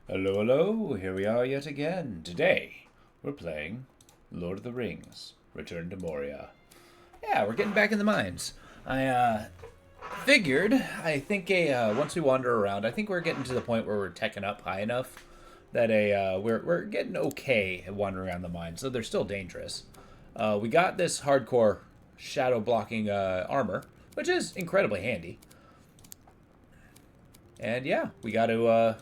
Hello, hello, here we are yet again. Today, we're playing Lord of the Rings, Return to Moria. Yeah, we're getting back in the mines. I think once we wander around, I think we're getting to the point where we're teching up high enough that we're getting okay at wandering around the mines, though they're still dangerous. We got this hardcore shadow blocking armor, which is incredibly handy. And yeah, we got to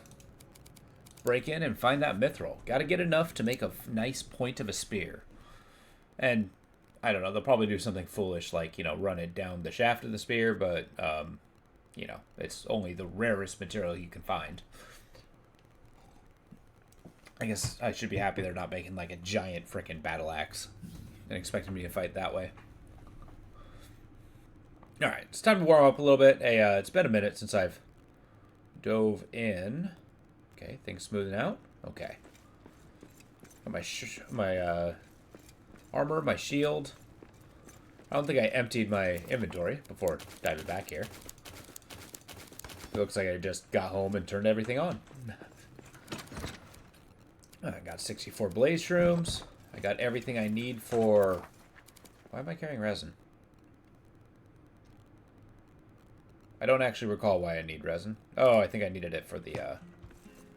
break in and find that mithril. Got to get enough to make a nice point of a spear. And I don't know, they'll probably do something foolish like, run it down the shaft of the spear, but, it's only the rarest material you can find. I guess I should be happy they're not making like a giant frickin' battle axe and expecting me to fight that way. Alright, it's time to warm up a little bit. Hey, it's been a minute since I've dove in. Okay, things smoothing out. Okay. Got my armor, my shield. I don't think I emptied my inventory before diving back here. It looks like I just got home and turned everything on. I got 64 blaze shrooms. I got everything I need for... Why am I carrying resin? I don't actually recall why I need resin. Oh, I think I needed it for the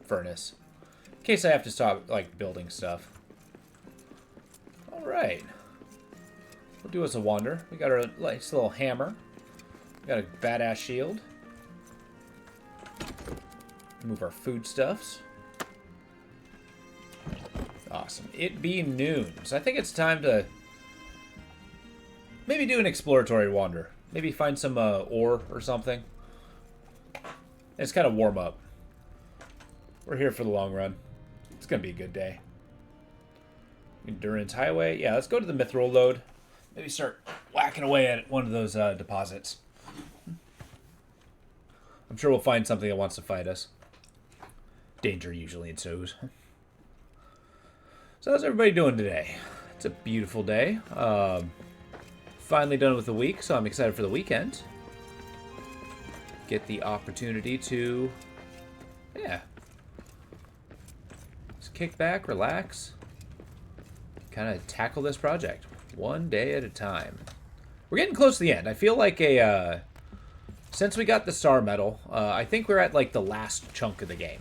furnace. In case I have to stop, like, building stuff. Alright. We'll do us a wander. We got our nice little hammer. We got a badass shield. Move our foodstuffs. Awesome. It be noon. So I think it's time to maybe do an exploratory wander. Maybe find some ore or something. It's kind of warm up. We're here for the long run. It's going to be a good day. Endurance Highway. Yeah, let's go to the mithril lode. Maybe start whacking away at one of those deposits. I'm sure we'll find something that wants to fight us. Danger usually ensues. So how's everybody doing today? It's a beautiful day. Finally done with the week, so I'm excited for the weekend. Get the opportunity to... Yeah. Just kick back, relax. Kind of tackle this project. One day at a time. We're getting close to the end. I feel like since we got the star medal, I think we're at like the last chunk of the game.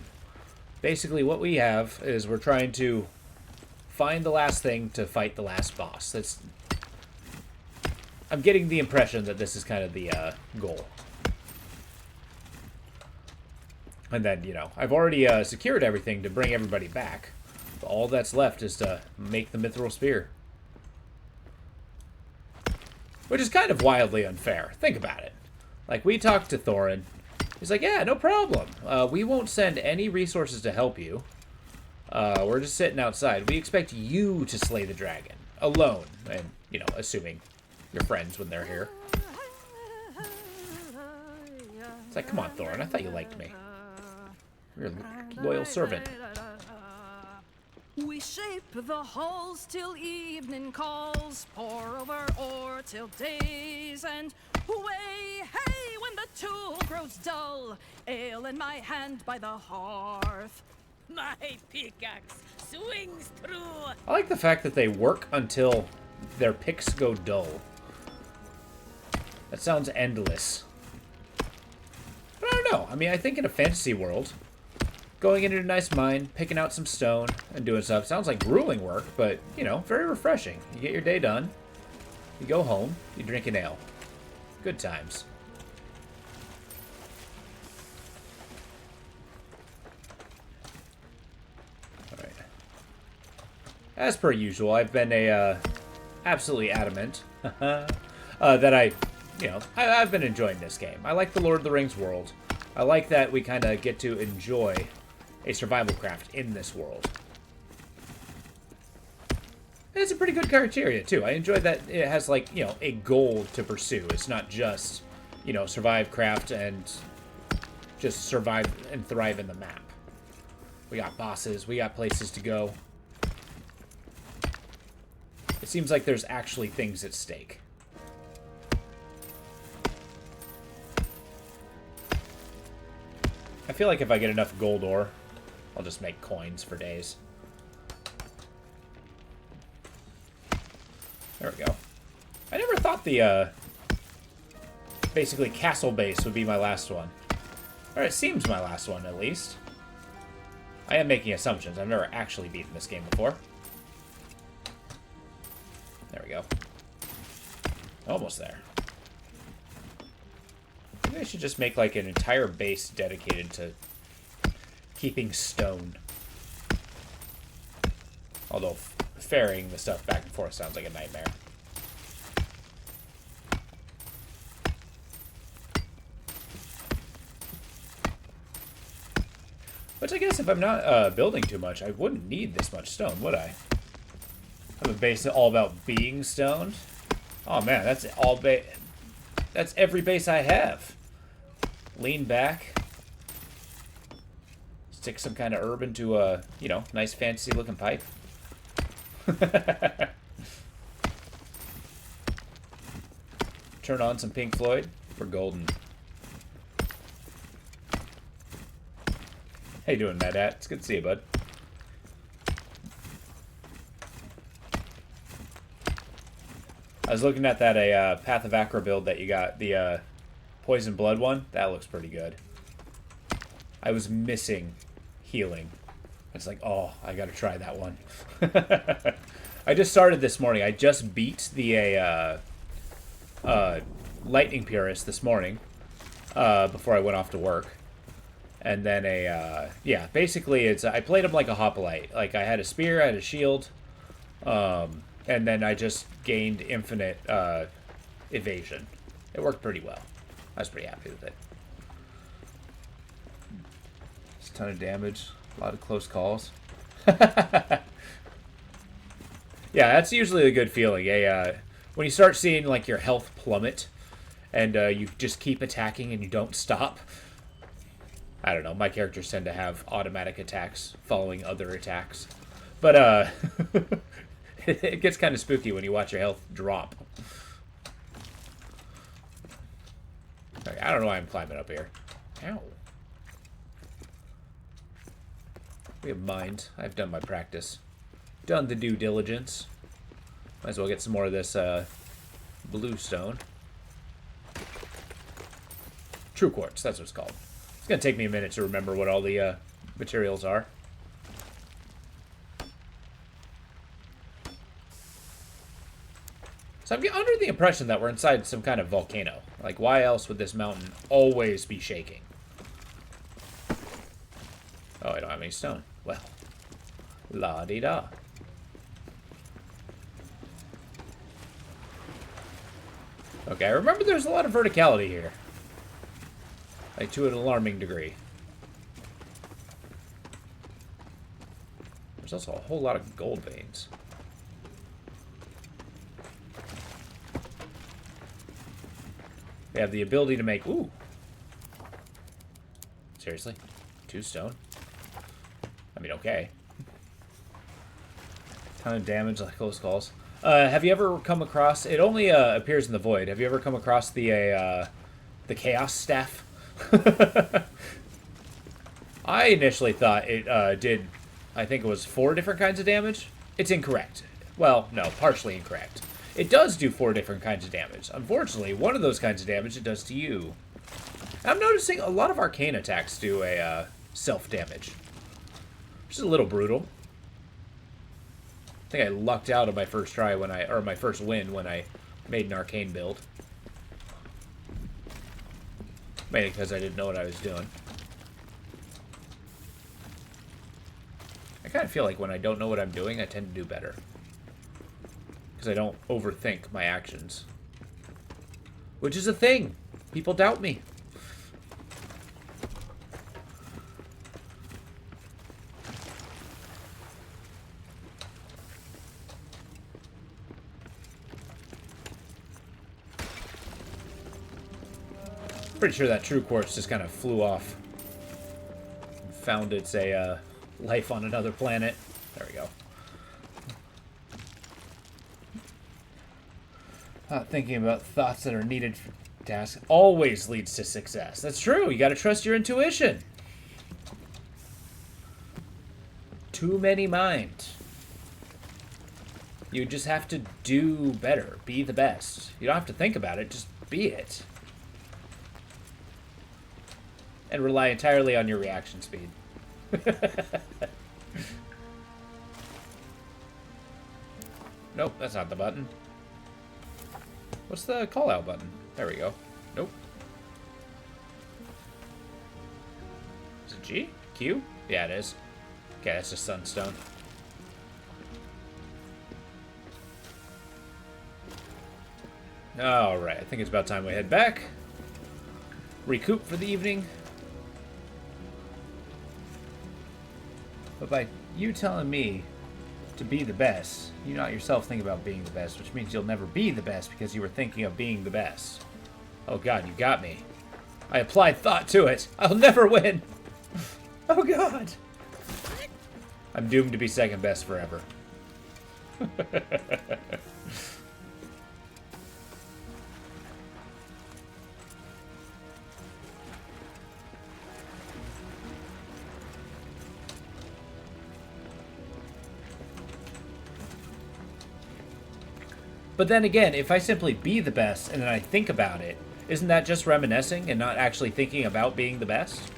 Basically what we have is we're trying to find the last thing to fight the last boss. I'm getting the impression that this is kind of the goal. And then, I've already secured everything to bring everybody back. All that's left is to make the mithril spear. Which is kind of wildly unfair. Think about it. Like, we talked to Thorin. He's like, yeah, no problem. We won't send any resources to help you. We're just sitting outside. We expect you to slay the dragon. Alone. And, you know, assuming you're friends when they're here. It's like, come on, Thorin. I thought you liked me. You're a loyal servant. We shape the halls till evening calls, pour over ore till days, and way, hey, when the tool grows dull, ale in my hand by the hearth. My pickaxe swings through. I like the fact that they work until their picks go dull. That sounds endless. But I don't know. I mean, I think in a fantasy world, going into a nice mine, picking out some stone, and doing stuff sounds like grueling work, but, you know, very refreshing. You get your day done, you go home, you drink an ale. Good times. Alright. As per usual, I've been absolutely adamant that I've been enjoying this game. I like the Lord of the Rings world. I like that we kind of get to enjoy a survival craft in this world. And it's a pretty good criteria, too. I enjoy that it has, like, you know, a goal to pursue. It's not just, you know, survive, craft, and just survive and thrive in the map. We got bosses. We got places to go. It seems like there's actually things at stake. I feel like if I get enough gold ore, I'll just make coins for days. There we go. I never thought the, basically castle base would be my last one. Or it seems my last one, at least. I am making assumptions. I've never actually beaten this game before. There we go. Almost there. Maybe I should just make, like, an entire base dedicated to keeping stone. Although ferrying the stuff back and forth sounds like a nightmare. Which I guess if I'm not building too much, I wouldn't need this much stone, would I? I have a base all about being stoned. Oh man, that's that's every base I have. Lean back. Stick some kind of herb into a, you know, nice fancy looking pipe. Turn on some Pink Floyd. We're golden. How you doing, Mad Hat? It's good to see you, bud. I was looking at that Path of Acra build that you got, the Poison Blood one. That looks pretty good. I was missing healing. It's like, oh, I gotta try that one. I just started this morning. I just beat the Lightning Purist this morning before I went off to work. And then yeah, basically it's, I played him like a hoplite. Like I had a spear, I had a shield, and then I just gained infinite evasion. It worked pretty well. I was pretty happy with it. Just a ton of damage, a lot of close calls. Yeah, that's usually a good feeling. When you start seeing like your health plummet, and you just keep attacking and you don't stop. I don't know, my characters tend to have automatic attacks following other attacks. But, it gets kind of spooky when you watch your health drop. Okay, I don't know why I'm climbing up here. Ow. We have mined. I've done my practice. Done the due diligence. Might as well get some more of this, blue stone. True quartz, that's what it's called. It's going to take me a minute to remember what all the materials are. So I'm under the impression that we're inside some kind of volcano. Like, why else would this mountain always be shaking? Oh, I don't have any stone. Well, la-di-da. Okay, I remember there's a lot of verticality here. Like, to an alarming degree. There's also a whole lot of gold veins. We have the ability to make... Ooh. Seriously? 2 stone? I mean, okay. Ton of damage, like close calls. Have you ever come across... It only appears in the void. Have you ever come across the chaos staff? I initially thought it did... I think it was 4 different kinds of damage. It's incorrect. Well, no, partially incorrect. It does do 4 different kinds of damage. Unfortunately, one of those kinds of damage it does to you. I'm noticing a lot of arcane attacks do a self-damage. Which is a little brutal. I think I lucked out on my first try when or my first win when I made an arcane build. Mainly because I didn't know what I was doing. I kind of feel like when I don't know what I'm doing, I tend to do better. Because I don't overthink my actions. Which is a thing. People doubt me. Pretty sure that true quartz just kind of flew off. Found its life on another planet. There we go. Not thinking about thoughts that are needed for task always leads to success. That's true. You got to trust your intuition. Too many minds. You just have to do better. Be the best. You don't have to think about it. Just be it. And rely entirely on your reaction speed. Nope, that's not the button. What's the call-out button? There we go. Nope. Is it G? Q? Yeah, it is. Okay, that's just sunstone. Alright, I think it's about time we head back. Recoup for the evening. But by you telling me to be the best, you not yourself think about being the best, which means you'll never be the best because you were thinking of being the best. Oh god, you got me. I applied thought to it. I'll never win. Oh god. I'm doomed to be second best forever. But then again, if I simply be the best and then I think about it, isn't that just reminiscing and not actually thinking about being the best?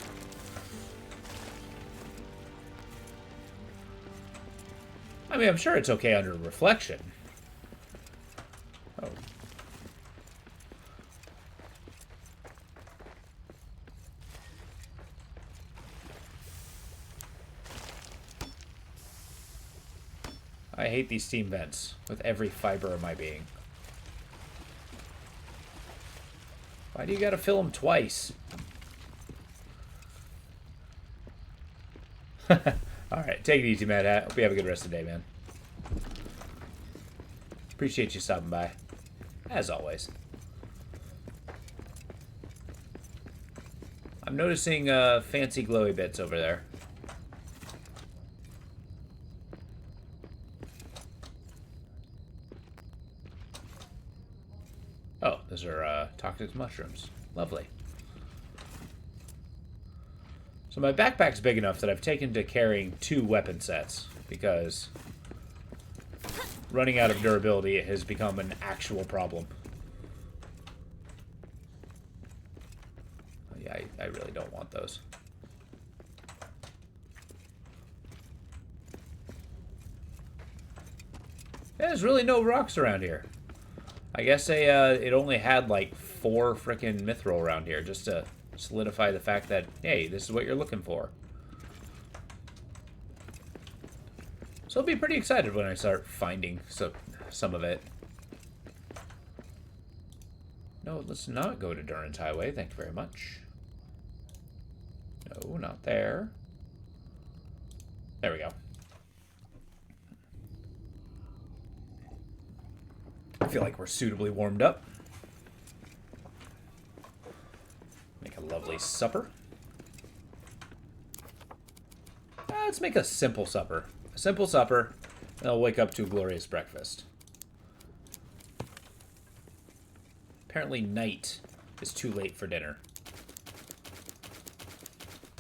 I mean, I'm sure it's okay under reflection. Oh. I hate these steam vents with every fiber of my being. Why do you gotta fill them twice? Alright, take it easy, Mad Hat. Hope you have a good rest of the day, man. Appreciate you stopping by. As always. I'm noticing fancy glowy bits over there. Oh, those are toxic mushrooms. Lovely. So my backpack's big enough that I've taken to carrying 2 weapon sets, because running out of durability has become an actual problem. Yeah, I really don't want those. Yeah, there's really no rocks around here. I guess it only had like 4 frickin' mithril around here just to solidify the fact that, hey, this is what you're looking for. So I'll be pretty excited when I start finding some of it. No, let's not go to Durin's Highway. Thank you very much. No, not there. There we go. I feel like we're suitably warmed up. Make a lovely supper. Let's make a simple supper. A simple supper, and I'll wake up to a glorious breakfast. Apparently night is too late for dinner.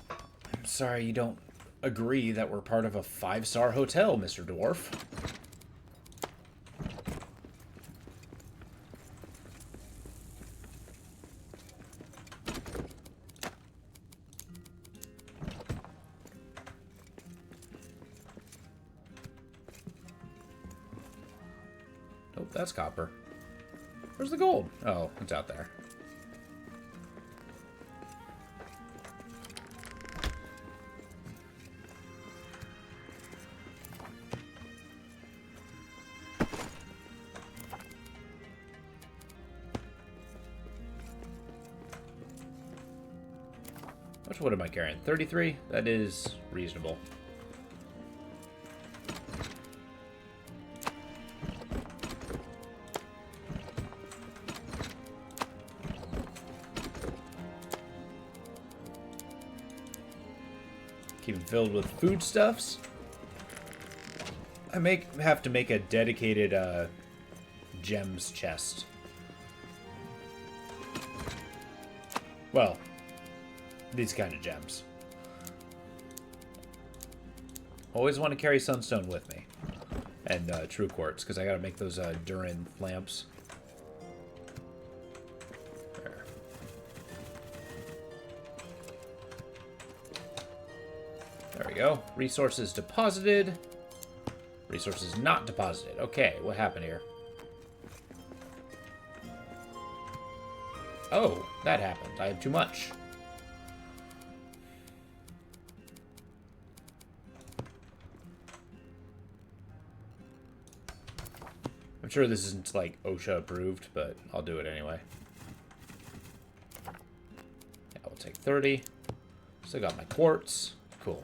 I'm sorry you don't agree that we're part of a 5-star hotel, Mr. Dwarf. Nope, that's copper. Where's the gold? Oh, it's out there. How much wood am I carrying? 33? That is reasonable. Keep them filled with foodstuffs. I have to make a dedicated gems chest. Well, these kind of gems. Always want to carry sunstone with me. And true quartz, because I gotta make those Durin lamps. There. There we go. Resources deposited. Resources not deposited. Okay, what happened here? Oh, that happened. I have too much. I'm sure this isn't, like, OSHA approved, but I'll do it anyway. Yeah, we'll take 30. Still got my quartz. Cool.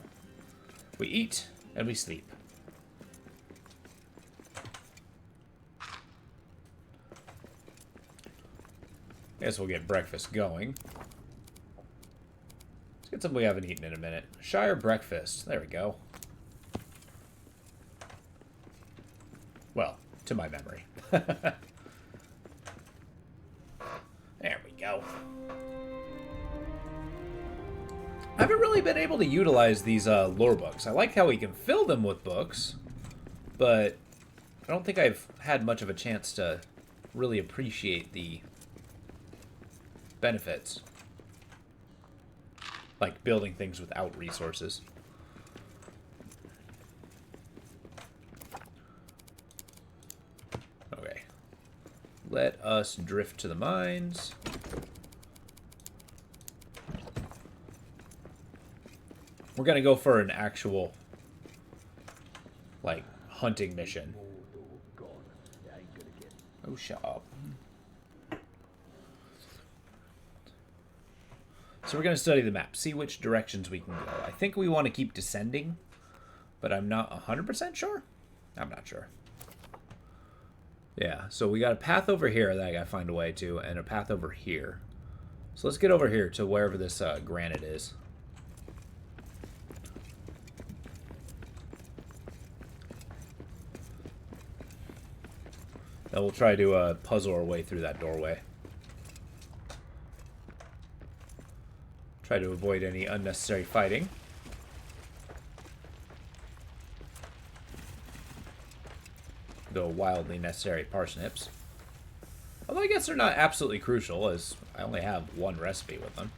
We eat, and we sleep. Guess we'll get breakfast going. Let's get something we haven't eaten in a minute. Shire breakfast. There we go. Well, to my memory. There we go. I haven't really been able to utilize these lore books. I like how we can fill them with books, but I don't think I've had much of a chance to really appreciate the benefits. Like building things without resources. Okay. Let us drift to the mines. We're gonna go for an actual, like, hunting mission. Oh, shut up. So we're going to study the map, see which directions we can go. I think we want to keep descending, but I'm not 100% sure. I'm not sure. Yeah, so we got a path over here that I got to find a way to, and a path over here. So let's get over here to wherever this granite is. Then we'll try to puzzle our way through that doorway. Try to avoid any unnecessary fighting. Though wildly necessary parsnips. Although I guess they're not absolutely crucial, as I only have one recipe with them.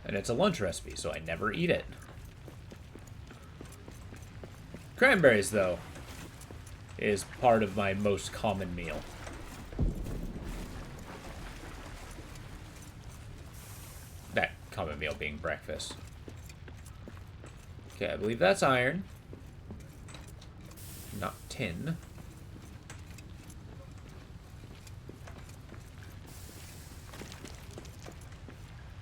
And it's a lunch recipe, so I never eat it. Cranberries, though, is part of my most common meal. That common meal being breakfast. Okay, I believe that's iron. Not tin.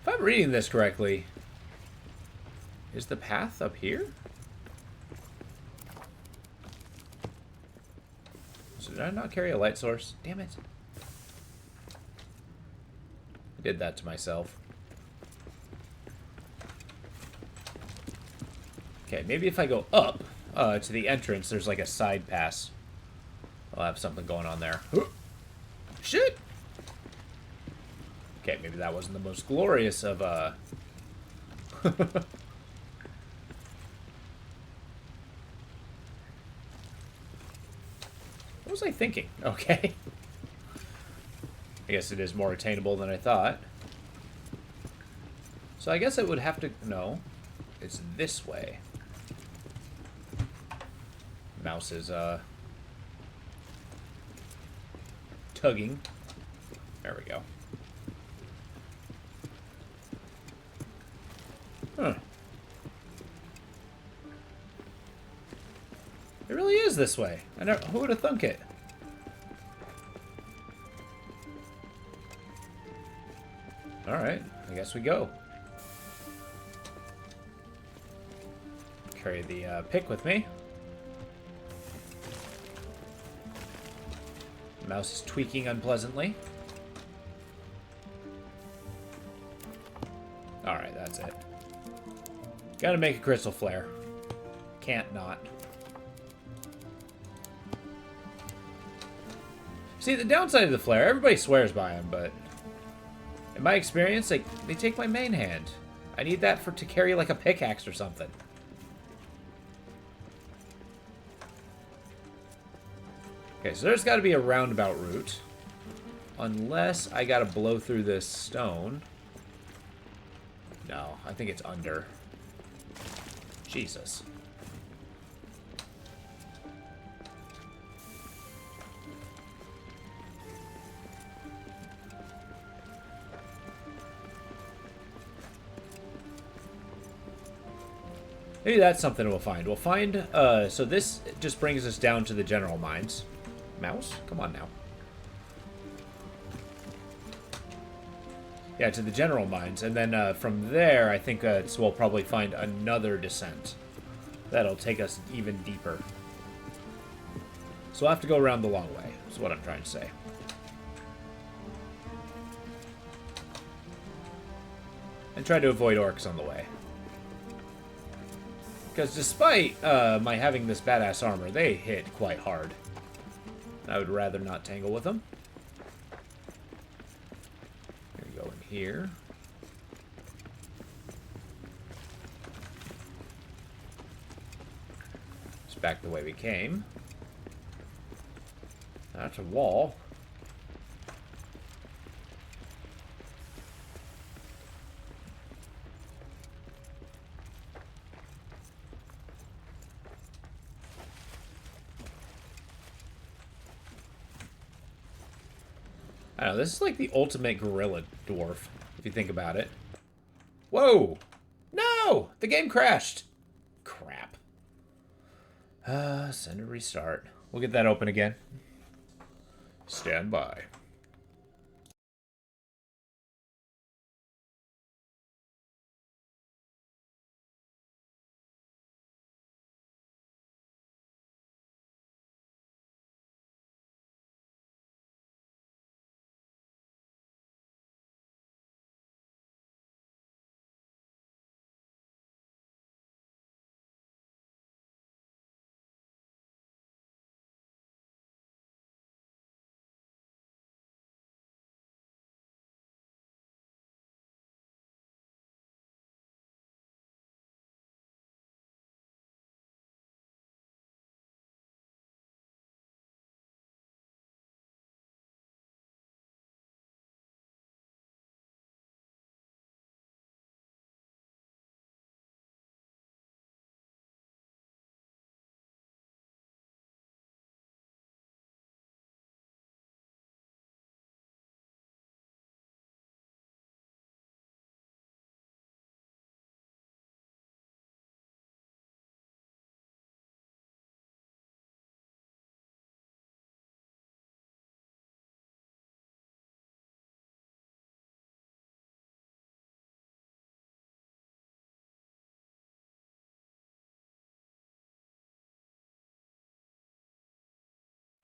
If I'm reading this correctly, is the path up here? So did I not carry a light source? Damn it. I did that to myself. Okay, maybe if I go up to the entrance, there's like a side pass. I'll have something going on there. Shit! Okay, maybe that wasn't the most glorious of, What was I thinking? Okay. I guess it is more attainable than I thought. So I guess it would have to... No. It's this way. Mouse is, tugging. There we go. Huh. It really is this way. Who would have thunk it? Alright, I guess we go. Carry the pick with me. Mouse is tweaking unpleasantly. Alright, that's it. Gotta make a crystal flare. Can't not. See, the downside of the flare, everybody swears by them, but in my experience, they take my main hand. I need that to carry like a pickaxe or something. Okay, so there's got to be a roundabout route. Unless I got to blow through this stone. No, I think it's under. Jesus. Maybe that's something we'll find. We'll find, so this just brings us down to the general mines. Mouse? Come on now. Yeah, to the general mines. And then from there, I think we'll probably find another descent. That'll take us even deeper. So we'll have to go around the long way, is what I'm trying to say. And try to avoid orcs on the way. Because despite my having this badass armor, they hit quite hard. I would rather not tangle with them. Here we go in here. It's back the way we came. That's a wall. I don't know, this is like the ultimate gorilla dwarf, if you think about it. Whoa! No! The game crashed! Crap. Send a restart. We'll get that open again. Stand by.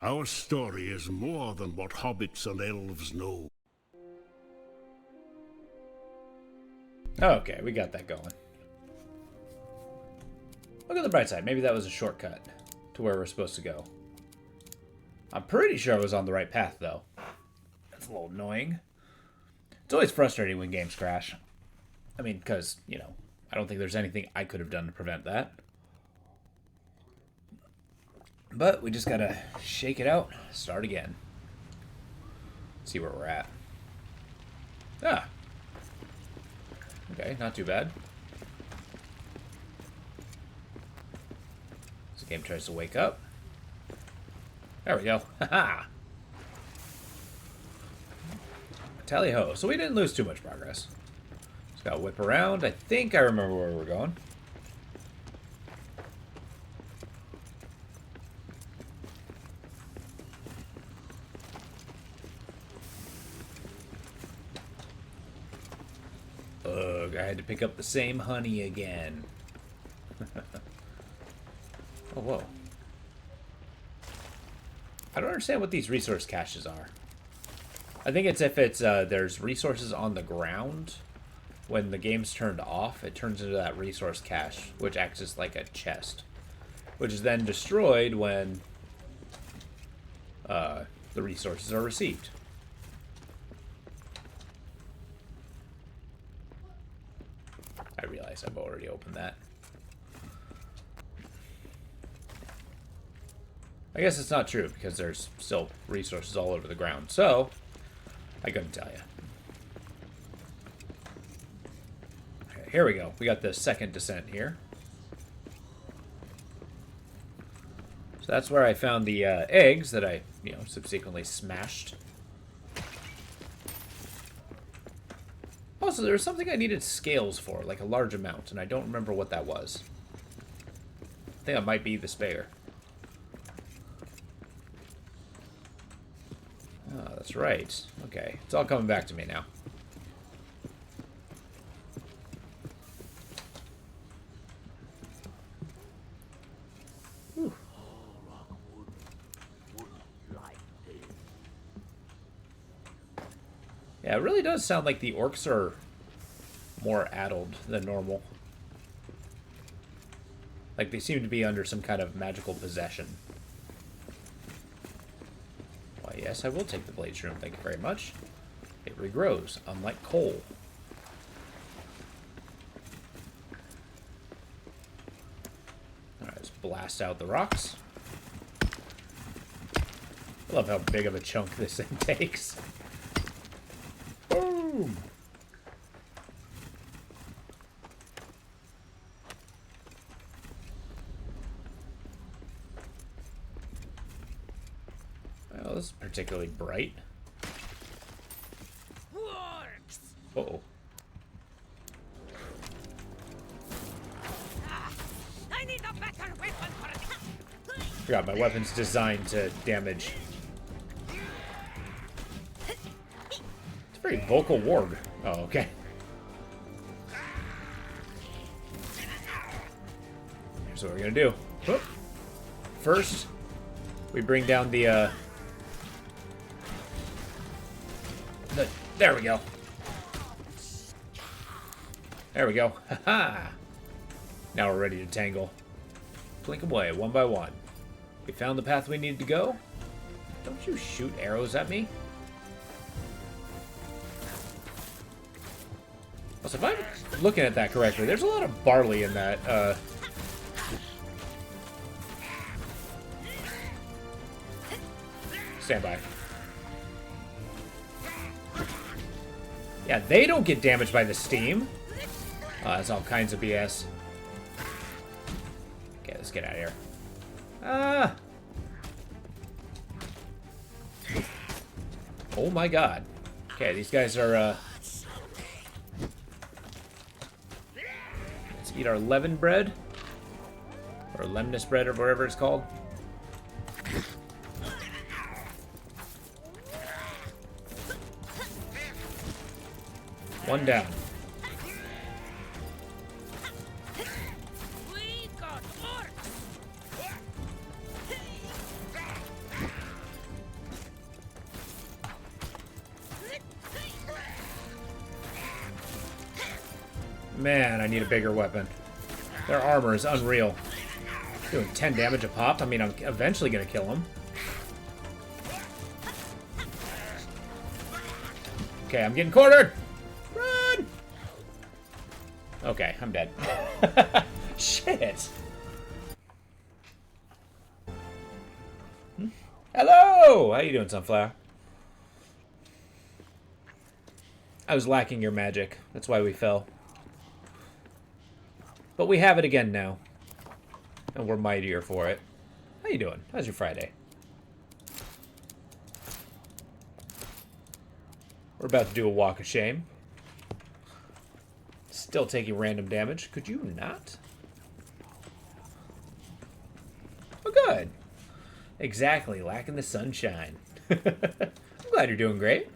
Our story is more than what hobbits and elves know. Okay, we got that going. Look at the bright side. Maybe that was a shortcut to where we're supposed to go. I'm pretty sure I was on the right path, though. That's a little annoying. It's always frustrating when games crash. I mean, because, you know, I don't think there's anything I could have done to prevent that. But we just gotta shake it out, start again. See where we're at. Ah. Okay, not too bad. This game tries to wake up. There we go. Haha. Tally-ho. So we didn't lose too much progress. Just gotta whip around. I think I remember where we're going. Ugh, I had to pick up the same honey again. Oh, whoa. I don't understand what these resource caches are. I think it's if it's there's resources on the ground. When the game's turned off, it turns into that resource cache, which acts as like a chest. Which is then destroyed when the resources are received. I realize I've already opened that. I guess it's not true because there's still resources all over the ground. So, I couldn't tell you. Okay, here we go. We got the second descent here. So that's where I found the eggs that I, you know, subsequently smashed. Also, there was something I needed scales for, like a large amount, and I don't remember what that was. I think it might be the spare. Oh, that's right. Okay, it's all coming back to me now. Whew. Yeah, it really does sound like the orcs are more addled than normal. Like they seem to be under some kind of magical possession. Why, yes, I will take the blade shroom, thank you very much. It regrows, unlike coal. Alright, let's blast out the rocks. I love how big of a chunk this thing takes. Boom! Well, this is particularly bright. Works. Uh-oh. I need a better weapon for it. Forgot my weapon's designed to damage. It's a very vocal warg. Oh, okay. Here's what we're gonna do. Whoop. First, we bring down the there we go. There we go. Ha-ha! Now we're ready to tangle. Blink away, one by one. We found the path we needed to go. Don't you shoot arrows at me. Also, if I'm looking at that correctly, there's a lot of barley in that, Stand by. Yeah, they don't get damaged by the steam. That's all kinds of BS. Okay, let's get out of here. Ah! Oh my god. Okay, these guys are, let's eat our leaven bread. Or lemnis bread, or whatever it's called. One down. We got orcs. Man, I need a bigger weapon. Their armor is unreal. Doing 10 damage a pop? I mean, I'm eventually gonna kill him. Okay, I'm getting cornered! Run! Okay, I'm dead. Shit! Hello! How you doing, Sunflower? I was lacking your magic. That's why we fell. But we have it again now. And we're mightier for it. How you doing? How's your Friday? We're about to do a walk of shame. Still taking random damage. Could you not? Oh, good. Exactly. Lacking the sunshine. I'm glad you're doing great.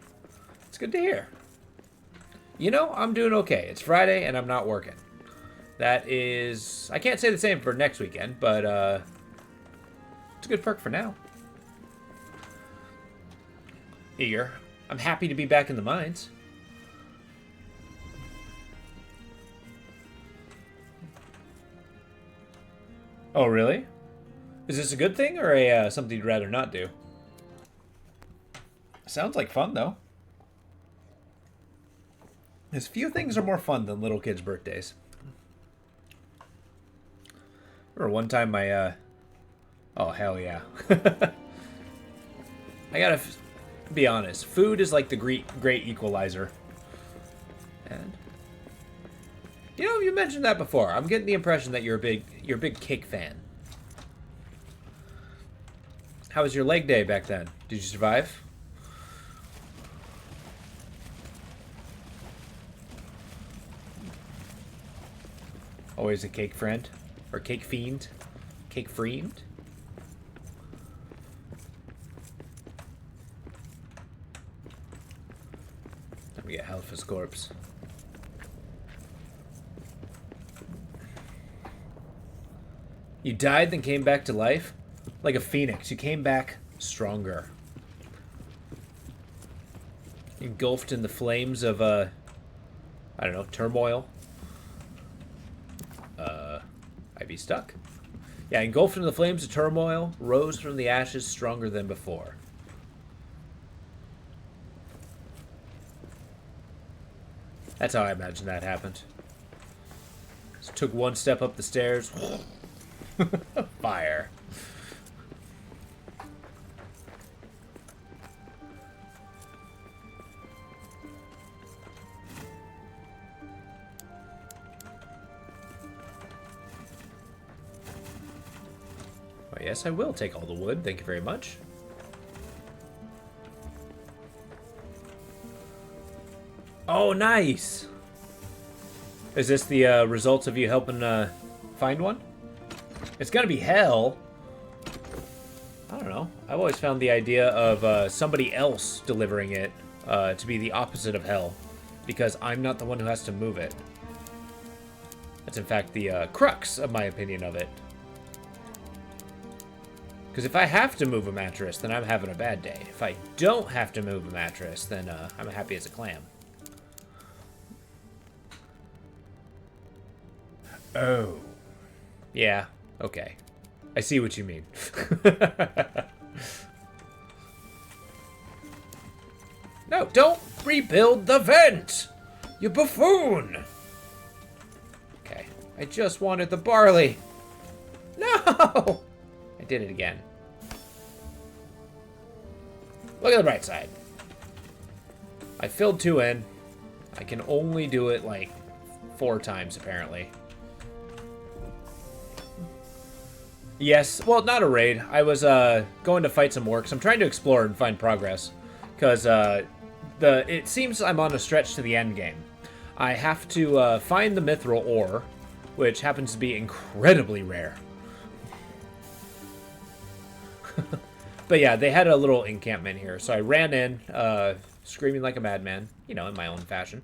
It's good to hear. You know, I'm doing okay. It's Friday and I'm not working. That is... I can't say the same for next weekend, but it's a good perk for now. Eager. I'm happy to be back in the mines. Oh, really? Is this a good thing or a something you'd rather not do? Sounds like fun, though. As few things are more fun than little kids' birthdays. Remember one time my, oh, hell yeah. I gotta be honest. Food is like the great equalizer. And... you know, you mentioned that before. I'm getting the impression that you're a big cake fan. How was your leg day back then? Did you survive? Always a cake friend? Or cake fiend? Cake fiend? Let me get Halfa's corpse. You died, then came back to life? Like a phoenix. You came back stronger. Engulfed in the flames of, I don't know, turmoil. I'd be stuck. Yeah, engulfed in the flames of turmoil, rose from the ashes stronger than before. That's how I imagine that happened. Just took one step up the stairs. Fire. Well, yes, I will take all the wood. Thank you very much. Oh, nice! Is this the result of you helping find one? It's gotta be hell. I don't know. I've always found the idea of somebody else delivering it to be the opposite of hell, because I'm not the one who has to move it. That's in fact the crux of my opinion of it. Because if I have to move a mattress, then I'm having a bad day. If I don't have to move a mattress, then I'm happy as a clam. Oh. Yeah, okay. I see what you mean. No, don't rebuild the vent! You buffoon! Okay, I just wanted the barley. No! I did it again. Look at the bright side. I filled 2 in. I can only do it like 4 times apparently. Yes, well, not a raid. I was going to fight some orcs. I'm trying to explore and find progress, because it seems I'm on a stretch to the end game. I have to find the mithril ore, which happens to be incredibly rare. But yeah, they had a little encampment here, so I ran in, screaming like a madman, you know, in my own fashion.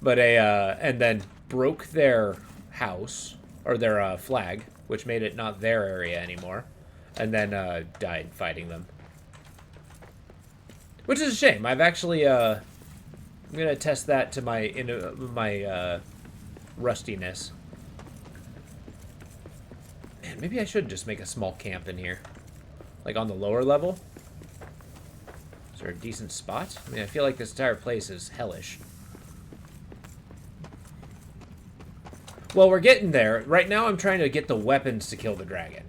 But and then broke their house, or their flag, which made it not their area anymore, and then died fighting them. Which is a shame. I've actually, I'm gonna test that to my rustiness. Man, maybe I should just make a small camp in here. Like on the lower level. Is there a decent spot? I mean, I feel like this entire place is hellish. Well, we're getting there. Right now I'm trying to get the weapons to kill the dragon.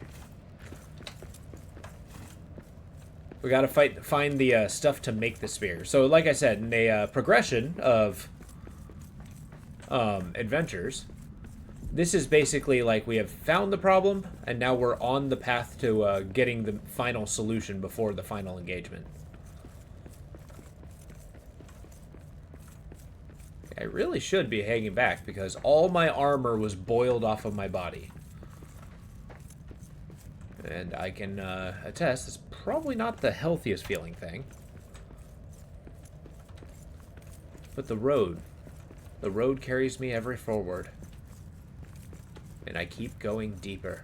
We gotta find the stuff to make the spear. So, like I said, in a progression of adventures, this is basically like we have found the problem, and now we're on the path to getting the final solution before the final engagement. I really should be hanging back because all my armor was boiled off of my body. And I can attest, it's probably not the healthiest feeling thing. But the road carries me ever forward. And I keep going deeper.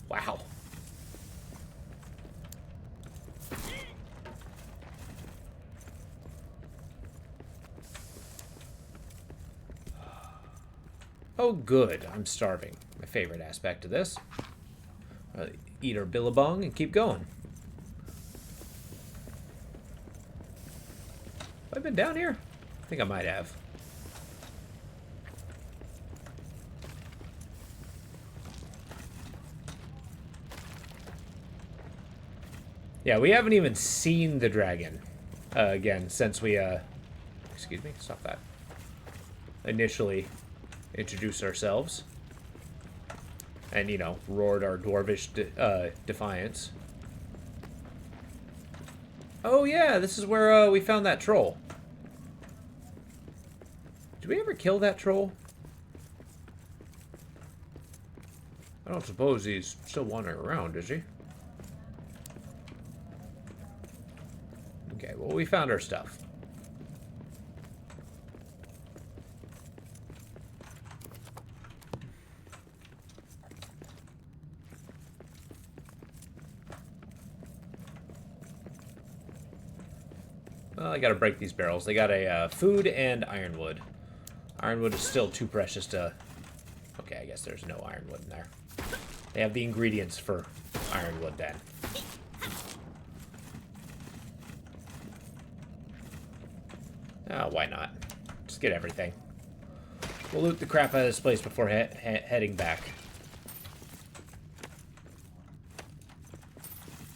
Wow. Oh, good. I'm starving. My favorite aspect of this. Eat our billabong and keep going. Have I been down here? I think I might have. Yeah, we haven't even seen the dragon again since we, excuse me, stop that. Initially introduced ourselves. And, you know, roared our dwarvish defiance. Oh, yeah, this is where we found that troll. Did we ever kill that troll? I don't suppose he's still wandering around, is he? Okay, well, we found our stuff. Well, I gotta break these barrels. They got a food and ironwood. Ironwood is still too precious to... Okay, I guess there's no ironwood in there. They have the ingredients for ironwood then. Oh, why not? Just get everything. We'll loot the crap out of this place before heading back.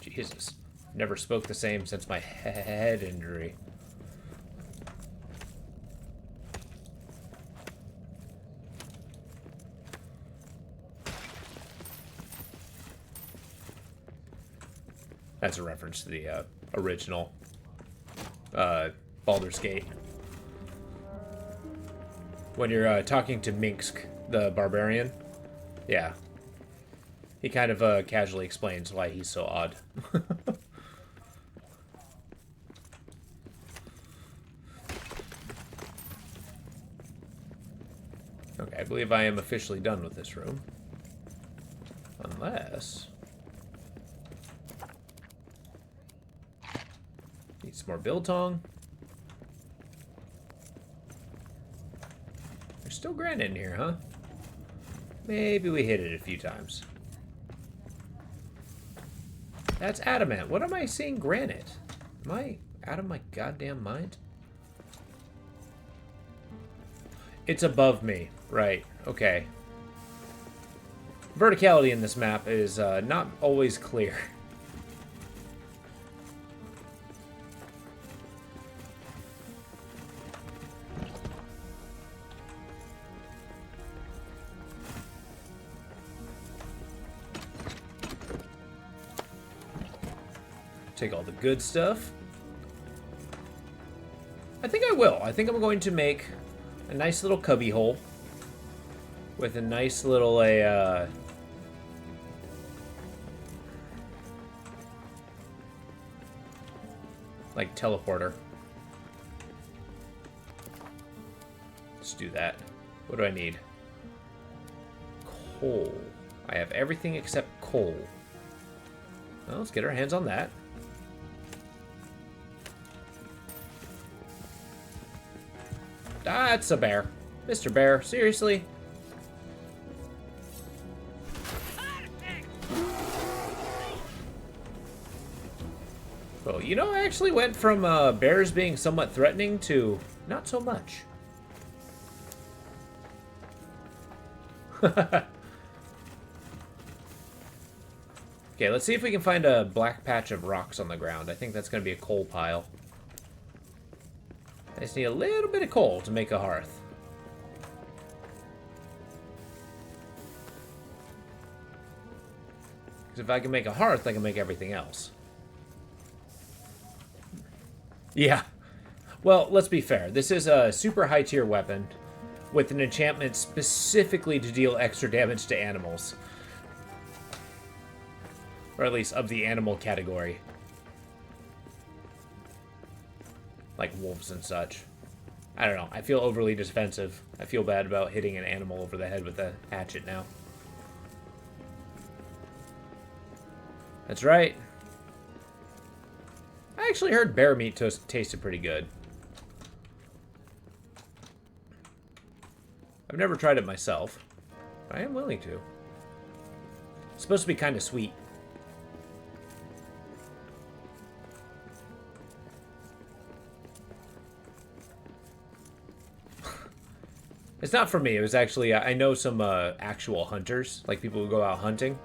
Jesus. Never spoke the same since my head injury. That's a reference to the original Baldur's Gate. When you're talking to Minsk, the barbarian, yeah. He kind of casually explains why he's so odd. Okay, I believe I am officially done with this room. Unless... Need some more biltong. There's still granite in here, huh? Maybe we hit it a few times. That's adamant. What am I seeing granite? Am I out of my goddamn mind? It's above me. Right. Okay. Verticality in this map is not always clear. Take all the good stuff. I think I will. I think I'm going to make a nice little cubby hole with a nice little like teleporter. Let's do that. What do I need? Coal. I have everything except coal. Well, let's get our hands on that. Ah, it's a bear. Mr. Bear, seriously? Well, you know, I actually went from bears being somewhat threatening to not so much. Okay, let's see if we can find a black patch of rocks on the ground. I think that's going to be a coal pile. I just need a little bit of coal to make a hearth. Because if I can make a hearth, I can make everything else. Yeah. Well, let's be fair. This is a super high tier weapon with an enchantment specifically to deal extra damage to animals. Or at least of the animal category. Like wolves and such. I don't know. I feel overly defensive. I feel bad about hitting an animal over the head with a hatchet now. That's right. I actually heard bear meat tasted pretty good. I've never tried it myself. But I am willing to. It's supposed to be kind of sweet. It's not for me. It was actually, I know some actual hunters, like people who go out hunting.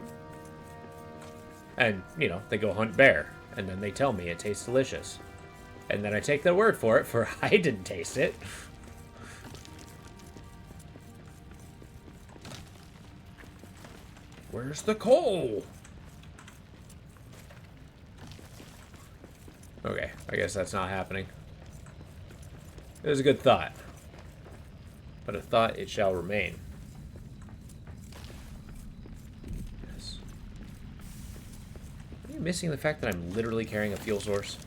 And, you know, they go hunt bear. And then they tell me it tastes delicious. And then I take their word for it, for I didn't taste it. Where's the coal? Okay, I guess that's not happening. It was a good thought. But a thought it shall remain. Yes. Are you missing the fact that I'm literally carrying a fuel source?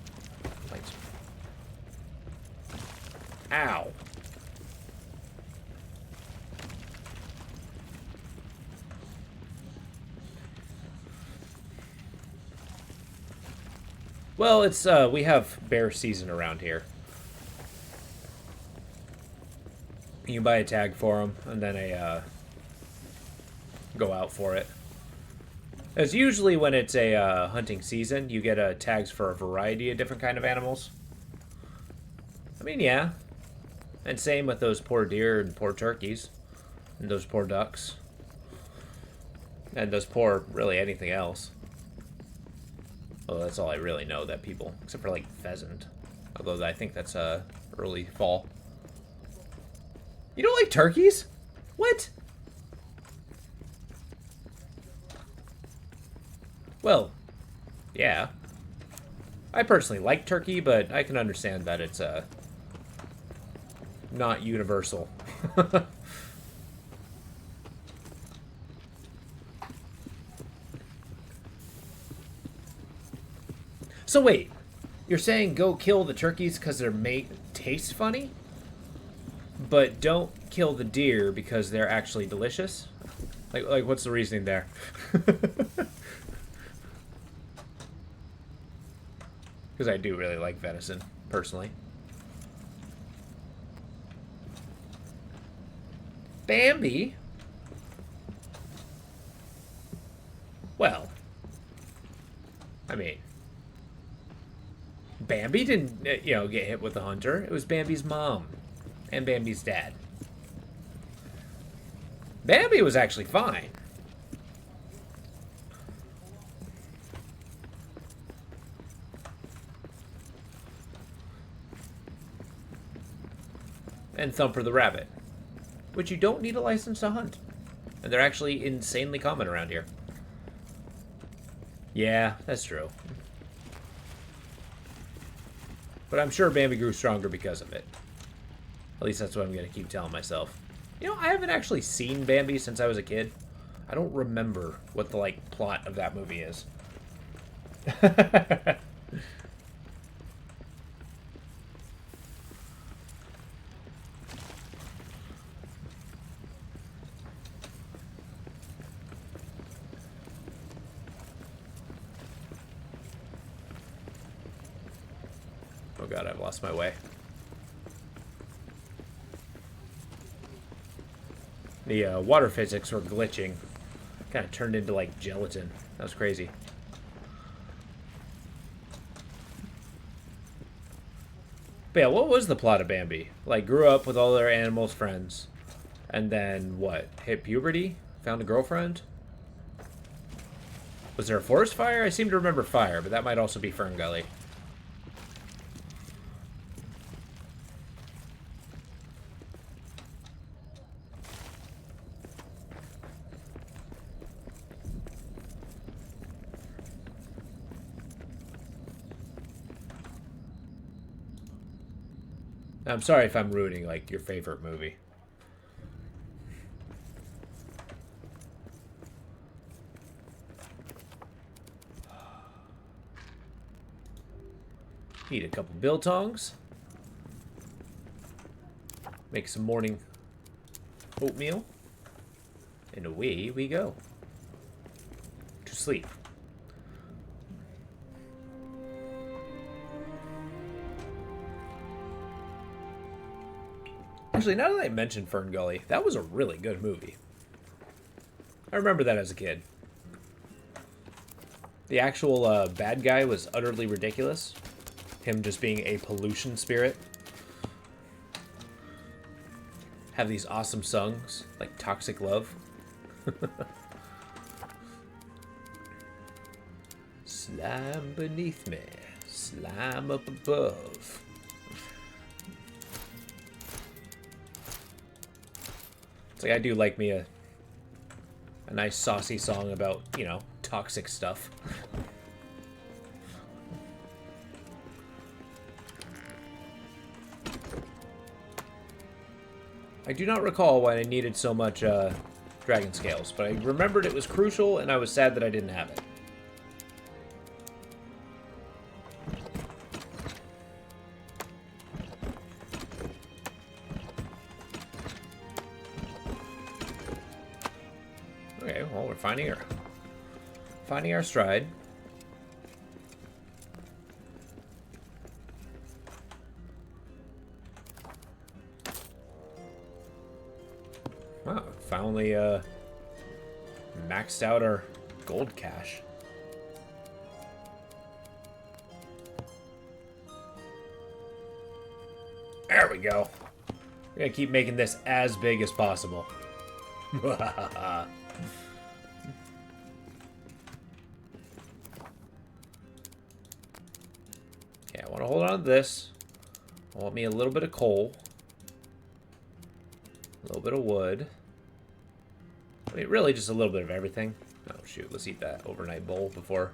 Thanks. Ow. Well, it's, we have bear season around here. You can buy a tag for them, and then go out for it. As usually when it's a hunting season, you get tags for a variety of different kind of animals. I mean, yeah. And same with those poor deer and poor turkeys. And those poor ducks. And those poor, really, anything else. Well, that's all I really know that people, except for, like, pheasant. Although I think that's early fall. You don't like turkeys? What? Well, yeah. I personally like turkey, but I can understand that it's not universal. So wait, you're saying go kill the turkeys because their mate tastes funny? But don't kill the deer because they're actually delicious? Like what's the reasoning there? Because I do really like venison, personally. Bambi? Well, I mean, Bambi didn't, get hit with the hunter. It was Bambi's mom and Bambi's dad. Bambi was actually fine. And Thumper the rabbit, which you don't need a license to hunt. And they're actually insanely common around here. Yeah, that's true. But I'm sure Bambi grew stronger because of it. At least that's what I'm going to keep telling myself. You know, I haven't actually seen Bambi since I was a kid. I don't remember what the, plot of that movie is. Oh god, I've lost my way. The water physics were glitching. Kind of turned into, like, gelatin. That was crazy. But yeah, what was the plot of Bambi? Like, grew up with all their animals friends. And then, what? Hit puberty? Found a girlfriend? Was there a forest fire? I seem to remember fire, but that might also be Fern Gully. I'm sorry if I'm ruining, like, your favorite movie. Eat a couple biltongs. Make some morning oatmeal. And away we go. To sleep. Actually, now that I mentioned Fern Gully, that was a really good movie. I remember that as a kid. The actual bad guy was utterly ridiculous. Him just being a pollution spirit. Have these awesome songs, like Toxic Love. Slime beneath me, slime up above. It's like I do like me a nice saucy song about, you know, toxic stuff. I do not recall why I needed so much dragon scales, but I remembered it was crucial and I was sad that I didn't have it. Okay, well, we're finding our stride. Wow, finally maxed out our gold cache. There we go. We're gonna keep making this as big as possible. Okay, I want to hold on to this. I want me a little bit of coal. A little bit of wood. I mean, really just a little bit of everything. Oh, shoot. Let's eat that overnight bowl before.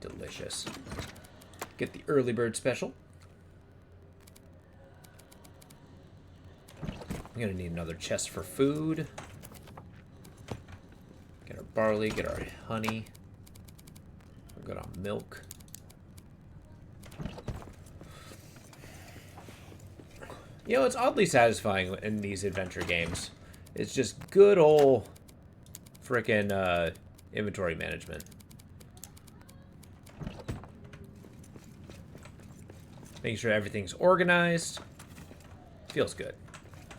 Delicious. Get the early bird special. I'm going to need another chest for food. Get our barley, get our honey. We're good on milk. You know, it's oddly satisfying in these adventure games. It's just good old frickin' inventory management. Making sure everything's organized. Feels good.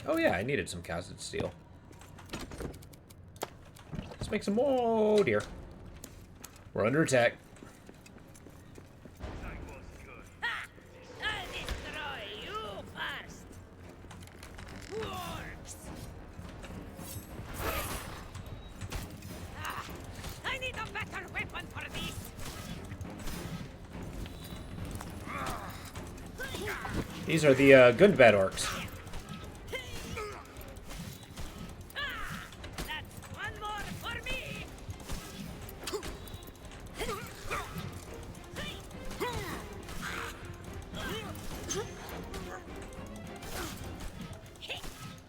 Oh yeah, I needed some casted steel. Let's make some more. Oh dear. We're under attack. These are the Gundabad orcs.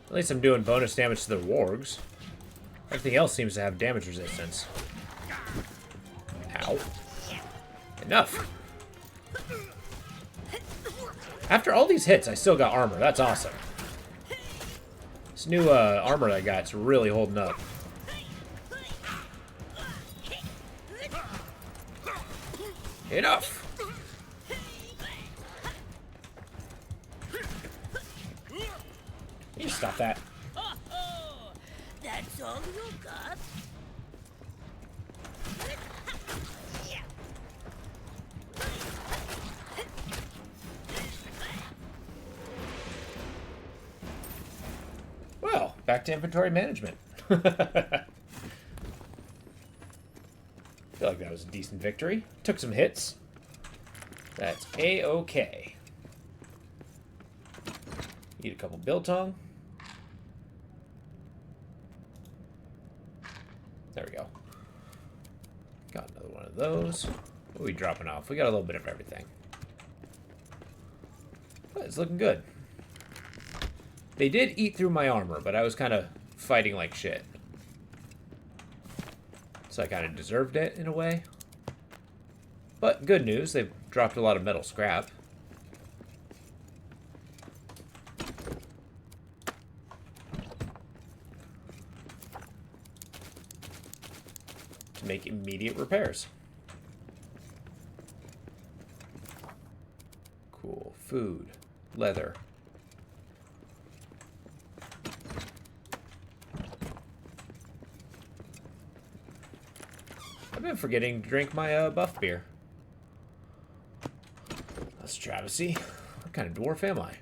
At least I'm doing bonus damage to the wargs. Everything else seems to have damage resistance. Ow. Enough. After all these hits, I still got armor. That's awesome. This new armor I got's really holding up. Enough! You stop that. That's all you got? Well, back to inventory management. I feel like that was a decent victory. Took some hits. That's A-okay. Eat a couple biltong. There we go. Got another one of those. What are we dropping off? We got a little bit of everything. But it's looking good. They did eat through my armor, but I was kind of fighting like shit. So I kind of deserved it in a way. But good news, they've dropped a lot of metal scrap. To make immediate repairs. Cool. Food. Leather. I've been forgetting to drink my buff beer. That's a travesty. What kind of dwarf am I?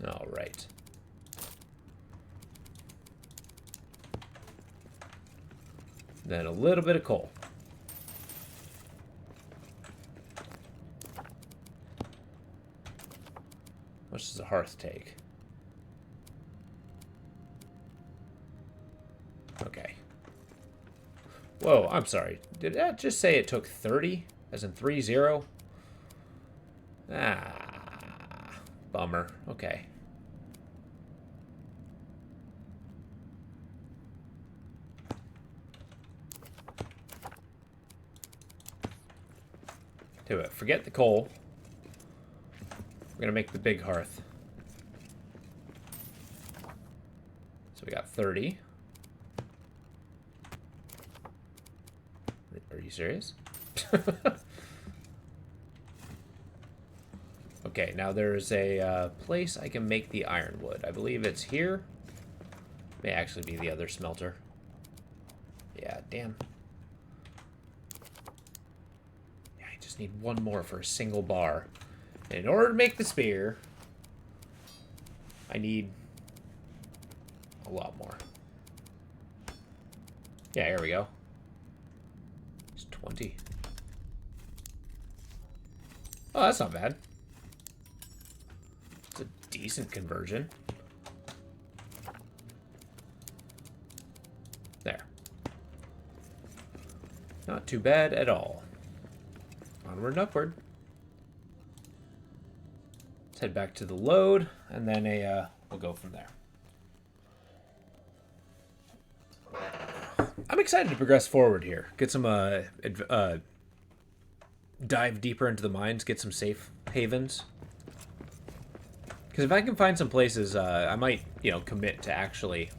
All right. Then a little bit of coal. How much does a hearth take? Okay. Whoa, I'm sorry. Did that just say it took 30? As in 30? Ah, bummer. Okay. Do it. Forget the coal. We're gonna make the big hearth. So we got 30. Are you serious? Okay, now there's a place I can make the ironwood. I believe it's here. May actually be the other smelter. Yeah, damn. Yeah, I just need one more for a single bar. And in order to make the spear, I need a lot more. Yeah, here we go. It's 20. Oh, that's not bad. It's a decent conversion. There. Not too bad at all. Onward and upward. Let's head back to the load, and then we'll go from there. I'm excited to progress forward here. Get some dive deeper into the mines, get some safe havens. Because if I can find some places, I might, commit to actually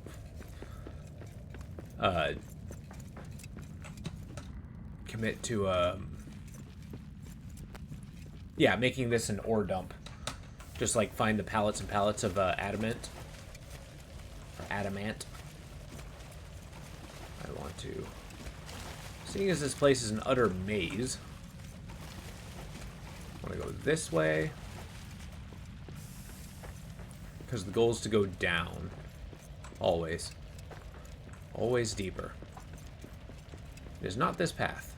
making this an ore dump. Just like find the pallets and pallets of adamant. Or adamant. I want to. Seeing as this place is an utter maze, I want to go this way. Because the goal is to go down. Always. Always deeper. It is not this path.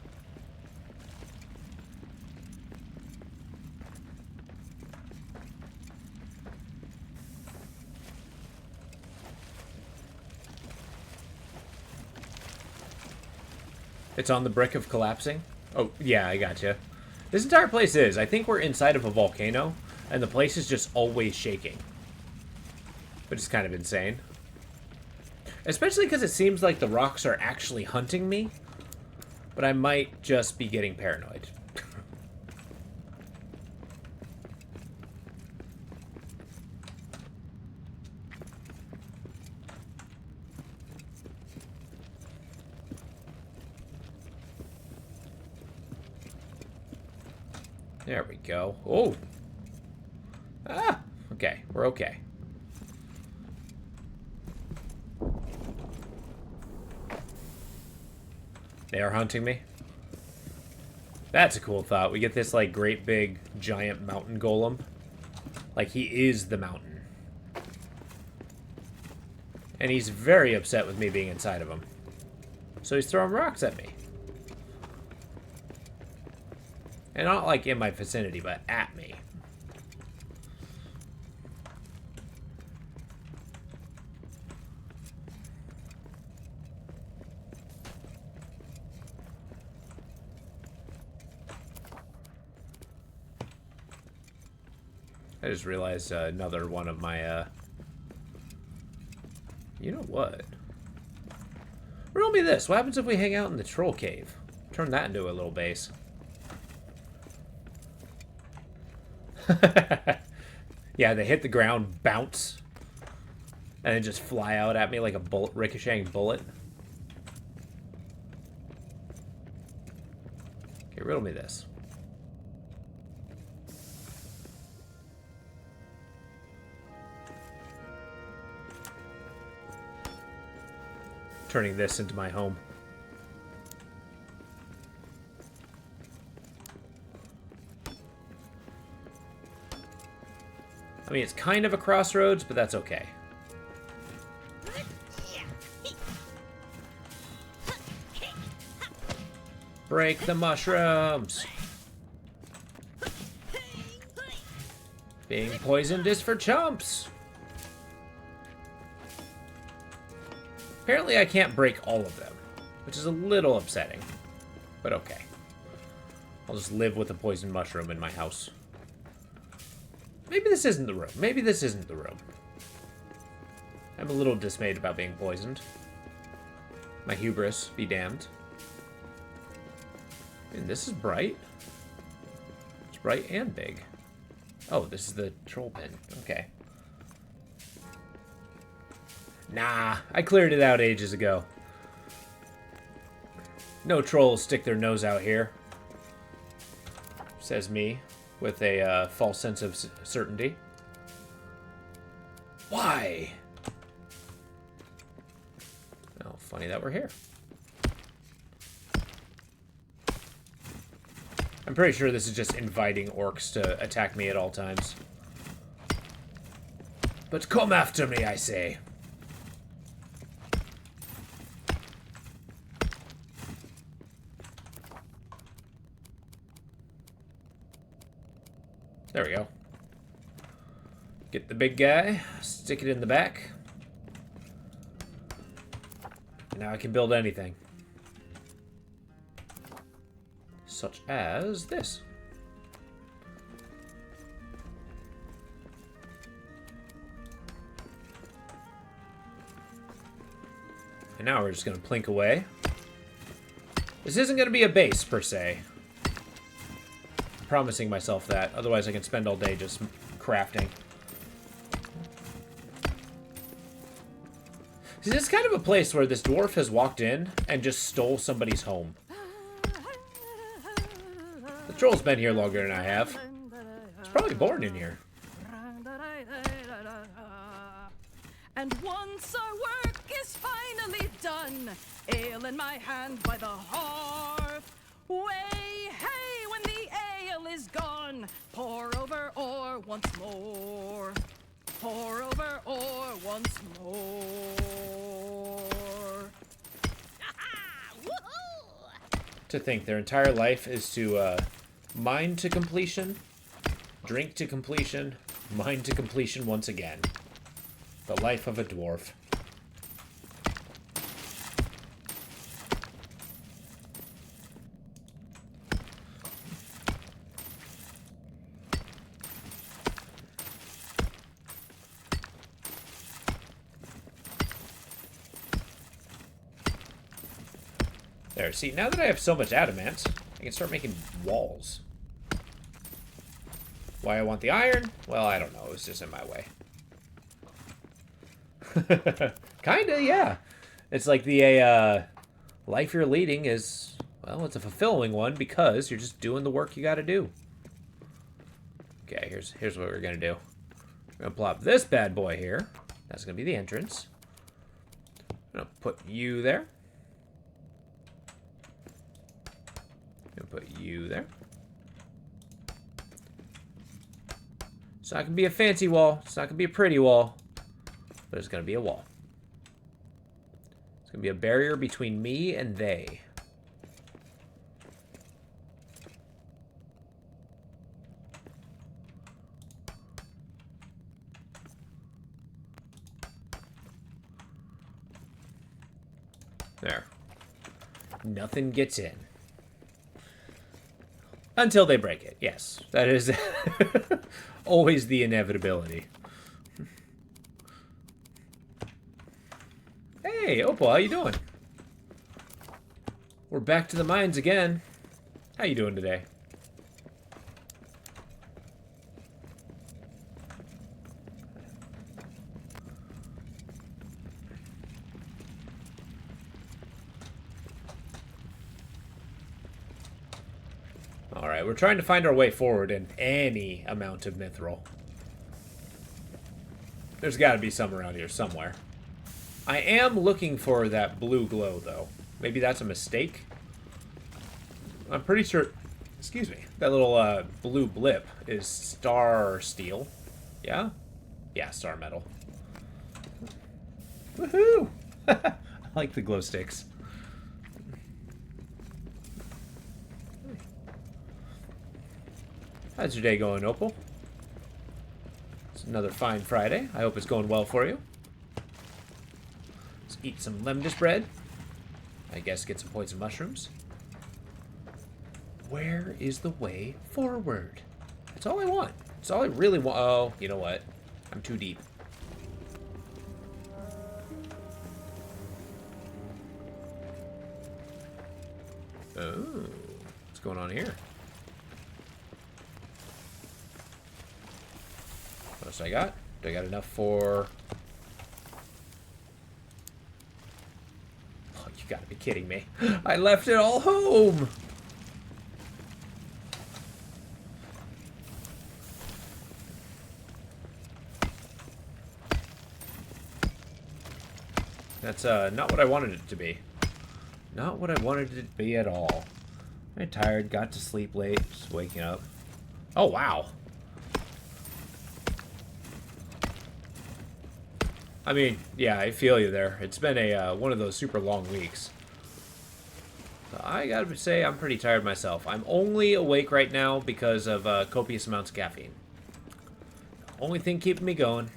It's on the brink of collapsing? Oh, yeah, I gotcha. This entire place is. I think we're inside of a volcano, and the place is just always shaking. Which is kind of insane. Especially because it seems like the rocks are actually hunting me. But I might just be getting paranoid. There we go. Oh! Ah! Okay, we're okay. They are hunting me? That's a cool thought. We get this, like, great big, giant mountain golem. Like, he is the mountain. And he's very upset with me being inside of him. So he's throwing rocks at me. And not, like, in my vicinity, but at me. I just realized another one of my, You know what? Riddle me this. What happens if we hang out in the troll cave? Turn that into a little base. Yeah, they hit the ground, bounce, and then just fly out at me like a bullet, ricocheting bullet. Okay, riddle me this. Turning this into my home. I mean, it's kind of a crossroads, but that's okay. Break the mushrooms! Being poisoned is for chumps! Apparently I can't break all of them, which is a little upsetting, but okay. I'll just live with a poisoned mushroom in my house. Maybe this isn't the room. Maybe this isn't the room. I'm a little dismayed about being poisoned. My hubris be damned. And this is bright. It's bright and big. Oh, this is the troll pin. Okay. Nah, I cleared it out ages ago. No trolls stick their nose out here. Says me, with a false sense of certainty. Why? Oh, funny that we're here. I'm pretty sure this is just inviting orcs to attack me at all times. But come after me, I say. There we go. Get the big guy, stick it in the back. Now I can build anything. Such as this. And now we're just going to plink away. This isn't going to be a base, per se. I'm promising myself that. Otherwise, I can spend all day just crafting. See, this is kind of a place where this dwarf has walked in and just stole somebody's home. The troll's been here longer than I have. It's probably born in here. And once our work is finally done, ale in my hand by the hearth, way hey when the ale is gone, pour over ore once more, pour over ore once more. To think their entire life is to mine to completion, drink to completion, mine to completion once again. The life of a dwarf. There, see, now that I have so much adamant, I can start making walls. Why I want the iron? Well, I don't know. It was just in my way. Kinda, yeah. It's like the life you're leading is, well, it's a fulfilling one because you're just doing the work you gotta do. Okay, here's what we're gonna do. We're gonna plop this bad boy here. That's gonna be the entrance. I'm gonna put you there. I'm gonna put you there. It's not gonna be a fancy wall. It's not gonna be a pretty wall. But it's gonna be a wall. It's gonna be a barrier between me and they. There. Nothing gets in. Until they break it. Yes. That is always the inevitability. Hey, Opal, how you doing? We're back to the mines again. How you doing today? Alright, we're trying to find our way forward in any amount of mithril. There's got to be some around here somewhere. I am looking for that blue glow, though. Maybe that's a mistake? I'm pretty sure... Excuse me. That little blue blip is star steel. Yeah? Yeah, star metal. Woohoo! I like the glow sticks. How's your day going, Opal? It's another fine Friday. I hope it's going well for you. Let's eat some lemon bread. I guess get some poison mushrooms. Where is the way forward? That's all I want. That's all I really want. Oh, you know what? I'm too deep. Oh, what's going on here? What else I got? Do I got enough for... Oh, you gotta be kidding me. I left it all home! That's not what I wanted it to be. Not what I wanted it to be at all. I'm tired, got to sleep late, just waking up. Oh, wow. I mean, yeah, I feel you there. It's been a one of those super long weeks. So I gotta say, I'm pretty tired myself. I'm only awake right now because of copious amounts of caffeine. Only thing keeping me going.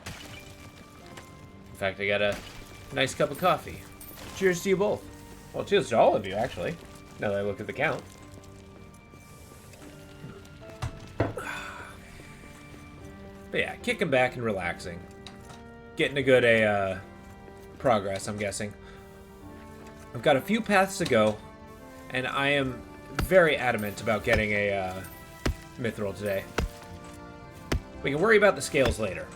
In fact, I got a nice cup of coffee. Cheers to you both. Well, cheers to all of you, actually. Now that I look at the count. But yeah, kicking back and relaxing. Getting a good progress, I'm guessing. I've got a few paths to go, and I am very adamant about getting a mithril today. We can worry about the scales later.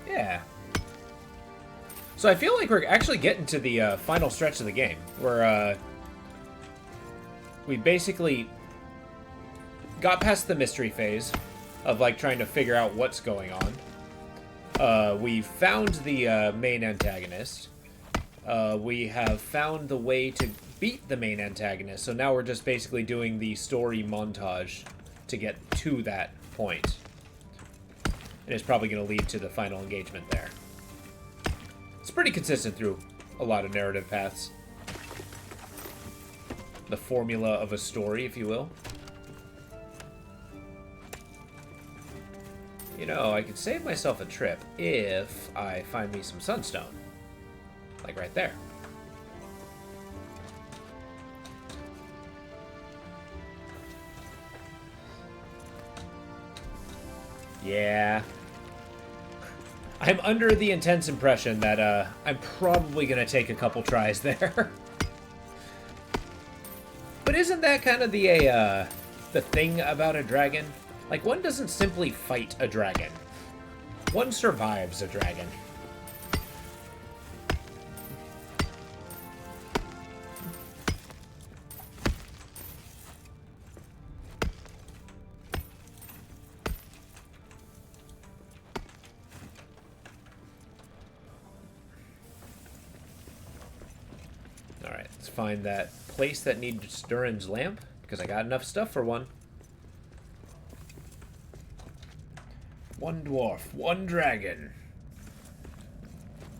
Yeah. So I feel like we're actually getting to the final stretch of the game, where we basically got past the mystery phase of like trying to figure out what's going on. We found the main antagonist. We have found the way to beat the main antagonist, so now we're just basically doing the story montage to get to that point. And it's probably going to lead to the final engagement there. It's pretty consistent through a lot of narrative paths. The formula of a story, if you will. You know, I could save myself a trip if I find me some sunstone. Like right there. Yeah. I'm under the intense impression that I'm probably going to take a couple tries there. But isn't that kind of the thing about a dragon? Like, one doesn't simply fight a dragon. One survives a dragon. Alright, let's find that place that needs Durin's lamp, because I got enough stuff for one. One dwarf, one dragon.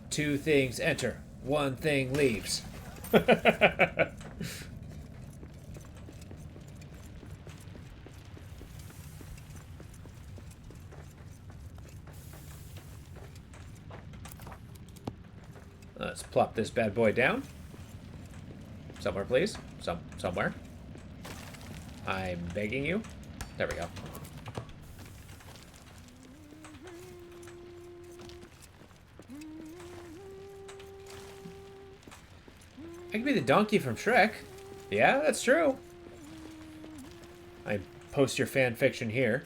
Two things enter, one thing leaves. Let's plop this bad boy down. Somewhere, please. Somewhere. I'm begging you. There we go. I could be the donkey from Shrek. Yeah, that's true. I post your fan fiction here.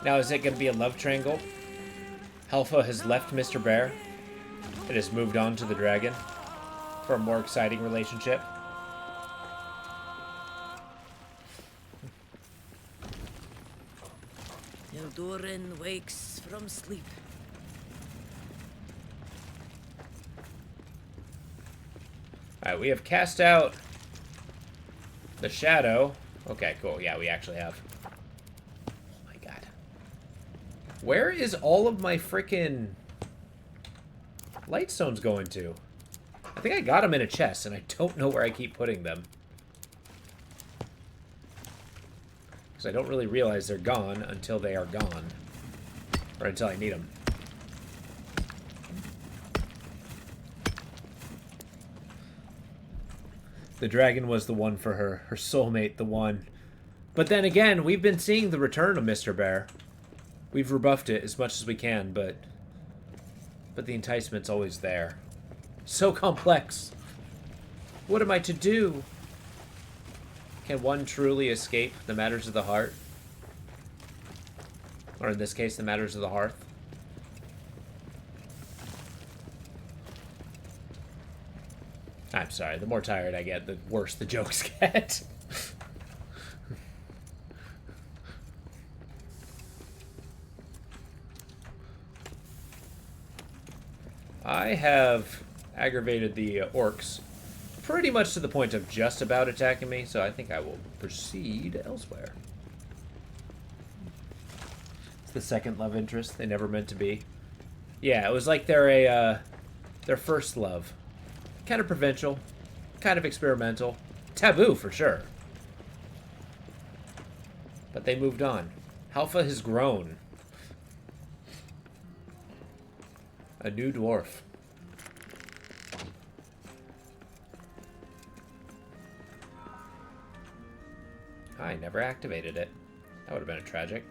Now, is it going to be a love triangle? Helfa has left Mr. Bear. It has moved on to the dragon for a more exciting relationship. Durin wakes from sleep. Alright, we have cast out the shadow. Okay, cool. Yeah, we actually have. Oh my god. Where is all of my frickin' light stones going to? I think I got them in a chest, and I don't know where I keep putting them. Because I don't really realize they're gone until they are gone. Or until I need them. The dragon was the one for her. Her soulmate, the one. But then again, we've been seeing the return of Mr. Bear. We've rebuffed it as much as we can, but the enticement's always there. So complex. What am I to do? Can one truly escape the matters of the heart? Or in this case, the matters of the hearth? I'm sorry, the more tired I get, the worse the jokes get. I have aggravated the orcs pretty much to the point of just about attacking me, so I think I will proceed elsewhere. It's the second love interest they never meant to be. Yeah, it was like they're their first love. Kind of provincial, kind of experimental, taboo for sure. But they moved on. Halfa has grown. A new dwarf. I never activated it. That would have been a tragic.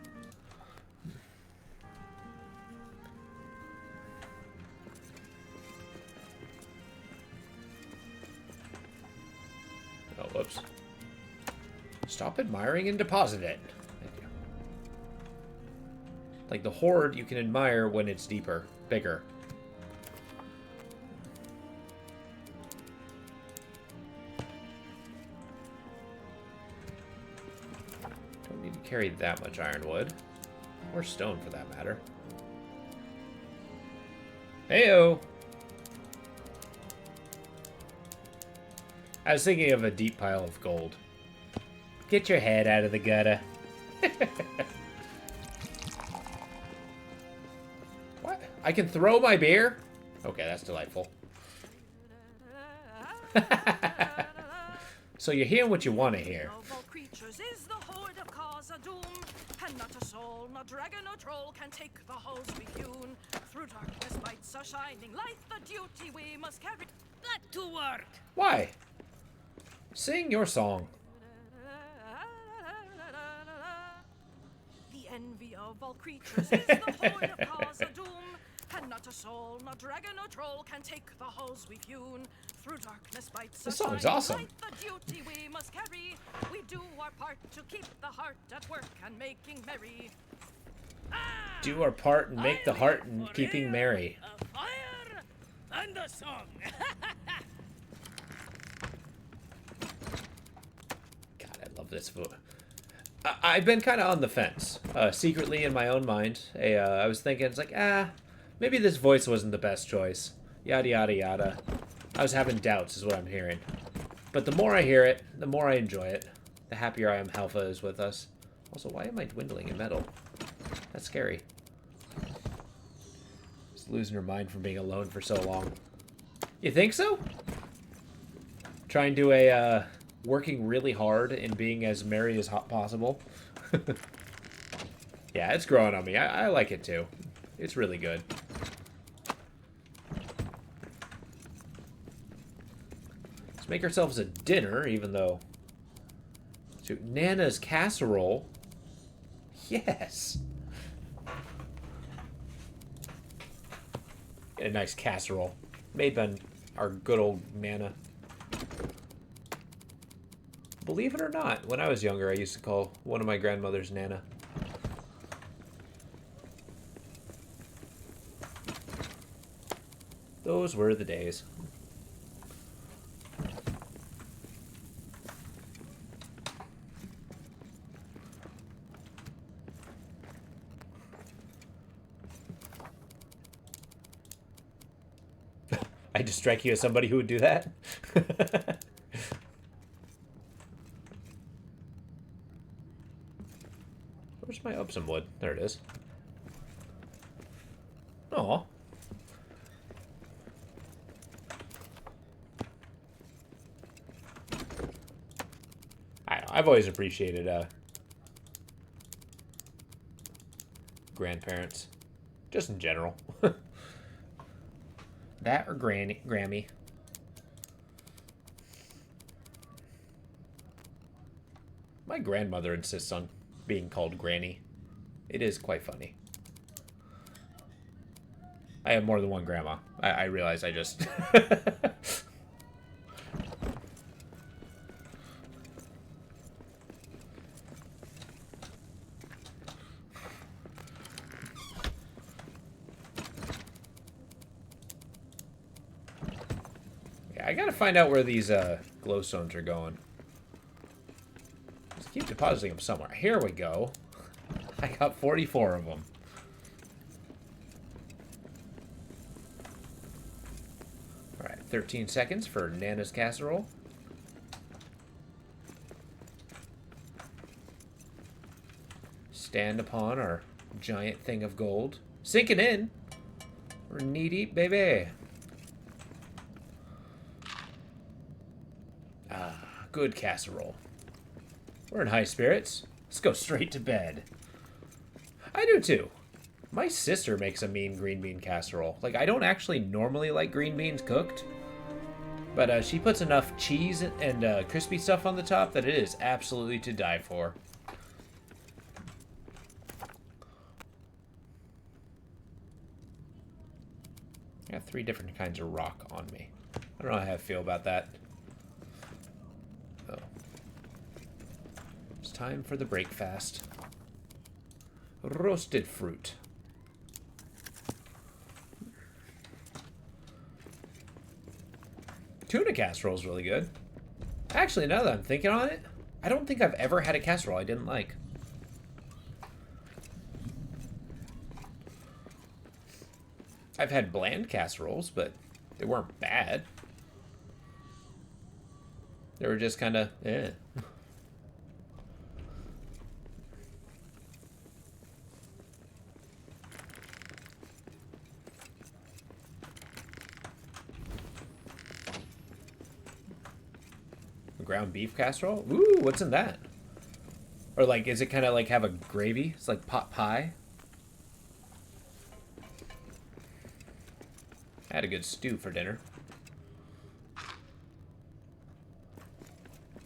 Oh, whoops. Stop admiring and deposit it. Thank you. Like the horde, you can admire when it's deeper, bigger. Don't need to carry that much ironwood. Or stone, for that matter. Heyo! I was thinking of a deep pile of gold. Get your head out of the gutter. What? I can throw my beer? Okay, that's delightful. So you're hearing what you want to hear. Of all creatures is the horde of cause a doom, and not a soul, not dragon or troll can take the halls we've hewn. Through darkness lights are shining, light the duty we must carry. Back to work. Why? Sing your song. The envy of all creatures is the horde of cause a doom, and not a soul, not dragon or troll can take the halls we've hewn. Through darkness lights This are song's shining, awesome. light the duty we must carry. We do our part to keep the heart at work and making merry. Do our part and make the heart and keeping merry. A fire and a song. God, I love this food. I've been kind of on the fence, secretly in my own mind. I was thinking, it's like, Maybe this voice wasn't the best choice. Yada, yada, yada. I was having doubts is what I'm hearing. But the more I hear it, the more I enjoy it. The happier I am Halfa is with us. Also, why am I dwindling in metal? That's scary. Just losing her mind from being alone for so long. You think so? Trying to working really hard and being as merry as possible. Yeah, it's growing on me. I like it too. It's really good. Let's make ourselves a dinner, even though... So, Nana's casserole. Yes. A nice casserole. Made by our good old Nana. Believe it or not, when I was younger, I used to call one of my grandmothers Nana. Those were the days. I just strike you as somebody who would do that. Where's my some wood? There it is. Aw. I've always appreciated grandparents, just in general. That or Grammy. My grandmother insists on being called Granny. It is quite funny. I have more than one grandma. I realize I just... I gotta find out where these glowstones are going. Just keep depositing them somewhere. Here we go. I got 44 of them. Alright, 13 seconds for Nana's casserole. Stand upon our giant thing of gold. Sinking in. We're knee deep, baby. Good casserole. We're in high spirits. Let's go straight to bed. I do too. My sister makes a mean green bean casserole. Like, I don't actually normally like green beans cooked, but she puts enough cheese and crispy stuff on the top that it is absolutely to die for. I have 3 different kinds of rock on me. I don't know how I feel about that. It's time for the breakfast. Roasted fruit. Tuna casserole is really good. Actually, now that I'm thinking on it, I don't think I've ever had a casserole I didn't like. I've had bland casseroles, but they weren't bad. They were just kind of, eh. Ground beef casserole? Ooh, what's in that? Or like, is it kind of like have a gravy? It's like pot pie. I had a good stew for dinner.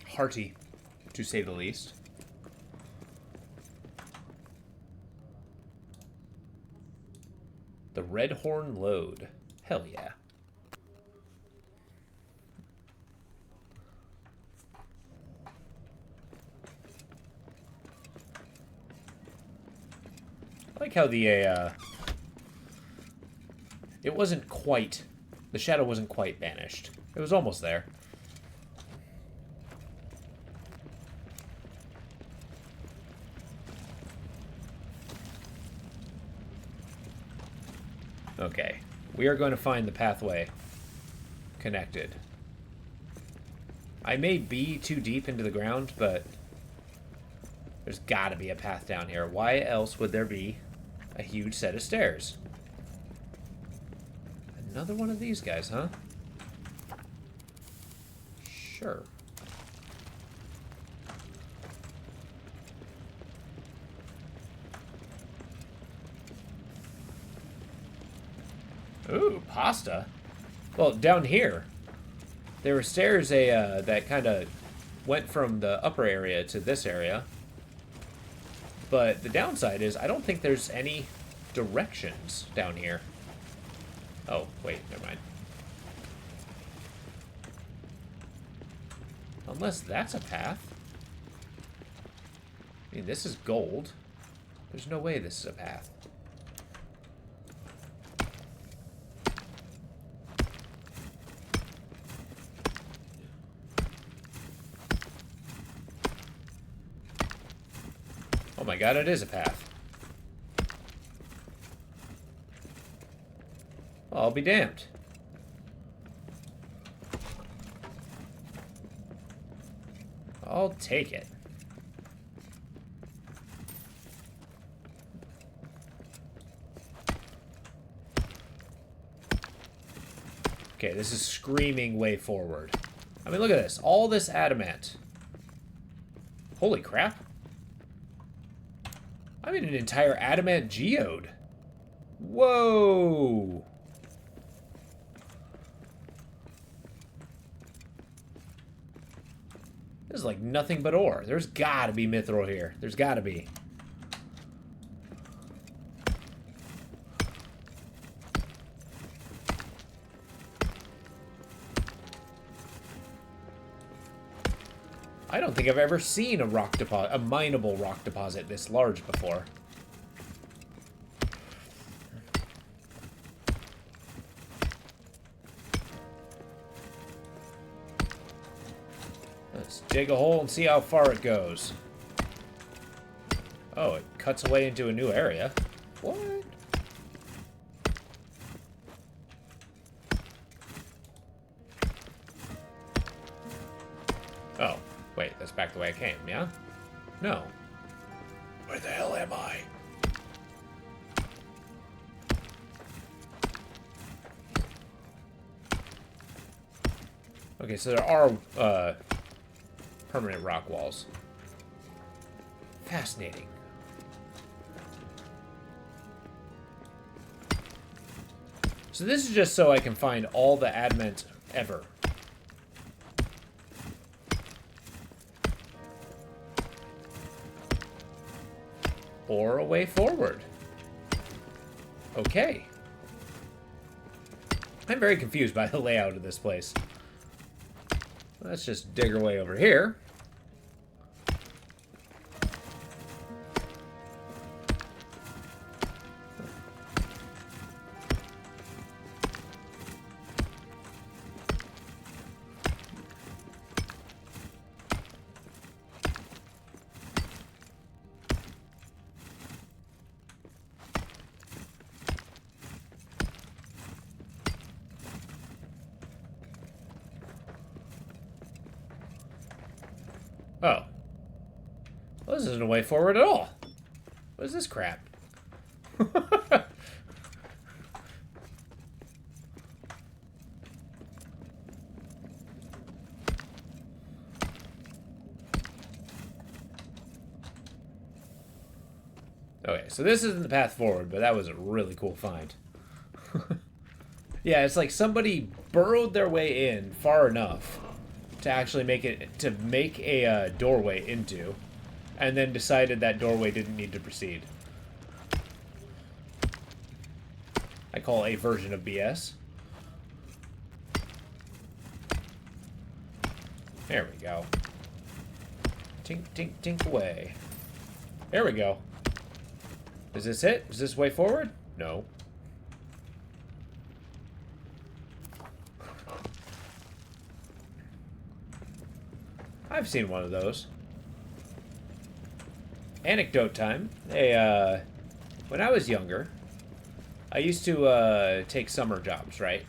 Hearty, to say the least. The Red Horn Load. Hell yeah. I like how the it wasn't quite, the shadow wasn't quite banished. It was almost there. Okay. We are going to find the pathway connected. I may be too deep into the ground, but there's got to be a path down here. Why else would there be a huge set of stairs? Another one of these guys, huh? Sure. Ooh, pasta. Well, down here, there were stairs that kind of went from the upper area to this area. But the downside is I don't think there's any directions down here. Oh, wait, never mind. Unless that's a path. I mean, this is gold. There's no way this is a path. Oh my god, it is a path. Well, I'll be damned. I'll take it. Okay, this is screaming way forward. I mean, look at this. All this adamant. Holy crap. I'm in an entire adamant geode. Whoa. This is like nothing but ore. There's gotta be mithril here. There's gotta be. I don't think I've ever seen a rock deposit, a mineable rock deposit this large before. Let's dig a hole and see how far it goes. Oh, it cuts away into a new area. What? Oh. Wait, that's back the way I came, yeah? No. Where the hell am I? Okay, so there are, permanent rock walls. Fascinating. So this is just so I can find all the adamant ever. Or a way forward. Okay. I'm very confused by the layout of this place. Let's just dig our way over here. Oh. Well, this isn't a way forward at all. What is this crap? Okay, so this isn't the path forward, but that was a really cool find. Yeah, it's like somebody burrowed their way in far enough to actually make a doorway into, and then decided that doorway didn't need to proceed. I call a version of BS. There we go. Tink, tink, tink away. There we go. Is this it? Is this way forward? No. I've seen one of those. Anecdote time. When I was younger, I used to take summer jobs, right?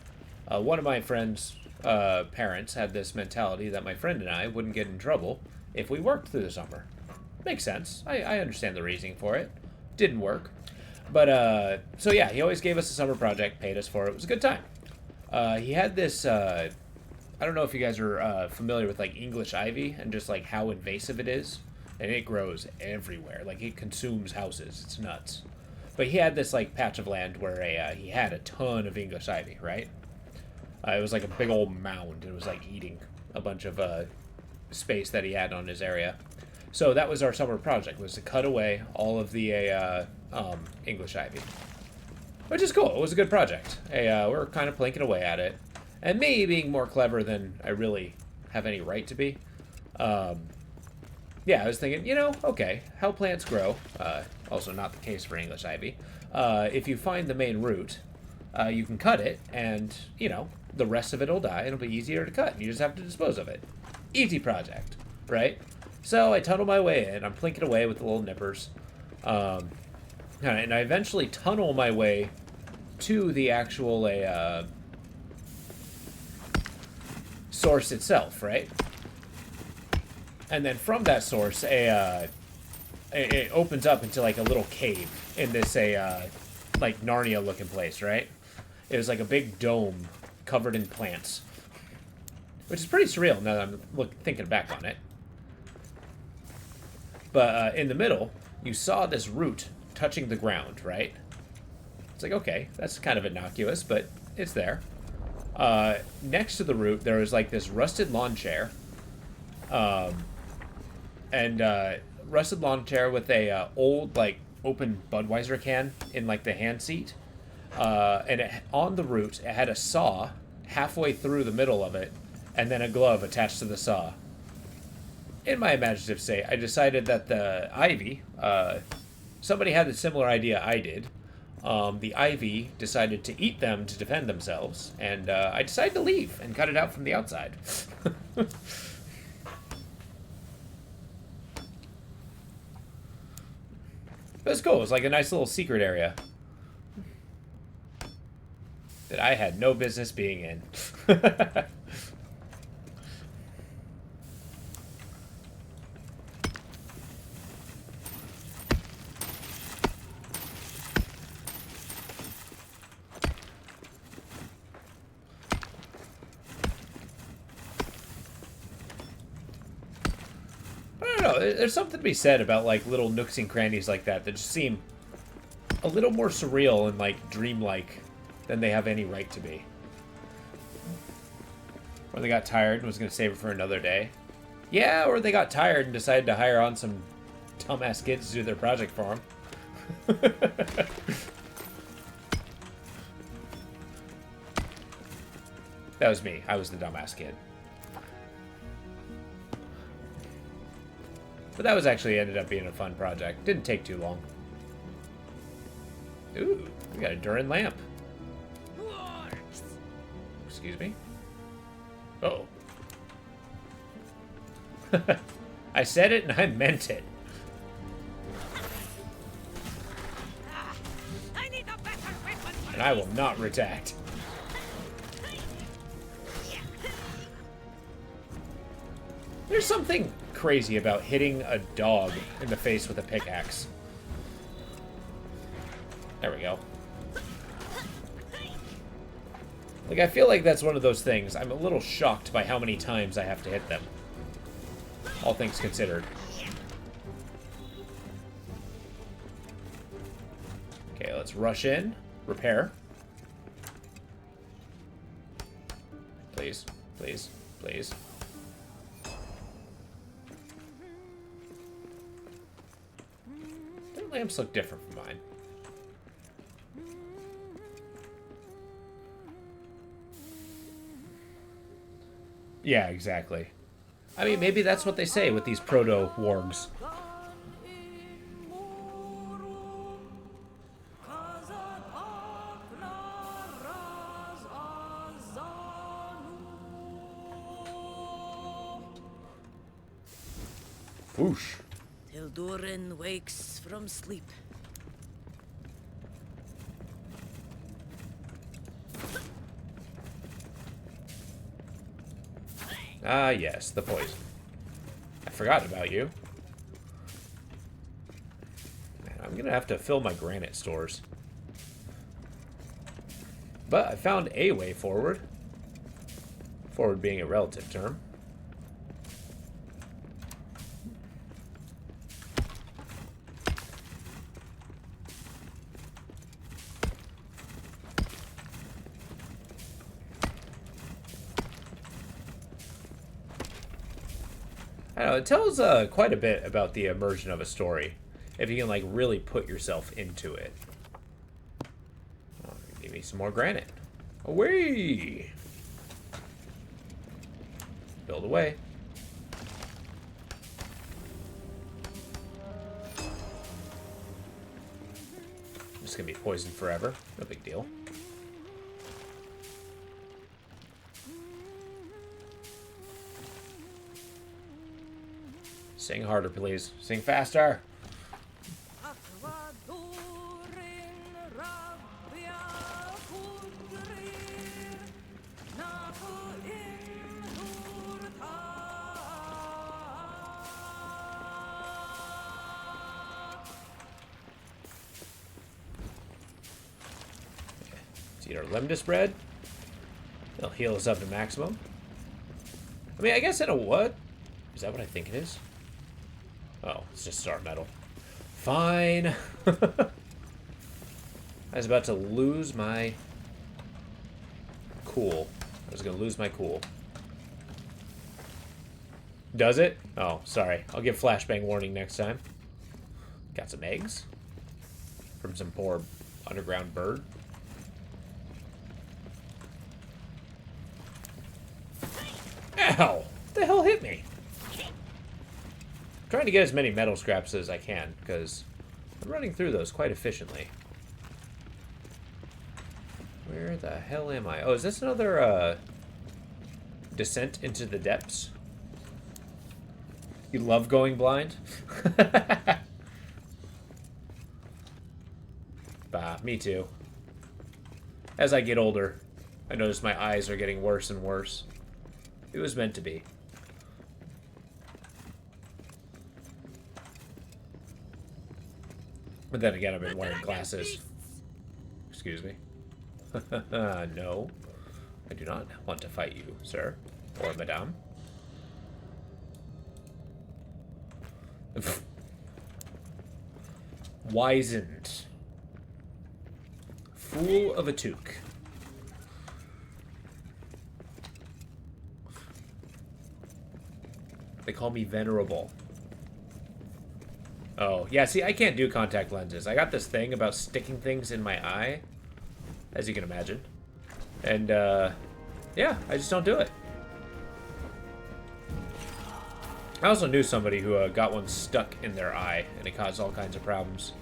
One of my friends' parents had this mentality that my friend and I wouldn't get in trouble if we worked through the summer. Makes sense. I understand the reasoning for it. Didn't work. But, so yeah, he always gave us a summer project, paid us for it. It was a good time. He had this, I don't know if you guys are familiar with, like, English ivy and just, like, how invasive it is. And it grows everywhere. Like, it consumes houses. It's nuts. But he had this, like, patch of land where he had a ton of English ivy, right? It was like a big old mound. It was, like, eating a bunch of space that he had on his area. So that was our summer project, was to cut away all of the English ivy. Which is cool. It was a good project. We were kind of plinking away at it. And me being more clever than I really have any right to be. Yeah, I was thinking, okay, how plants grow, also not the case for English ivy, if you find the main root, you can cut it, and, the rest of it will die, and it'll be easier to cut, and you just have to dispose of it. Easy project, right? So I tunnel my way in, I'm plinking away with the little nippers, and I eventually tunnel my way to the actual source itself, right? And then from that source, it opens up into like a little cave in this like Narnia-looking place, right? It was like a big dome covered in plants, which is pretty surreal now that I'm thinking back on it. But in the middle, you saw this root touching the ground, right? It's like, okay, that's kind of innocuous, but it's there. Next to the root, there was like this rusted lawn chair. Rusted lawn chair with a old, like, open Budweiser can in, like, the hand seat. On the root, it had a saw halfway through the middle of it, and then a glove attached to the saw. In my imaginative state, I decided that the ivy, somebody had a similar idea I did. The ivy decided to eat them to defend themselves, and I decided to leave and cut it out from the outside. It was cool. It was like a nice little secret area that I had no business being in. I don't know. There's something to be said about like little nooks and crannies like that just seem a little more surreal and like dreamlike than they have any right to be. Or they got tired and was going to save it for another day. Yeah, or they got tired and decided to hire on some dumbass kids to do their project for them. That was me. I was the dumbass kid. But that was actually ended up being a fun project. Didn't take too long. Ooh, we got a Durin lamp. Excuse me? Uh-oh. I said it and I meant it. I need a better weapon for And I will not retract. There's something crazy about hitting a dog in the face with a pickaxe. There we go. Like, I feel like that's one of those things. I'm a little shocked by how many times I have to hit them. All things considered. Okay, let's rush in. Repair. Please, please, please. Their lamps look different from mine. Yeah, exactly. I mean, maybe that's what they say with these proto-wargs. Whoosh. till Durin wakes from sleep. Ah, yes, the poison. I forgot about you. Man, I'm gonna have to fill my granite stores. But I found a way forward. Forward being a relative term. I don't know, it tells quite a bit about the immersion of a story. If you can, like, really put yourself into it. Oh, give me some more granite. Away! Build away. I'm just gonna be poisoned forever. No big deal. Sing harder, please. Sing faster. Let's eat our lemdus bread. It'll heal us up to maximum. I mean, I guess in a what? Is that what I think it is? Oh, it's just star metal. Fine. I was about to lose my cool. I was going to lose my cool. Does it? Oh, sorry. I'll give flashbang warning next time. Got some eggs from some poor underground bird. Ow! What the hell hit me? I'm trying to get as many metal scraps as I can, because I'm running through those quite efficiently. Where the hell am I? Oh, is this another, descent into the depths? You love going blind? Bah, me too. As I get older, I notice my eyes are getting worse and worse. It was meant to be. But then again, I've been wearing glasses. Excuse me. No. I do not want to fight you, sir. Or madame. Wizened. Fool of a toque. They call me venerable. Oh, yeah, see, I can't do contact lenses. I got this thing about sticking things in my eye, as you can imagine. And, yeah, I just don't do it. I also knew somebody who got one stuck in their eye, and it caused all kinds of problems.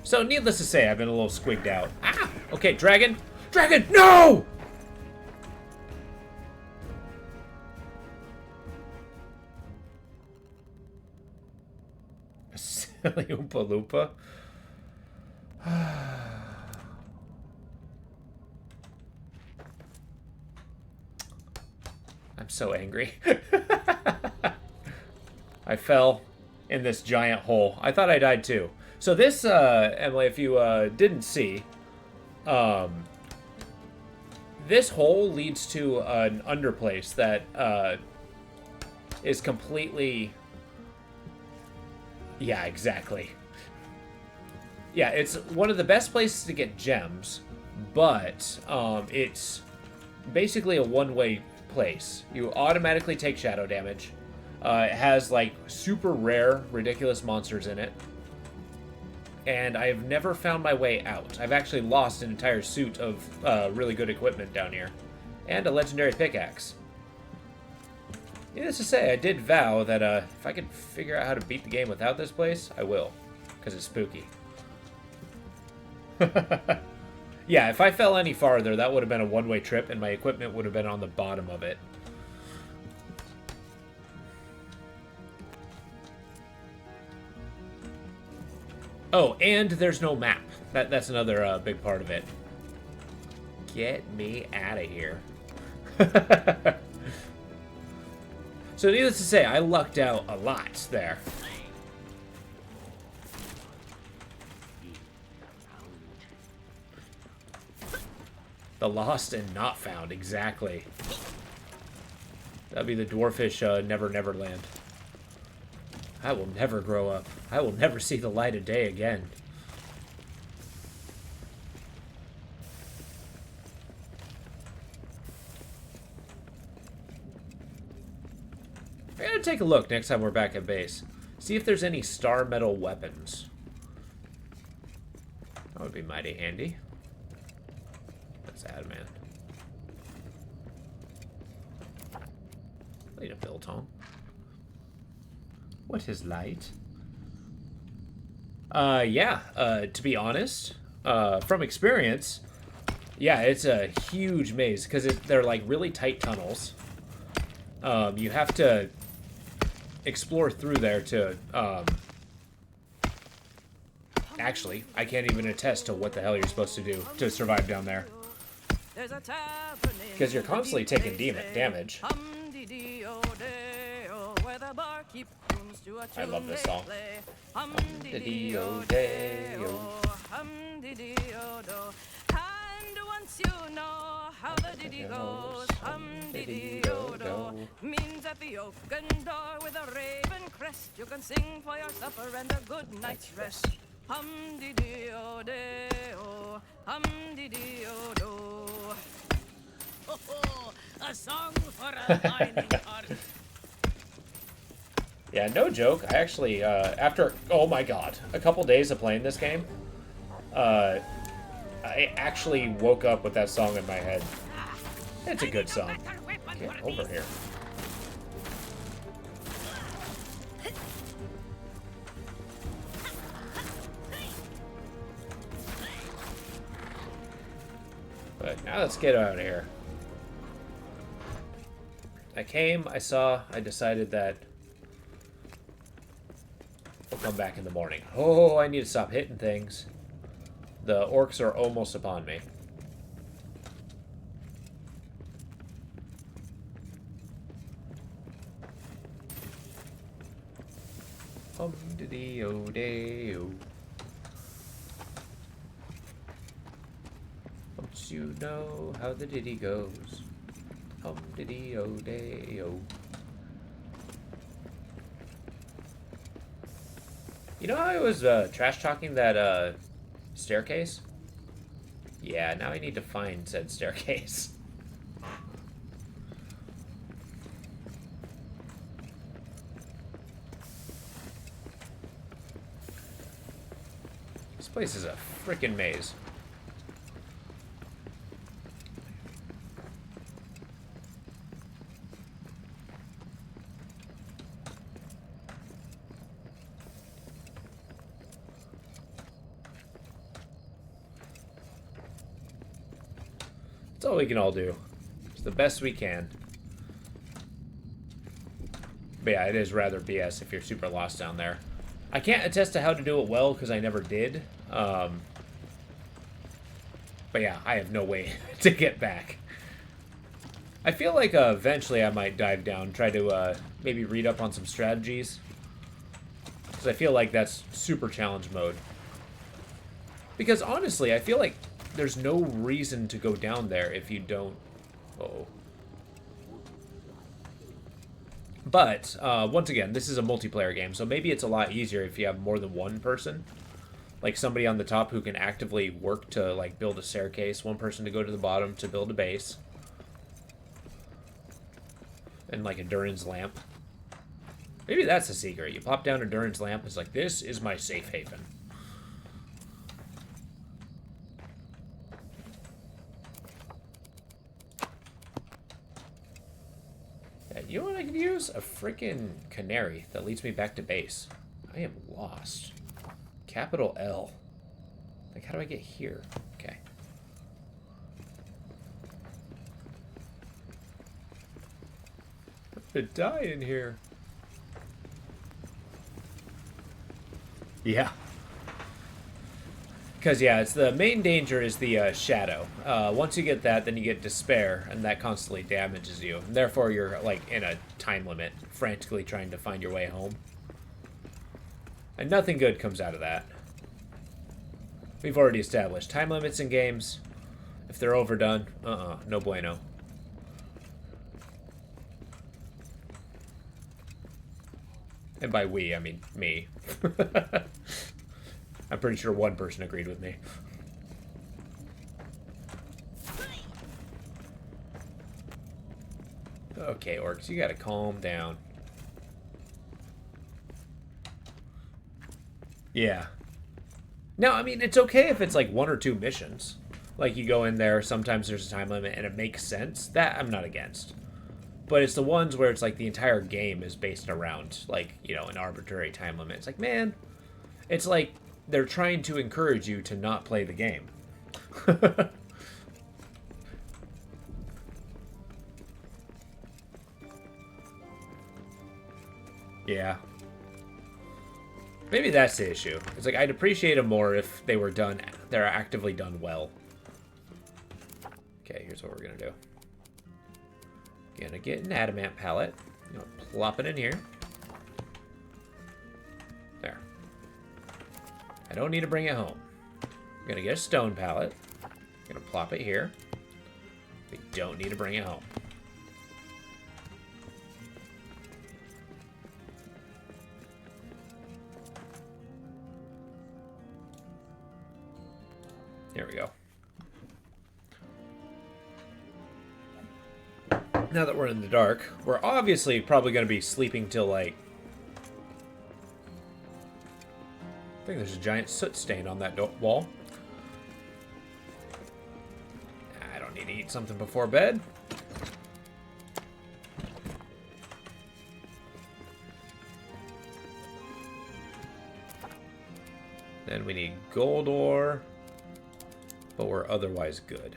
So, needless to say, I've been a little squigged out. Ah! Okay, dragon! Dragon! No! Silly Oompa Loompa. I'm so angry. I fell in this giant hole. I thought I died too. So this, Emily, if you didn't see, this hole leads to an underplace that is completely... Yeah, exactly. Yeah, it's one of the best places to get gems, but it's basically a one-way place. You automatically take shadow damage. It has, like, super rare, ridiculous monsters in it. And I have never found my way out. I've actually lost an entire suit of really good equipment down here. And a legendary pickaxe. Needless to say, I did vow that if I could figure out how to beat the game without this place, I will. Because it's spooky. Yeah, if I fell any farther, that would have been a one-way trip, and my equipment would have been on the bottom of it. Oh, and there's no map. That's another big part of it. Get me out of here. So needless to say, I lucked out a lot there. The lost and not found, exactly. That'd be the dwarfish Never Never Land. I will never grow up. I will never see the light of day again. I gotta take a look next time we're back at base. See if there's any star metal weapons. That would be mighty handy. That's adamant. Need a biltong. What is light? To be honest, from experience, yeah, it's a huge maze because they're like really tight tunnels. You have to explore through there to, actually, I can't even attest to what the hell you're supposed to do to survive down there. Because you're constantly taking damage. I love this song. And once you know how the ditty goes, hum-diddy-o-do, means at the oaken door with a raven crest, you can sing for your supper and a good night's rest. Hum-diddy-o-day-o, hum-diddy-o-do. Oh, a song for a mining heart. Yeah, no joke. I actually, after, oh my god, a couple days of playing this game, I actually woke up with that song in my head. It's a good song. Get over here. But now let's get out of here. I came, I saw, I decided that we'll come back in the morning. Oh, I need to stop hitting things. The orcs are almost upon me. Hum-diddy-o-day-o. Once you know how the ditty goes. Hum-diddy-o-day-o. You know how I was trash-talking that staircase? Yeah, now I need to find said staircase. This place is a freaking maze. That's all we can all do. It's the best we can. But yeah, it is rather BS if you're super lost down there. I can't attest to how to do it well because I never did. But yeah, I have no way to get back. I feel like eventually I might dive down, try to maybe read up on some strategies. Because I feel like that's super challenge mode. Because honestly, I feel like there's no reason to go down there if you don't... Uh-oh. But, once again, this is a multiplayer game, so maybe it's a lot easier if you have more than one person. Like somebody on the top who can actively work to, like, build a staircase, one person to go to the bottom to build a base. And, like, a Durin's lamp. Maybe that's the secret. You pop down a Durin's lamp, it's like, this is my safe haven. You know what I could use? A freaking canary that leads me back to base. I am lost. Capital L. Like, how do I get here? Okay. I'm gonna die in here. Yeah. Because, yeah, it's the main danger is the shadow. Once you get that, then you get despair, and that constantly damages you. And therefore, you're, like, in a time limit, frantically trying to find your way home. And nothing good comes out of that. We've already established time limits in games. If they're overdone, no bueno. And by we, I mean me. I'm pretty sure one person agreed with me. Okay, orcs, you gotta calm down. Yeah. No, I mean, it's okay if it's like 1 or 2 missions. Like, you go in there, sometimes there's a time limit, and it makes sense. That I'm not against. But it's the ones where it's like the entire game is based around, like, you know, an arbitrary time limit. It's like, man, it's like they're trying to encourage you to not play the game. Yeah. Maybe that's the issue. It's like, I'd appreciate them more if they were done, they're actively done well. Okay, here's what we're gonna do. Gonna get an adamant pallet. Gonna plop it in here. There. I don't need to bring it home. I'm gonna get a stone pallet. Gonna plop it here. We don't need to bring it home. There we go. Now that we're in the dark, we're obviously probably going to be sleeping till, like... I think there's a giant soot stain on that wall. I don't need to eat something before bed. Then we need gold ore, but we're otherwise good.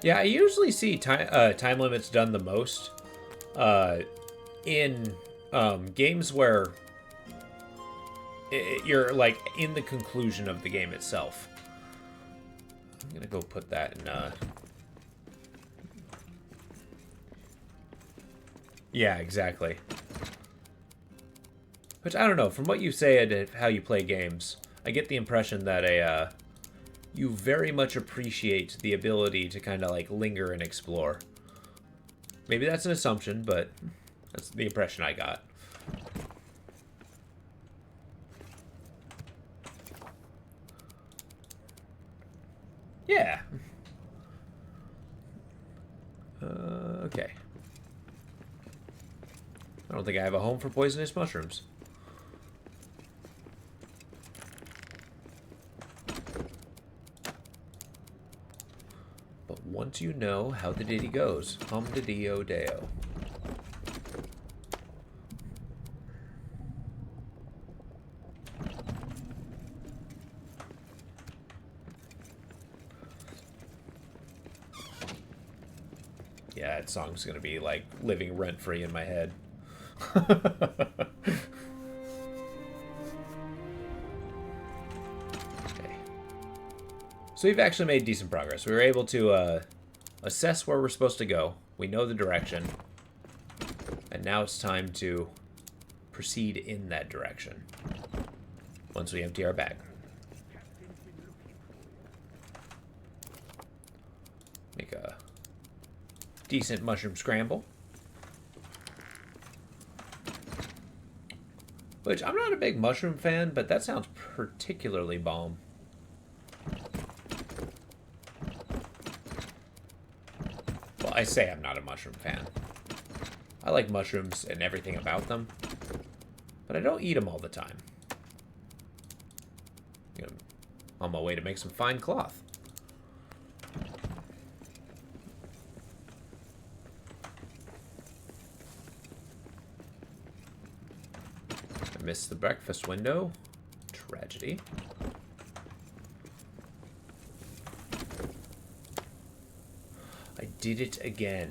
Yeah, I usually see time limits done the most in games where you're like in the conclusion of the game itself. I'm gonna go put that in. Yeah, exactly. Which I don't know. From what you say and how you play games, I get the impression that you very much appreciate the ability to kind of like linger and explore. Maybe that's an assumption, but that's the impression I got. Yeah. Okay. I don't think I have a home for poisonous mushrooms. But once you know how the ditty goes, hum de dio deo. Yeah, that song's gonna be like living rent-free in my head. So we've actually made decent progress. We were able to assess where we're supposed to go. We know the direction. And now it's time to proceed in that direction. Once we empty our bag. Make a decent mushroom scramble. Which, I'm not a big mushroom fan, but that sounds particularly bomb. I say I'm not a mushroom fan. I like mushrooms and everything about them, but I don't eat them all the time. I'm on my way to make some fine cloth. I missed the breakfast window. Tragedy. did it again.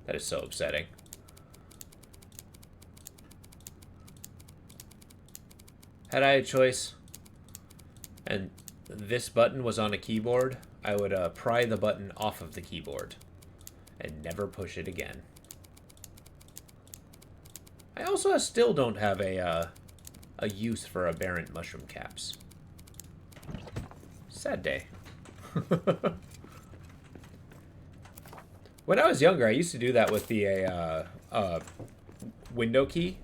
That is so upsetting. Had I a choice, and this button was on a keyboard, I would pry the button off of the keyboard and never push it again. I also still don't have a use for aberrant mushroom caps. Sad day. When I was younger, I used to do that with the window key.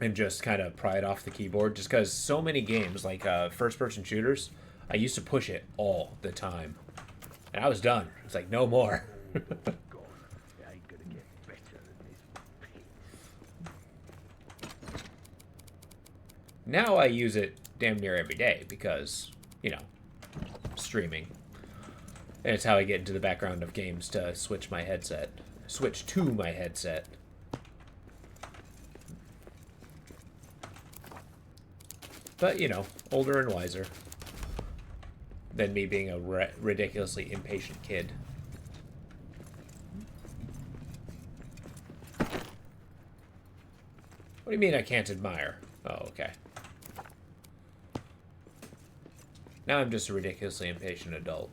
And just kind of pry it off the keyboard. Just because so many games, like first-person shooters, I used to push it all the time. And I was done. It's like, no more. Now I use it damn near every day because, you know, streaming. And it's how I get into the background of games to switch my headset. Switch to my headset. But, you know, older and wiser than me being a ridiculously impatient kid. What do you mean I can't admire? Oh, okay. Now I'm just a ridiculously impatient adult.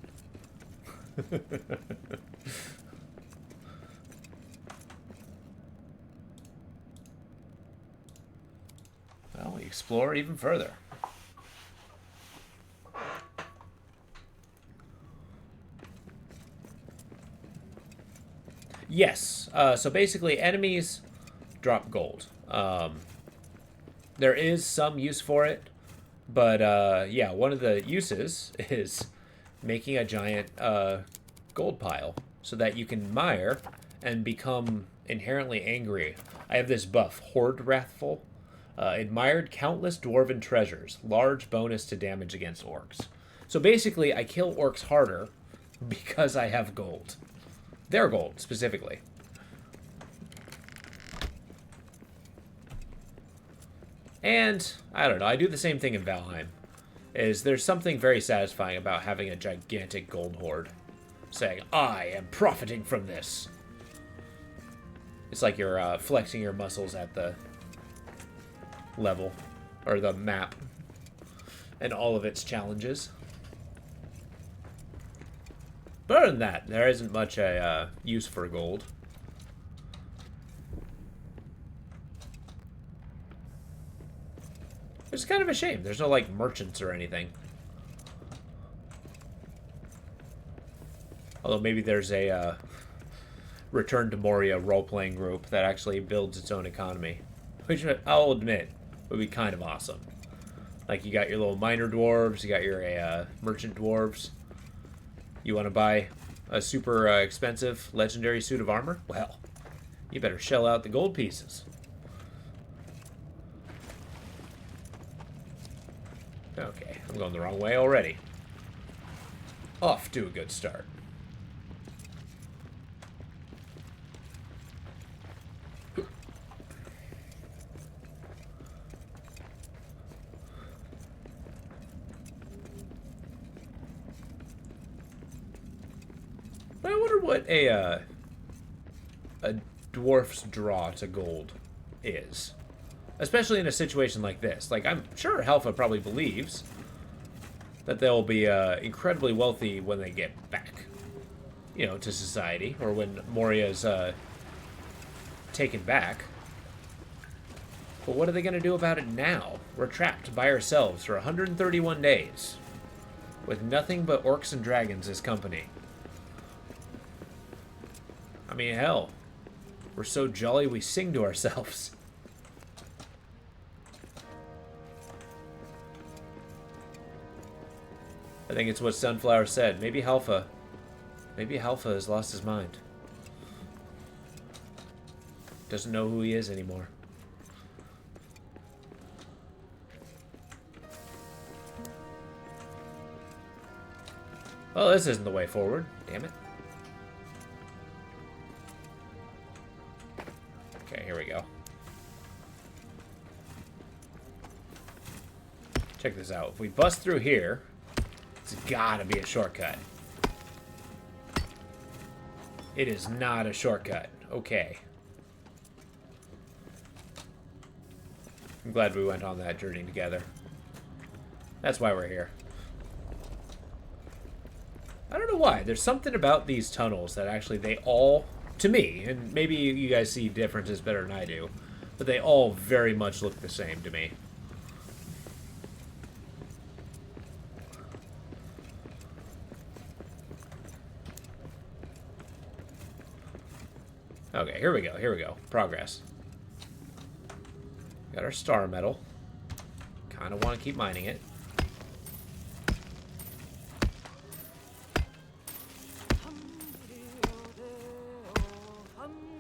Well, we explore even further. Yes. So basically, enemies drop gold. There is some use for it, but yeah, one of the uses is making a giant gold pile so that you can mire and become inherently angry. I have this buff, Horde Wrathful. Admired countless dwarven treasures. Large bonus to damage against orcs. So basically, I kill orcs harder because I have gold. Their gold, specifically. And, I don't know, I do the same thing in Valheim. There's something very satisfying about having a gigantic gold hoard. Saying, I am profiting from this. It's like you're flexing your muscles at the level, or the map, and all of its challenges. But other than that, there isn't much use for gold. It's kind of a shame. There's no, like, merchants or anything. Although maybe there's a Return to Moria role-playing group that actually builds its own economy. Which, I'll admit, would be kind of awesome. Like, you got your little miner dwarves, you got your merchant dwarves. You want to buy a super expensive legendary suit of armor? Well, you better shell out the gold pieces. Okay, I'm going the wrong way already. Off to a good start. I wonder what a dwarf's draw to gold is. Especially in a situation like this. Like, I'm sure Helfa probably believes that they'll be incredibly wealthy when they get back, you know, to society, or when Moria's taken back. But what are they going to do about it now? We're trapped by ourselves for 131 days, with nothing but orcs and dragons as company. I mean, hell, we're so jolly we sing to ourselves. I think it's what Sunflower said. Maybe Halfa has lost his mind. Doesn't know who he is anymore. Well, this isn't the way forward. Damn it. Okay, here we go. Check this out. If we bust through here, It's gotta be a shortcut. It is not a shortcut. Okay. I'm glad we went on that journey together. That's why we're here. I don't know why. There's something about these tunnels that actually they all, to me, and maybe you guys see differences better than I do, but they all very much look the same to me. Okay, here we go. Here we go. Progress. Got our star medal. Kind of want to keep mining it.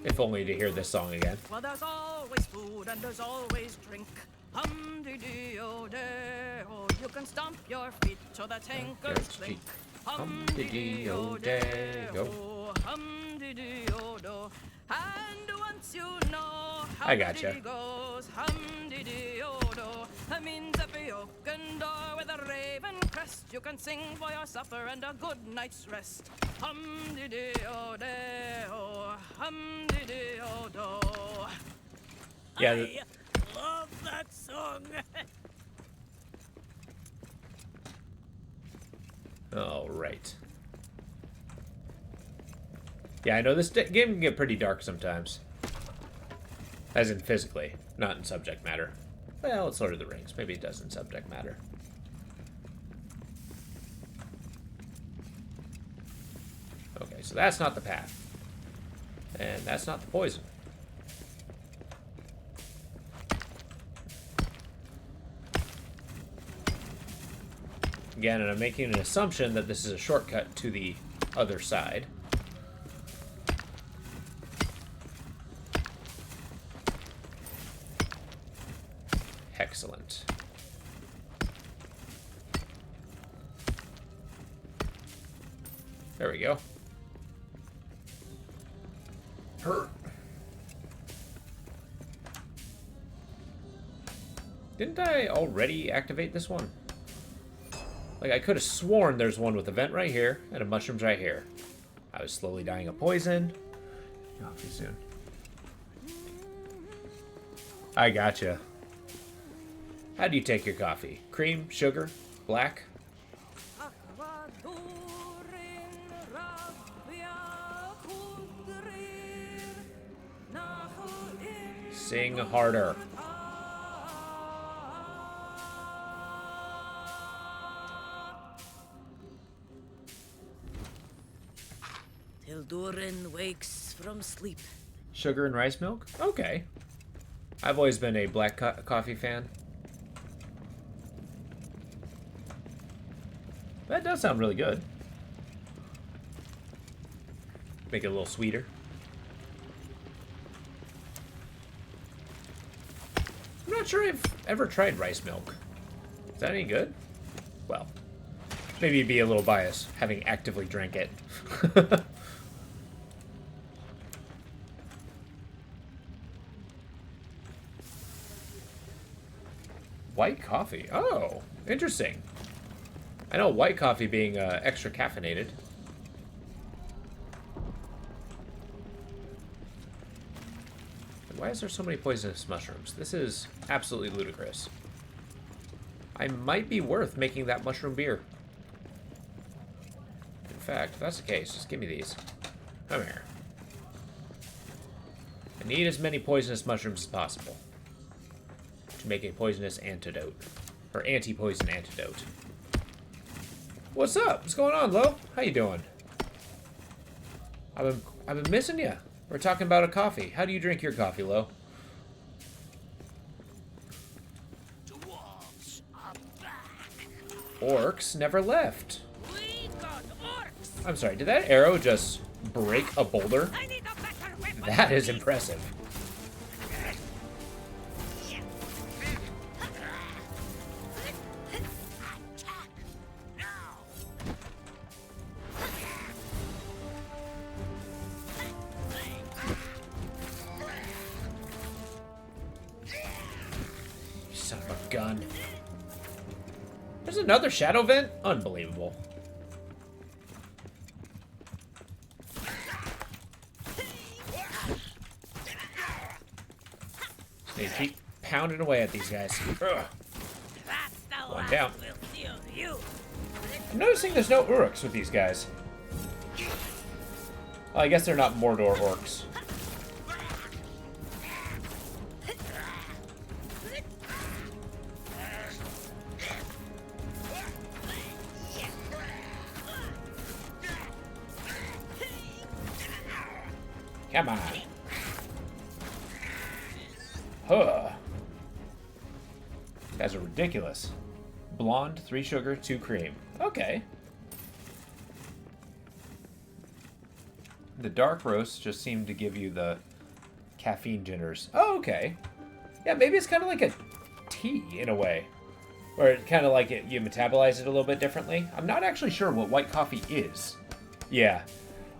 If only to hear this song again. Well, there's always food and there's always drink. Hum-de-dee-o-day-o. You can stomp your feet to the tankers clink. Hum-de-dee-o-day-o. Hum-de-dee-o-do. And once you know how I gotcha. it goes, hum-de-dee-o-do. That means if you open door with a raven crest, you can sing for your supper and a good night's rest. Hum-de-dee-o-day-o. Hum-de-dee-o-do. Yeah. I love that song. All right. Yeah, I know this game can get pretty dark sometimes. As in physically, not in subject matter. Well, it's Lord of the Rings. Maybe it does in subject matter. Okay, so that's not the path. And that's not the poison. Again, and I'm making an assumption that this is a shortcut to the other side. Excellent. There we go. Hurt. Didn't I already activate this one? Like, I could have sworn there's one with a vent right here and a mushrooms right here. I was slowly dying of poison. Coffee soon. I gotcha. How do you take your coffee? Cream, sugar, black? Sing harder. Till Durin wakes from sleep. Sugar and rice milk? Okay. I've always been a black coffee fan. That does sound really good. Make it a little sweeter. I'm not sure I've ever tried rice milk. Is that any good? Well, maybe you'd be a little biased, having actively drank it. White coffee. Oh, interesting. I know white coffee being extra caffeinated. Why is there so many poisonous mushrooms? This is absolutely ludicrous. I might be worth making that mushroom beer. In fact, if that's the case, just give me these. Come here. I need as many poisonous mushrooms as possible to make a poisonous antidote. Or anti-poison antidote. What's up? What's going on, Lo? How you doing? I've been missing you. We're talking about a coffee. How do you drink your coffee, Lo? Dwarves are back. Orcs never left. We got orcs. I'm sorry, did that arrow just break a boulder? I need a better weapon. That is impressive. Attack now. You son of a gun. There's another shadow vent? Unbelievable. They keep pounding away at these guys. Ugh. That's the One last down. we'll see of you. I'm noticing there's no Uruks with these guys. Well, I guess they're not Mordor orcs. Come on. Huh. You guys are ridiculous. Blonde, 3 sugar, 2 cream. Okay. The dark roasts just seem to give you the caffeine jitters. Oh, okay. Yeah, maybe it's kind of like a tea in a way. Or it kind of like you metabolize it a little bit differently. I'm not actually sure what white coffee is. Yeah.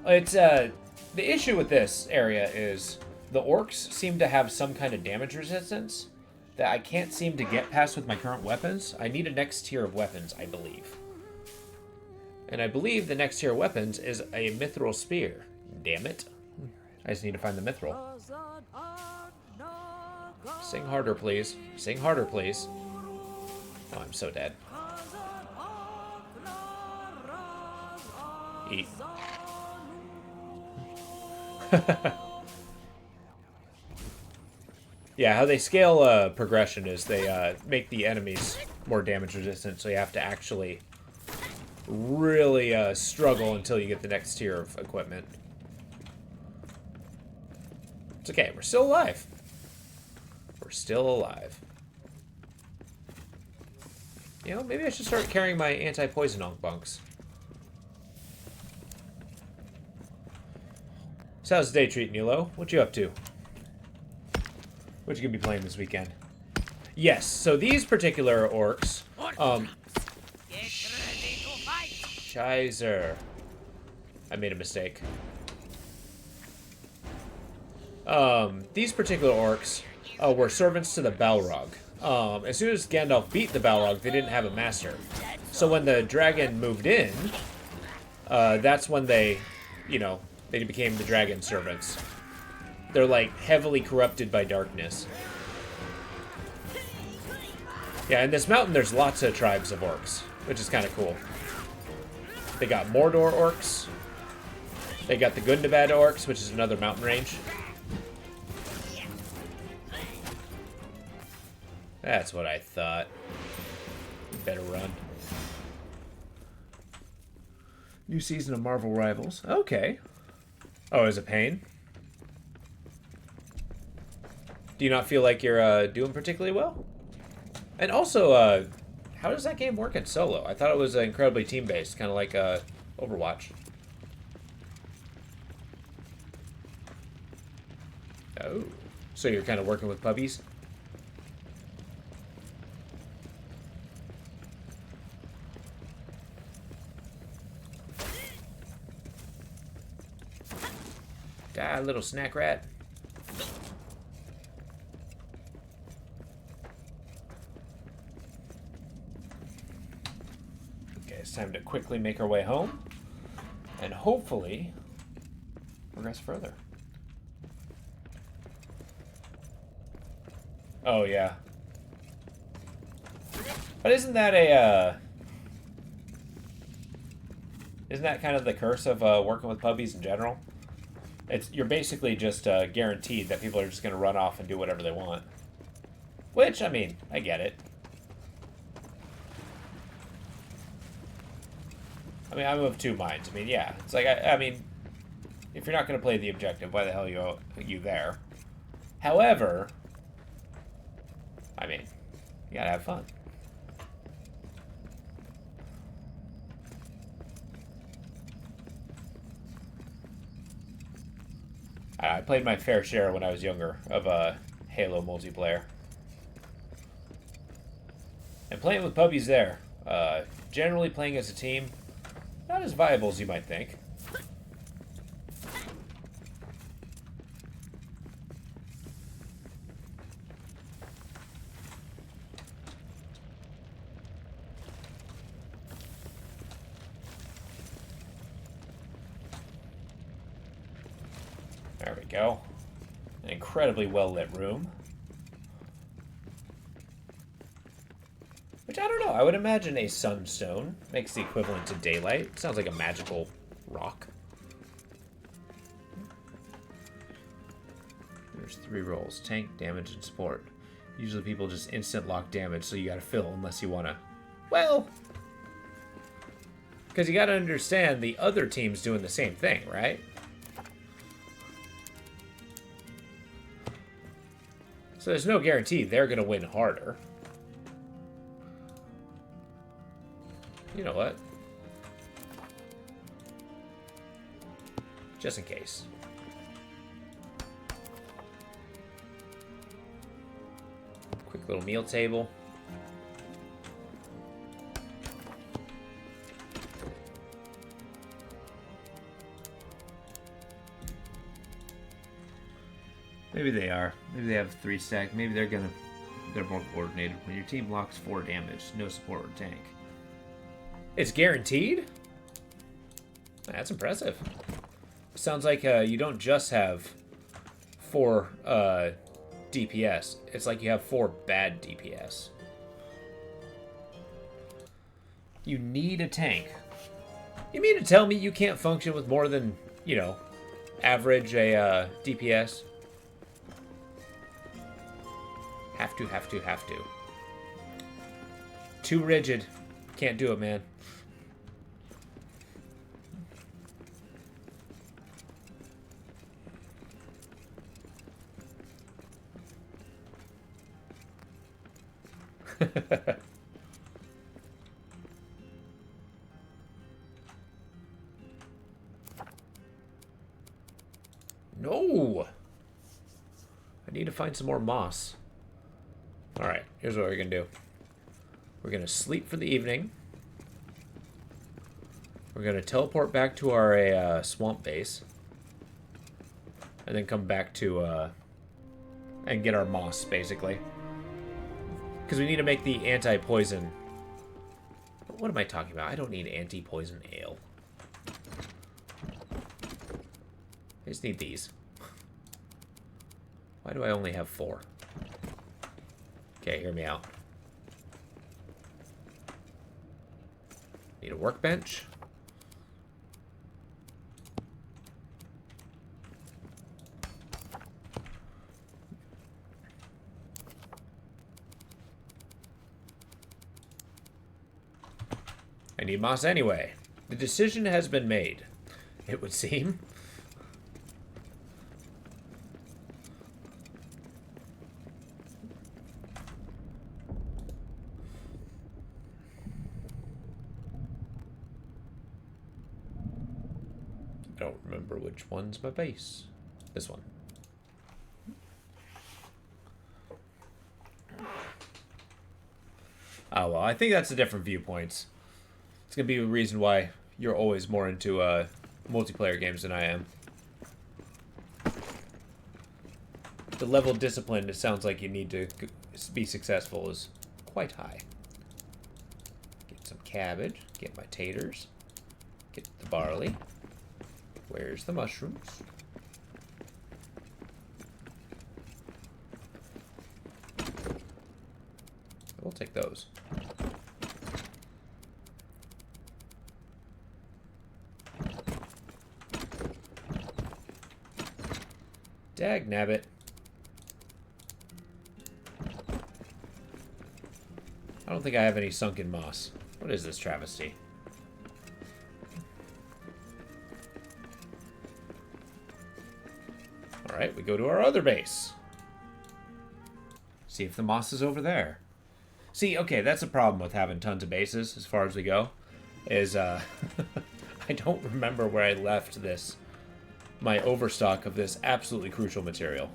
It's, the issue with this area is the orcs seem to have some kind of damage resistance that I can't seem to get past with my current weapons. I need a next tier of weapons, I believe. And I believe the next tier of weapons is a mithril spear. Damn it. I just need to find the mithril. Sing harder, please. Sing harder, please. Oh, I'm so dead. Eat. Yeah, how they scale progression is they make the enemies more damage resistant, so you have to actually really struggle until you get the next tier of equipment. It's okay, we're still alive. We're still alive. You know, maybe I should start carrying my anti-poison bunks. So how's the day treating you, Lo? What you up to? What you gonna be playing this weekend? Yes, so these particular orcs, Get ready to fight. Shizer. I made a mistake. These particular orcs were servants to the Balrog. As soon as Gandalf beat the Balrog, they didn't have a master. So when the dragon moved in, that's when they, you know, they became the dragon servants. They're like heavily corrupted by darkness. Yeah, in this mountain there's lots of tribes of orcs, which is kind of cool. They got Mordor orcs. They got the Gundabad orcs, which is another mountain range. That's what I thought. Better run. New season of Marvel Rivals. Okay. Oh, is it pain? Do you not feel like you're doing particularly well? And also, how does that game work in solo? I thought it was incredibly team-based, kind of like Overwatch. Oh. So you're kind of working with puppies? Die, little snack rat. Okay, it's time to quickly make our way home. And hopefully progress further. Oh, yeah. But isn't that a, isn't that kind of the curse of working with puppies in general? You're basically just guaranteed that people are just going to run off and do whatever they want. Which, I mean, I get it. I mean, I'm of two minds. I mean, yeah. It's like, I mean, if you're not going to play the objective, why the hell are you there? However, I mean, you got to have fun. I played my fair share when I was younger of Halo multiplayer. And playing with puppies there. Generally playing as a team, not as viable as you might think. go. An incredibly well-lit room. Which, I don't know, I would imagine a sunstone makes the equivalent to daylight. Sounds like a magical rock. There's 3 rolls. Tank, damage, and support. Usually people just instant lock damage, so you gotta fill unless you wanna... Well... Because you gotta understand the other team's doing the same thing, right? So there's no guarantee they're gonna win harder. You know what? Just in case. Quick little meal table. Maybe they are. Maybe they have 3 stack. Maybe they're more coordinated. When your team blocks 4 damage, no support or tank. It's guaranteed? That's impressive. Sounds like you don't just have 4 DPS. It's like you have 4 bad DPS. You need a tank. You mean to tell me you can't function with more than, you know, average a DPS? Have to. Too rigid. Can't do it, man. No! I need to find some more moss. Alright, here's what we're gonna do. We're gonna sleep for the evening. We're gonna teleport back to our swamp base. And then come back to, and get our moss, basically. Because we need to make the anti-poison... What am I talking about? I don't need anti-poison ale. I just need these. Why do I only have 4? Okay, hear me out. Need a workbench. I need moss anyway. The decision has been made, it would seem. I don't remember which one's my base. This one. Oh, well, I think that's the different viewpoints. It's going to be a reason why you're always more into multiplayer games than I am. The level of discipline it sounds like you need to be successful is quite high. Get some cabbage. Get my taters. Get the barley. Where's the mushrooms? We'll take those. Dag nabbit. I don't think I have any sunken moss. What is this travesty? Alright, we go to our other base. See if the moss is over there. See, okay, that's a problem with having tons of bases as far as we go. Is, I don't remember where I left this. My overstock of this absolutely crucial material.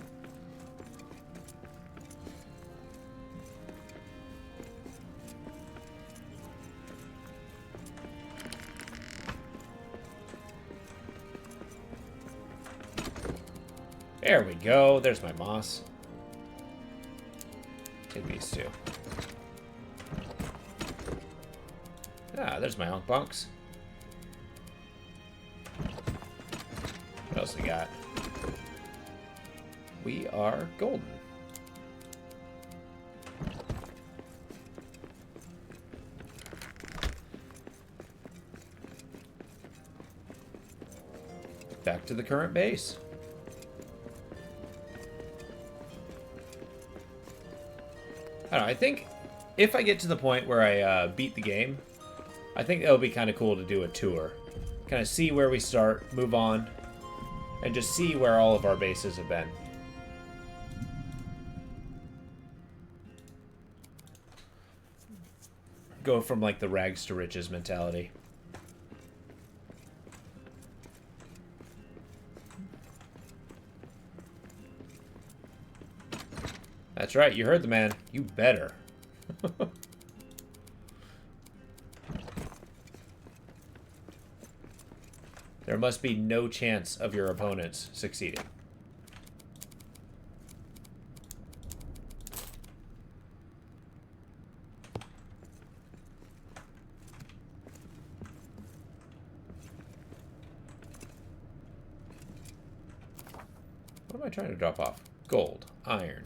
There we go. There's my moss. Take these two. Ah, there's my unk bunks. What else we got? we are golden. Back to the current base. I don't know, I think if I get to the point where I beat the game, I think it'll be kind of cool to do a tour. Kind of see where we start, move on, and just see where all of our bases have been. Go from like the rags to riches mentality. That's right, you heard the man. You better. There must be no chance of your opponents succeeding. What am I trying to drop off? Gold, iron.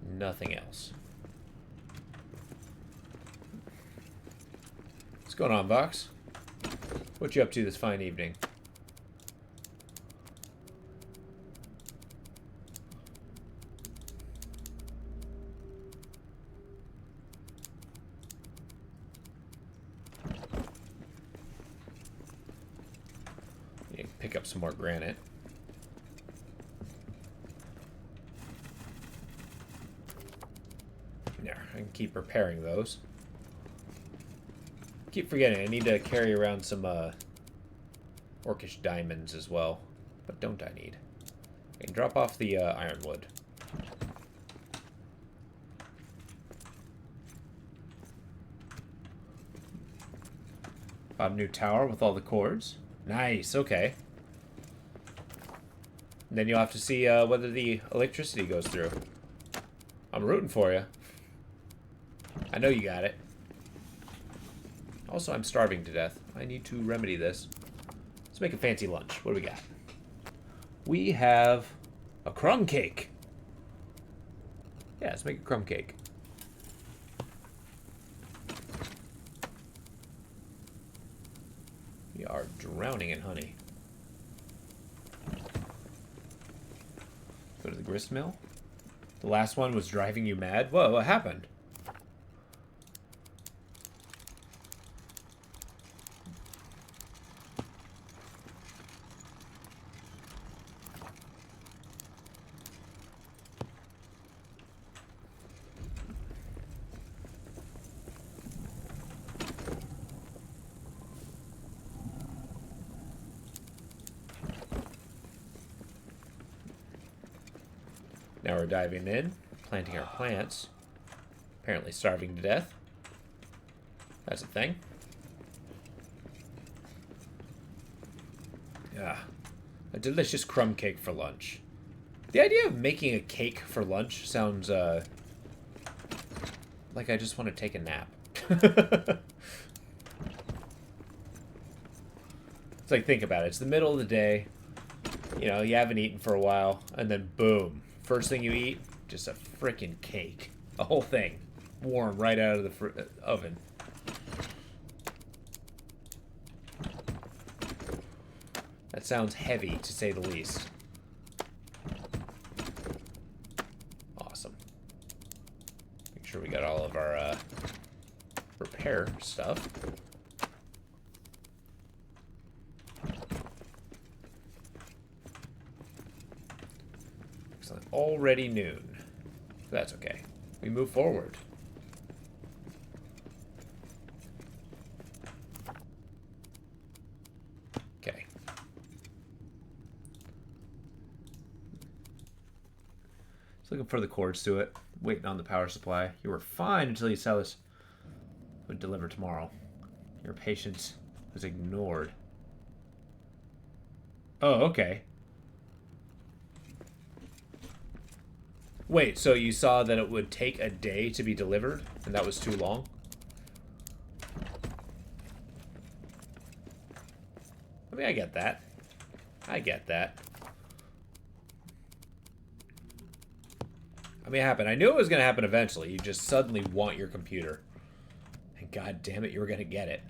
Nothing else. What's going on, Vox? What you up to this fine evening? You can pick up some more granite. There, I can keep repairing those. Keep forgetting, I need to carry around some orcish diamonds as well. What don't I need? I can drop off the ironwood. Bought a new tower with all the cords. Nice, okay. And then you'll have to see whether the electricity goes through. I'm rooting for you. I know you got it. Also, I'm starving to death. I need to remedy this. Let's make a fancy lunch. What do we got? We have a crumb cake. Yeah, let's make a crumb cake. We are drowning in honey. Go to the grist mill. The last one was driving you mad? Whoa, what happened? Now we're diving in, planting our plants. Apparently starving to death. That's a thing. Yeah. A delicious crumb cake for lunch. The idea of making a cake for lunch sounds, like I just want to take a nap. It's like, think about it. It's the middle of the day. You know, you haven't eaten for a while, and then boom. First thing you eat, just a frickin' cake. A whole thing. Warm right out of the oven. That sounds heavy, to say the least. Awesome. Make sure we got all of our repair stuff. Excellent. Already noon. That's okay. We move forward. Okay. Just looking for the cords to it. Waiting on the power supply. You were fine until you saw this would deliver tomorrow. Your patience was ignored. Oh, okay. Wait, so you saw that it would take a day to be delivered, and that was too long? I mean, I get that. I get that. I mean, it happened. I knew it was going to happen eventually. You just suddenly want your computer. And god damn it, you were going to get it.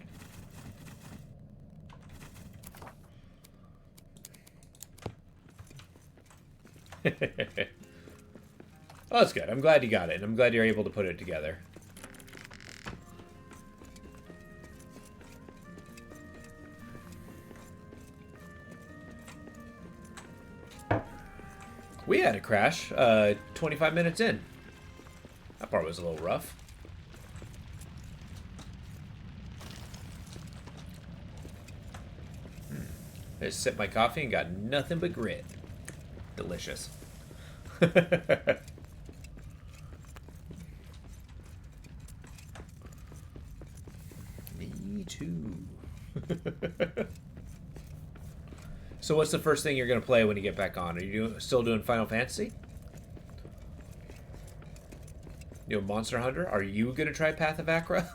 Oh, that's good. I'm glad you got it, and I'm glad you're able to put it together. We had a crash 25 minutes in. That part was a little rough. I just sipped my coffee and got nothing but grit. Delicious. Me too. So what's the first thing you're going to play when you get back on? Are you still doing Final Fantasy? You know, Monster Hunter? Are you going to try Path of Acra?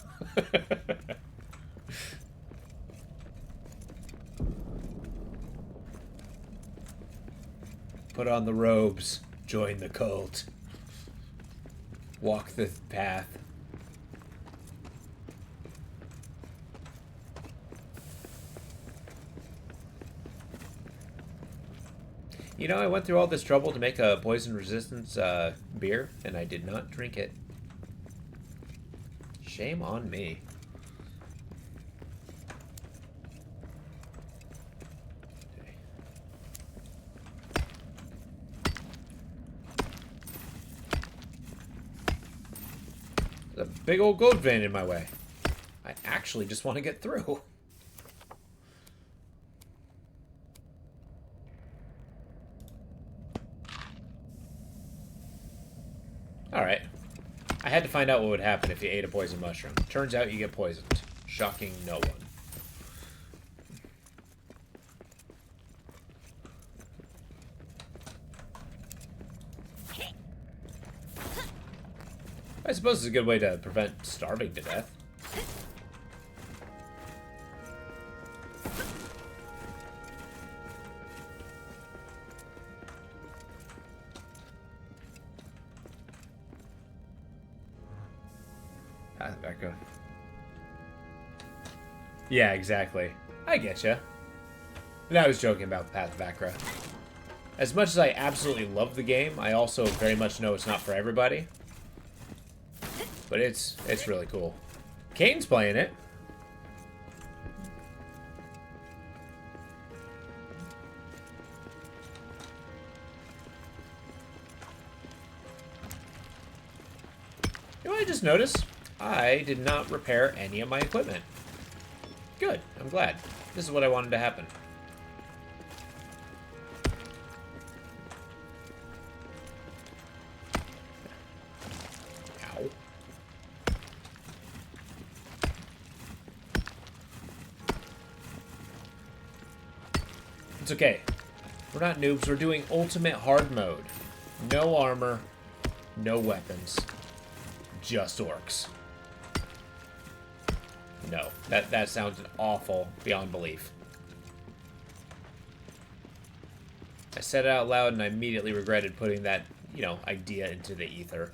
Put on the robes. Join the cult. Walk the path. You know, I went through all this trouble to make a poison resistance beer, and I did not drink it. Shame on me. There's a big old gold vein in my way. I actually just want to get through. Alright. I had to find out what would happen if you ate a poison mushroom. Turns out you get poisoned. Shocking no one. I suppose it's a good way to prevent starving to death. Back up. Yeah, exactly. I get you. And I was joking about Path of Acra. As much as I absolutely love the game, I also very much know it's not for everybody. But it's really cool. Kane's playing it. You know what I just noticed? I did not repair any of my equipment. Good. I'm glad. This is what I wanted to happen. Ow. It's okay. We're not noobs. We're doing ultimate hard mode. No armor. No weapons. Just orcs. No, that sounds awful beyond belief. I said it out loud and I immediately regretted putting that, you know, idea into the ether.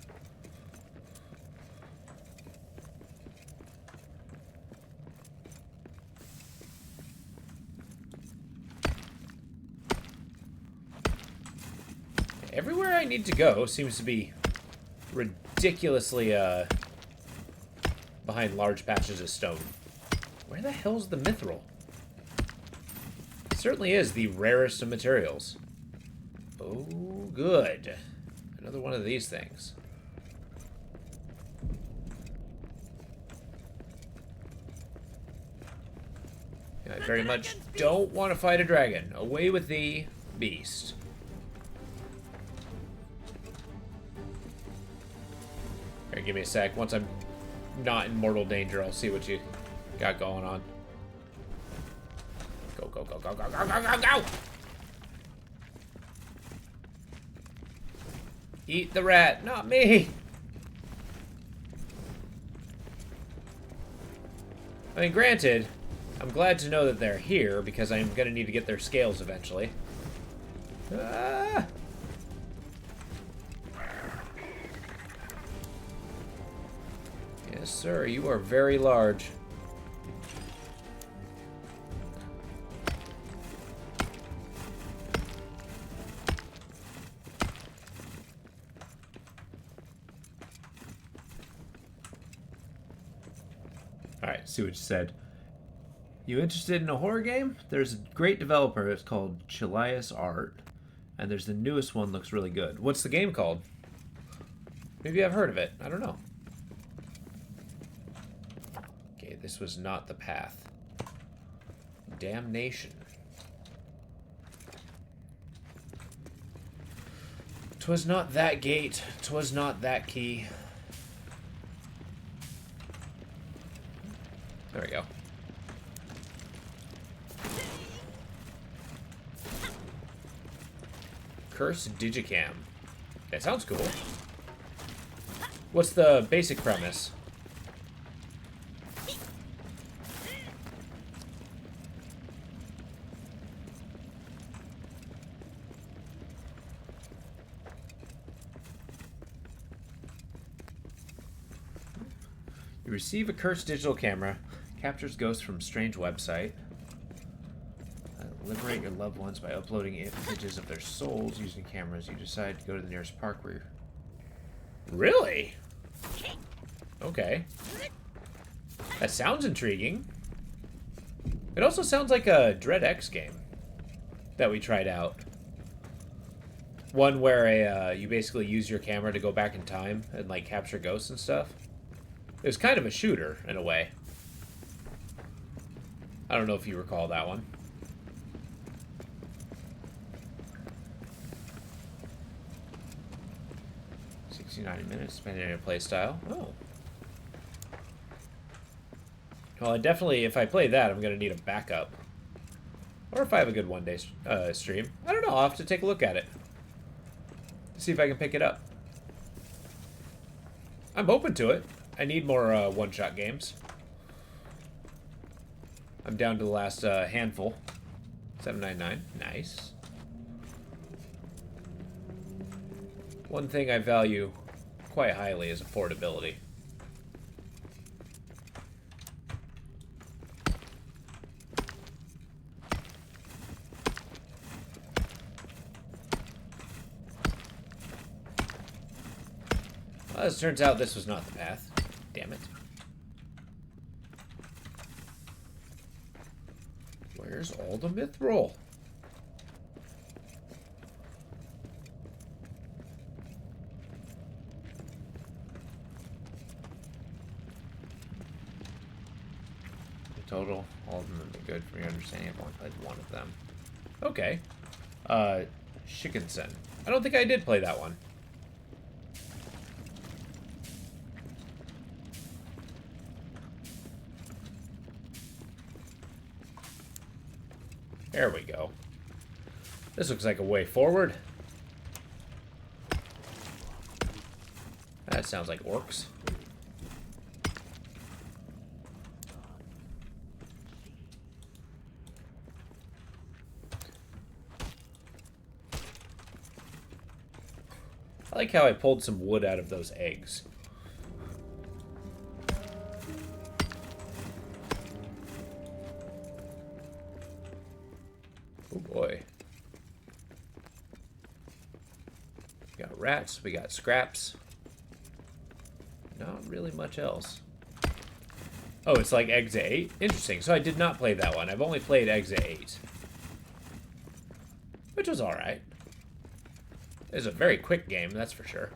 Everywhere I need to go seems to be ridiculously, behind large patches of stone. Where the hell's the mithril? It certainly is the rarest of materials. Oh, good. Another one of these things. I very much don't want to fight a dragon. Away with thee, beast. Here, give me a sec. Once I'm not in mortal danger, I'll see what you got going on. Go, go, go, go, go, go, go, go, go! Eat the rat, not me! I mean, granted, I'm glad to know that they're here, because I'm gonna need to get their scales eventually. Ah! sir, you are very large. Alright, see what you said. You interested in a horror game? There's a great developer. It's called Chilias Art. And there's the newest one, looks really good. What's the game called? Maybe I've heard of it. I don't know. Okay, this was not the path. Damnation. 'Twas not that gate. 'Twas not that key. There we go. Curse Digicam. That sounds cool. What's the basic premise? You receive a cursed digital camera, captures ghosts from strange website. Liberate your loved ones by uploading images of their souls using cameras. You decide to go to the nearest park where you're... Really? Okay. That sounds intriguing. It also sounds like a Dread X game that we tried out. One where you basically use your camera to go back in time and like capture ghosts and stuff. It was kind of a shooter in a way. I don't know if you recall that one. 69 minutes, depending on your playstyle. Oh. Well, I definitely, if I play that, I'm going to need a backup. Or if I have a good one-day stream. I don't know, I'll have to take a look at it. To see if I can pick it up. I'm open to it. I need more one-shot games. I'm down to the last handful. $7.99. Nice. One thing I value quite highly is affordability. Well, as it turns out, this was not the path. Damn it. Where's all the mithril? Total, all of them have been good for your understanding. I've only played one of them. Okay. Shikansen. I don't think I did play that one. There we go. This looks like a way forward. That sounds like orcs. I like how I pulled some wood out of those eggs. Oh boy. We got rats, we got scraps. Not really much else. Oh, it's like Exit 8? Interesting. So I did not play that one. I've only played Exit 8. Which was alright. It was a very quick game, that's for sure.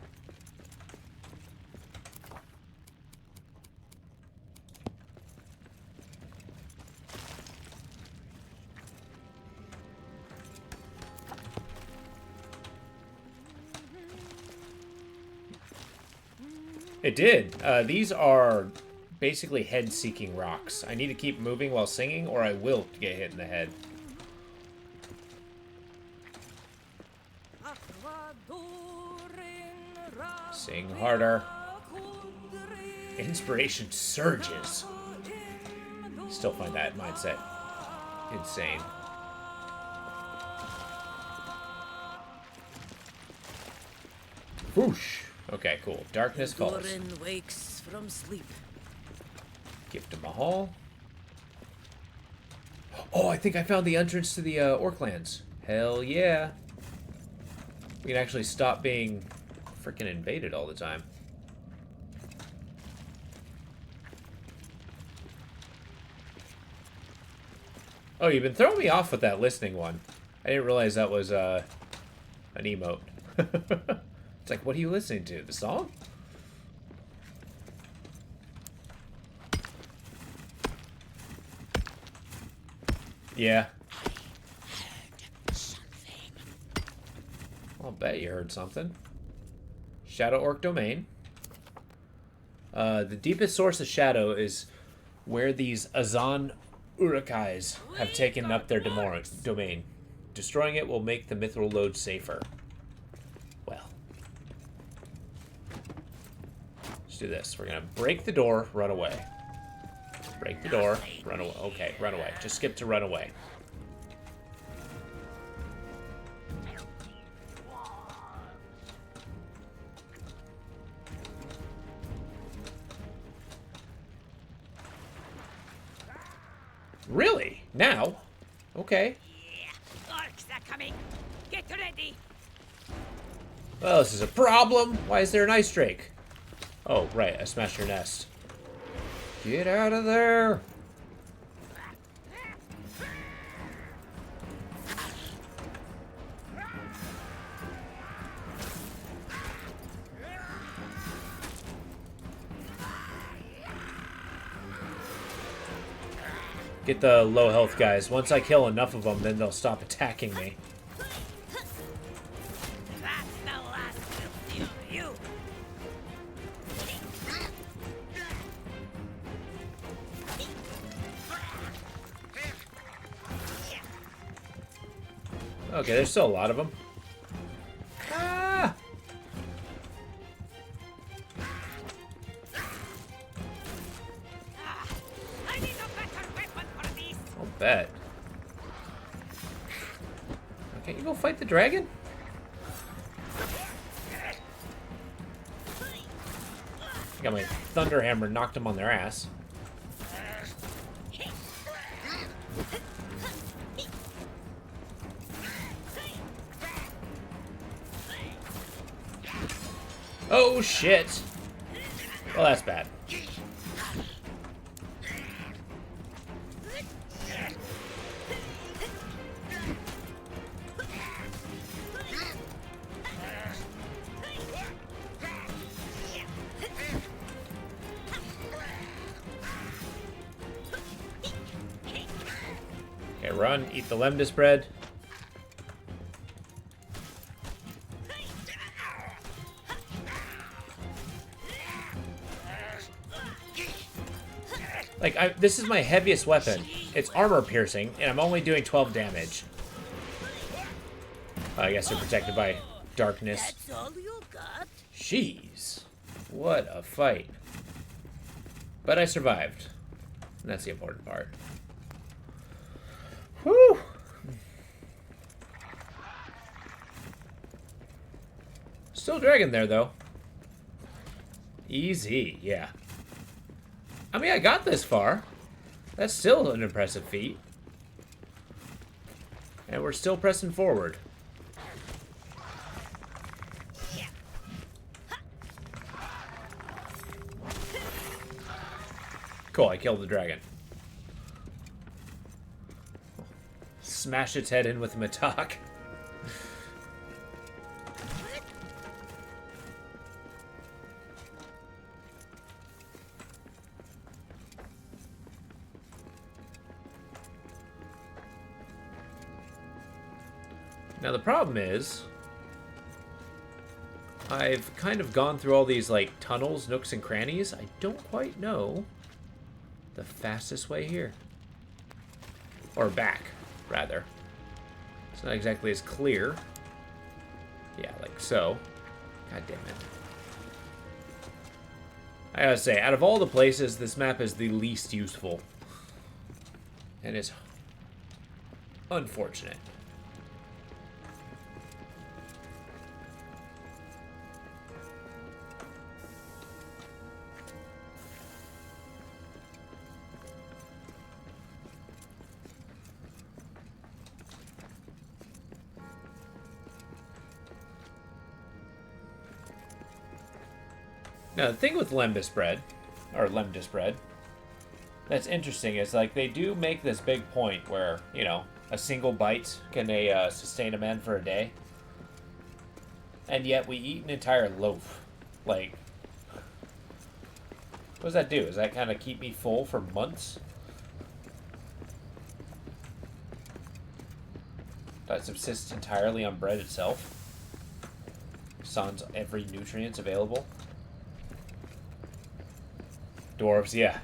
It did. These are basically head-seeking rocks. I need to keep moving while singing, or I will get hit in the head. Sing harder. Inspiration surges. Still find that mindset insane. Whoosh. Okay, cool. Darkness falls. Doran wakes from sleep. Gift of Mahal. Oh, I think I found the entrance to the Orclands. Hell yeah. We can actually stop being freaking invaded all the time. Oh, you've been throwing me off with that listening one. I didn't realize that was an emote. It's like, what are you listening to? The song? Yeah. I'll bet you heard something. Shadow Orc Domain. The deepest source of shadow is where these Azan Urukais have taken up their domain. Destroying it will make the mithril load safer. Well. Let's do this. We're going to break the door, run away. Break the door, run away. Okay, run away. Just skip to run away. Really? Now? Okay. Yeah, orcs are coming. Get ready. Well, this is a problem. Why is there an ice drake? Oh, right. I smashed your nest. Get out of there. Get the low health guys. Once I kill enough of them, then they'll stop attacking me. That's the last we'll see of you. Okay, there's still a lot of them. Ah! I need a better weapon for this. I'll bet. Can't you go fight the dragon? Got my thunder hammer, knocked them on their ass. Oh shit! Well, that's bad. Okay, run, eat the lemdus bread. Like, this is my heaviest weapon. It's armor piercing, and I'm only doing 12 damage. I guess they're protected by darkness. That's all you got? Jeez. What a fight. But I survived. And that's the important part. Whew. Still dragon there, though. Easy, yeah. I mean, I got this far. That's still an impressive feat. And we're still pressing forward. Cool, I killed the dragon. Smash its head in with a matok. Now the problem is, I've kind of gone through all these like tunnels, nooks, and crannies. I don't quite know the fastest way here. Or back, rather. It's not exactly as clear. Yeah, like so. God damn it. I gotta say, out of all the places, this map is the least useful. And it's unfortunate. Now, the thing with lembas bread, or lemdis bread, that's interesting is, like, they do make this big point where, you know, a single bite can sustain a man for a day. And yet we eat an entire loaf. Like, what does that do? Does that kind of keep me full for months? That subsists entirely on bread itself? Sans every nutrient's available? Dwarves, yeah.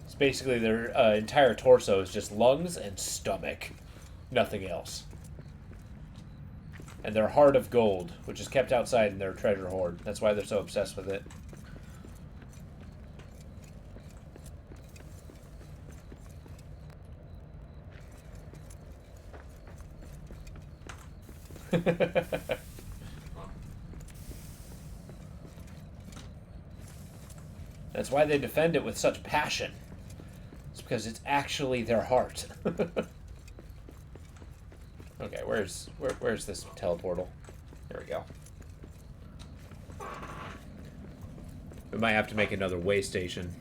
It's basically their entire torso is just lungs and stomach. Nothing else. And their heart of gold, which is kept outside in their treasure hoard. That's why they're so obsessed with it. That's why they defend it with such passion. It's because it's actually their heart. Okay, where's this teleportal? There we go. We might have to make another way station.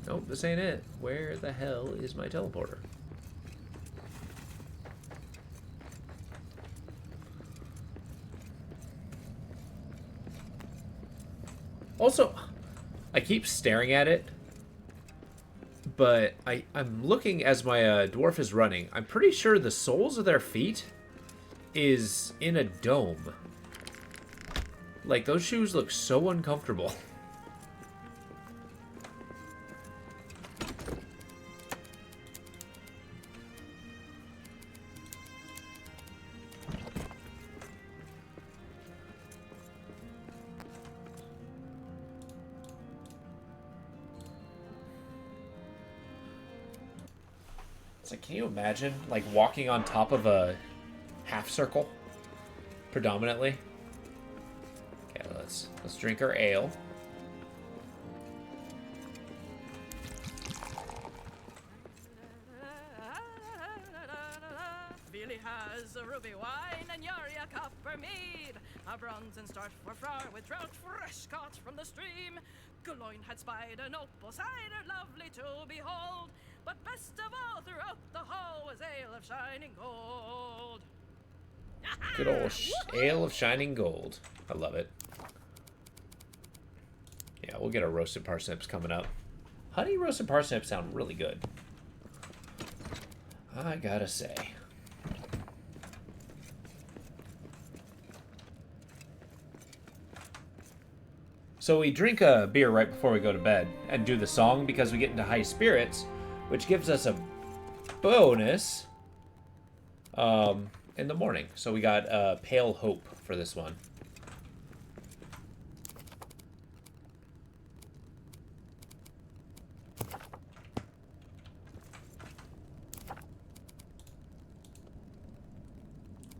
Nope, this ain't it. Where the hell is my teleporter? Also, I keep staring at it, but I'm looking as my dwarf is running. I'm pretty sure the soles of their feet is in a dome. Like, those shoes look so uncomfortable. It's like, can you imagine, like, walking on top of a half circle, predominantly? Okay, let's drink our ale. Billy has a ruby wine and Yari a copper mead. A bronze and start for flour with trout fresh caught from the stream. Guloin had spied an opal cider lovely to behold. But best of all throughout the hall was ale of shining gold. Good old ale of shining gold. I love it. Yeah, we'll get our roasted parsnips coming up. Honey roasted parsnips sound really good, I gotta say. So we drink a beer right before we go to bed and do the song because we get into high spirits, which gives us a bonus in the morning. So we got Pale Hope for this one.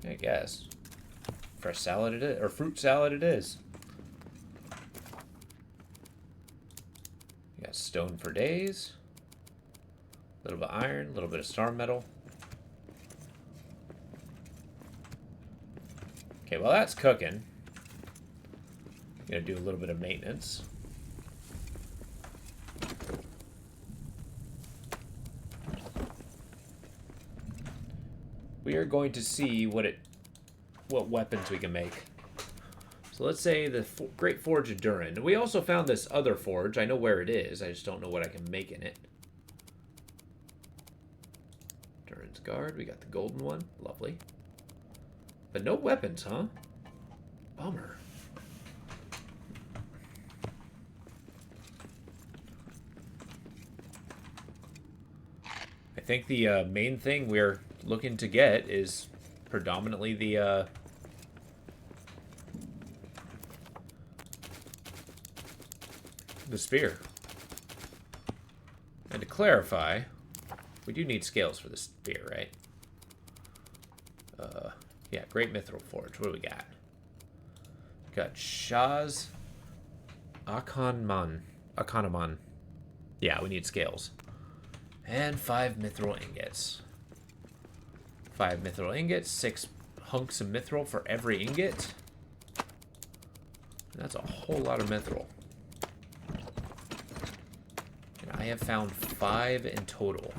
I guess. Fresh salad it is, or fruit salad it is. We got stone for days. A little bit of iron, a little bit of star metal. Okay, well that's cooking. Gonna do a little bit of maintenance. We are going to see what weapons we can make. So let's say the Great Forge of Durin. We also found this other forge. I know where it is. I just don't know what I can make in it. Durin's Guard. We got the golden one. Lovely. But no weapons, huh? Bummer. I think the main thing we're looking to get is predominantly the spear. And to clarify, we do need scales for the spear, right? Yeah, Great Mithril Forge. What do we got? We got Shaz Akanaman. Yeah, we need scales. And 5 mithril ingots. 5 mithril ingots, 6 hunks of mithril for every ingot. That's a whole lot of mithril. And I have found 5 in total.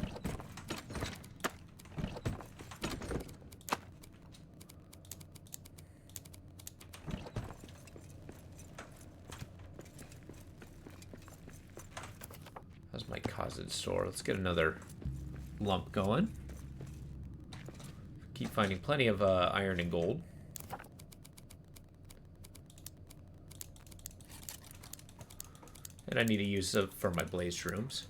That's my Khazid store. Let's get another lump going. Keep finding plenty of iron and gold. And I need to use them for my blaze shrooms.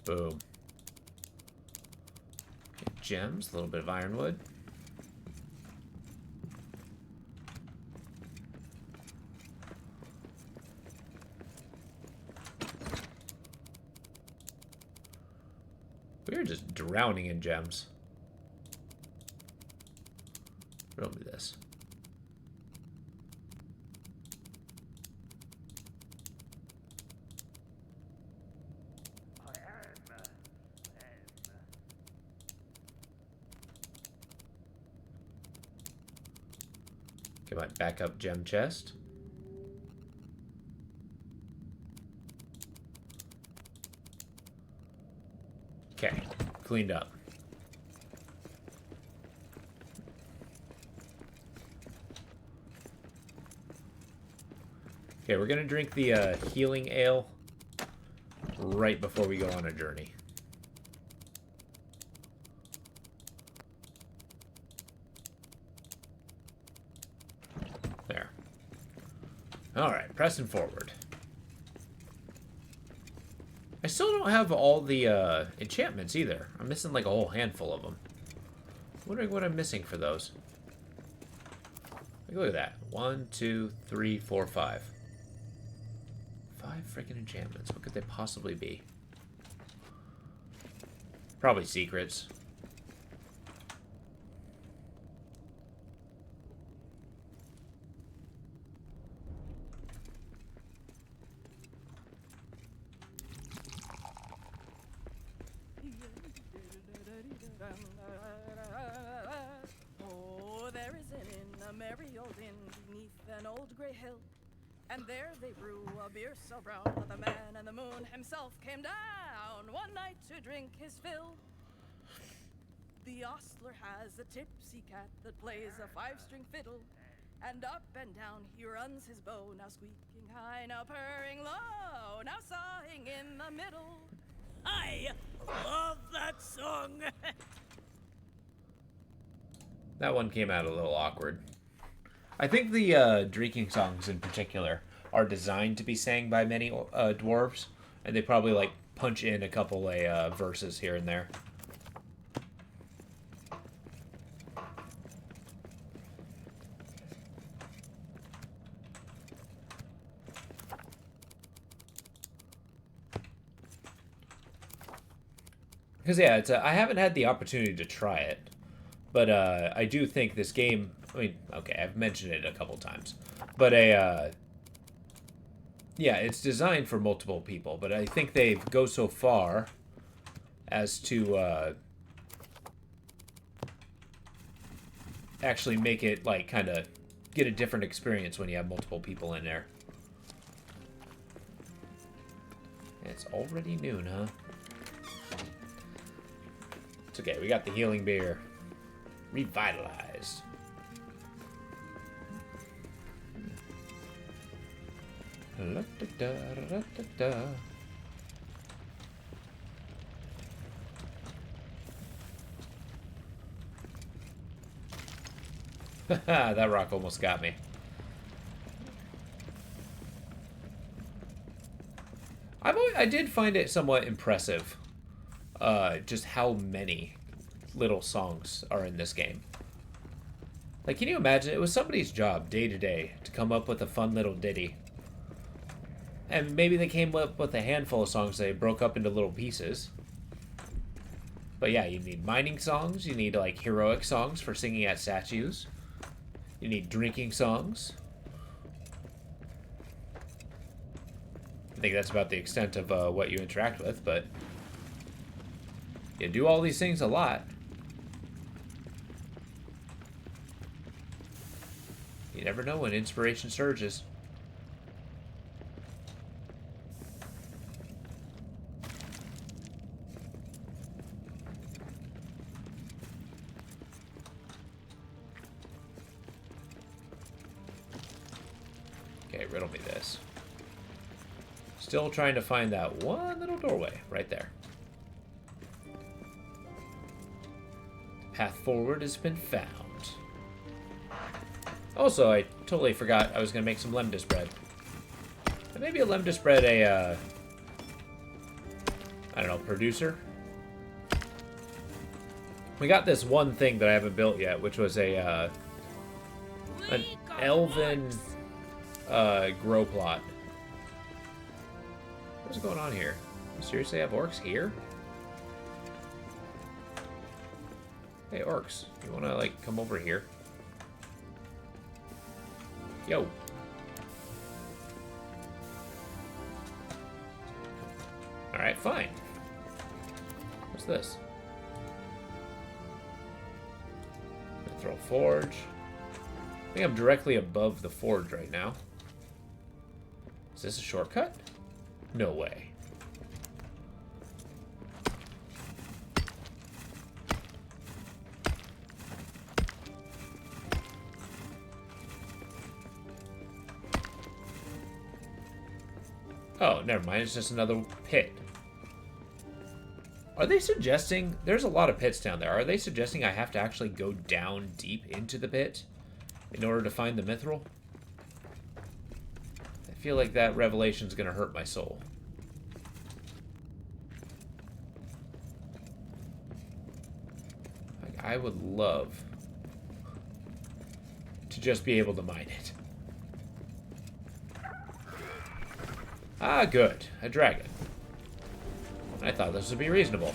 Boom. Get gems, a little bit of ironwood. We're just drowning in gems. Throw me this. Get my backup gem chest. Okay, cleaned up. Okay, we're gonna drink the healing ale right before we go on a journey. There. Alright, pressing forward. I still don't have all the enchantments either. I'm missing like a whole handful of them. Wondering what I'm missing for those. Like, look at that. 1, 2, 3, 4, 5. 5 freaking enchantments. What could they possibly be? Probably secrets. Oh, there is an inn, a merry old inn beneath an old grey hill. And there they brew a beer so brown that the man and the moon himself came down one night to drink his fill. The ostler has a tipsy cat that plays a 5-string fiddle. And up and down he runs his bow, now squeaking high, now purring low, now sighing in the middle. I love that song. That one came out a little awkward. I think the drinking songs in particular are designed to be sang by many dwarves, and they probably like punch in a couple of verses here and there. Because yeah, it's I haven't had the opportunity to try it, but I do think this game. I mean, okay, I've mentioned it a couple times, but yeah, it's designed for multiple people. But I think they go so far as to actually make it like kind of get a different experience when you have multiple people in there. It's already noon, huh? It's okay, we got the healing beer. Revitalized. That rock almost got me. I did find it somewhat impressive, just how many little songs are in this game. Like, can you imagine? It was somebody's job day to day to come up with a fun little ditty. And maybe they came up with a handful of songs they broke up into little pieces. But yeah, you need mining songs, you need like heroic songs for singing at statues. You need drinking songs. I think that's about the extent of what you interact with, but you do all these things a lot. You never know when inspiration surges. Okay, riddle me this. Still trying to find that one little doorway right there. The path forward has been found. Also, I totally forgot I was going to make some lemdis bread. And maybe a lemdis bread I don't know, producer? We got this one thing that I haven't built yet, which was an elven grow plot. What's going on here? You seriously have orcs here? Hey, orcs. You wanna, like, come over here? Yo. Alright, fine. What's this? Throw forge. I think I'm directly above the forge right now. Is this a shortcut? No way. Oh, never mind. It's just another pit. Are they suggesting... There's a lot of pits down there. Are they suggesting I have to actually go down deep into the pit in order to find the mithril? I feel like that revelation's going to hurt my soul. Like, I would love to just be able to mine it. Ah, good. A dragon. I thought this would be reasonable.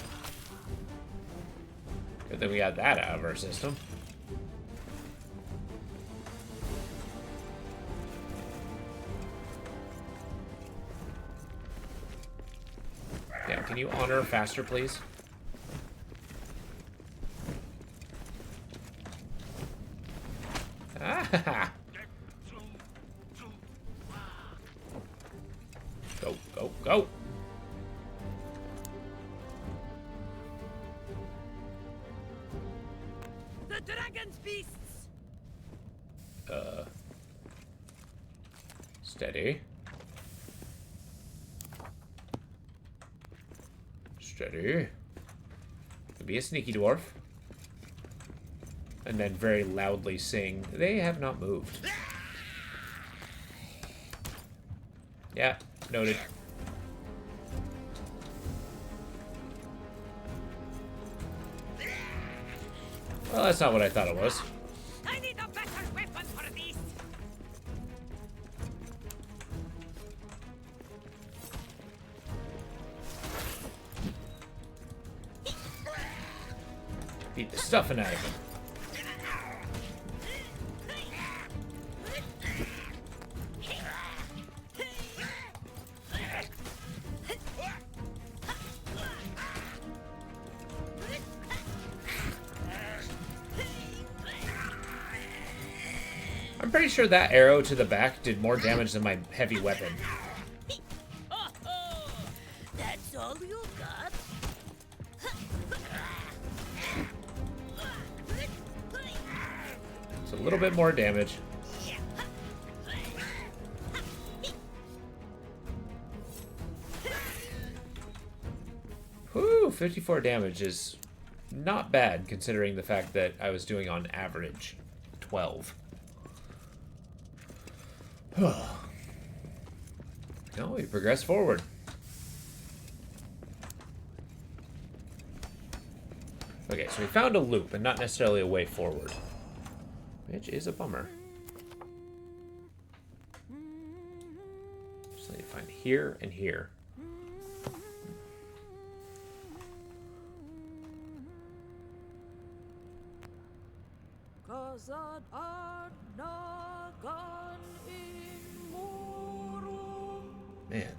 Good that we got that out of our system. Yeah, can you honor faster, please? Ah! Go, go, go! The dragon's beasts! Steady. Steady. Could be a sneaky dwarf. And then very loudly sing, "They have not moved." Yeah, noted. Well, that's not what I thought it was. I need a better weapon for this! Beat the stuffing out of him. I'm pretty sure that arrow to the back did more damage than my heavy weapon. That's all you got? It's a little bit more damage. Whew, 54 damage is not bad considering the fact that I was doing on average 12. No, we progress forward. Okay, so we found a loop and not necessarily a way forward, which is a bummer. Just need to find here and here. Man.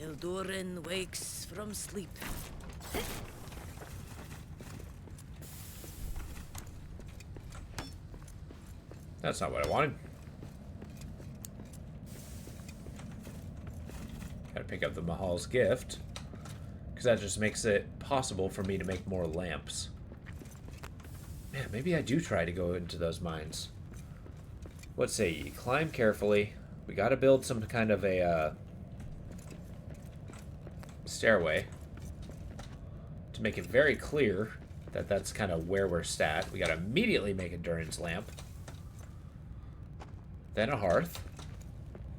till Durin wakes from sleep. That's not what I wanted. Gotta pick up the Mahal's gift, because that just makes it possible for me to make more lamps. Man, maybe I do try to go into those mines. What say ye? Climb carefully. We gotta build some kind of a stairway to make it very clear that that's kind of where we're stat. We gotta immediately make a Durin's lamp. Then a hearth.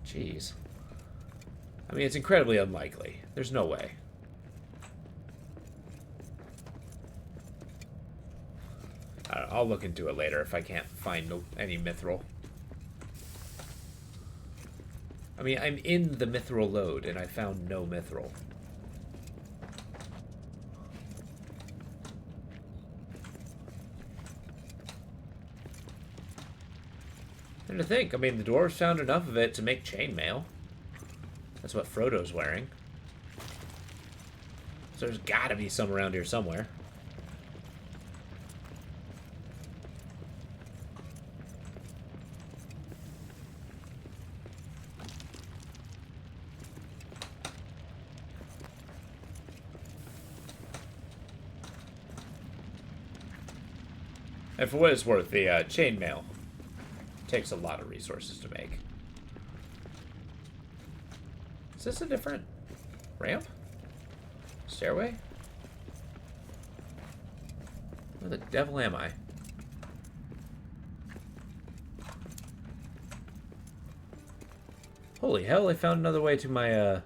Jeez. I mean, it's incredibly unlikely. There's no way. I don't know, I'll look into it later if I can't find any mithril. I mean, I'm in the mithril lode, and I found no mithril. And to think, I mean, the dwarves found enough of it to make chainmail. That's what Frodo's wearing. So there's gotta be some around here somewhere. And for what it's worth, the chainmail takes a lot of resources to make. Is this a different ramp? Stairway? Where the devil am I? Holy hell, I found another way to my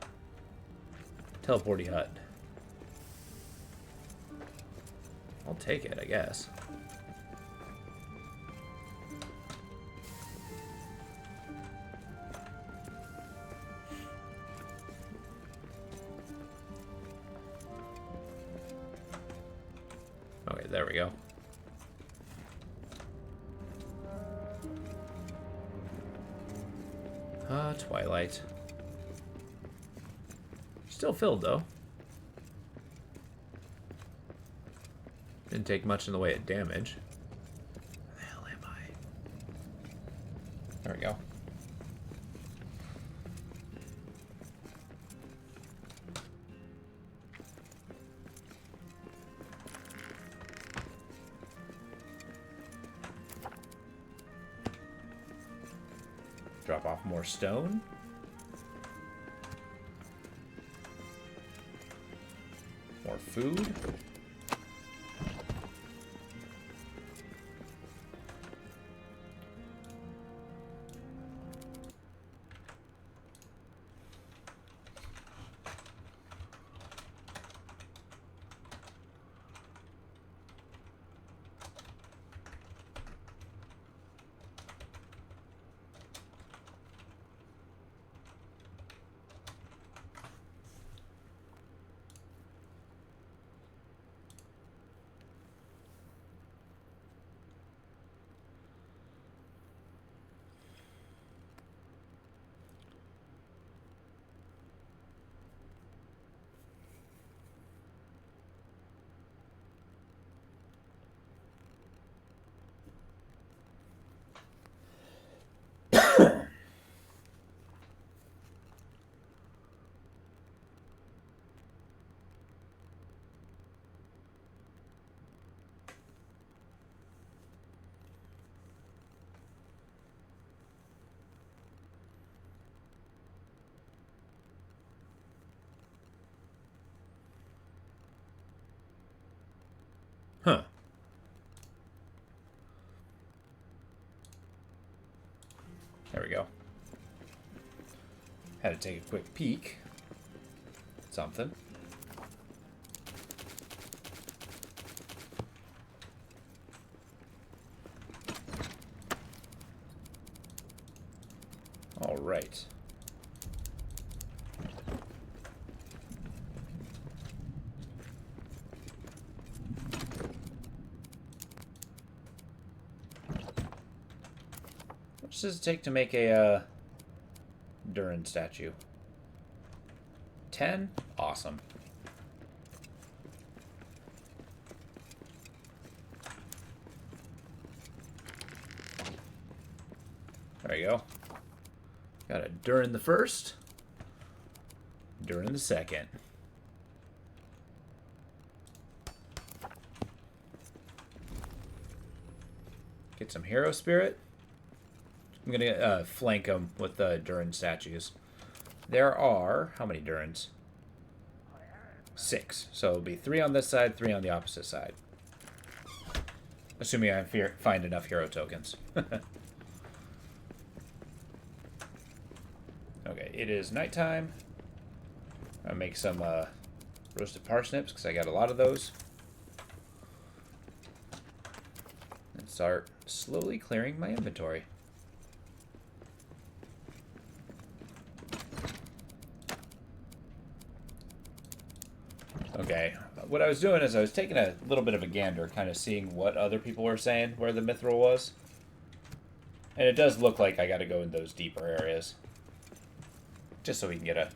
teleporty hut. I'll take it, I guess. Okay, there we go. Twilight. Still filled, though. Didn't take much in the way of damage. Where the hell am I? There we go. Drop off more stone. More food. Huh. There we go. Had to take a quick peek. Something. All right. What does it take to make a Durin statue? 10? Awesome. There you go. Got it during the first, during the second. Get some hero spirit. I'm gonna flank them with the Durin statues. There are how many Durins? 6. So it'll be 3 on this side, 3 on the opposite side. Assuming I find enough hero tokens. Okay, it is nighttime. I'll make some roasted parsnips because I got a lot of those. And start slowly clearing my inventory. Okay, what I was doing is I was taking a little bit of a gander, kind of seeing what other people were saying, where the mithril was. And it does look like I gotta go in those deeper areas. Just so we can get a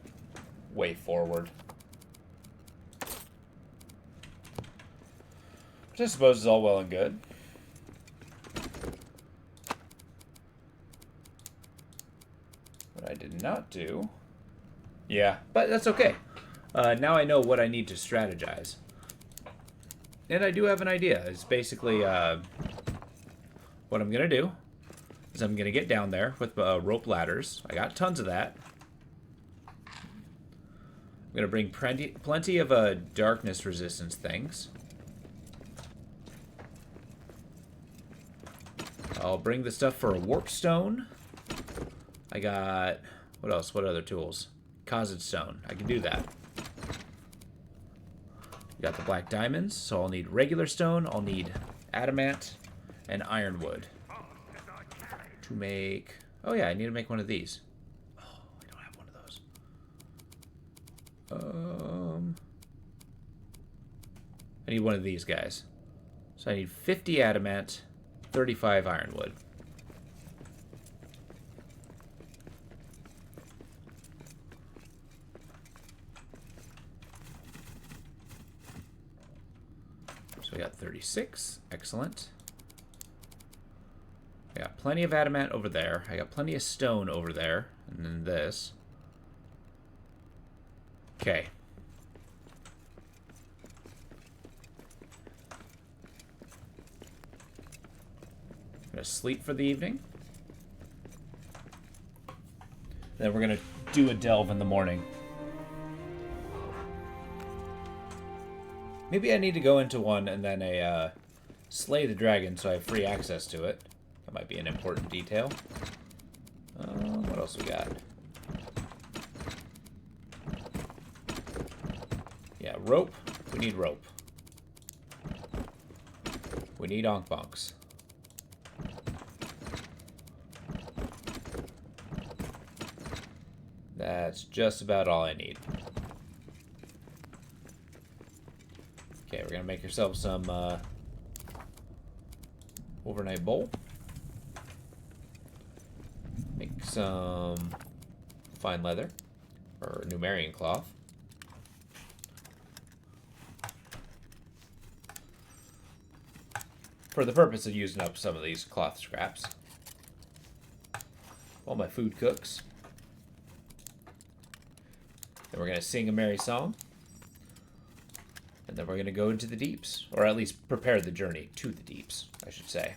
way forward. Which I suppose is all well and good. What I did not do... Yeah, but that's okay. Now I know what I need to strategize. And I do have an idea. It's basically what I'm going to do is I'm going to get down there with rope ladders. I got tons of that. I'm going to bring plenty of darkness resistance things. I'll bring the stuff for a warp stone. I got... What else? What other tools? Cosset stone. I can do that. Got the black diamonds, so I'll need regular stone, I'll need adamant, and ironwood to make... Oh yeah, I need to make one of these. Oh, I don't have one of those. I need one of these guys. So I need 50 adamant, 35 ironwood. We got 36. Excellent. I got plenty of adamant over there. I got plenty of stone over there. And then this. Okay. I'm going to sleep for the evening. Then we're going to do a delve in the morning. Maybe I need to go into one and then slay the dragon so I have free access to it. That might be an important detail. What else we got? Yeah, rope. We need rope. We need onk bonks. That's just about all I need. Okay, we're gonna make yourself some overnight bowl. Make some fine leather or Numerian cloth. For the purpose of using up some of these cloth scraps. While my food cooks. Then we're gonna sing a merry song. And then we're going to go into the deeps. Or at least prepare the journey to the deeps, I should say.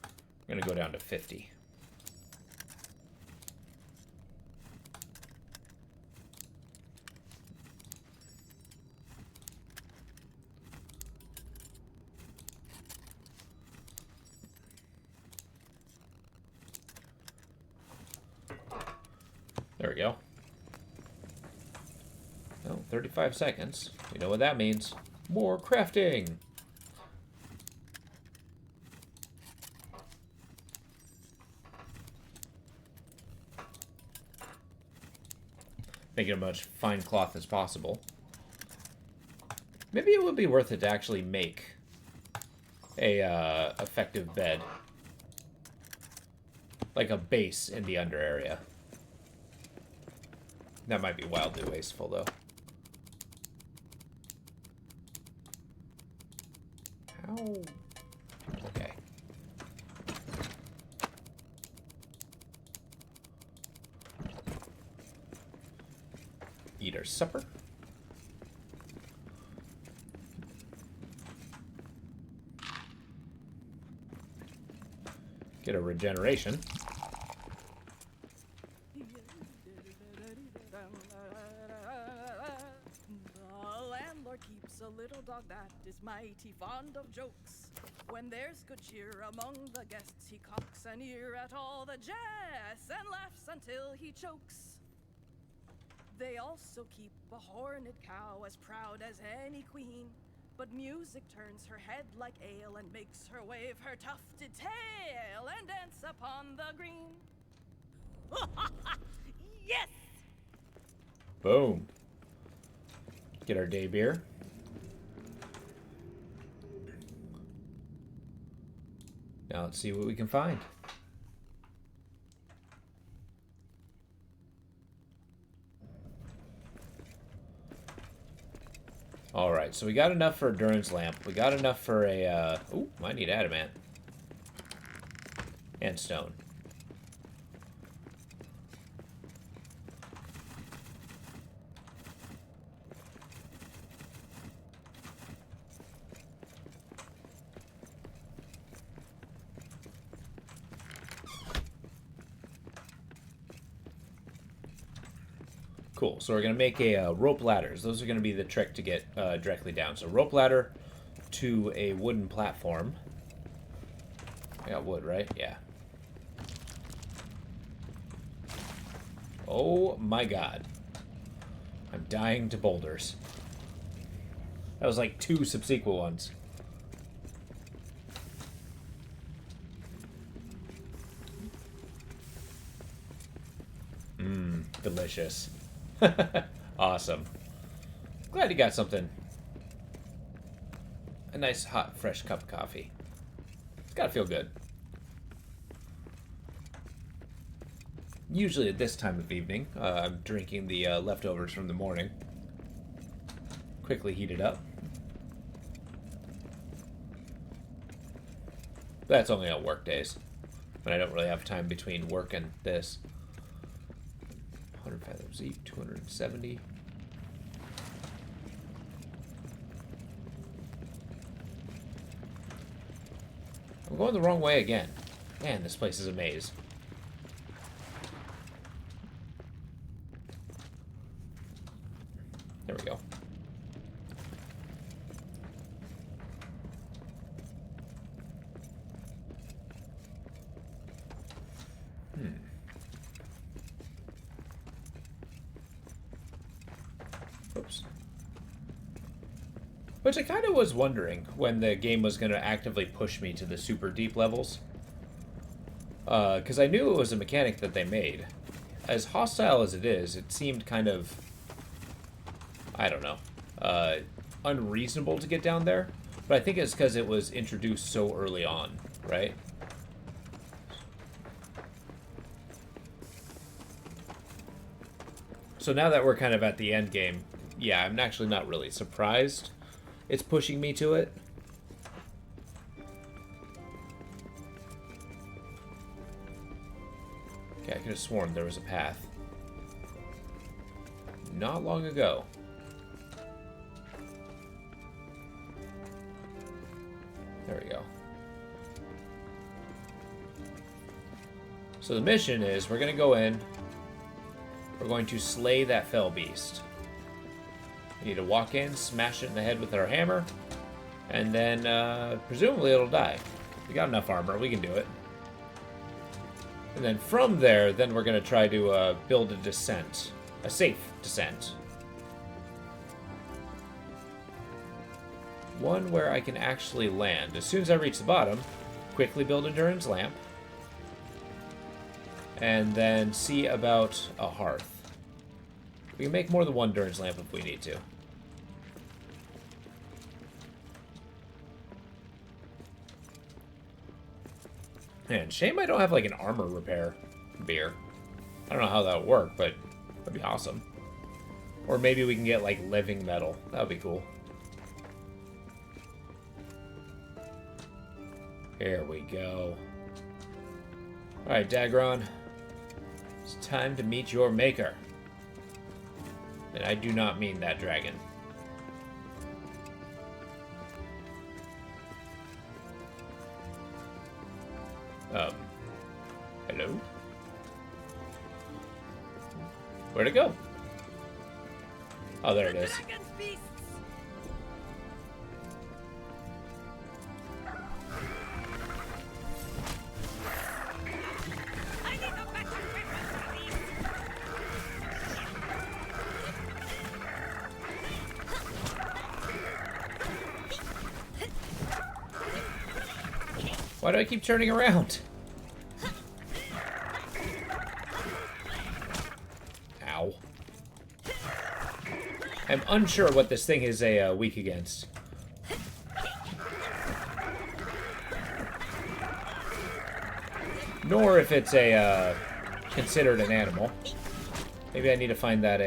I'm going to go down to 50. There we go. Oh, 35 seconds. You know what that means. More crafting! Making as much fine cloth as possible. Maybe it would be worth it to actually make a effective bed. Like a base in the under area. That might be wildly wasteful, though. How? Okay. Eat our supper. Get a regeneration. The landlord keeps a little dog that is mighty fond of jokes. When there's good cheer among the guests, he cocks an ear at all the jests and laughs until he chokes. They also keep a horned cow as proud as any queen, but music turns her head like ale and makes her wave her tufted tail and dance upon the green. Yes! Boom. Get our day beer. Now let's see what we can find. Alright, so we got enough for a Durin's lamp. We got enough for a, ooh, might need adamant. And stone. Cool, so we're going to make a rope ladders. Those are going to be the trick to get directly down. So rope ladder to a wooden platform. I got wood, right? Yeah. Oh my god. I'm dying to boulders. That was like 2 subsequent ones. Mmm, delicious. Awesome. Glad you got something. A nice, hot, fresh cup of coffee. It's gotta feel good. Usually at this time of evening, I'm drinking the leftovers from the morning. Quickly heat it up. That's only on work days, when I don't really have time between work and this. 100 fathoms deep, 270. I'm going the wrong way again. Man, this place is a maze. There we go. Oops. Which I kind of was wondering when the game was going to actively push me to the super deep levels. Because I knew it was a mechanic that they made. As hostile as it is, it seemed kind of, I don't know, unreasonable to get down there. But I think it's because it was introduced so early on, right? So now that we're kind of at the end game, yeah, I'm actually not really surprised it's pushing me to it. Okay, I could have sworn there was a path. Not long ago. There we go. So the mission is we're going to go in. We're going to slay that fell beast. We need to walk in, smash it in the head with our hammer, and then presumably it'll die. We got enough armor, we can do it. And then from there, then we're going to try to build a descent. A safe descent. One where I can actually land. As soon as I reach the bottom, quickly build a Durin's lamp. And then see about a hearth. We can make more than one Durin's lamp if we need to. Man, shame I don't have like an armor repair beer. I don't know how that would work, but that'd be awesome. Or maybe we can get, like, living metal. That would be cool. Here we go. Alright, Dagron. It's time to meet your maker. And I do not mean that dragon. Hello? Where'd it go? Oh, there it is. Dragon's beasts! I need a better weapon for these! Why do I keep turning around? Ow. I'm unsure what this thing is weak against. Nor if it's considered an animal. Maybe I need to find that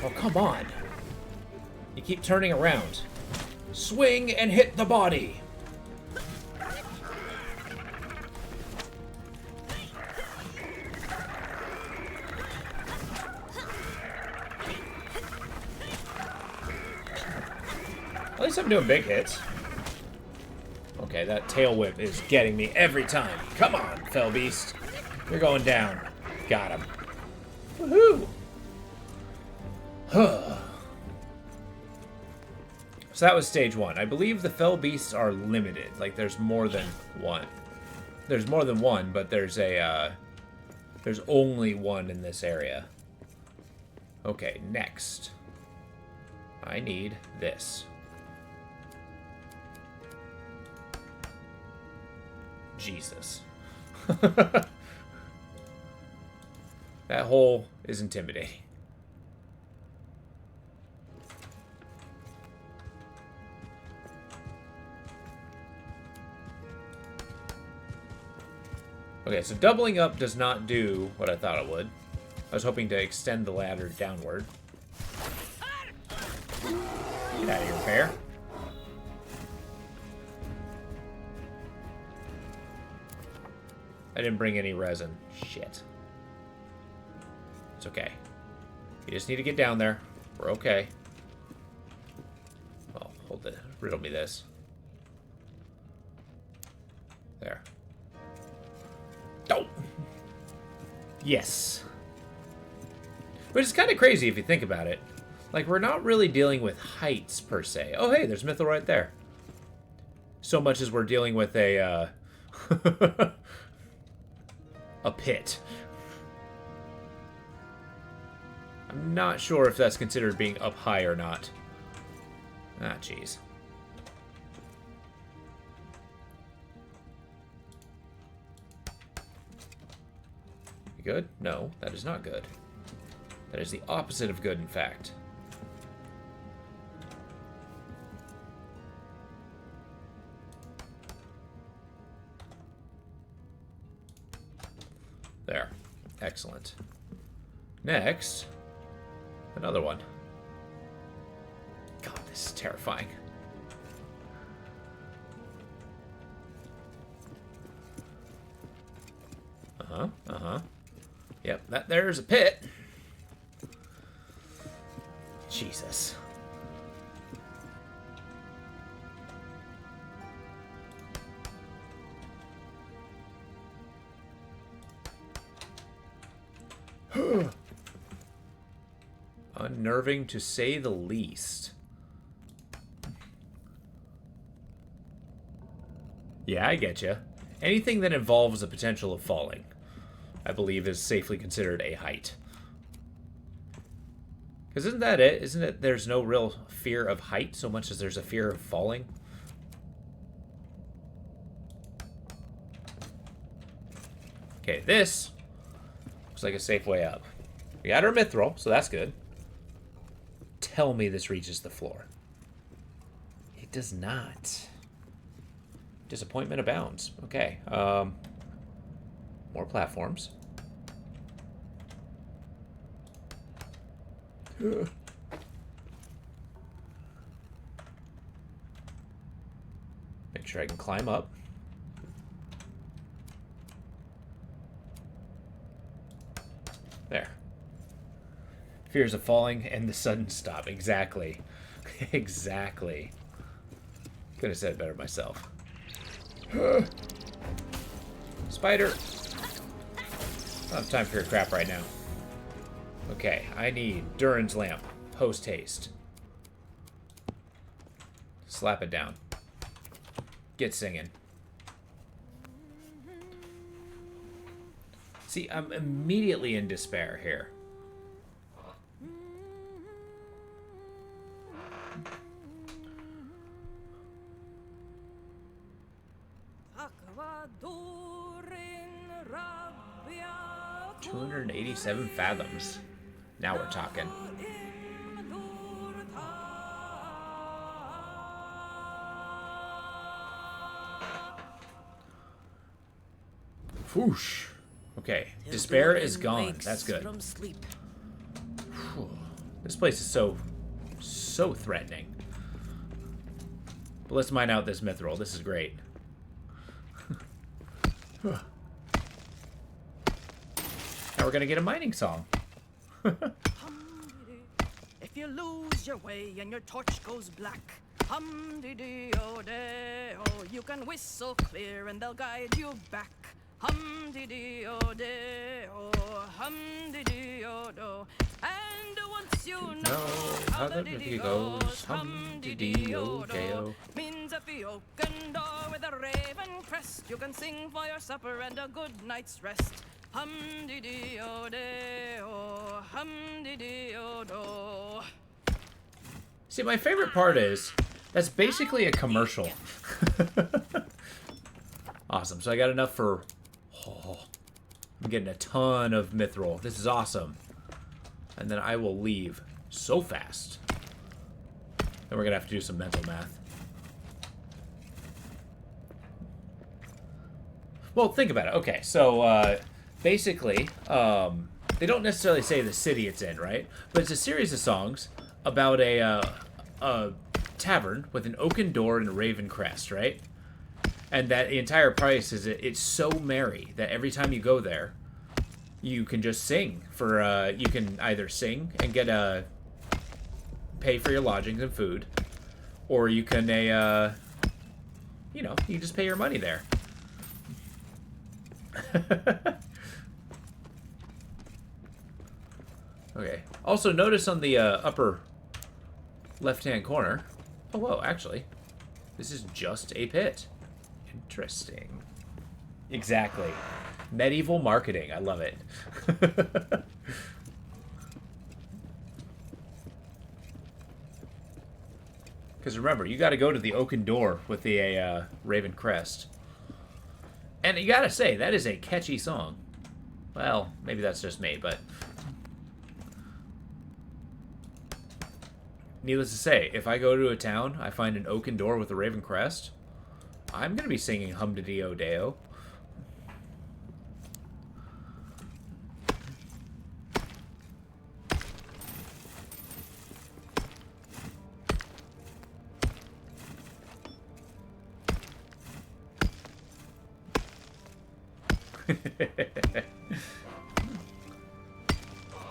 Oh, come on. You keep turning around. Swing and hit the body. At least I'm doing big hits. Okay, that tail whip is getting me every time. Come on, fell beast. You're going down. Got him. Woohoo! So that was stage 1. I believe the fell beasts are limited. Like, there's more than one. There's more than one, but there's only one in this area. Okay, next. I need this. Jesus. That hole is intimidating. Okay, so doubling up does not do what I thought it would. I was hoping to extend the ladder downward. Get out of here, bear. I didn't bring any resin. Shit. It's okay. You just need to get down there. We're okay. Oh, hold it. Riddle me this. There. Oh! Yes. Which is kind of crazy if you think about it. Like, we're not really dealing with heights, per se. Oh, hey, there's Mythil right there. So much as we're dealing with a, a pit. I'm not sure if that's considered being up high or not. Ah, jeez. You good? No, that is not good. That is the opposite of good, in fact. There. Excellent. Next, another one. God, this is terrifying. Uh-huh, uh-huh. Yep, there's a pit. Jesus. Unnerving to say the least. Yeah, I get you. Anything that involves the potential of falling, I believe, is safely considered a height. Because isn't that it? Isn't it there's no real fear of height so much as there's a fear of falling? Okay, this looks like a safe way up. We got our mithril, so that's good. Tell me this reaches the floor. It does not. Disappointment abounds. Okay. More platforms. Make sure I can climb up. There. Fears of falling and the sudden stop. Exactly. Exactly. Could have said it better myself. Spider! I don't have time for your crap right now. Okay, I need Durin's lamp. Post haste. Slap it down. Get singing. See, I'm immediately in despair here. Durin Rabia 287 fathoms. Now we're talking. Whoosh. Okay, despair is gone. That's good. From sleep. Whew. This place is so threatening. But let's mine out this mithril. This is great. Now we're gonna get a mining song. If you lose your way and your torch goes black, hum-dee-dee-oh-day-oh, you can whistle clear and they'll guide you back. Hum-dee-dee-oh-day-oh, hum-dee-dee-oh-do. And once you know how the ditty goes, hum-dee-dee-oh-do, means at the oaken door with a raven crest, you can sing for your supper and a good night's rest. Hum-dee-dee-oh-day-oh, hum-dee-dee-oh-do. See, my favorite part is that's basically a commercial. Awesome. So I got enough for... Oh, I'm getting a ton of mithril. This is awesome. And then I will leave so fast. Then we're going to have to do some mental math. Well, think about it. Okay, so basically, they don't necessarily say the city it's in, right? But it's a series of songs about a tavern with an oaken door and a raven crest, right? And that the entire price is it's so merry that every time you go there, you can just sing for you can either sing and get pay for your lodgings and food, or you can you know, you just pay your money there. Okay. Also notice on the upper left-hand corner. Oh, whoa, actually, this is just a pit. Interesting. Exactly. Medieval marketing. I love it. Because remember, you got to go to the oaken door with the raven crest. And you got to say, that is a catchy song. Well, maybe that's just me, but... Needless to say, if I go to a town, I find an oaken door with a raven crest, I'm going to be singing Hum-de-dee-oh-day-oh.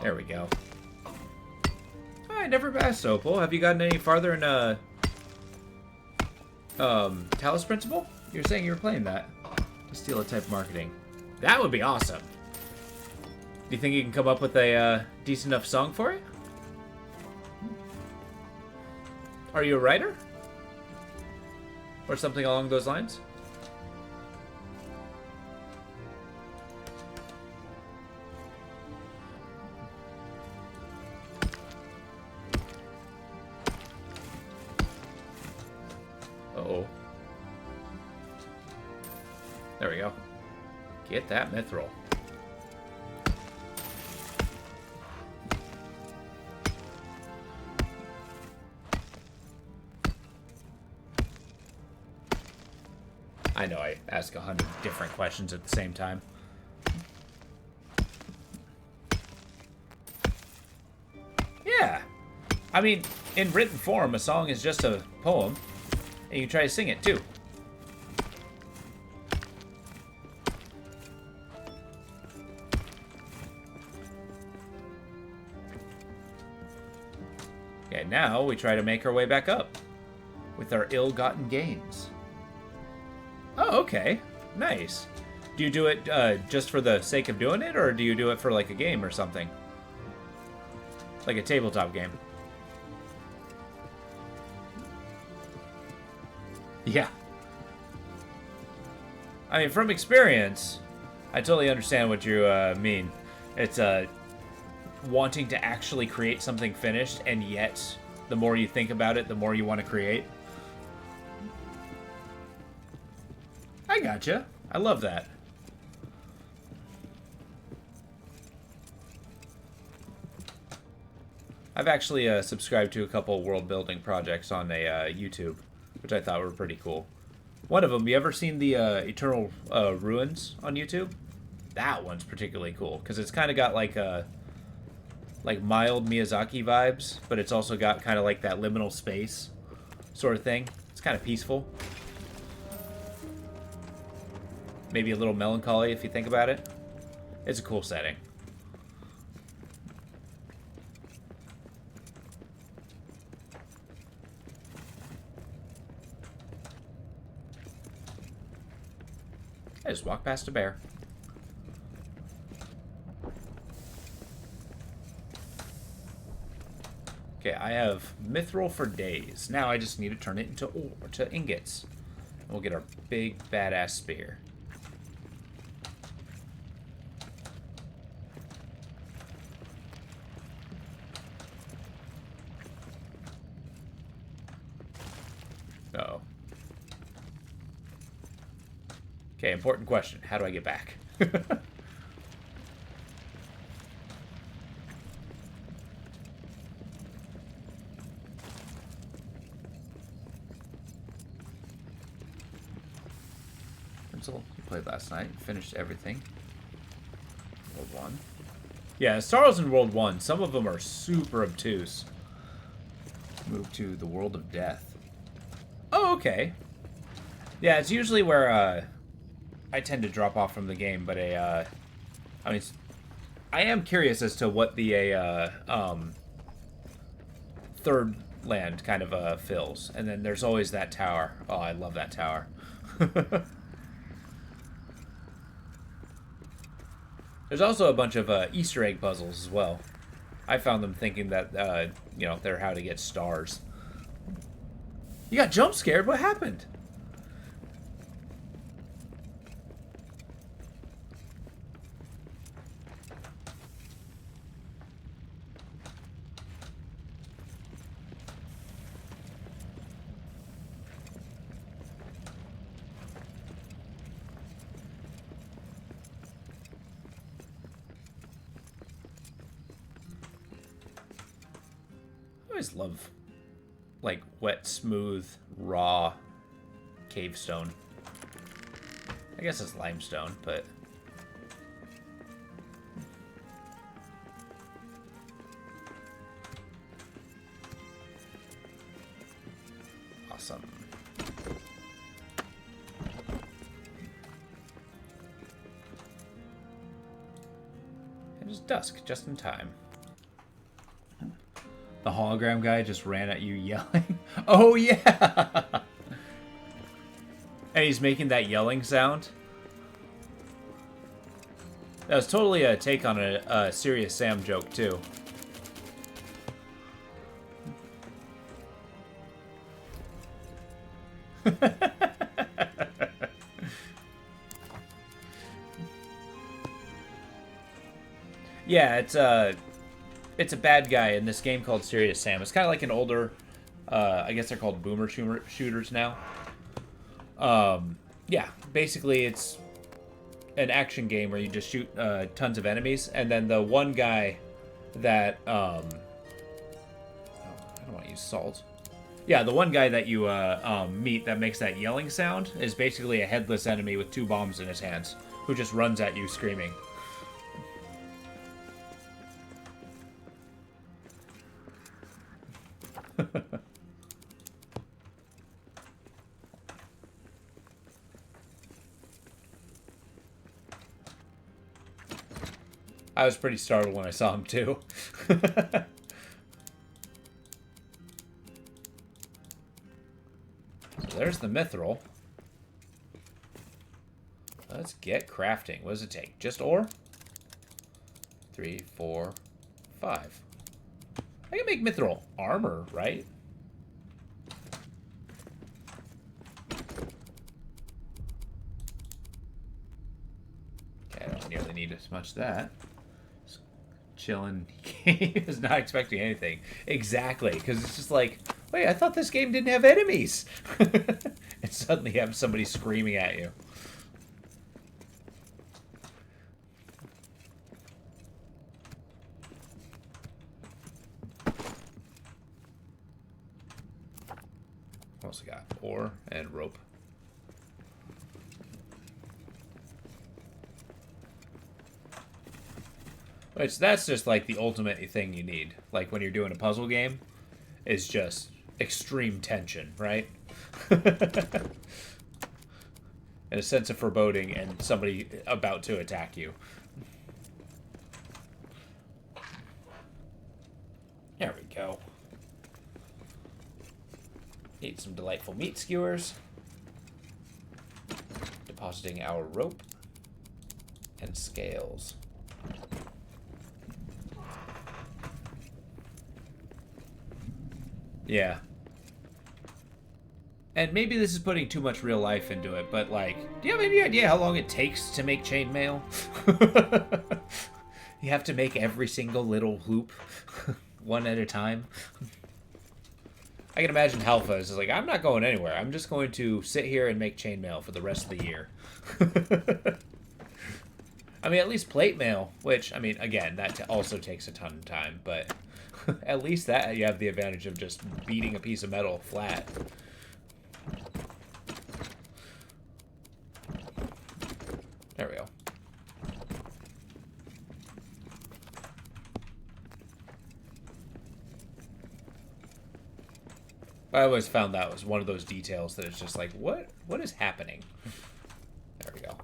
There we go. I never passed Opal. Have you gotten any farther in Talos Principle? You're saying you were playing that. To steal a type marketing. That would be awesome. Do you think you can come up with a decent enough song for it? Are you a writer? Or something along those lines? Uh-oh. There we go. Get that mithril. I know I ask 100 different questions at the same time. Yeah. I mean, in written form, a song is just a poem, and you try to sing it too. Okay, now we try to make our way back up with our ill-gotten gains. Oh, okay. Nice. Do you do it just for the sake of doing it, or do you do it for like a game or something? Like a tabletop game? Yeah. I mean, from experience, I totally understand what you mean. It's wanting to actually create something finished, and yet the more you think about it, the more you want to create. I gotcha. I love that. I've actually subscribed to a couple world building projects on a YouTube, which I thought were pretty cool. One of them, you ever seen the Eternal Ruins on YouTube? That one's particularly cool because it's kind of got like mild Miyazaki vibes, but it's also got kind of like that liminal space sort of thing. It's kind of peaceful. Maybe a little melancholy if you think about it. It's a cool setting. I just walked past a bear. Okay, I have mithril for days. Now I just need to turn it into ore, to ingots. And we'll get our big badass spear. Uh-oh. Okay, important question. How do I get back? Pencil, you played last night. Finished everything. World 1. Yeah, Sorrows in World 1. Some of them are super obtuse. Move to the World of Death. Oh, okay. Yeah, it's usually where I tend to drop off from the game, but I mean, I am curious as to what the third land kind of fills. And then there's always that tower. Oh, I love that tower. There's also a bunch of Easter egg puzzles as well. I found them thinking that, you know, they're how to get stars. You got jump scared? What happened? I always love, like, wet, smooth, raw cave stone. I guess it's limestone, but... Awesome. And it's dusk, just in time. The hologram guy just ran at you yelling. Oh, yeah! And he's making that yelling sound. That was totally a take on a Serious Sam joke, too. Yeah, it's a bad guy in this game called Serious Sam. It's kind of like an older, I guess they're called boomer shooters now. Yeah, basically it's an action game where you just shoot tons of enemies, and then the one guy that, oh, I don't want to use salt. Yeah, the one guy that you meet that makes that yelling sound is basically a headless enemy with 2 bombs in his hands, who just runs at you screaming. I was pretty startled when I saw him, too. So there's the mithril. Let's get crafting. What does it take? Just ore? 3, 4, 5. I can make mithril armor, right? Okay, I don't nearly need as much of that. Just chilling. He is not expecting anything. Exactly, because it's just like, wait, I thought this game didn't have enemies. And suddenly you have somebody screaming at you. What else we got? Ore and rope. Which, that's just like the ultimate thing you need. Like when you're doing a puzzle game, is just extreme tension, right? And a sense of foreboding and somebody about to attack you. There we go. Need some delightful meat skewers. Depositing our rope and scales. Yeah. And maybe this is putting too much real life into it, but like, do you have any idea how long it takes to make chainmail? You have to make every single little loop one at a time. I can imagine Halfa is like, I'm not going anywhere. I'm just going to sit here and make chainmail for the rest of the year. I mean, at least plate mail, which, I mean, again, that also takes a ton of time, but at least that you have the advantage of just beating a piece of metal flat. There we go. I always found that was one of those details that it's just like, what is happening? There we go.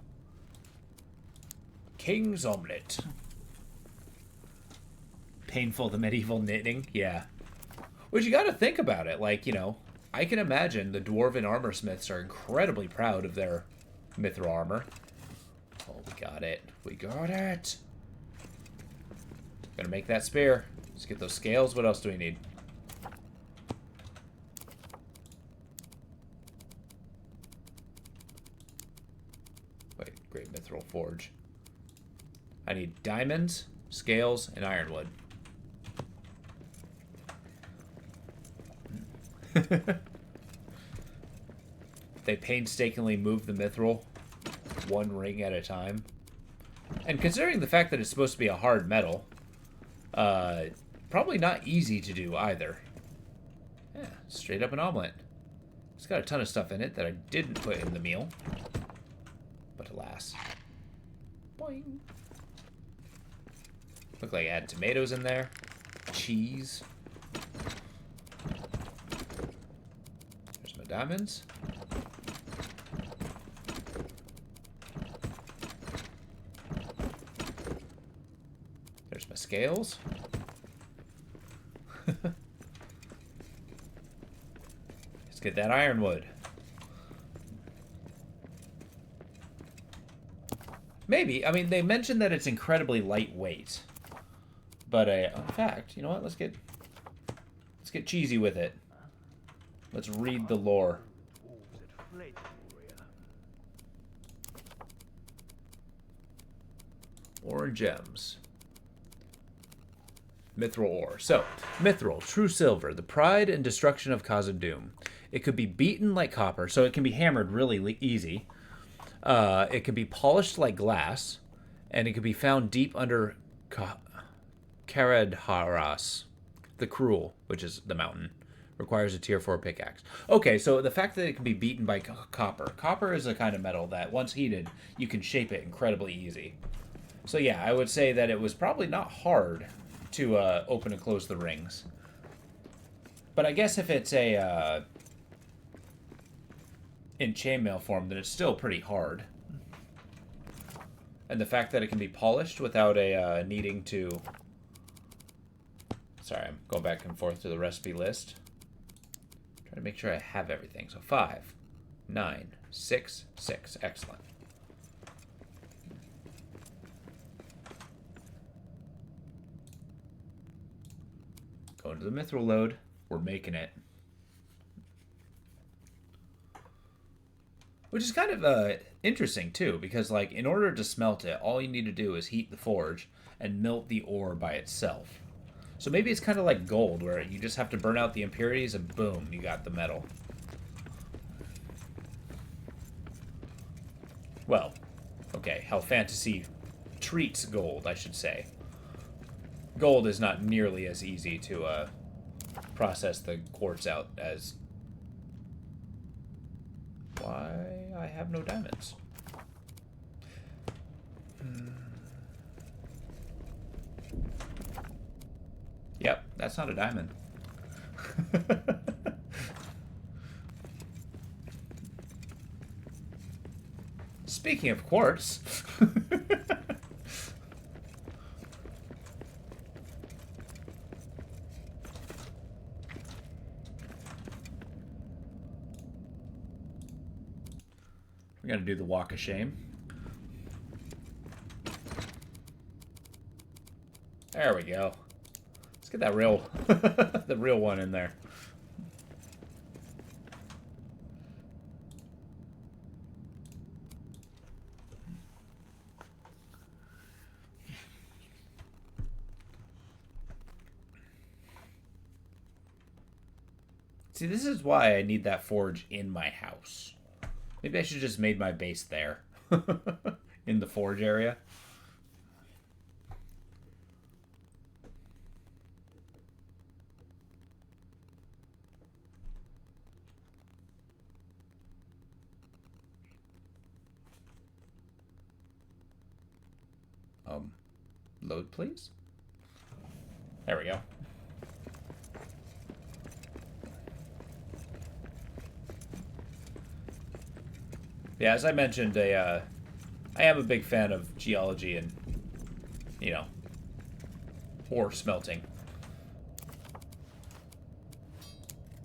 King's omelet. Painful, the medieval knitting. Yeah. Which you gotta think about it. Like, you know, I can imagine the dwarven armor smiths are incredibly proud of their mithril armor. Oh, we got it. We got it. Gonna make that spear. Let's get those scales. What else do we need? Wait, great mithril forge. I need diamonds, scales, and ironwood. They painstakingly move the mithril one ring at a time. And considering the fact that it's supposed to be a hard metal, probably not easy to do either. Yeah, straight up an omelet. It's got a ton of stuff in it that I didn't put in the meal. But alas. Boing. Look like I had tomatoes in there. Cheese. There's my diamonds. There's my scales. Let's get that ironwood. Maybe. I mean, they mentioned that it's incredibly lightweight. But, in fact, you know what? Let's get cheesy with it. Let's read the lore. Ore and gems. Mithril ore. So, mithril, true silver, the pride and destruction of Khazad-dûm. It could be beaten like copper, so it can be hammered really easy. It can be polished like glass, and it can be found deep under Karadharas, the Cruel, which is the mountain. Requires a tier 4 pickaxe. Okay, so the fact that it can be beaten by copper. Copper is a kind of metal that, once heated, you can shape it incredibly easy. So yeah, I would say that it was probably not hard to open and close the rings. But I guess if it's a in chainmail form, then it's still pretty hard. And the fact that it can be polished without a needing to... Sorry, I'm going back and forth to the recipe list. Try to make sure I have everything. So 5, 9, 6, 6. Excellent. Going to the mithril load. We're making it. Which is kind of interesting, too, because, like, in order to smelt it, all you need to do is heat the forge and melt the ore by itself. So maybe it's kind of like gold, where you just have to burn out the impurities and boom, you got the metal. Well, okay, how fantasy treats gold, I should say. Gold is not nearly as easy to process the quartz out as... Why I have no diamonds? Yep, that's not a diamond. Speaking of quartz... We gotta do the walk of shame. There we go. Let's get that real, the real one in there. See, this is why I need that forge in my house. Maybe I should have just made my base there. In the forge area. Load, please. There we go. Yeah, as I mentioned, I am a big fan of geology and, you know, ore smelting.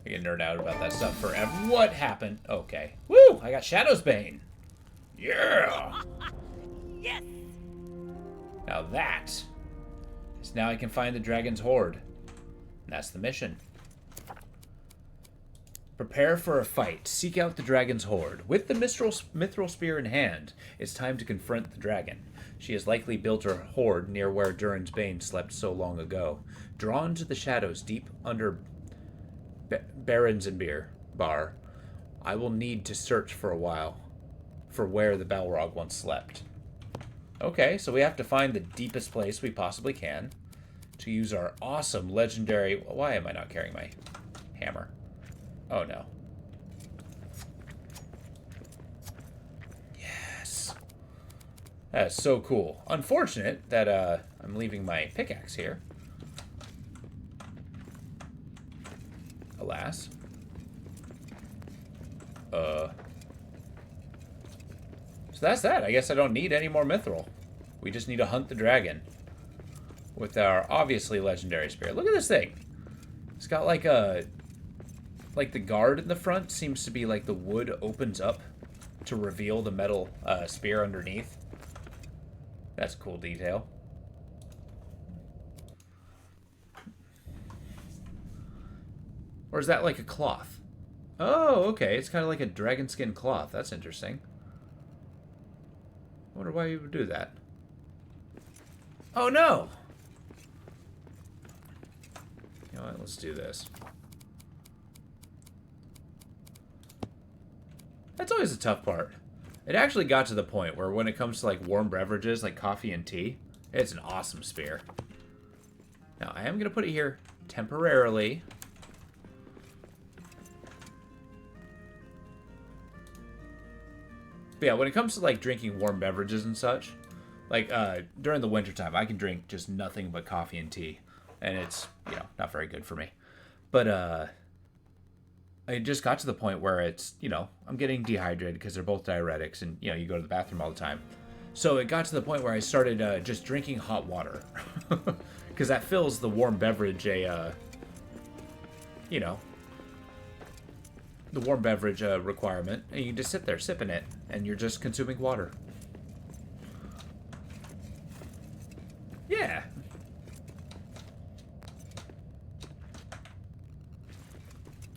I can nerd out about that stuff forever. What happened? Okay. Woo! I got Shadow's Bane. Yeah! Yes! Now that is now I can find the dragon's hoard. And that's the mission. Prepare for a fight. Seek out the dragon's hoard. With the mithril spear in hand, it's time to confront the dragon. She has likely built her hoard near where Durin's Bane slept so long ago. Drawn to the shadows deep under Barenzenbeer bar, I will need to search for a while for where the Balrog once slept. Okay, so we have to find the deepest place we possibly can to use our awesome legendary... Why am I not carrying my hammer? Oh, no. Yes. That is so cool. Unfortunate that I'm leaving my pickaxe here. Alas. So that's that. I guess I don't need any more mithril. We just need to hunt the dragon with our obviously legendary spear. Look at this thing. It's got like a... Like the guard in the front seems to be like the wood opens up to reveal the metal spear underneath. That's a cool detail. Or is that like a cloth? Oh, okay. It's kind of like a dragon skin cloth. That's interesting. I wonder why you would do that. Oh, no! You know what? Let's do this. That's always a tough part. It actually got to the point where when it comes to like warm beverages like coffee and tea, it's an awesome spear. Now, I am going to put it here temporarily. But yeah, when it comes to like drinking warm beverages and such, like during the wintertime, I can drink just nothing but coffee and tea. And it's, you know, not very good for me. But it just got to the point where it's, I'm getting dehydrated because they're both diuretics and, you go to the bathroom all the time. So it got to the point where I started just drinking hot water. Because that fills the warm beverage the warm beverage requirement. And you can just sit there sipping it and you're just consuming water. Yeah.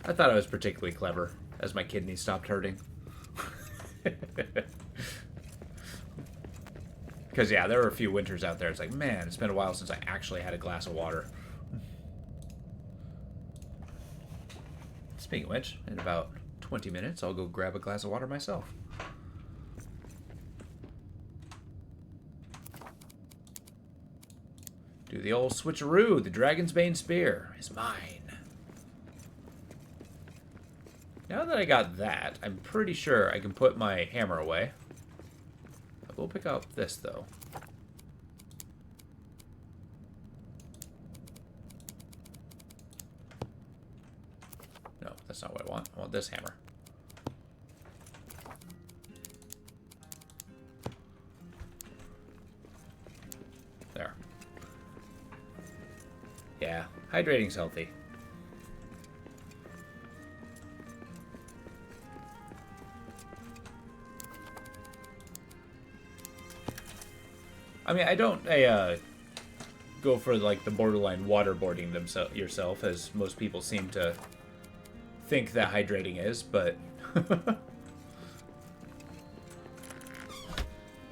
I thought I was particularly clever as my kidneys stopped hurting. Because, yeah, there were a few winters out there. It's like, man, it's been a while since I actually had a glass of water. Speaking of which, in about 20 minutes, I'll go grab a glass of water myself. Do the old switcheroo. The Dragon's Bane Spear is mine. Now that I got that, I'm pretty sure I can put my hammer away. I will pick up this, though. No, that's not what I want. I want this hammer. There. Yeah, hydrating's healthy. I mean, I don't go for, like, the borderline waterboarding yourself, as most people seem to think that hydrating is, but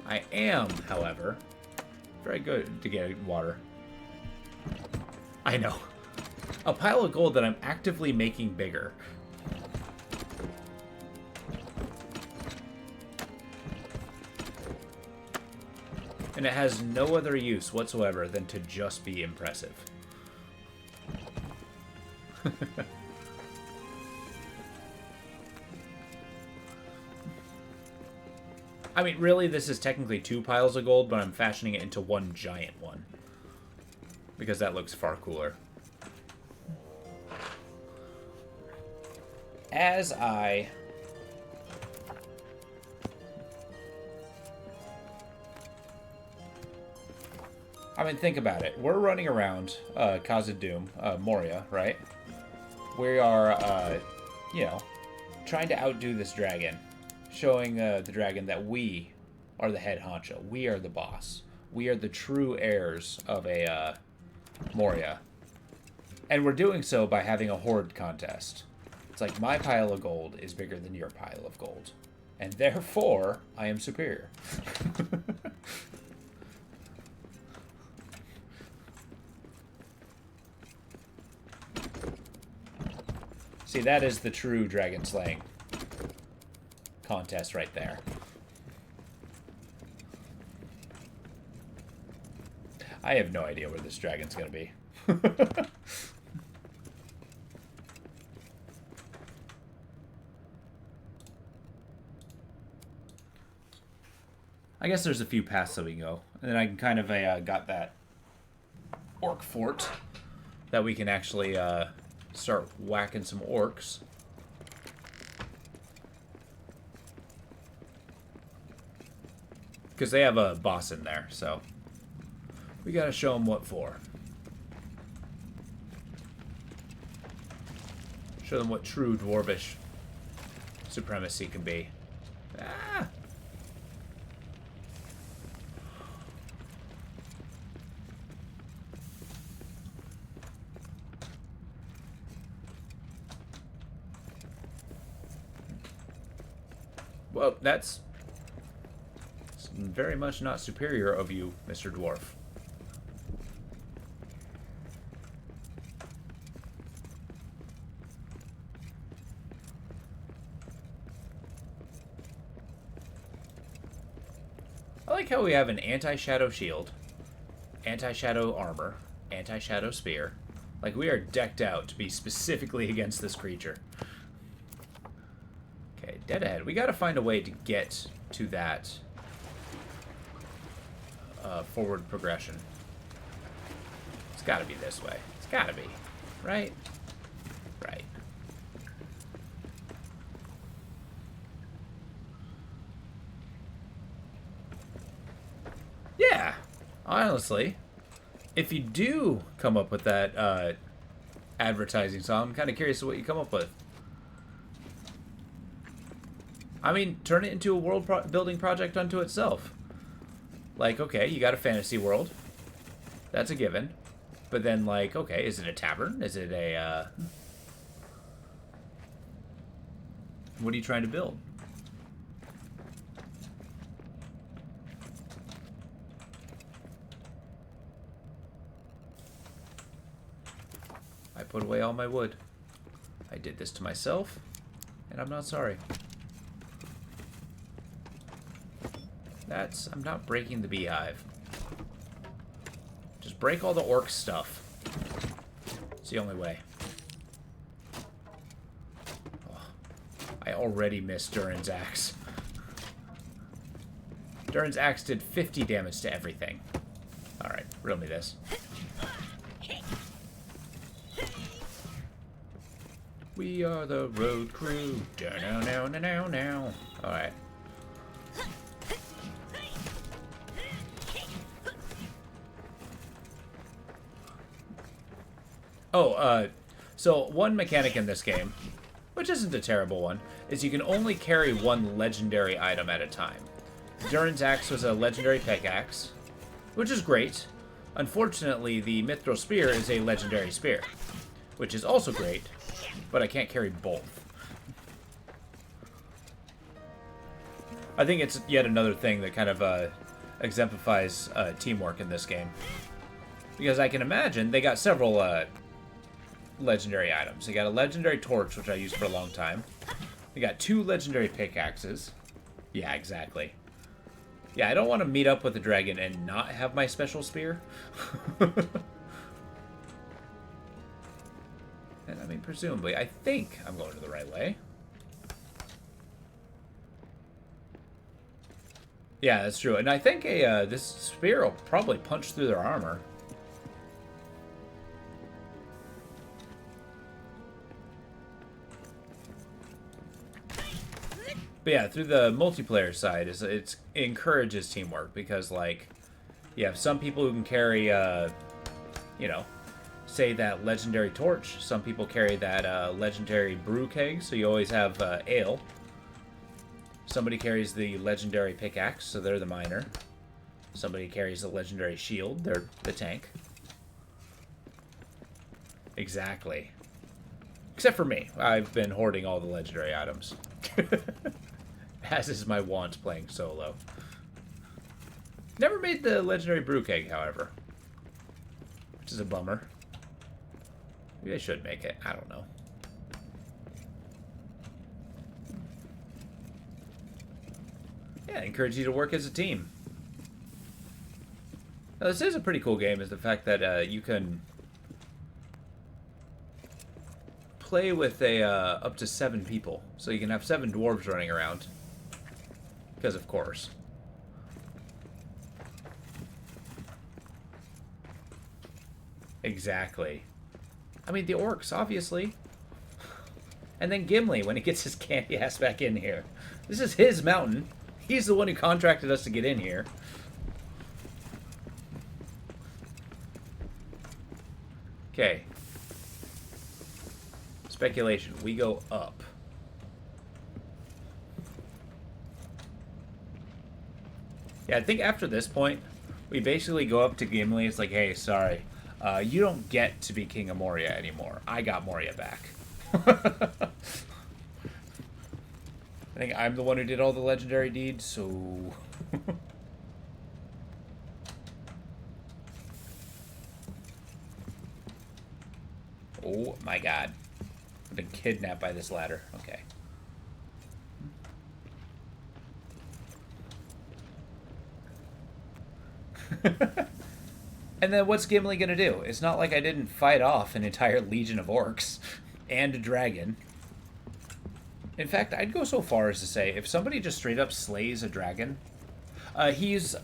I am, however, very good to get water. I know. A pile of gold that I'm actively making bigger. And it has no other use whatsoever than to just be impressive. I mean, really, this is technically 2 piles of gold, but I'm fashioning it into one giant one. Because that looks far cooler. As I... I mean, think about it. We're running around Khazad-dûm, Moria, right? We are, trying to outdo this dragon. Showing the dragon that we are the head honcho. We are the boss. We are the true heirs of a Moria. And we're doing so by having a horde contest. It's like, my pile of gold is bigger than your pile of gold. And therefore, I am superior. See, that is the true dragon slaying contest right there. I have no idea where this dragon's gonna be. I guess there's a few paths that we can go. And then I can kind of got that orc fort that we can actually start whacking some orcs. Because they have a boss in there, so we gotta show them what for. Show them what true dwarvish supremacy can be. Ah! Well, that's very much not superior of you, Mr. Dwarf. I like how we have an anti-shadow shield, anti-shadow armor, anti-shadow spear. Like, we are decked out to be specifically against this creature. Okay, dead ahead. We gotta find a way to get to that forward progression. It's gotta be this way. It's gotta be, right? Honestly, if you do come up with that advertising song, I'm kind of curious what you come up with. I mean, turn it into a building project unto itself. Like, okay, you got a fantasy world. That's a given. But then, like, okay, is it a tavern? Is it a, what are you trying to build? I put away all my wood. I did this to myself, and I'm not sorry. I'm not breaking the beehive. Just break all the orc stuff. It's the only way. Oh, I already missed Durin's axe. Durin's axe did 50 damage to everything. Alright, reel me this. We are the road crew. Now. Alright. Oh, so one mechanic in this game, which isn't a terrible one, is you can only carry one legendary item at a time. Durin's axe was a legendary pickaxe, which is great. Unfortunately, the Mithril Spear is a legendary spear, which is also great, but I can't carry both. I think it's yet another thing that kind of exemplifies teamwork in this game. Because I can imagine they got several legendary items. They got a legendary torch, which I used for a long time. They got 2 legendary pickaxes. Yeah, exactly. Yeah, I don't want to meet up with the dragon and not have my special spear. And I mean, presumably, I think I'm going to the right way. Yeah, that's true. And I think this spear will probably punch through their armor. But yeah, through the multiplayer side, it encourages teamwork because, like, you have some people who can carry, you know, say that legendary torch. Some people carry that legendary brew keg, so you always have ale. Somebody carries the legendary pickaxe, so they're the miner. Somebody carries the legendary shield, they're the tank. Exactly. Except for me. I've been hoarding all the legendary items. As is my wont playing solo. Never made the legendary brew keg, however. Which is a bummer. Maybe I should make it. I don't know. Yeah, I encourage you to work as a team. Now, this is a pretty cool game, is the fact that you can play with up to 7 people. So you can have 7 dwarves running around. Because of course. Exactly. I mean, the orcs, obviously. And then Gimli, when he gets his candy ass back in here. This is his mountain. He's the one who contracted us to get in here. Okay. Speculation. We go up. Yeah, I think after this point, we basically go up to Gimli. It's like, hey, sorry. You don't get to be King of Moria anymore. I got Moria back. I think I'm the one who did all the legendary deeds, so... Oh my god. I've been kidnapped by this ladder. Okay. And then what's Gimli gonna do? It's not like I didn't fight off an entire legion of orcs and a dragon. In fact, I'd go so far as to say, if somebody just straight up slays a dragon, he's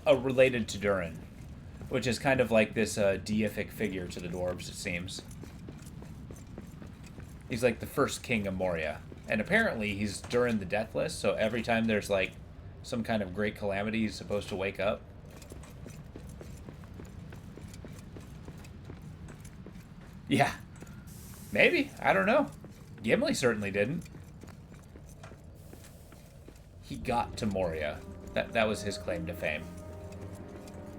related to Durin, which is kind of like this deific figure to the dwarves, it seems. He's like the first king of Moria. And apparently he's Durin the Deathless, so every time there's like some kind of great calamity, he's supposed to wake up. Yeah. Maybe. I don't know. Gimli certainly didn't. He got to Moria. That was his claim to fame.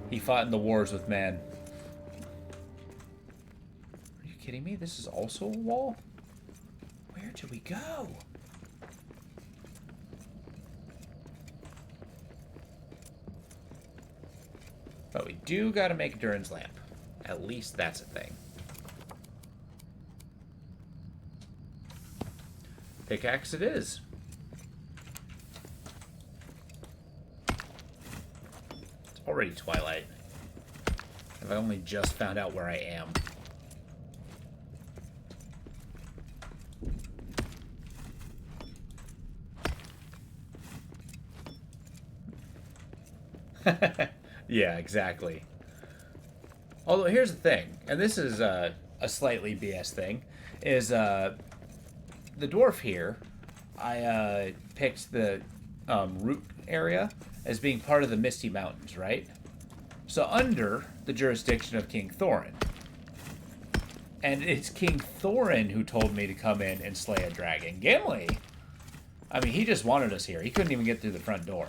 He fought in the wars with man. Are you kidding me? This is also a wall? Where did we go? But we do gotta make Durin's lamp. At least that's a thing. Pickaxe it is. It's already twilight. Have I only just found out where I am? Yeah, exactly. Although here's the thing, and this is a slightly BS thing, is the dwarf here, I picked the root area as being part of the Misty Mountains, right? So under the jurisdiction of King Thorin. And it's King Thorin who told me to come in and slay a dragon. Gimli, I mean, he just wanted us here. He couldn't even get through the front door.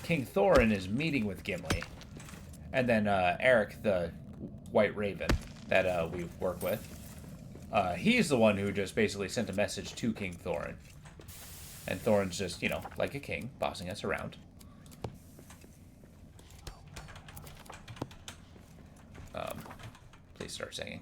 King Thorin is meeting with Gimli. And then Eric, the White Raven that we work with, he's the one who just basically sent a message to King Thorin. And Thorin's just, you know, like a king, bossing us around. Please start singing.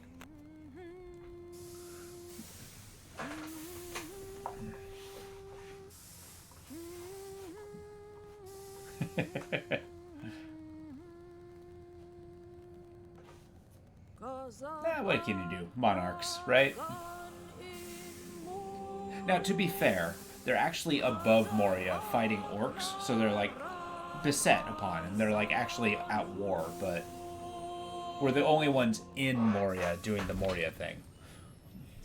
What can you do? Monarchs, right? Now, to be fair, they're actually above Moria fighting orcs, so they're like beset upon, and they're like actually at war, but we're the only ones in Moria doing the Moria thing.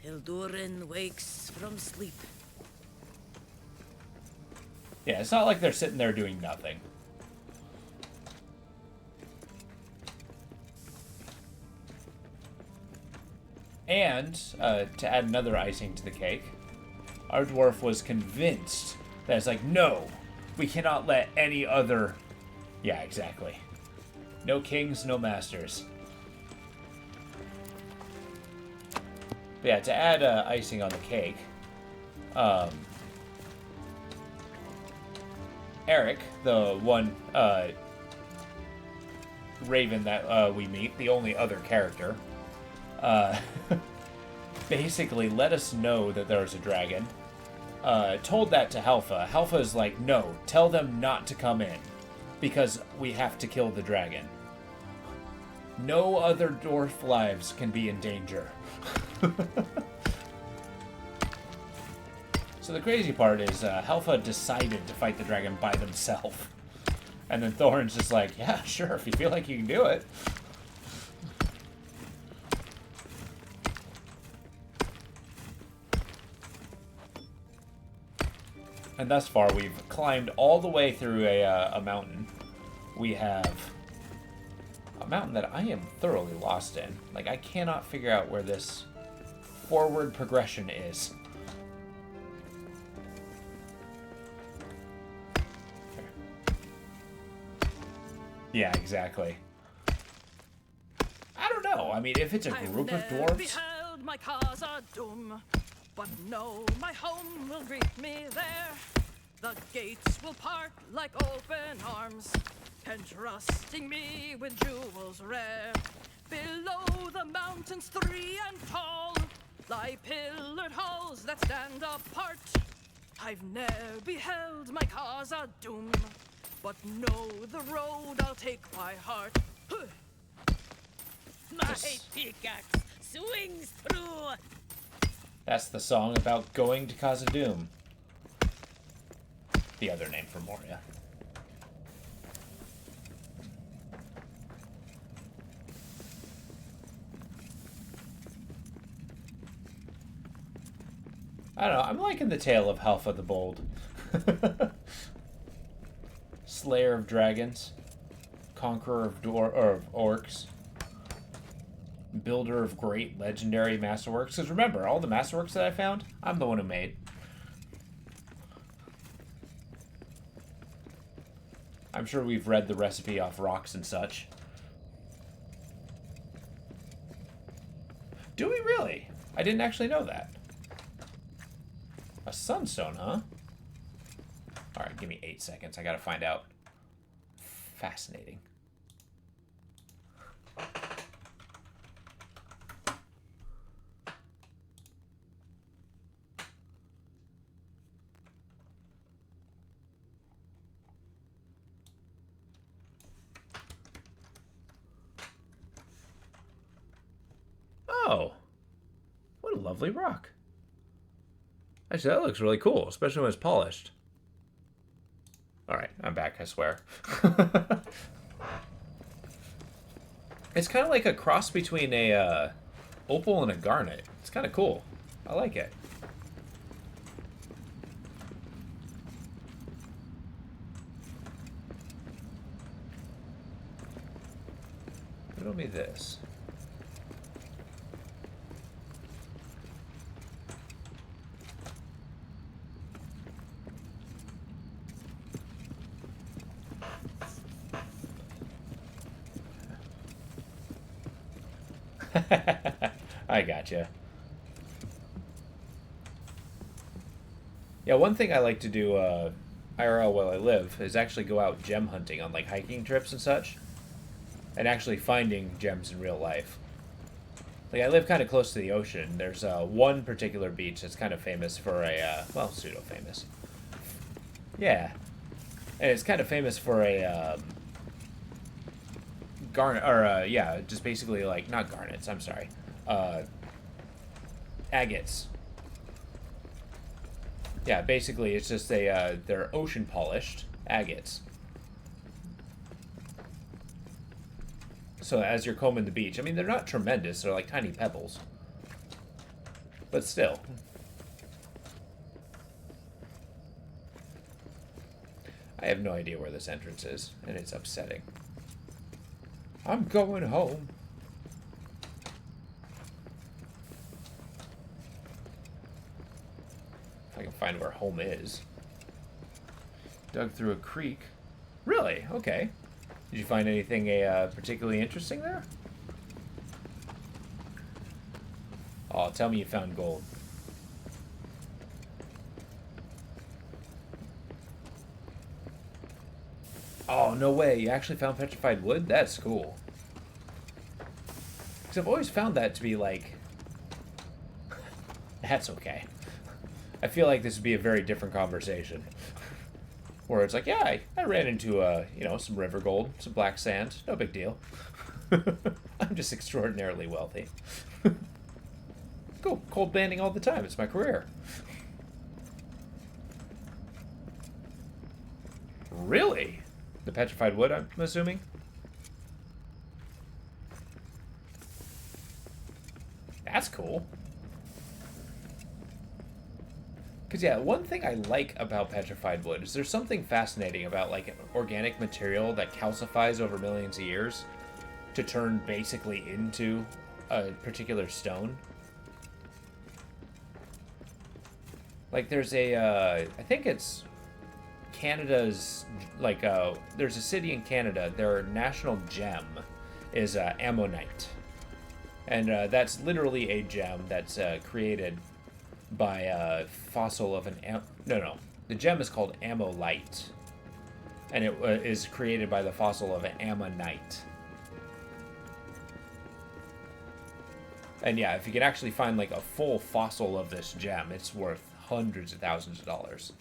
Till Durin wakes from sleep. Yeah, it's not like they're sitting there doing nothing. And, to add another icing to the cake, our dwarf was convinced that it's like, no, we cannot let any other... Yeah, exactly. No kings, no masters. But yeah, to add icing on the cake, Eric, the one raven that we meet, the only other character, basically let us know that there was a dragon. Told that to Halfa. Halfa is like, no, tell them not to come in, because we have to kill the dragon. No other dwarf lives can be in danger. So the crazy part is Halfa decided to fight the dragon by themselves. And then Thorin's just like, yeah, sure, if you feel like you can do it. And thus far, we've climbed all the way through a mountain. We have a mountain that I am thoroughly lost in. Like, I cannot figure out where this forward progression is. Yeah, exactly. I don't know. I mean, if it's a group of dwarves... beheld my casa doom, but no, my home will greet me there. The gates will part like open arms, entrusting me with jewels rare. Below the mountains 3 and tall lie pillared halls that stand apart. I've ne'er beheld my casa doom, but know the road I'll take by heart. My pickaxe swings through. That's the song about going to Khazad-dûm. The other name for Moria. I don't know, I'm liking the tale of Halfa the Bold. Slayer of dragons. Conqueror of orcs. builder of great legendary masterworks. Because remember, all the masterworks that I found, I'm the one who made. I'm sure we've read the recipe off rocks and such. Do we really? I didn't actually know that. A sunstone, huh? Alright, give me 8 seconds. I gotta find out. Fascinating. Oh, what a lovely rock. Actually, that looks really cool, especially when it's polished. Alright, I'm back, I swear. It's kind of like a cross between a opal and a garnet. It's kind of cool. I like it. Riddle me this. I gotcha. Yeah, one thing I like to do IRL while I live is actually go out gem hunting on like hiking trips and such, and actually finding gems in real life. Like, I live kind of close to the ocean. There's one particular beach that's kind of famous for a, well, pseudo-famous. Yeah. And it's kind of famous for a, garnet, or, yeah, just basically, like, not garnets, I'm sorry. Agates. Yeah, basically, it's just they're ocean-polished agates. So as you're combing the beach, I mean, they're not tremendous. They're like tiny pebbles. But still. I have no idea where this entrance is, and it's upsetting. I'm going home. If I can find where home is. Dug through a creek. Really? Okay. Did you find anything particularly interesting there? Oh, tell me you found gold. Oh, no way. You actually found petrified wood? That's cool. Because I've always found that to be like... That's okay. I feel like this would be a very different conversation. Where it's like, yeah, I ran into, you know, some river gold, some black sand. No big deal. I'm just extraordinarily wealthy. Go cold banding all the time. It's my career. Really? The petrified wood, I'm assuming? That's cool. Because, yeah, one thing I like about petrified wood is there's something fascinating about, like, an organic material that calcifies over millions of years to turn basically into a particular stone. Like, there's a, I think it's Canada's, like, there's a city in Canada, their national gem is ammonite. And that's literally a gem that's created by a fossil of an the gem is called ammolite, and it is created by the fossil of an ammonite. And yeah, if you can actually find like a full fossil of this gem, it's worth hundreds of thousands of dollars.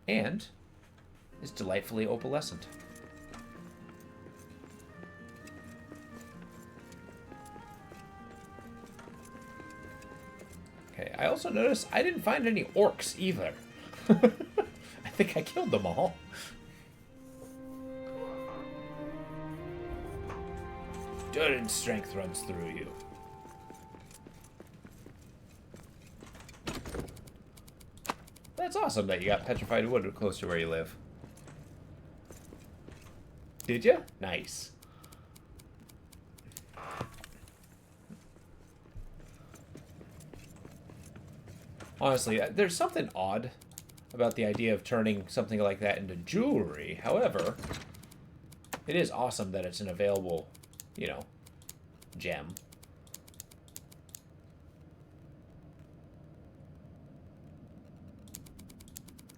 And it's delightfully opalescent. Okay, I also noticed I didn't find any orcs either. I think I killed them all. Dirt and strength runs through you. That's awesome that you got petrified wood close to where you live. Did you? Nice. Honestly, there's something odd about the idea of turning something like that into jewelry. However, it is awesome that it's an available, you know, gem.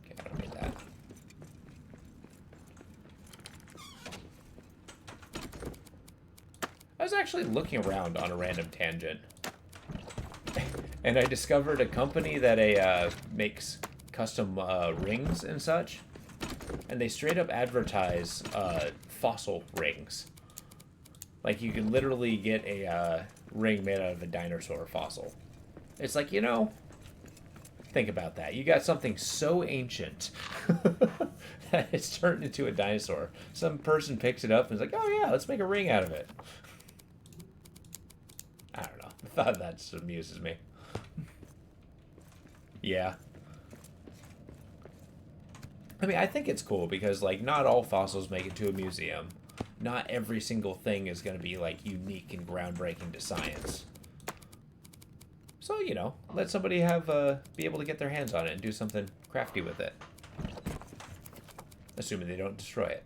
Okay, I don't need that. I was actually looking around on a random tangent. And I discovered a company that makes custom rings and such. And they straight up advertise fossil rings. Like, you can literally get a ring made out of a dinosaur fossil. It's like, you know, think about that. You got something so ancient that it's turned into a dinosaur. Some person picks it up and is like, oh yeah, let's make a ring out of it. I don't know. I thought that just amuses me. Yeah. I mean, I think it's cool because, like, not all fossils make it to a museum. Not every single thing is going to be, like, unique and groundbreaking to science. So, you know, let somebody have, be able to get their hands on it and do something crafty with it. Assuming they don't destroy it.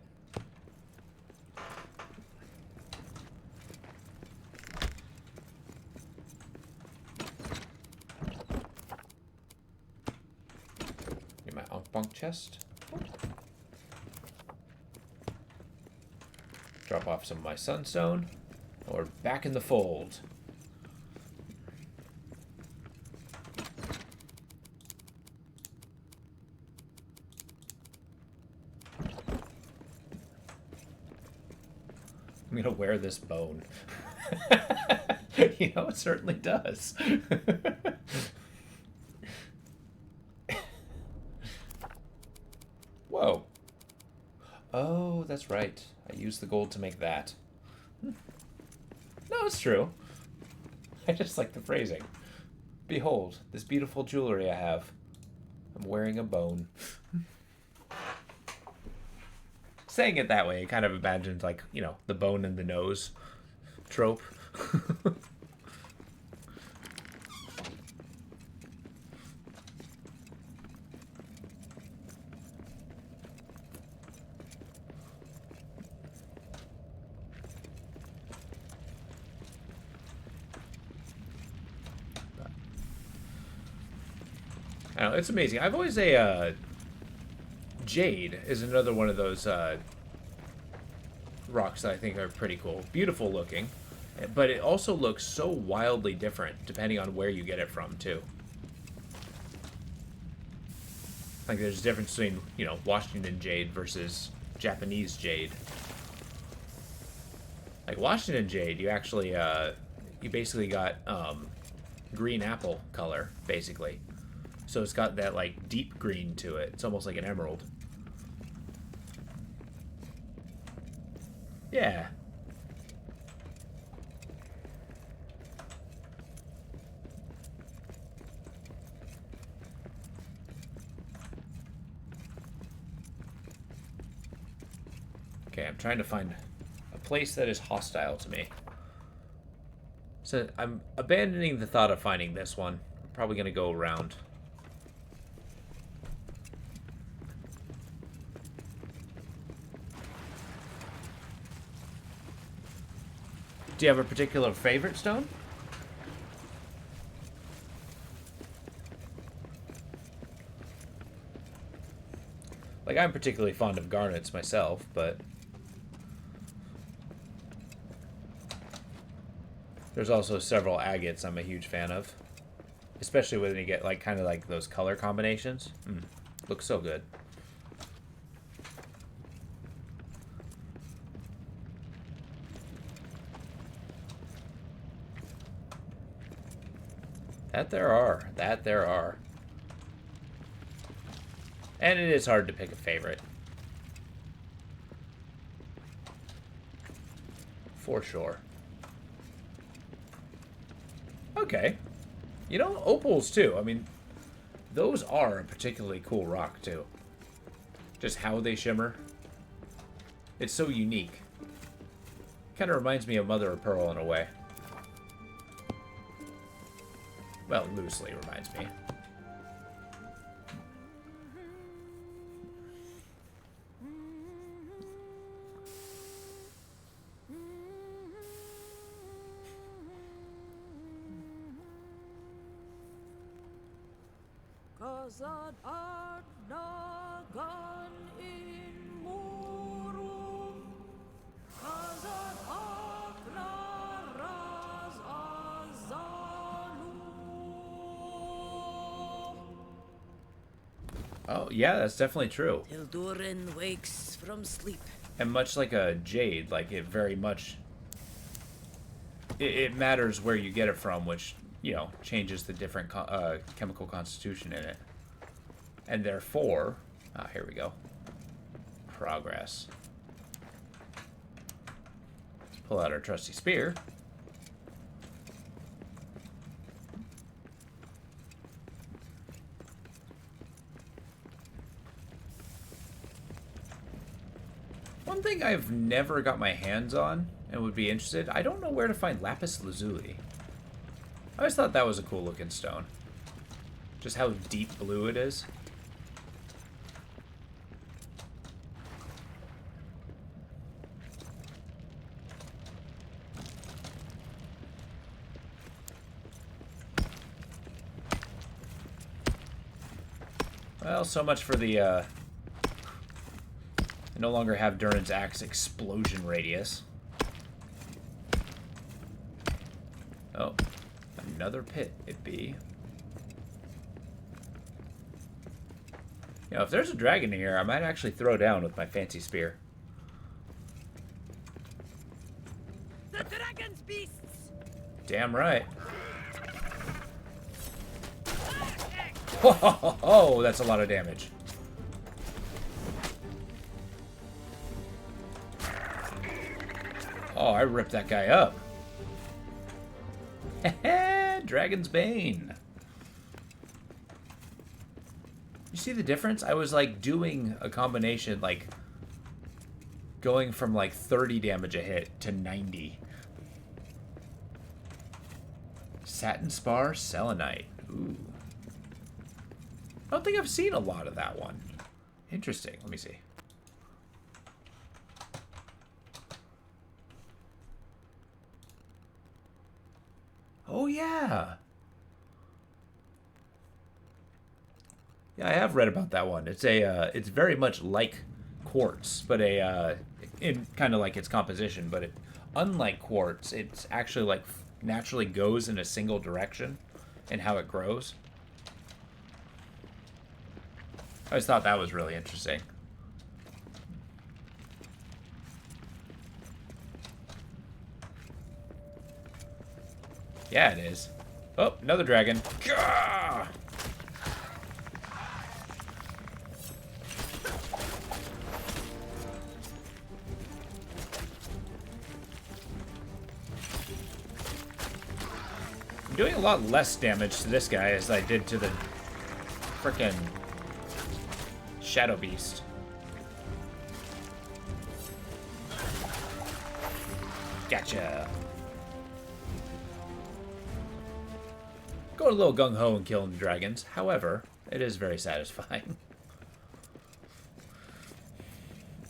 Get my Ankh-Bonk chest. Drop off some of my sunstone. Or back in the fold. I'm gonna wear this bone. You know, it certainly does. Whoa. Oh, that's right. I used the gold to make that. No, it's true. I just like the phrasing. Behold, this beautiful jewelry I have. I'm wearing a bone. Saying it that way, it kind of imagines, like, you know, the bone in the nose trope. I don't know, it's amazing. I've always jade is another one of those rocks that I think are pretty cool. Beautiful looking, but it also looks so wildly different depending on where you get it from, too. Like, there's a difference between, you know, Washington jade versus Japanese jade. Like, Washington jade, you actually, you basically got green apple color, basically. So it's got that, like, deep green to it. It's almost like an emerald. Yeah. Okay, I'm trying to find a place that is hostile to me. So I'm abandoning the thought of finding this one. I'm probably going to go around. Do you have a particular favorite stone? Like, I'm particularly fond of garnets myself, but there's also several agates I'm a huge fan of. Especially when you get, like, kind of like those color combinations. Looks so good. That there are. That there are. And it is hard to pick a favorite. For sure. Okay. You know, opals too. I mean, Those are a particularly cool rock, too. Just how they shimmer. It's so unique. Kind of reminds me of Mother of Pearl in a way. Well, loosely reminds me. 'Cause thou art nagan in Morum, 'cause thou ras azalu. Oh, yeah, that's definitely true. Till Durin wakes from sleep. And much like a jade, like it very much... It matters where you get it from, which, you know, changes the different chemical constitution in it. And therefore... here we go. Progress. Let's pull out our trusty spear. One thing I've never got my hands on and would be interested, I don't know where to find lapis lazuli. I always thought that was a cool looking stone. Just how deep blue it is. Well, so much for the, I no longer have Durin's axe explosion radius. Oh, another pit it be. You know, if there's a dragon in here, I might actually throw down with my fancy spear. The dragon's beasts! Damn right. Oh, that's a lot of damage. Oh, I ripped that guy up. Dragon's Bane. You see the difference? I was like doing a combination, like going from like 30 damage a hit to 90. Satin Spar Selenite. Ooh. I don't think I've seen a lot of that one. Interesting. Let me see. Oh, yeah. Yeah, I have read about that one. It's a, it's very much like quartz, but in kind of like its composition, but it, unlike quartz, it's actually like naturally goes in a single direction in how it grows. I just thought that was really interesting. Yeah, it is. Oh, another dragon. Gah! I'm doing a lot less damage to this guy as I did to the frickin' Shadow Beast. Gotcha. Go a little gung-ho and killing the dragons. However, it is very satisfying.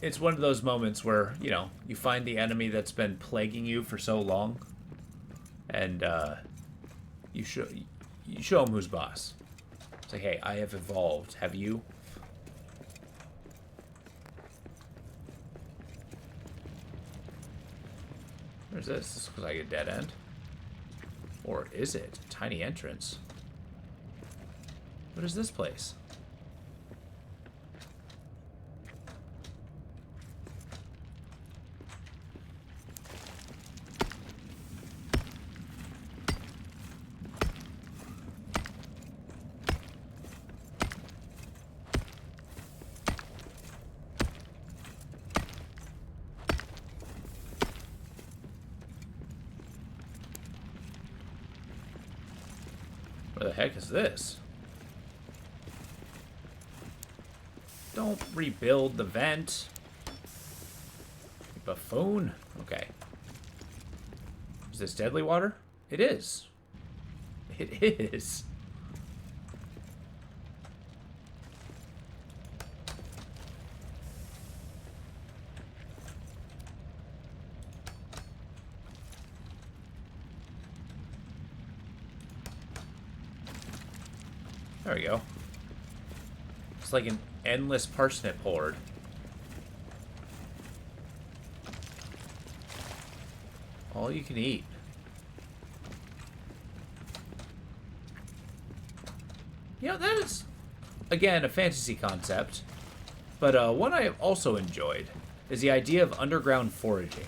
It's one of those moments where, you know, you find the enemy that's been plaguing you for so long, and you show them who's boss. It's like, hey, I have evolved. Have you? Where's this? This looks like a dead end. Or is it? A tiny entrance. What is this place? What the heck is this? don't rebuild the vent. Buffoon. Okay. Is this deadly water? It is. It is. There we go. It's like an endless parsnip horde. All you can eat. You know, that is, again, a fantasy concept. But one I also enjoyed is the idea of underground foraging.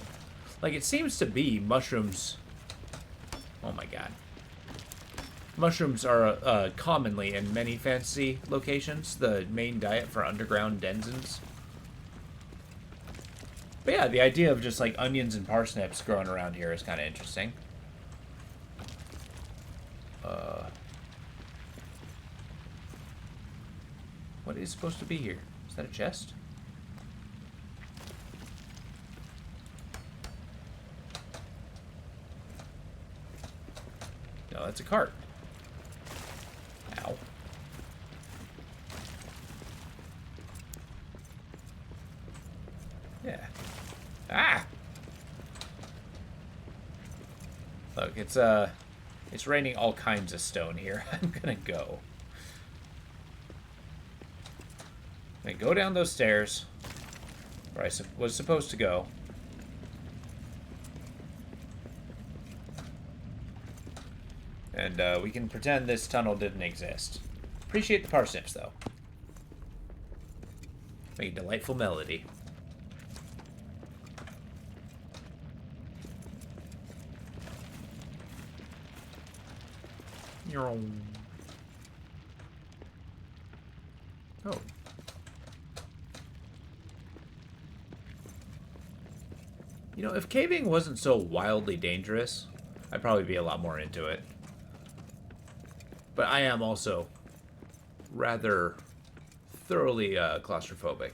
Like, it seems to be mushrooms... Oh my god. Mushrooms are commonly in many fantasy locations the main diet for underground denizens. But yeah, the idea of just like onions and parsnips growing around here is kind of interesting. What is supposed to be here? Is that a chest? No, that's a cart. Ow. Yeah. Ah! Look, it's raining all kinds of stone here. I'm gonna go. I'm gonna go down those stairs where I was supposed to go. And we can pretend this tunnel didn't exist. Appreciate the parsnips, though. Make a delightful melody. Oh. You know, if caving wasn't so wildly dangerous, I'd probably be a lot more into it. But I am also rather thoroughly claustrophobic.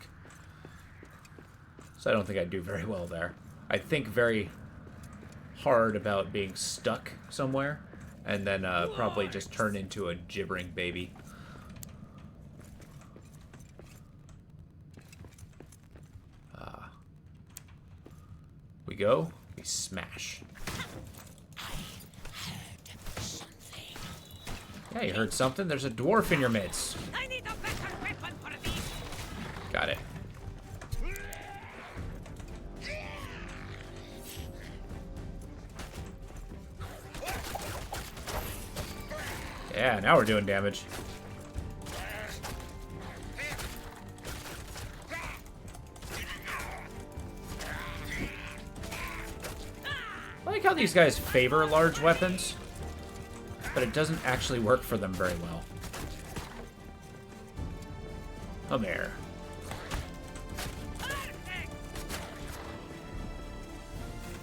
So I don't think I'd do very well there. I think very hard about being stuck somewhere, and then probably just turn into a gibbering baby. We go, we smash. Yeah, you heard something? There's a dwarf in your midst. I need a better weapon for these. Got it. Yeah, now we're doing damage. I like how these guys favor large weapons, but it doesn't actually work for them very well. Come here.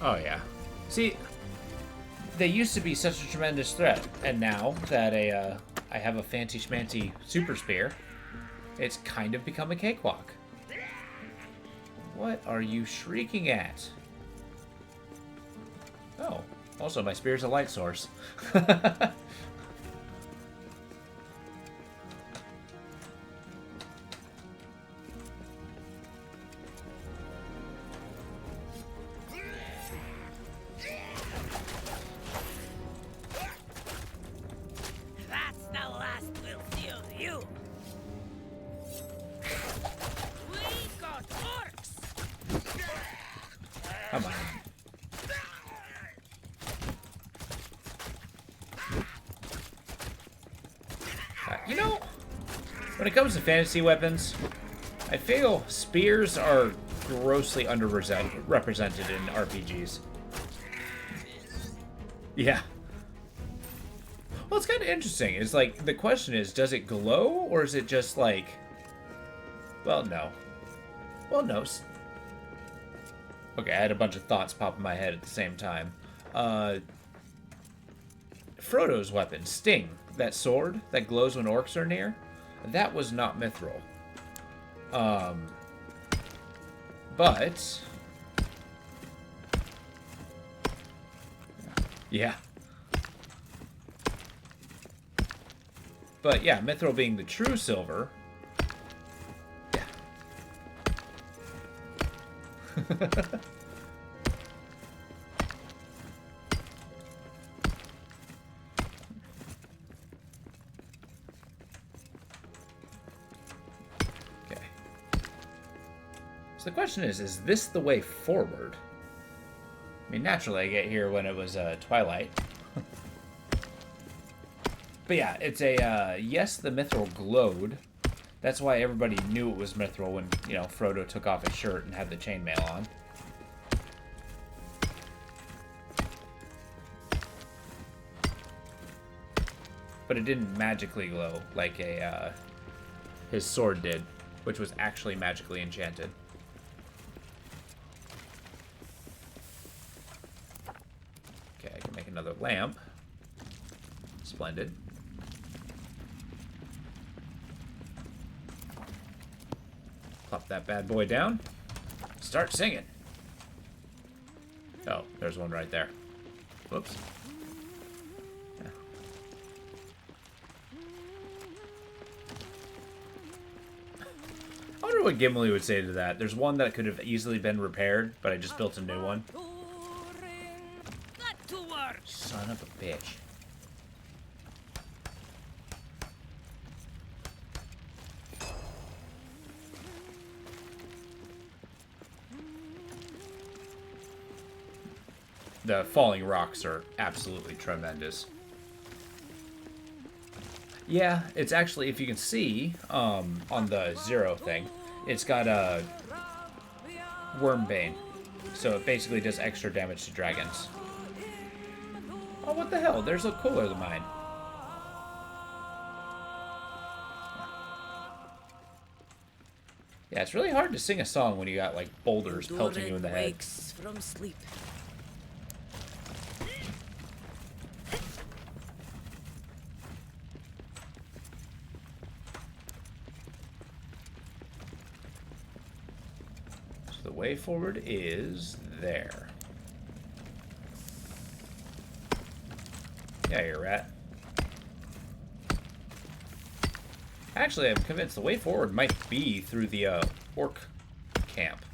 Oh, yeah. See, they used to be such a tremendous threat, and now that I have a fancy-schmancy super spear, it's kind of become a cakewalk. What are you shrieking at? Oh, also my spear's a light source. That's the last we'll see of you. We got orcs. Come on. You know, when it comes to fantasy weapons, I feel spears are grossly underrepresented in RPGs. Yeah. Well, it's kind of interesting. It's like, the question is, does it glow, or is it just like... Well, no. Well, no. Okay, I had a bunch of thoughts pop in my head at the same time. Frodo's weapon, Sting, that sword that glows when orcs are near, that was not mithril. But yeah. But yeah, mithril being the true silver. Yeah. Okay. So the question is this the way forward? I mean, naturally I get here when it was twilight. But yeah, it's a, yes, the mithril glowed. That's why everybody knew it was mithril when, you know, Frodo took off his shirt and had the chainmail on. But it didn't magically glow like his sword did, which was actually magically enchanted. Okay, I can make another lamp. Splendid. Plop that bad boy down. Start singing. Oh, there's one right there. Whoops. Yeah. I wonder what Gimli would say to that. There's one that could have easily been repaired, but I just built a new one. Got to work. Son of a bitch. The falling rocks are absolutely tremendous. Yeah, it's actually, if you can see, on the 0 thing, it's got a Wormbane. So it basically does extra damage to dragons. Oh, what the hell? There's a cooler than mine. Yeah, it's really hard to sing a song when you got, like, boulders pelting you in the head. Wakes from sleep. So the way forward is there. Yeah, you're rat. Actually, I'm convinced the way forward might be through the orc camp.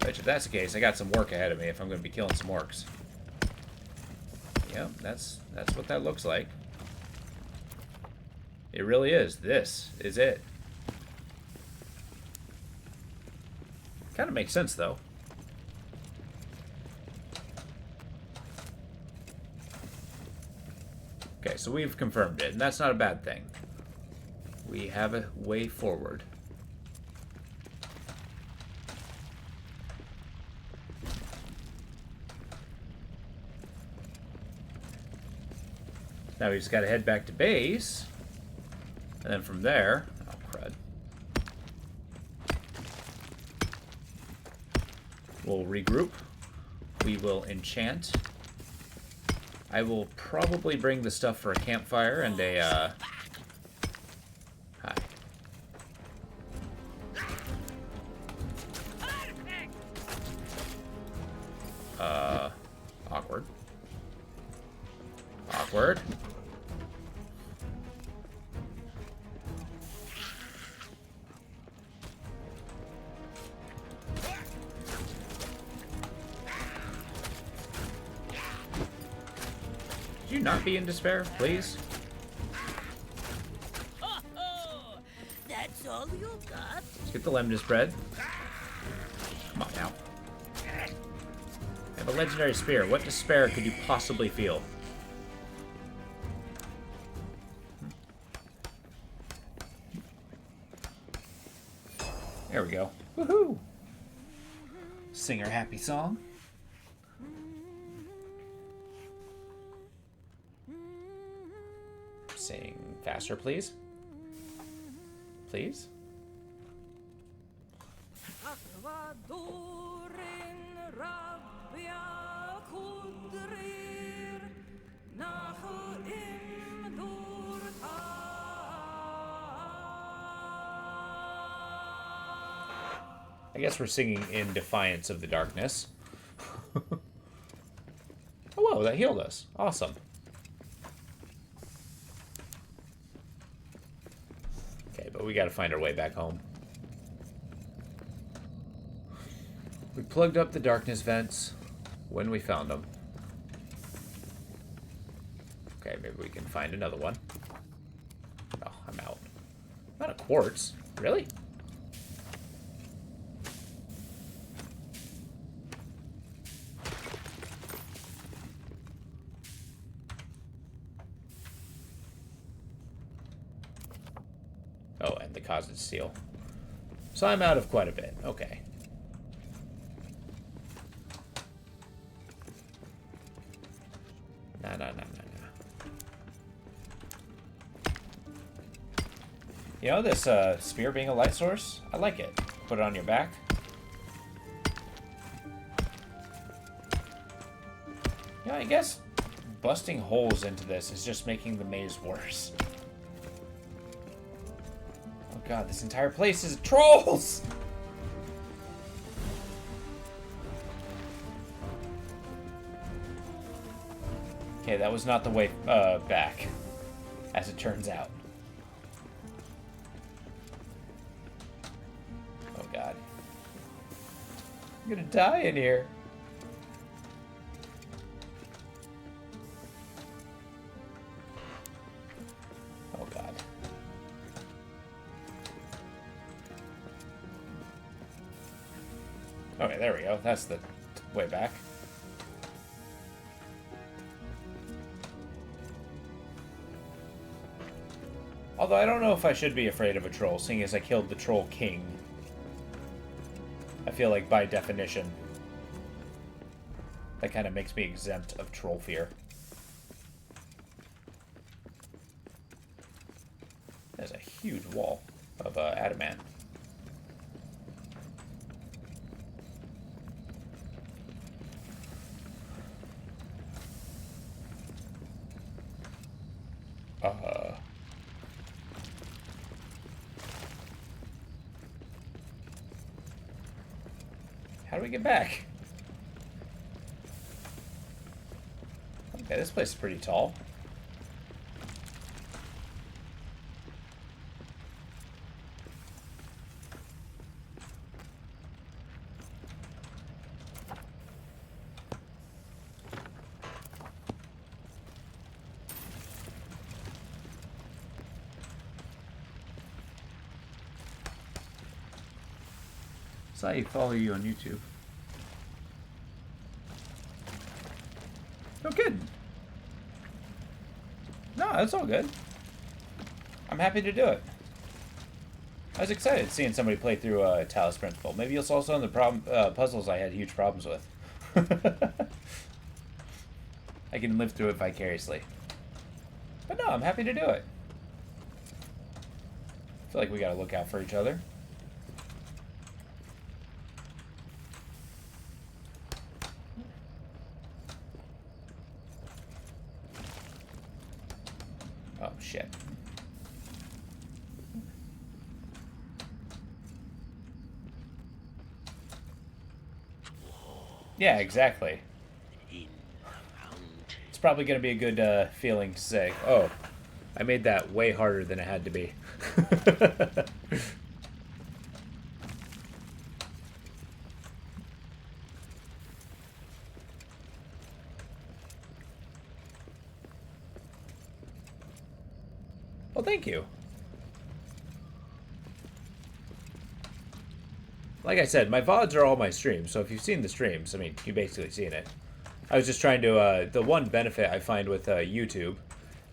Which, if that's the case, I got some work ahead of me if I'm going to be killing some orcs. Yep, that's what that looks like. It really is. This is it. Kind of makes sense, though. Okay, so we've confirmed it, and that's not a bad thing. We have a way forward. Now we just gotta head back to base, and then from there, oh crud, we'll regroup. We will enchant. I will probably bring the stuff for a campfire and a, hi. Awkward. Awkward. Could you not be in despair, please? Oh, that's all you got? Let's get the lemon bread. Come on now. I have a legendary spear. What despair could you possibly feel? There we go. Woohoo! Sing our happy song. Sing faster, please. Please. guess we're singing in defiance of the darkness. Oh, whoa, that healed us. Awesome. Okay, but we gotta find our way back home. We plugged up the darkness vents when we found them. Okay, maybe we can find another one. Oh, I'm out. Not a quartz. Really? Oh, and the cosset seal. So I'm out of quite a bit. Okay. Nah. You know, this spear being a light source? I like it. Put it on your back. Yeah, I guess busting holes into this is just making the maze worse. Oh god, this entire place is trolls! Okay, that was not the way back, as it turns out. Oh god. I'm gonna die in here. Oh god. Okay, there we go. That's the way back. Although I don't know if I should be afraid of a troll, seeing as I killed the Troll King. I feel like by definition, that kind of makes me exempt of troll fear. There's a huge wall of adamant. How do we get back? Okay, this place is pretty tall. So I follow you on YouTube. No kidding. No, that's all good. I'm happy to do it. I was excited seeing somebody play through Talos Principle. Maybe you'll solve some of the puzzles I had huge problems with. I can live through it vicariously. But no, I'm happy to do it. I feel like we gotta look out for each other. Oh, shit. Yeah, exactly. It's probably going to be a good feeling to say, oh, I made that way harder than it had to be. Well, thank you. Like I said, my VODs are all my streams, so if you've seen the streams, I mean, you've basically seen it. I was just trying to, the one benefit I find with YouTube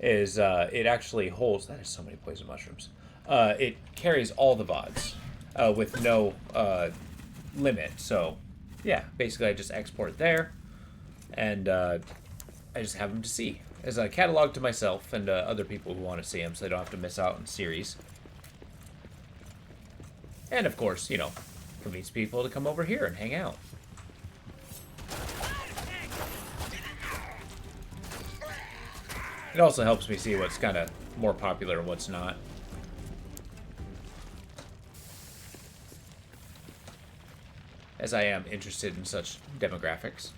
is it actually holds, that is so many poison mushrooms, it carries all the VODs with no limit, so yeah, basically I just export there, and I just have them to see as a catalog to myself and other people who want to see them, so they don't have to miss out on series. And of course, you know, convince people to come over here and hang out. It also helps me see what's kind of more popular and what's not. as I am interested in such demographics.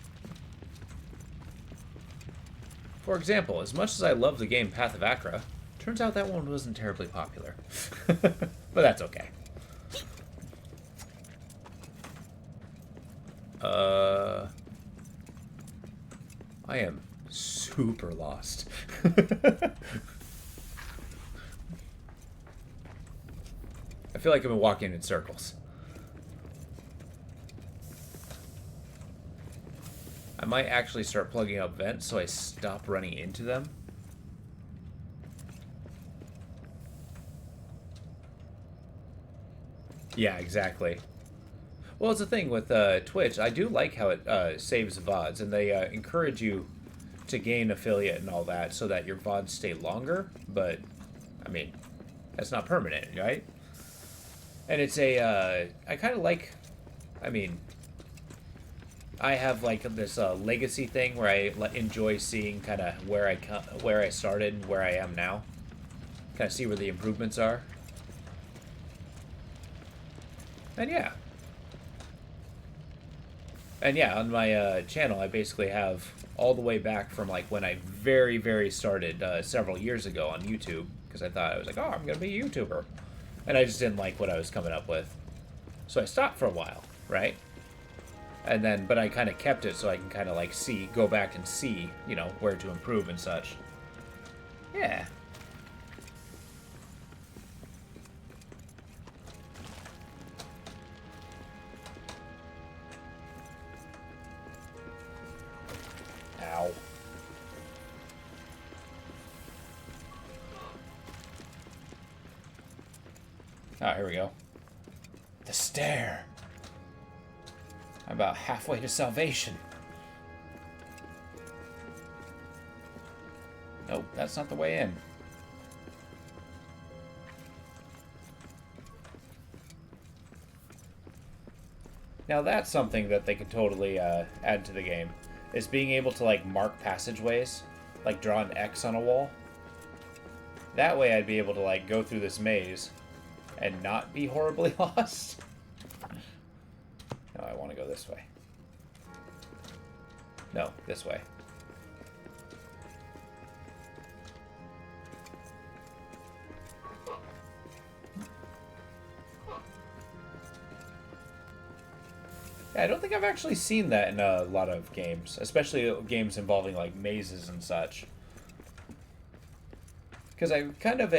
For example, as much as I love the game Path of Acra, turns out that one wasn't terribly popular. But that's okay. I am super lost. I feel like I've been walking in circles. I might actually start plugging up vents so I stop running into them. Yeah, exactly. Well, it's the thing with Twitch. I do like how it saves VODs, and they encourage you to gain affiliate and all that so that your VODs stay longer, but, I mean, that's not permanent, right? And it's a, I kind of like, I mean, I have like this legacy thing where I enjoy seeing kind of where I started and where I am now. Kind of see where the improvements are. And yeah. And yeah, on my channel, I basically have all the way back from like when I very, very started several years ago on YouTube, because I thought I was like, oh, I'm going to be a YouTuber. And I just didn't like what I was coming up with. So I stopped for a while, right? And then, but I kind of kept it so I can kind of like go back and see, you know, where to improve and such. Yeah. Ow. Ah, here we go. The stair. I'm about halfway to salvation. Nope, that's not the way in. Now that's something that they could totally add to the game, is being able to like mark passageways, like draw an X on a wall. That way I'd be able to like go through this maze and not be horribly lost. No, I want to go this way. No, this way. Yeah, I don't think I've actually seen that in a lot of games, especially games involving like mazes and such. Because I kind of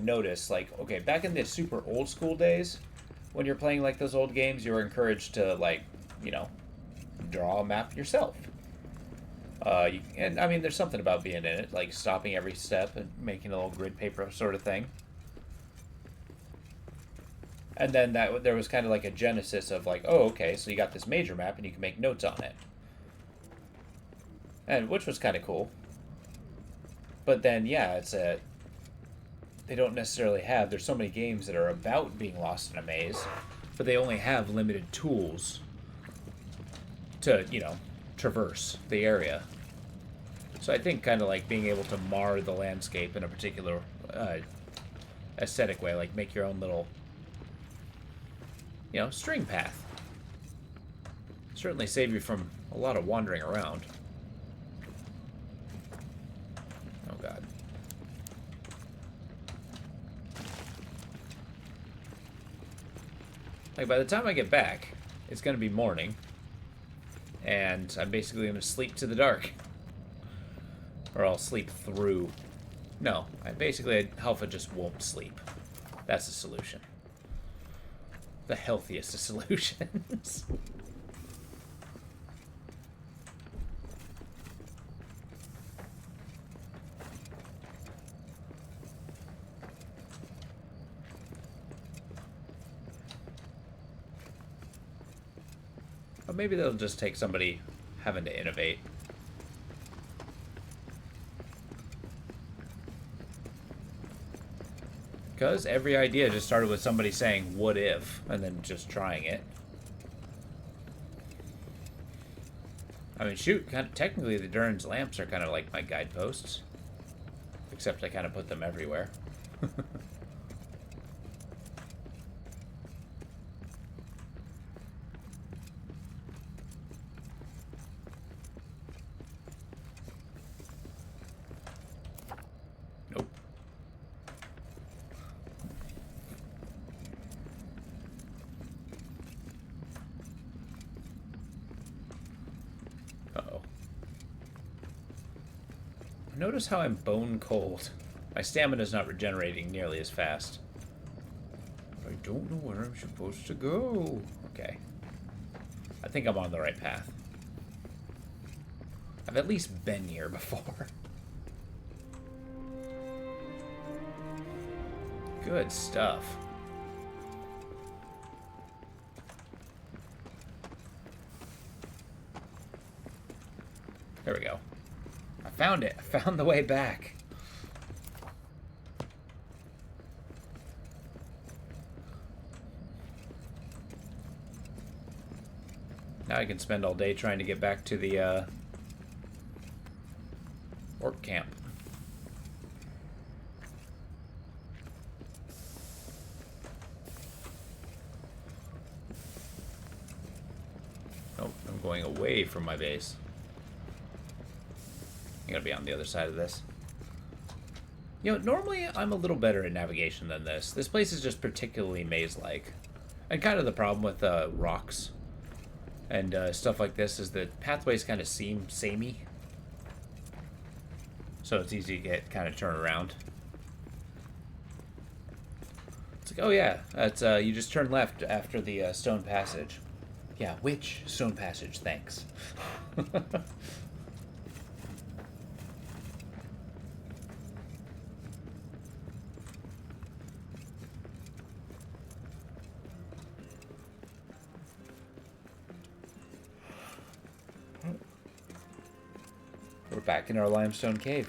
noticed, like, okay, back in the super old school days, when you're playing like those old games, you were encouraged to like, you know, draw a map yourself. And I mean, there's something about being in it, like stopping every step and making a little grid paper sort of thing. And then there was kind of like a genesis of like, oh, okay, so you got this major map and you can make notes on it. And which was kind of cool. But then, yeah, they don't necessarily have, there's so many games that are about being lost in a maze, but they only have limited tools to, you know, traverse the area. So I think kind of like being able to mar the landscape in a particular aesthetic way, like make your own little, you know, string path. Certainly save you from a lot of wandering around. Oh god. Like, by the time I get back, it's going to be morning. And I'm basically going to sleep to the dark. Or I'll sleep through. No, Alpha just won't sleep. That's the solution. The healthiest of solutions. But maybe they'll just take somebody having to innovate. Because every idea just started with somebody saying, what if? And then just trying it. I mean, shoot, technically the Duran's lamps are kind of like my guideposts. Except I kind of put them everywhere. notice how I'm bone cold. My stamina's not regenerating nearly as fast. I don't know where I'm supposed to go. Okay. I think I'm on the right path. I've at least been here before. Good stuff. There we go. I found it. I found the way back. Now I can spend all day trying to get back to the orc camp. Oh, I'm going away from my base. I gotta be on the other side of this. You know, normally I'm a little better at navigation than this. This place is just particularly maze-like. And kind of the problem with rocks and stuff like this is that pathways kind of seem samey. So it's easy to get kind of turn around. It's like, oh yeah, that's you just turn left after the stone passage. Yeah, which stone passage? Thanks. We're back in our limestone cave.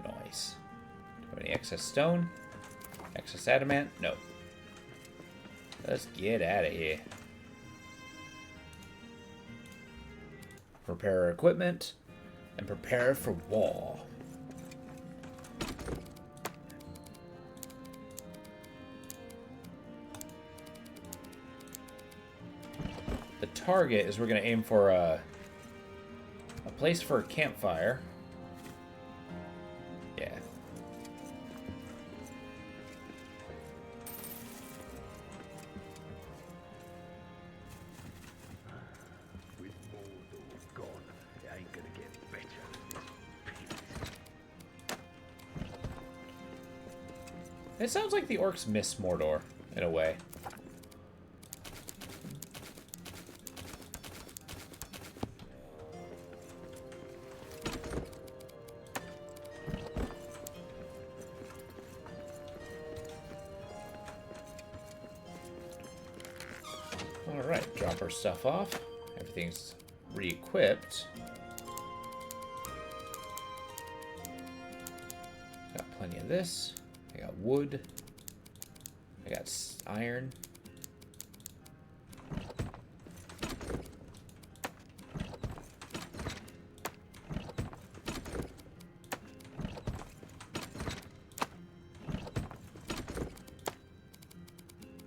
Nice. Do we have any excess stone? Excess adamant? No. Let's get out of here. Prepare our equipment and prepare for war. The target is we're going to aim for a place for a campfire. Yeah. With Mordor gone, it ain't gonna get better. It sounds like the orcs miss Mordor, in a way. Alright, drop our stuff off. Everything's re-equipped. Got plenty of this. I got wood. I got iron.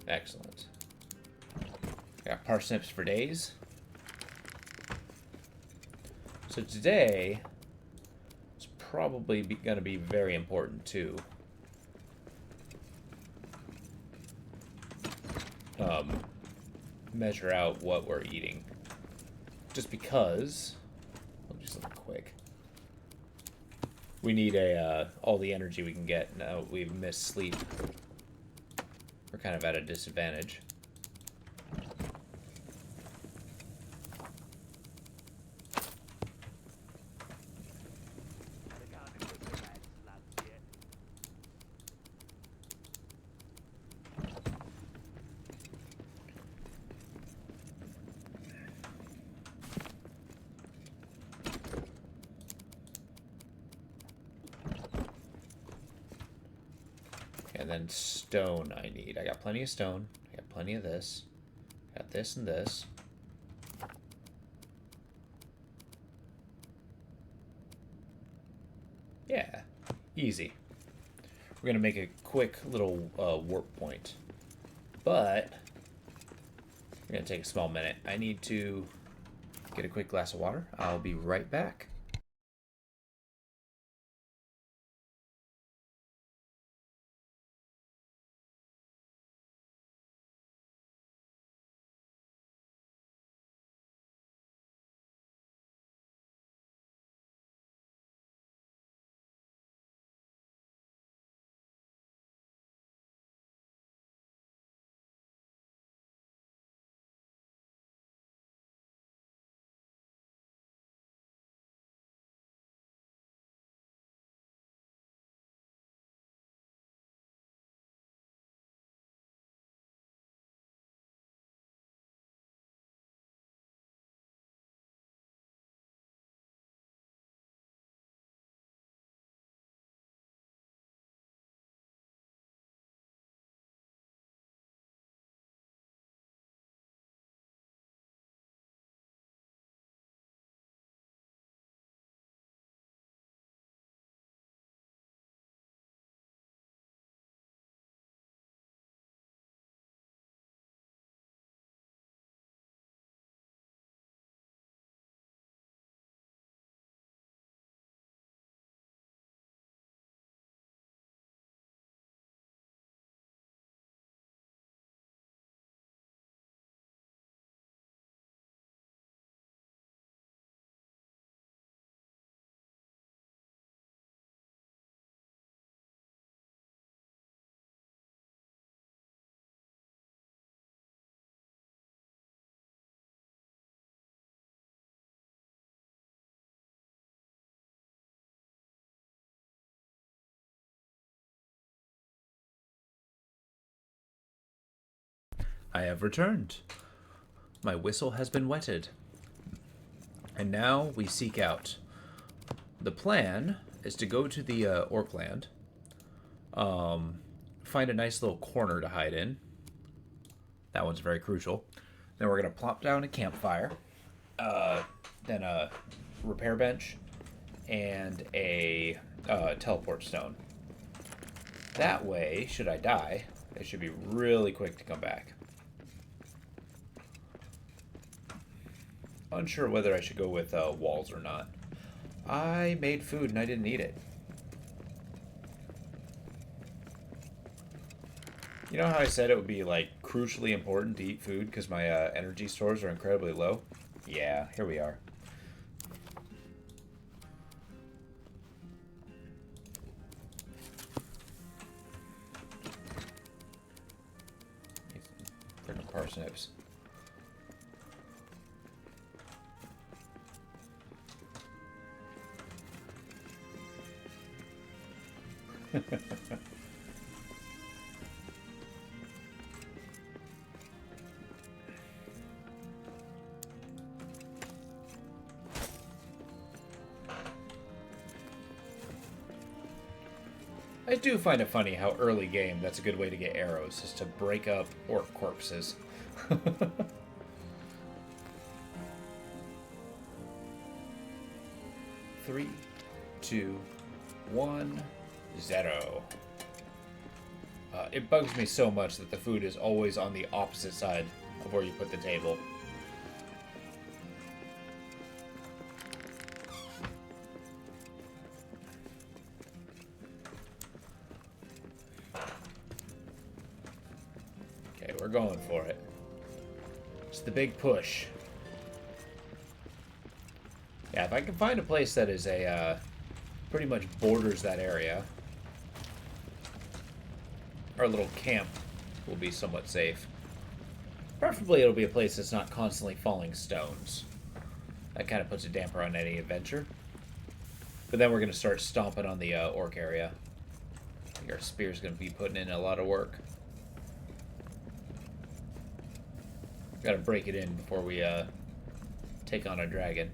Excellent. Got parsnips for days. So today is probably going to be very important too. Measure out what we're eating. Just because, I'll do something quick. We need all the energy we can get. Now we've missed sleep. We're kind of at a disadvantage. And then stone I need. I got plenty of stone. I got plenty of this. Got this and this. Yeah, easy. We're gonna make a quick little warp point. But we're gonna take a small minute. I need to get a quick glass of water. I'll be right back. I have returned. My whistle has been wetted. And now we seek out. The plan is to go to the orc land. Find a nice little corner to hide in. That one's very crucial. Then we're going to plop down a campfire. Then a repair bench. And a teleport stone. That way, should I die, it should be really quick to come back. Unsure whether I should go with walls or not. I made food and I didn't eat it. You know how I said it would be, like, crucially important to eat food because my energy stores are incredibly low? Yeah, here we are. Freaking parsnips. I do find it funny how early game that's a good way to get arrows, is to break up orc corpses. 3, 2, 1, 0. It bugs me so much that the food is always on the opposite side of where you put the table. Okay, we're going for it. It's the big push. Yeah, if I can find a place that is pretty much borders that area, our little camp will be somewhat safe. Preferably it'll be a place that's not constantly falling stones. That kind of puts a damper on any adventure. But then we're going to start stomping on the orc area. I think our spear's going to be putting in a lot of work. Got to break it in before we take on a dragon.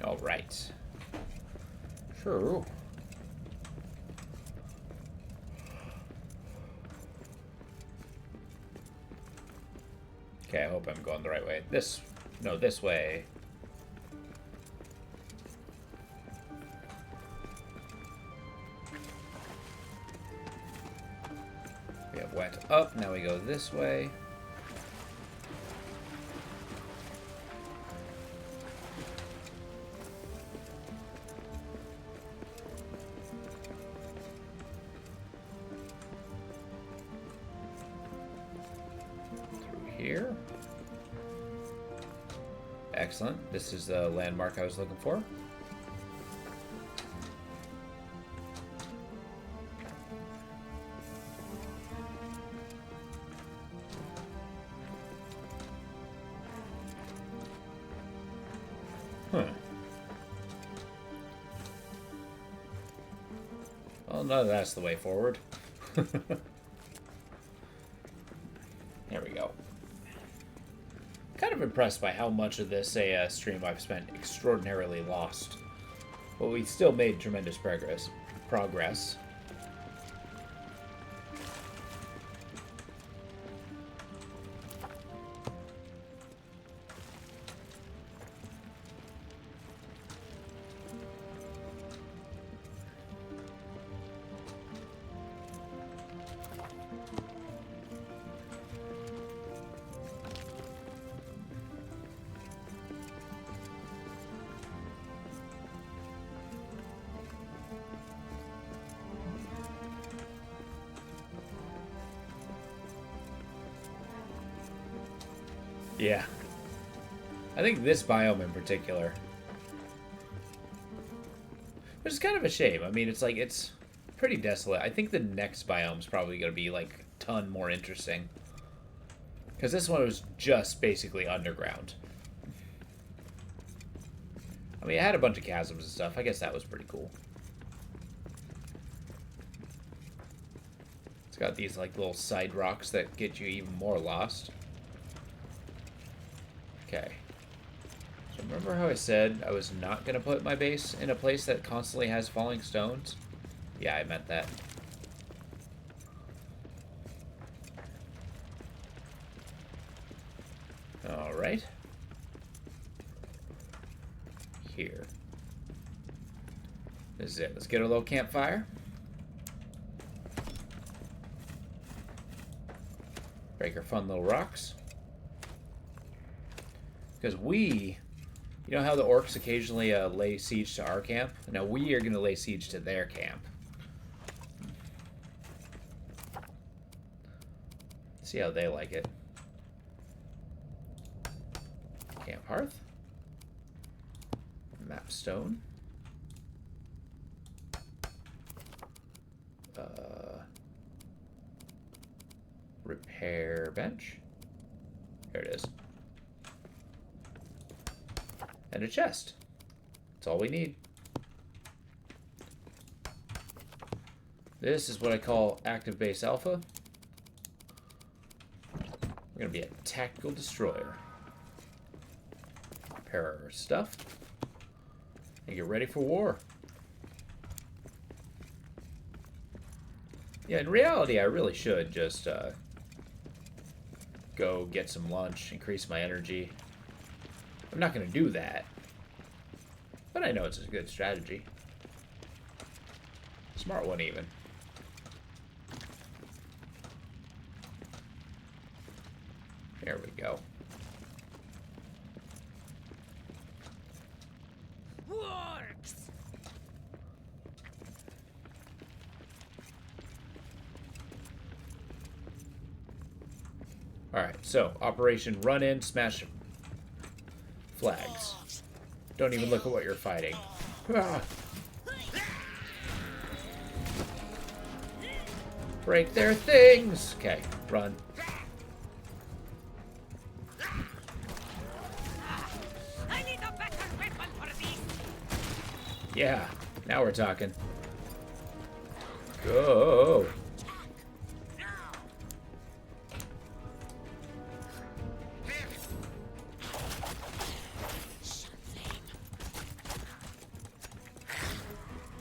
All right. Sure. Okay, I hope I'm going the right way. This way. We have went up, now we go this way. Here. Excellent. This is the landmark I was looking for. Well, none of that's the way forward. There we go. Kind of impressed by how much of this stream I've spent extraordinarily lost. But we still made tremendous progress. Yeah. I think this biome in particular. Which is kind of a shame. I mean, it's pretty desolate. I think the next biome's probably going to be, like, a ton more interesting. Because this one was just basically underground. I mean, it had a bunch of chasms and stuff. I guess that was pretty cool. It's got these, like, little side rocks that get you even more lost. Okay. So remember how I said I was not going to put my base in a place that constantly has falling stones? Yeah, I meant that. Alright. Here. This is it. Let's get a little campfire. Break our fun little rocks. Because we... You know how the orcs occasionally lay siege to our camp? Now we are going to lay siege to their camp. See how they like it. Camp hearth. Map stone. Repair bench. There it is. And a chest. That's all we need. This is what I call active base alpha. We're going to be a tactical destroyer. Repair our stuff. And get ready for war. Yeah, in reality, I really should just go get some lunch, increase my energy. I'm not going to do that. But I know it's a good strategy. Smart one, even. There we go. Works! Alright, so Operation Run In, Smash Flags. Don't even look at what you're fighting. Ah. Break their things! Okay, run. I need a better weapon for this! Yeah, now we're talking. Go!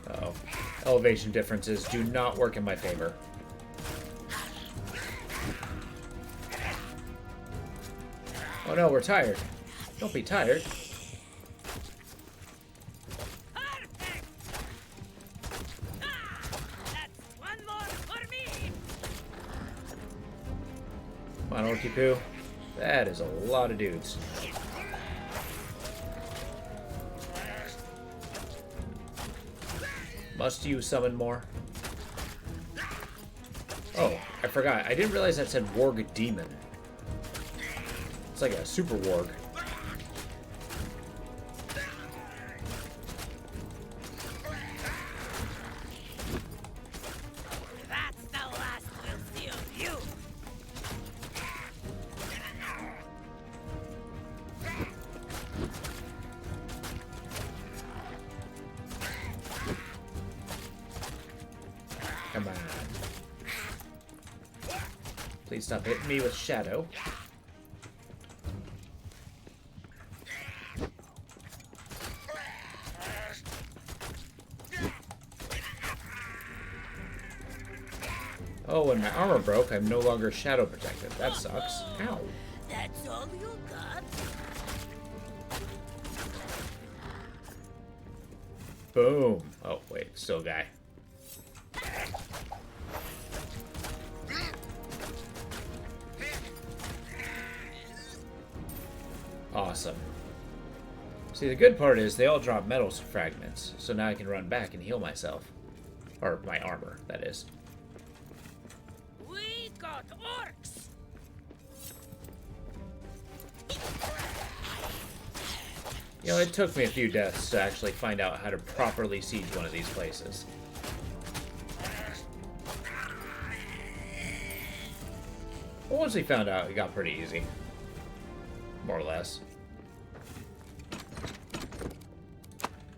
Uh-oh. Elevation differences do not work in my favor. Oh no, we're tired. Don't be tired. Perfect! That's one more for me! Come on, Orky Poo. That is a lot of dudes. Must you summon more? Oh, I forgot. I didn't realize that said Warg Demon. It's like a super warg. That's the last we'll see of you! Come on. Please stop hitting me with shadow. Oh, when my armor broke, I'm no longer shadow protected. That sucks. Ow. That's all you got? Boom. Oh, wait. Still a guy. Awesome. See, the good part is they all drop metal fragments, so now I can run back and heal myself. Or my armor, that is. We got orcs! You know, it took me a few deaths to actually find out how to properly siege one of these places. But once we found out, it got pretty easy. More or less.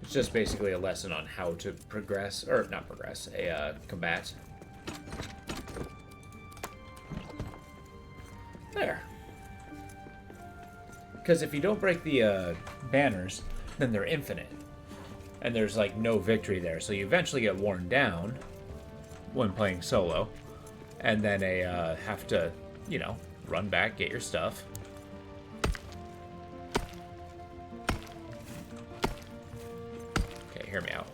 It's just basically a lesson on how to progress, or not progress, combat. There. Because if you don't break the banners, then they're infinite. And there's like no victory there. So you eventually get worn down when playing solo. And then have to, you know, run back, get your stuff. Okay, hear me out.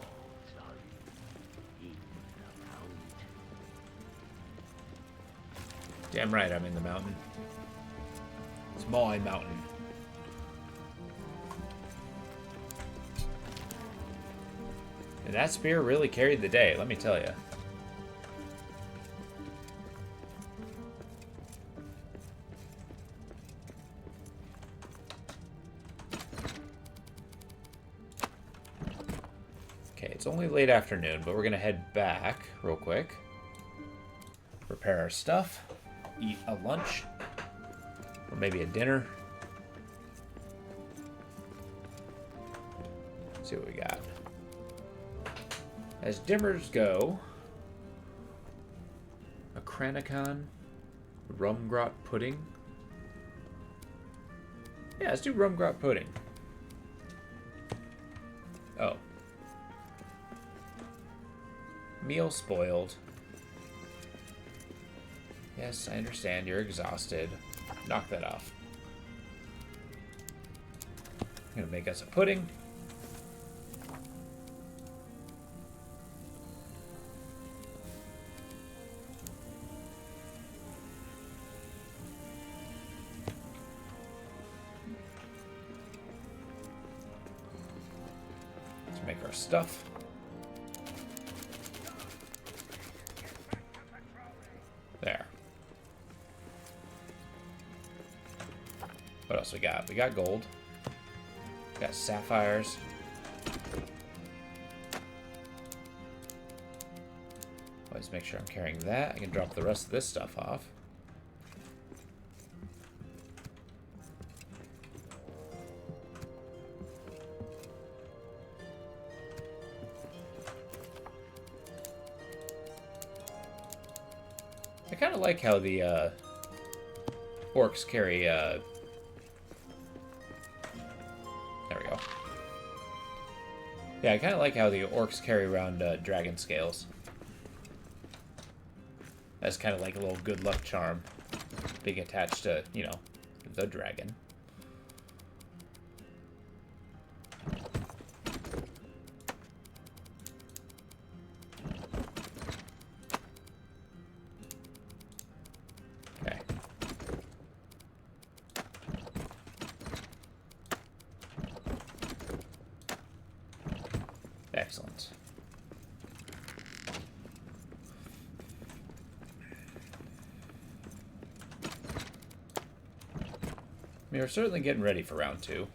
Damn right I'm in the mountain. It's my mountain. And that spear really carried the day, let me tell you. Okay, it's only late afternoon, but we're gonna head back real quick. Prepare our stuff. Eat a lunch. Or maybe a dinner. Let's see what we got. As dimmers go, a Kranikon, Rumgrot pudding. Yeah, let's do Rumgrot pudding. Oh. Meal spoiled. Yes, I understand. You're exhausted. Knock that off. I'm gonna make us a pudding. Let's make our stuff. There. What else we got? We got gold. We got sapphires. Let's make sure I'm carrying that. I can drop the rest of this stuff off. I kind of like how the orcs carry there we go. Yeah, I kind of like how the orcs carry around dragon scales. That's kind of like a little good luck charm being attached to, you know, the dragon. Okay. Excellent. I mean, we're certainly getting ready for round 2.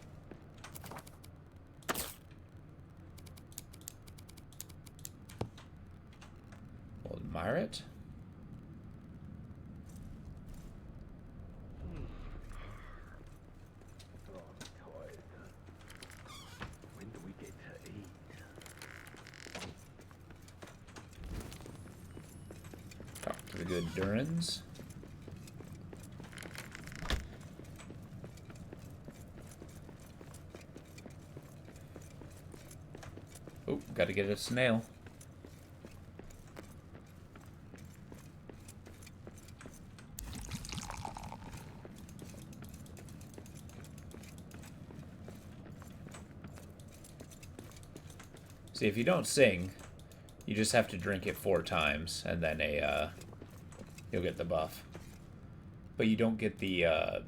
We'll admire it. Oh, I'm tired. When do we get to eat? Talk to the good Durans. Oh, gotta get a snail. See, if you don't sing, you just have to drink it 4 times, and then you'll get the buff. But you don't get the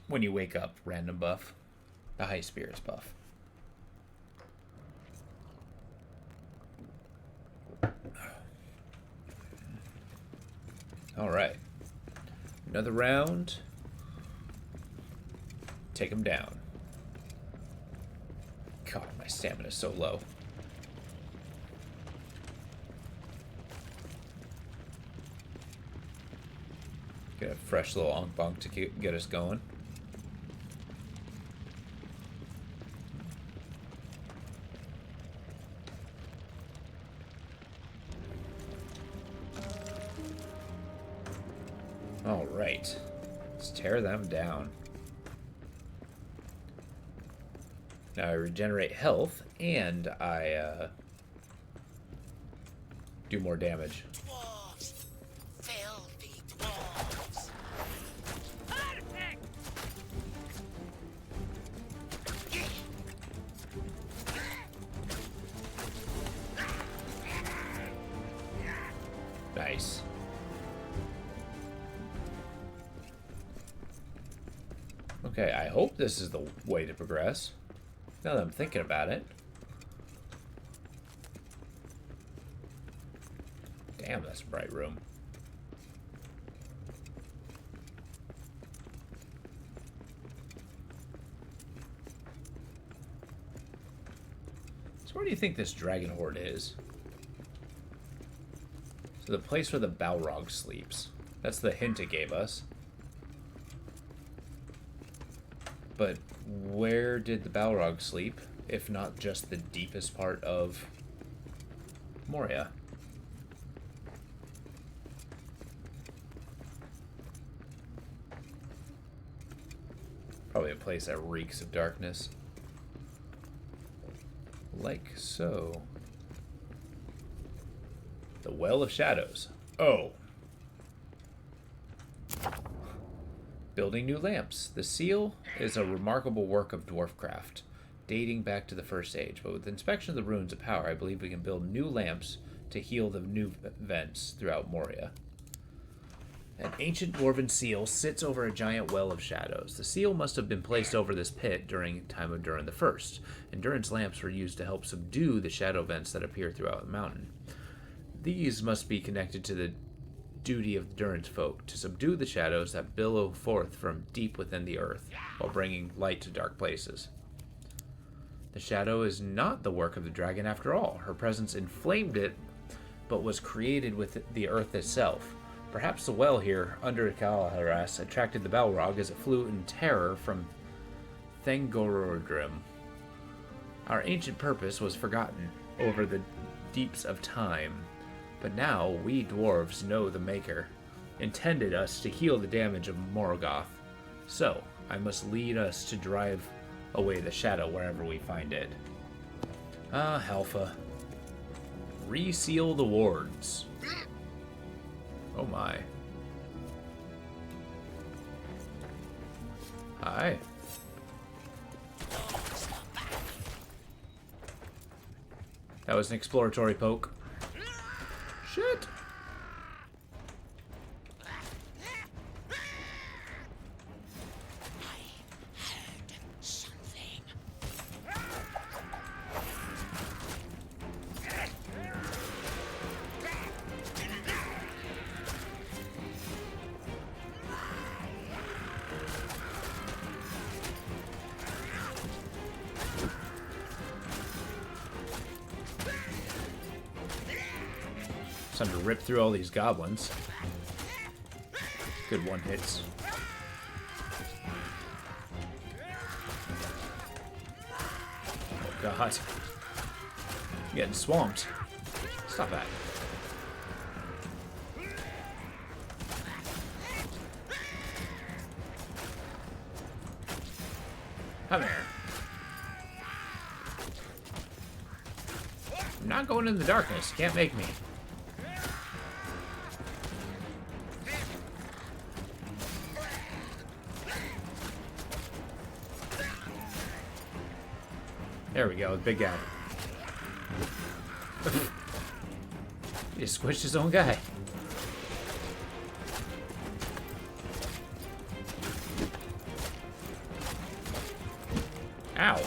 when you wake up random buff, the high spirits buff. All right, another round. Take him down. God, my stamina is so low. Get a fresh little onk bonk to get us going. Alright. Let's tear them down. Now I regenerate health, and I do more damage. Dwarves! Filthy dwarves! Perfect! Nice. Okay, I hope this is the way to progress. Now that I'm thinking about it. Damn, that's a bright room. So where do you think this dragon horde is? So the place where the Balrog sleeps. That's the hint it gave us. But where did the Balrog sleep, if not just the deepest part of Moria? Probably a place that reeks of darkness. Like so. The Well of Shadows. Oh. Building new lamps. The seal is a remarkable work of dwarfcraft, dating back to the First Age. But with inspection of the ruins of power, I believe we can build new lamps to heal the new vents throughout Moria. An ancient dwarven seal sits over a giant well of shadows. The seal must have been placed over this pit during time of Durin the First, and Durin's lamps were used to help subdue the shadow vents that appear throughout the mountain. These must be connected to the duty of Durin's folk, to subdue the shadows that billow forth from deep within the earth, while bringing light to dark places. The shadow is not the work of the dragon after all. Her presence inflamed it, but was created with the earth itself. Perhaps the well here, under Kalaharas, attracted the Balrog as it flew in terror from Thangorodrim. Our ancient purpose was forgotten over the deeps of time, but now we dwarves know the Maker intended us to heal the damage of Morgoth. So, I must lead us to drive away the shadow wherever we find it. Ah, Halfa. Reseal the wards. Oh my. Hi. That was an exploratory poke. Shit. It's time to rip through all these goblins. Good one hits. Oh god. I'm getting swamped. Stop that. Come here. I'm not going in the darkness. You can't make me. There we go, the big guy. He just squished his own guy. Ow.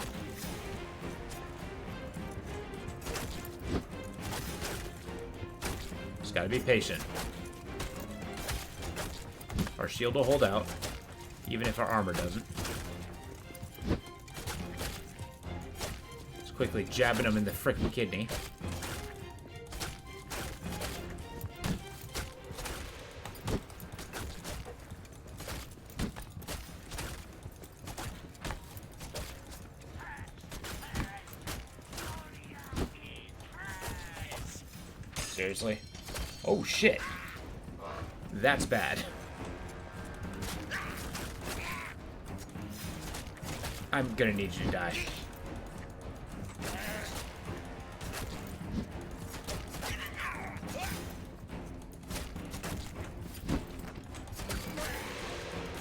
Just gotta be patient. Our shield will hold out, even if our armor doesn't. Quickly jabbing him in the frickin' kidney. Seriously? Oh shit. That's bad. I'm gonna need you to die.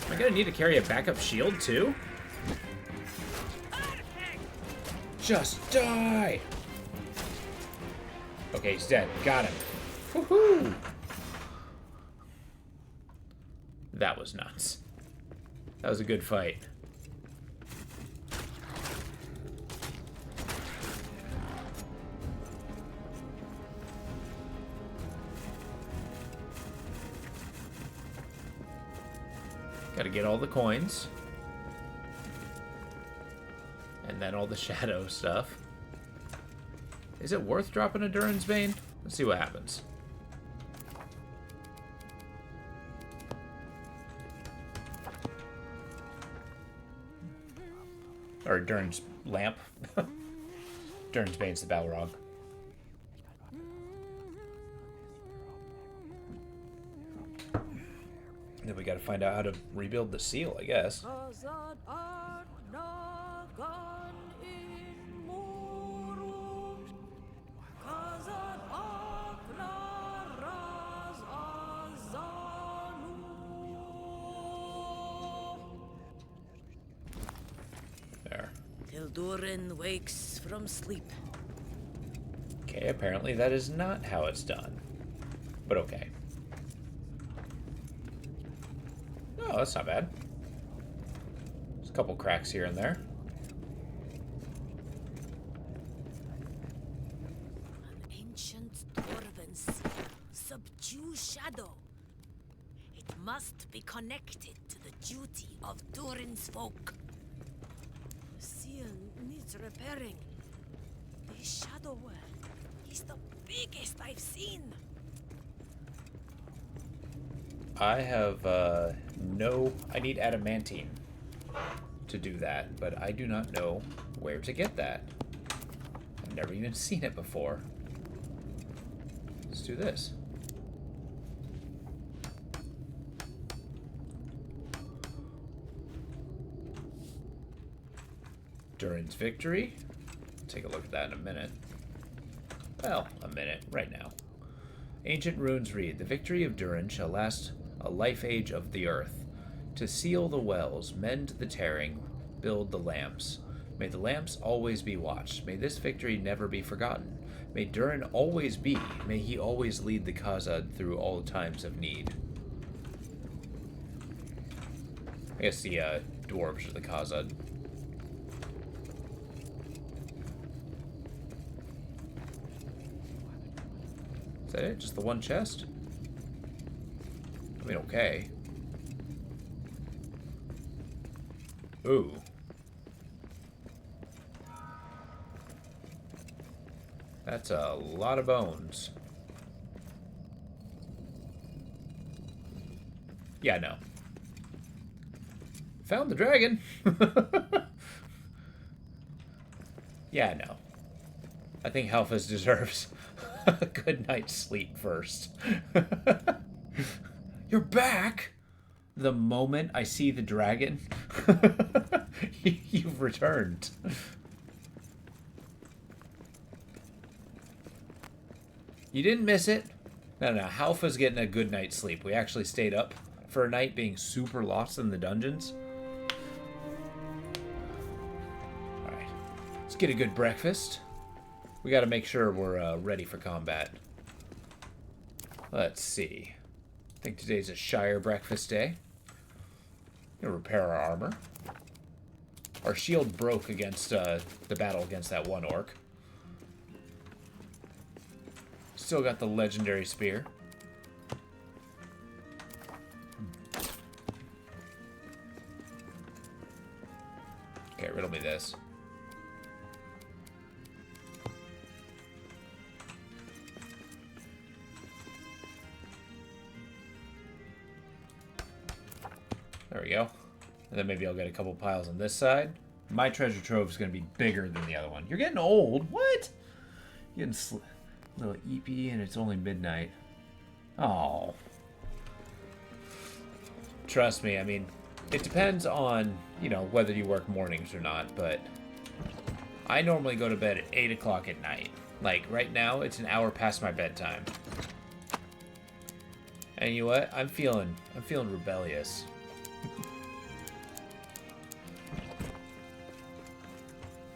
Am I gonna need to carry a backup shield too? Just die! Okay, he's dead. Got him. Woohoo! That was nuts. That was a good fight. Gotta get all the coins. And then all the shadow stuff. Is it worth dropping a Durin's Bane? Let's see what happens. Or Durin's Lamp. Durin's Bane's the Balrog. Then we gotta find out how to rebuild the seal, I guess. There. Till Durin wakes from sleep. Okay, apparently that is not how it's done. But okay. Oh, that's not bad. There's a couple cracks here and there. An ancient dwarven seal. Subdue shadow. It must be connected to the duty of Durin's folk. The seal needs repairing. This shadow is the biggest I've seen. I have, I need adamantine to do that, but I do not know where to get that. I've never even seen it before. Let's do this. Durin's Victory. Take a look at that in a minute. Well, a minute, right now. Ancient runes read, the victory of Durin shall last a life age of the earth. To seal the wells, mend the tearing, build the lamps. May the lamps always be watched. May this victory never be forgotten. May Durin always be. May he always lead the Khazad through all times of need. I guess the dwarves are the Khazad. Is that it? Just the one chest? I mean, okay. Ooh. That's a lot of bones. Yeah, no. Found the dragon. Yeah, no. I think Halfas deserves a good night's sleep first. You're back! The moment I see the dragon, you've returned. You didn't miss it. No, Halfa's getting a good night's sleep. We actually stayed up for a night being super lost in the dungeons. Alright. Let's get a good breakfast. We gotta make sure we're ready for combat. Let's see. I think today's a Shire breakfast day. Gonna repair our armor. Our shield broke against the battle against that one orc. Still got the legendary spear. Okay, riddle me this. There we go. And then maybe I'll get a couple piles on this side. My treasure trove is going to be bigger than the other one. You're getting old. What? You're getting a little eepy and it's only midnight. Oh. Trust me, I mean, It depends on, you know, whether you work mornings or not, but I normally go to bed at 8 o'clock at night. Like, right now, it's an hour past my bedtime. And you know what? I'm feeling rebellious.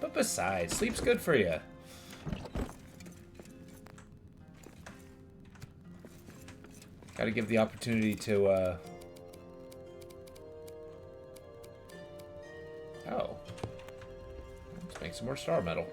But besides, sleep's good for you. Gotta give the opportunity to, Oh. Let's make some more star metal.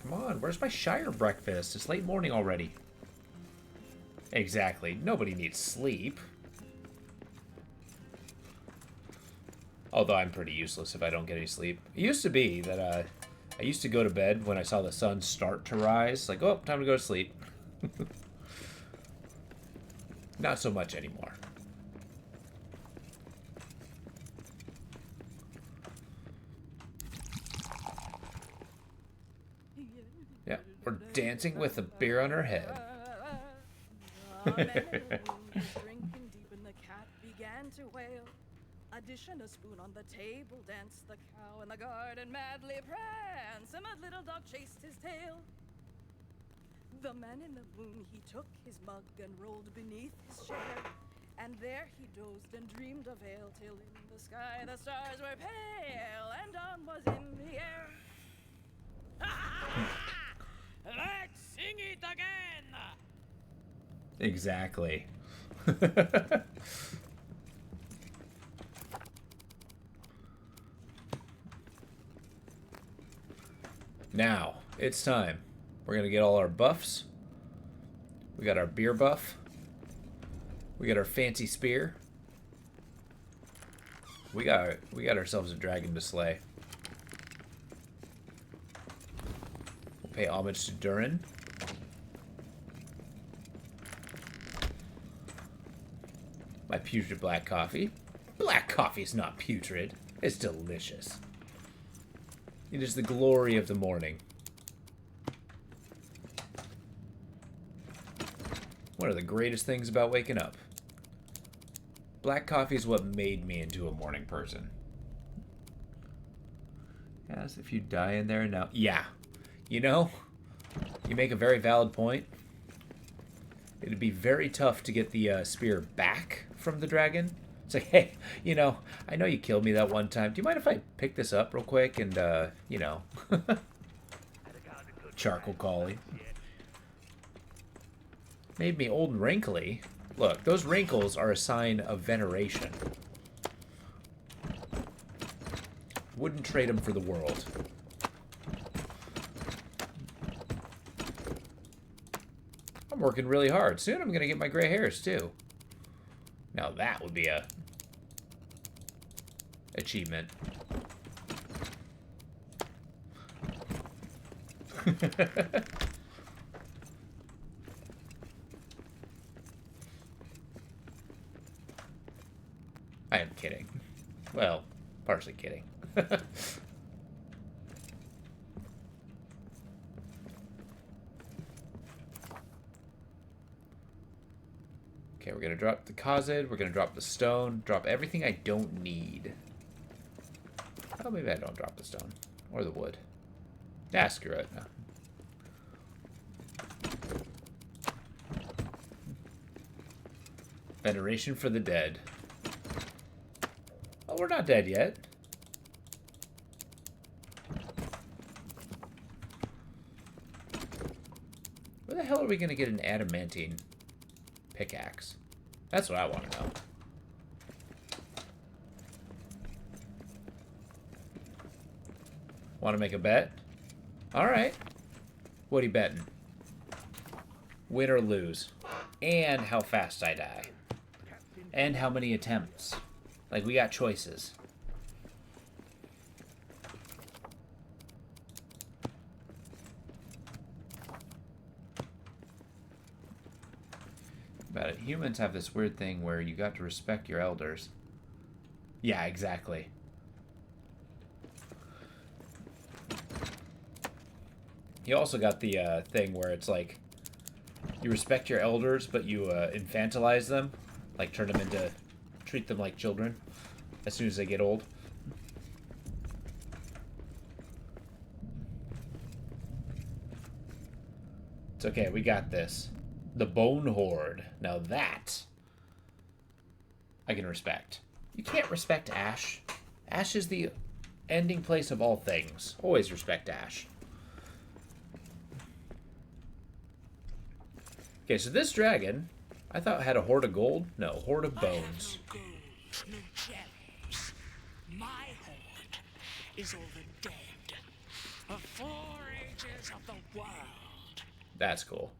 Come on, where's my Shire breakfast? It's late morning already. Exactly. Nobody needs sleep. Although I'm pretty useless if I don't get any sleep. It used to be that I used to go to bed when I saw the sun start to rise. Like, oh, time to go to sleep. Not so much anymore. Yeah, we're dancing with a beer on our head. Drinking deep and the cat began to wail. A dish and a spoon on the table danced the cow in the garden madly prance, and a little dog chased his tail. The man in the moon, he took his mug and rolled beneath his chair, and there he dozed and dreamed of ale till in the sky the stars were pale and dawn was in the air. Let's sing it again! Exactly. Now, it's time. We're gonna get all our buffs. We got our beer buff. We got our fancy spear. We got ourselves a dragon to slay. We'll pay homage to Durin. My putrid black coffee. Black coffee's not putrid. It's delicious. It is the glory of the morning. One of the greatest things about waking up. Black coffee is what made me into a morning person. Yes, if you die in there now. Yeah. You know, you make a very valid point. It'd be very tough to get the spear back from the dragon. It's like, hey, you know, I know you killed me that one time. Do you mind if I pick this up real quick and, you know, charcoal collie. Made me old and wrinkly. Look, those wrinkles are a sign of veneration. Wouldn't trade them for the world. I'm working really hard. Soon I'm going to get my gray hairs, too. Now that would be a achievement. I am kidding. Well, partially kidding. Okay, we're gonna drop the Khazid, we're gonna drop the stone, drop everything I don't need. Oh, maybe I don't drop the stone. Or the wood. Nah, screw it. No. Veneration for the dead. Oh, we're not dead yet. Where the hell are we gonna get an adamantine pickaxe? That's what I want to know. Want to make a bet? Alright. What are you betting? Win or lose. And how fast I die. And how many attempts. Like, we got choices. about it. Humans have this weird thing where you got to respect your elders. Yeah, exactly. You also got the thing where it's like you respect your elders, but you infantilize them, like treat them like children as soon as they get old. It's okay, we got this. The Bone Horde. Now that I can respect. You can't respect Ash. Ash is the ending place of all things. Always respect Ash. Okay, so this dragon, I thought had a horde of gold. No, horde of bones. I have no gold, no gems. My horde is all the dead of 4 ages of the world. That's cool.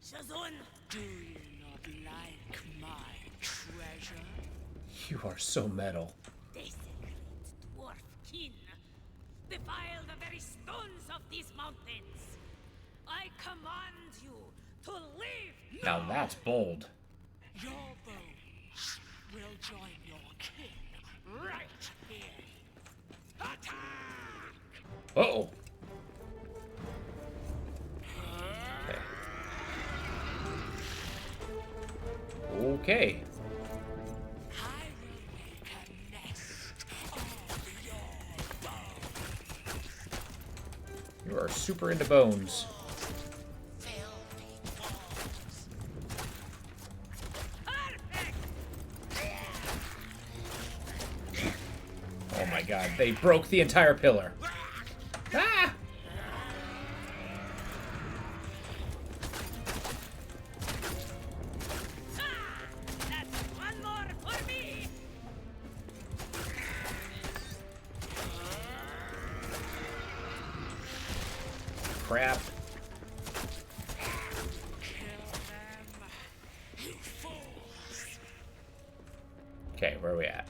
Shazun! Do you not like my treasure? You are so metal. Desecrate dwarf kin. Defile the very stones of these mountains. I command you to leave. Now that's bold. Your bones will join your kin right here. Attack! Uh-oh. Okay. I will make a nest of your bones. You are super into bones. Filthy bones. Oh my god, they broke the entire pillar. Ah! That's one more for me. Crap. Okay, where are we at?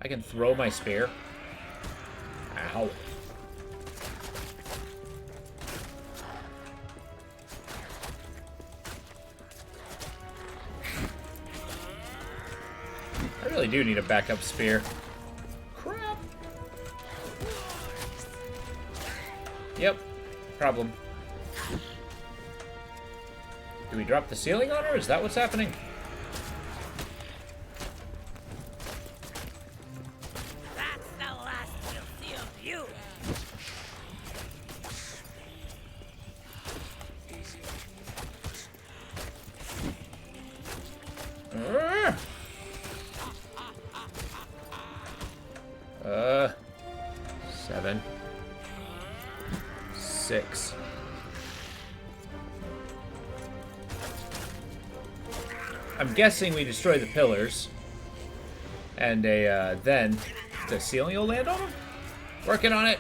I can throw my spear. Ow. I really do need a backup spear. Crap. Yep. Problem. Do we drop the ceiling on her? Is that what's happening? That's the last we'll see of you. Uh, 7, 6. I'm guessing we destroy the pillars, and then the ceiling will land on them. Working on it.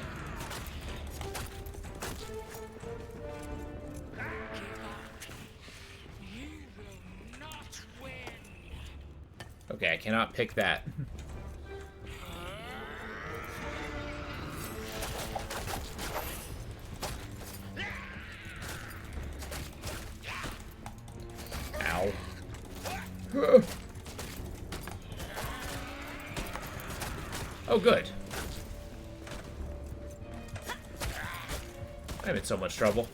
You will not win. Okay, I cannot pick that. Ow. Oh, good. I'm in so much trouble.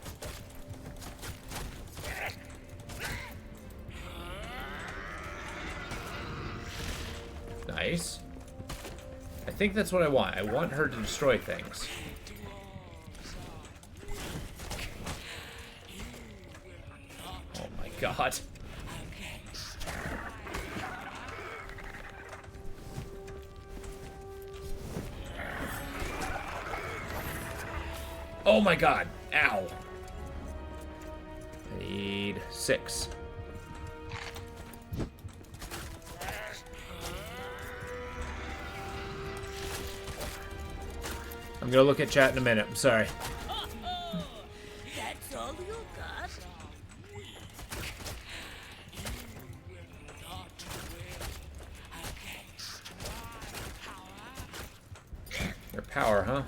Nice. I think that's what I want. I want her to destroy things. Oh my god. Oh my god. Ow. I need 6. I'm gonna look at chat in a minute. I'm sorry. That's all you got? Their power, huh?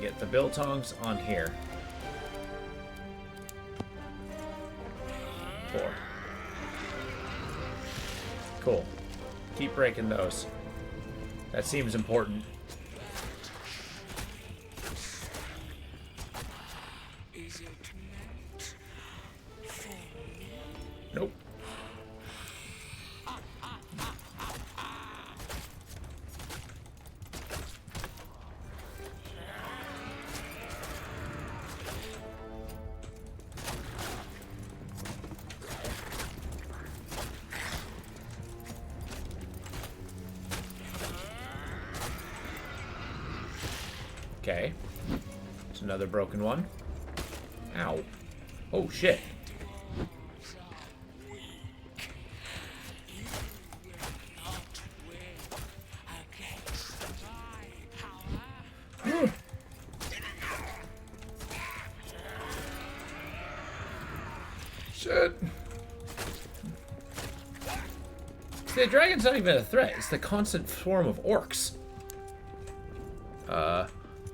get the biltongs on here. 4. Cool. Keep breaking those. That seems important. Is it meant for me? Nope. Okay. It's another broken one. Ow. Oh, shit. Shit. See, the dragon's not even a threat. It's the constant form of orcs.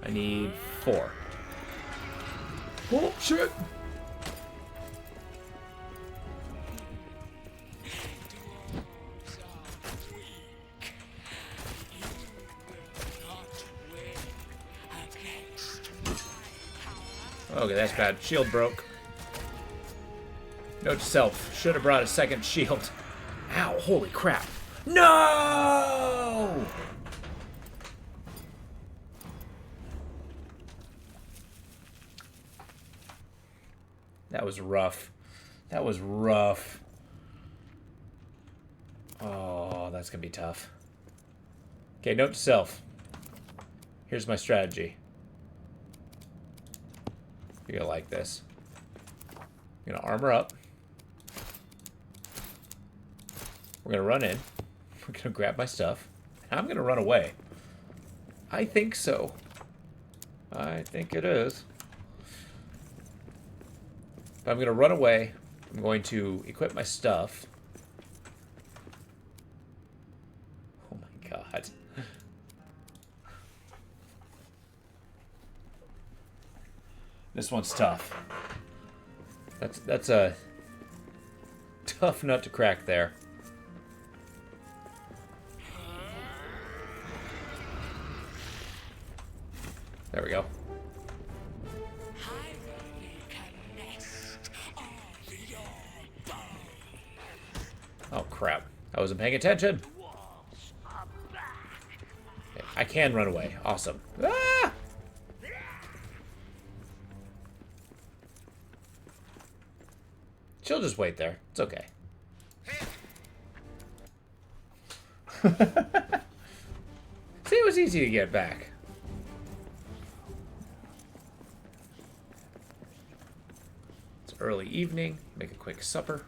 I need 4. Oh, shit. Okay, that's bad. Shield broke. Note to self. Should have brought a second shield. Ow, holy crap. No! That was rough. That was rough. Oh, that's going to be tough. Okay, note to self. Here's my strategy. You're going to like this. I'm going to armor up. We're going to run in. We're going to grab my stuff. And I'm going to run away. I think so. I think it is. I'm going to run away. I'm going to equip my stuff. Oh my god. This one's tough. That's a tough nut to crack there. There we go. Oh crap. I wasn't paying attention. Okay, I can run away. Awesome. Ah! She'll just wait there. It's okay. See, it was easy to get back. It's early evening. Make a quick supper.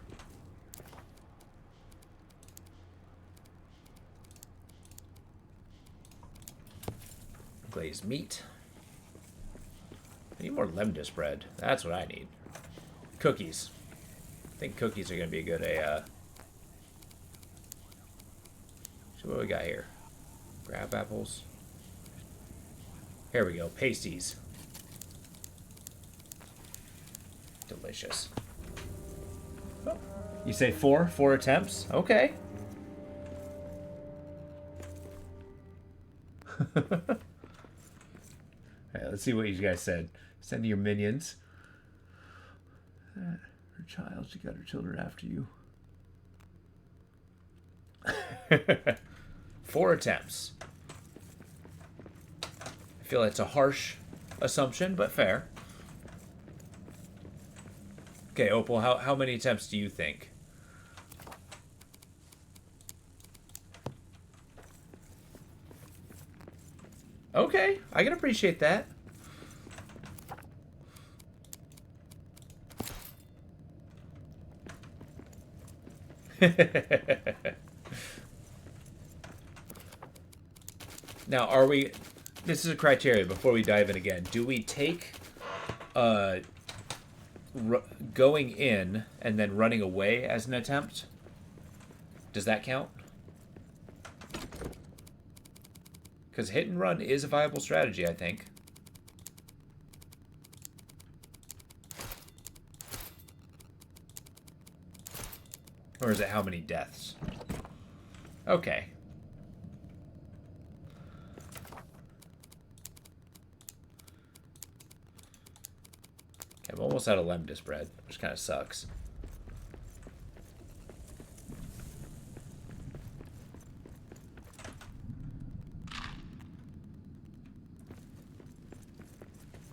Glazed meat. I need more lemon bread. That's what I need. Cookies. I think cookies are going to be a good, So what do we got here? Crab apples. Here we go. Pasties. Delicious. Oh, you say 4? 4 attempts? Okay. Alright, let's see what you guys said. Send your minions. Her child, she got her children after you. 4 attempts. I feel it's a harsh assumption, but fair. Okay, Opal, how many attempts do you think? Okay, I can appreciate that. Now, are we... This is a criteria before we dive in again. Do we take going in and then running away as an attempt? Does that count? Because hit and run is a viable strategy, I think. Or is it how many deaths? Okay. Okay, I'm almost out of lemdis bread, which kind of sucks.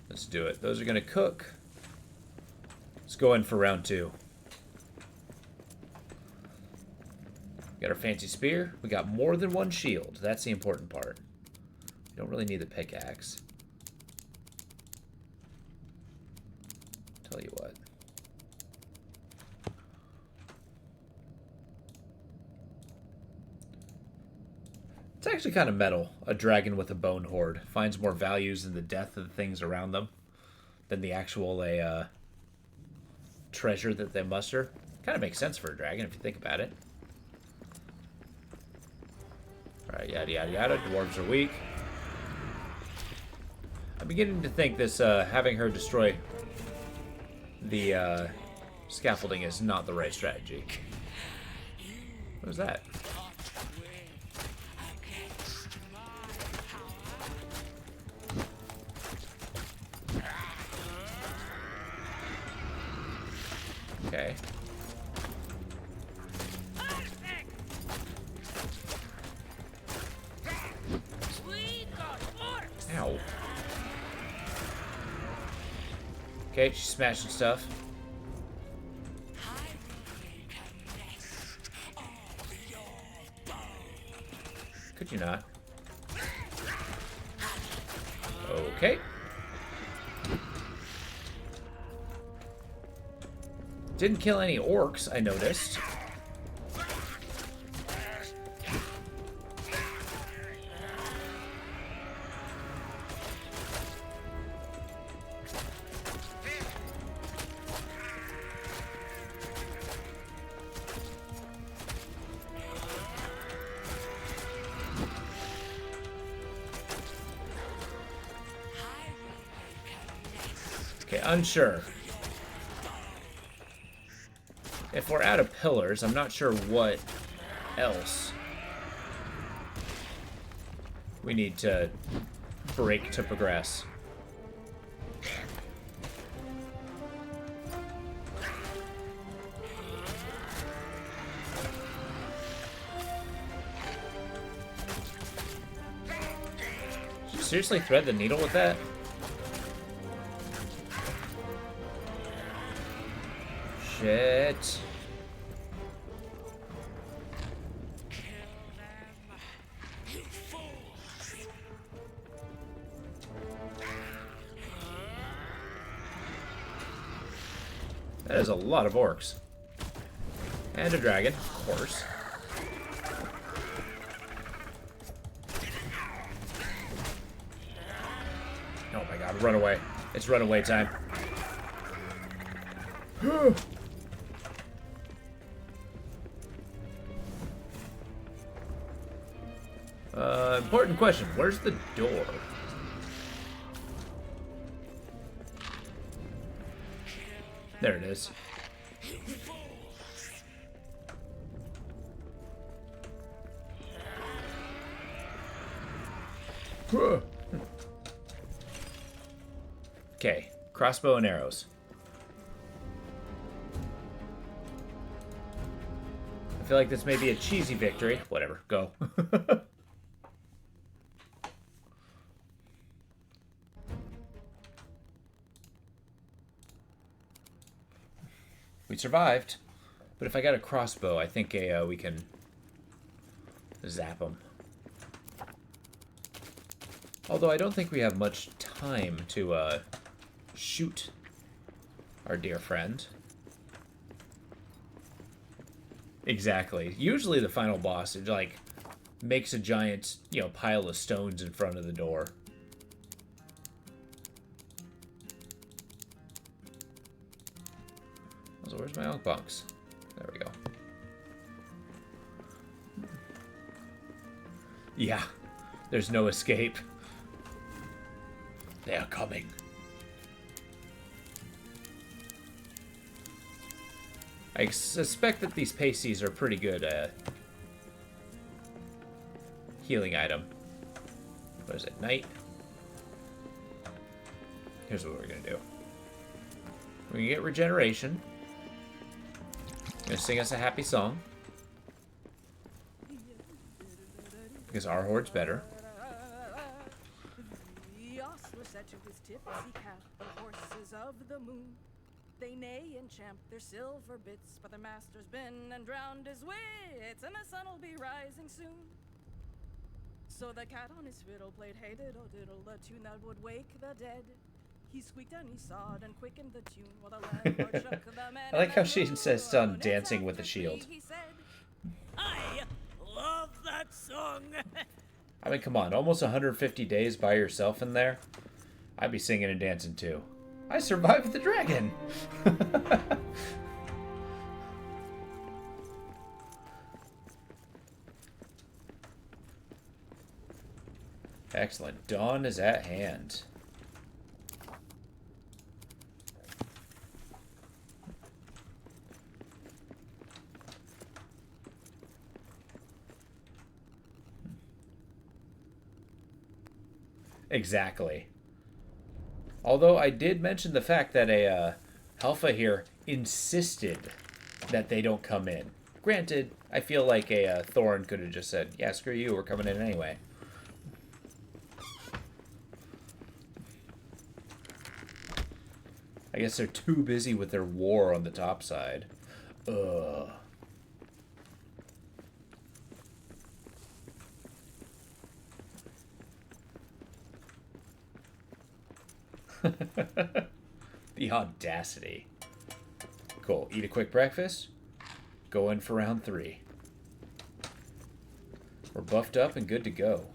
Let's do it. Those are going to cook. Let's go in for round 2. Got our fancy spear. We got more than one shield. That's the important part. We don't really need the pickaxe. Tell you what. It's actually kind of metal. A dragon with a bone horde finds more values in the death of the things around them than the actual treasure that they muster. Kind of makes sense for a dragon if you think about it. Alright, yada yada yada. Dwarves are weak. I'm beginning to think this having her destroy the scaffolding is not the right strategy. What was that? Okay. Ow. Okay, she's smashing stuff. Could you not? Okay. Didn't kill any orcs, I noticed. Okay, unsure. If we're out of pillars, I'm not sure what else we need to break to progress. Did you seriously thread the needle with that? Shit. That is a lot of orcs. And a dragon, of course. Oh my god, run away. It's runaway time. Important question. Where's the door? There it is. Okay, crossbow and arrows. I feel like this may be a cheesy victory. Whatever, go. We survived, but if I got a crossbow, I think we can zap them. Although I don't think we have much time to shoot our dear friend. Exactly. Usually the final boss, it like makes a giant, pile of stones in front of the door. So where's my elk bunks? There we go. Yeah, there's no escape. They are coming. I suspect that these pasties are pretty good healing item. What is it? Night? Here's what we're going to do. We're going to get regeneration. I'm going to sing us a happy song. Because our horde's better. The ostler said to his tipsy cat, the horses of the moon. They neigh and champ their silver bits, but their master's been and drowned his wits, and the sun'll be rising soon. So the cat on his fiddle played hey diddle diddle, a tune that would wake the dead. He squeaked and he sawed and quickened the tune while the landlord shook the men. I like how she insists on dancing with the shield. He said, I love that song. I mean, come on. Almost 150 days by yourself in there? I'd be singing and dancing too. I survived the dragon! Excellent. Dawn is at hand. Exactly. Although I did mention the fact that a Alpha here insisted that they don't come in. Granted, I feel like a Thorn could have just said, yeah, screw you, we're coming in anyway. I guess they're too busy with their war on the top side. Ugh. The audacity. Cool. Eat a quick breakfast. Go in for round 3. We're buffed up and good to go.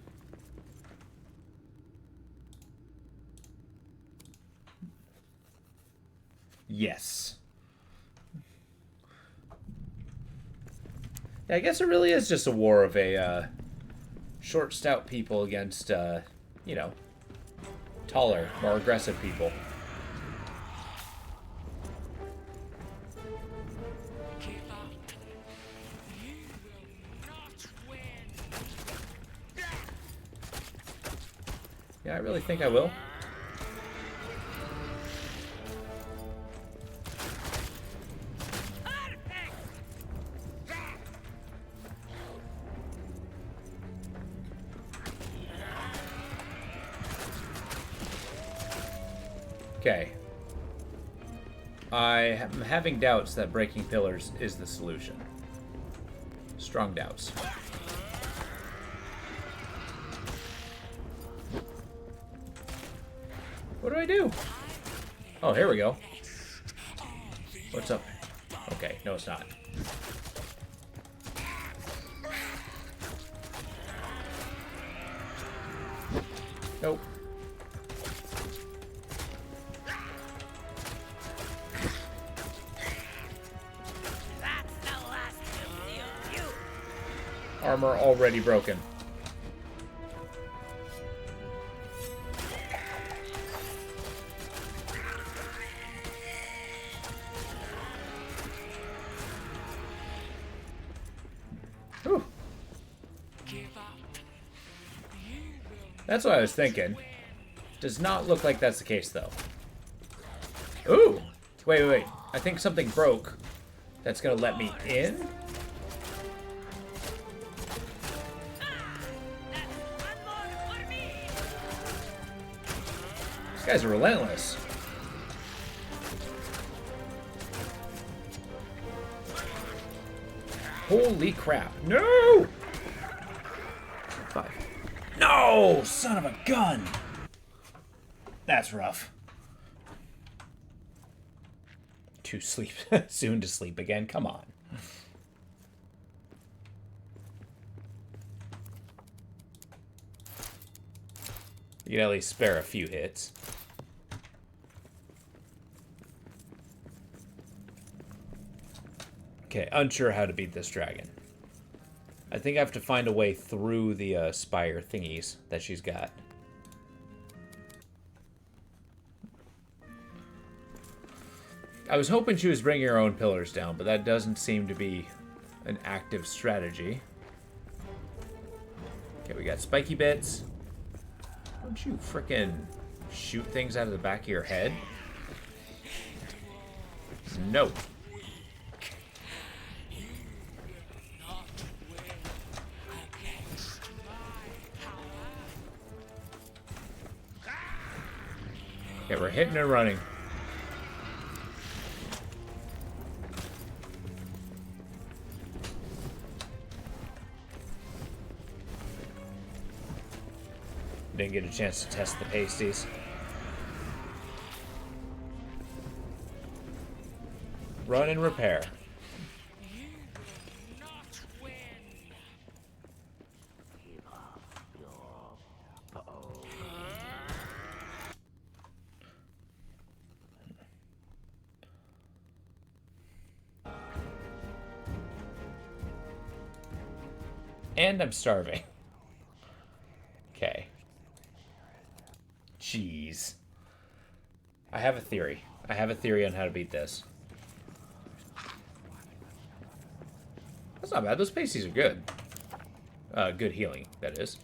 Yes. Yeah, I guess it really is just a war of a short, stout people against, you know, taller, more aggressive people. Give up. You will not win. Yeah, I really think I will. Okay. I am having doubts that breaking pillars is the solution. Strong doubts. What do I do? Oh, here we go. What's up? Okay, no, it's not. Nope. That's the last of you. Armor already broken. Whew. Give up. You will That's what I was thinking. Does not look like that's the case, though. Ooh! Wait. I think something broke. That's gonna let me in? One more for me. These guys are relentless. Holy crap. No! 5. No! Son of a gun! That's rough. To sleep. Soon to sleep again. Come on. You can at least spare a few hits. Okay, unsure how to beat this dragon. I think I have to find a way through the spire thingies that she's got. I was hoping she was bringing her own pillars down, but that doesn't seem to be an active strategy. Okay, we got spiky bits. Don't you frickin' shoot things out of the back of your head? No. Okay, we're hitting and running. Didn't get a chance to test the pasties. Run and repair. And I'm starving. Okay. Jeez. I have a theory. I have a theory on how to beat this. That's not bad. Those pasties are good. Good healing, that is.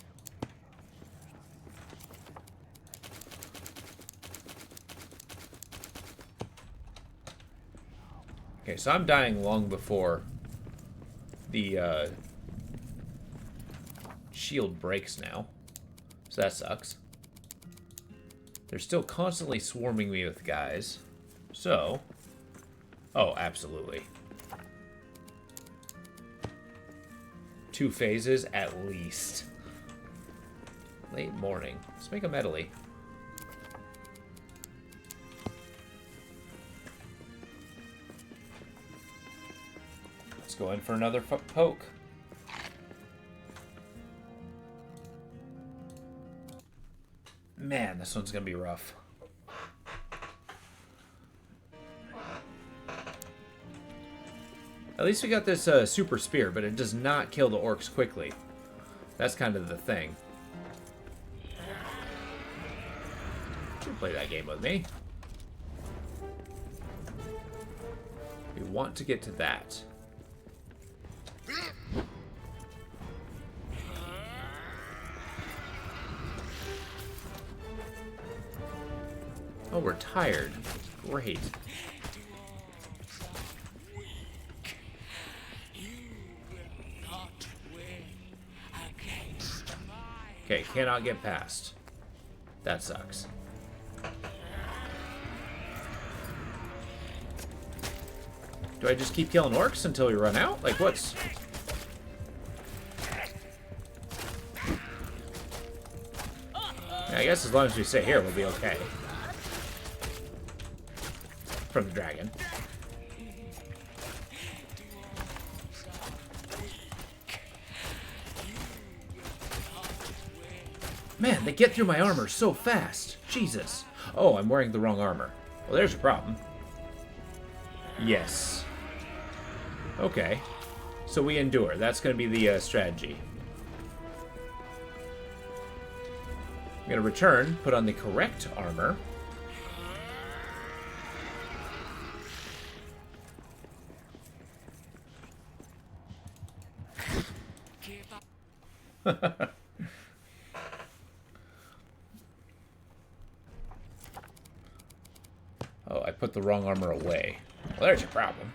Okay, so I'm dying long before the shield breaks now. So that sucks. They're still constantly swarming me with guys. So... Oh, absolutely. 2 phases at least. Late morning. Let's make a medley. Let's go in for another poke. Man, this one's gonna be rough. At least we got this super spear, but it does not kill the orcs quickly. That's kind of the thing. You play that game with me. We want to get to that. Oh, we're tired. Great. Okay, cannot get past. That sucks. Do I just keep killing orcs until we run out? Like, what's... Yeah, I guess as long as we stay here, we'll be okay. From the dragon. Man, they get through my armor so fast. Jesus. Oh, I'm wearing the wrong armor. Well, there's a problem. Yes. Okay. So we endure. That's going to be the strategy. I'm going to return, put on the correct armor. Oh, I put the wrong armor away. Well, there's your problem.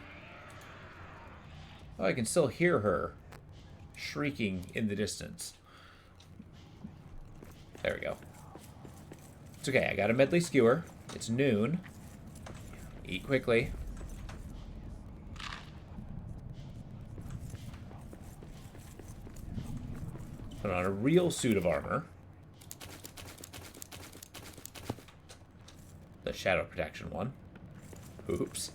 Oh, I can still hear her shrieking in the distance. There we go. It's okay, I got a medley skewer. It's noon. Eat quickly. Put on a real suit of armor. The shadow protection one. Oops.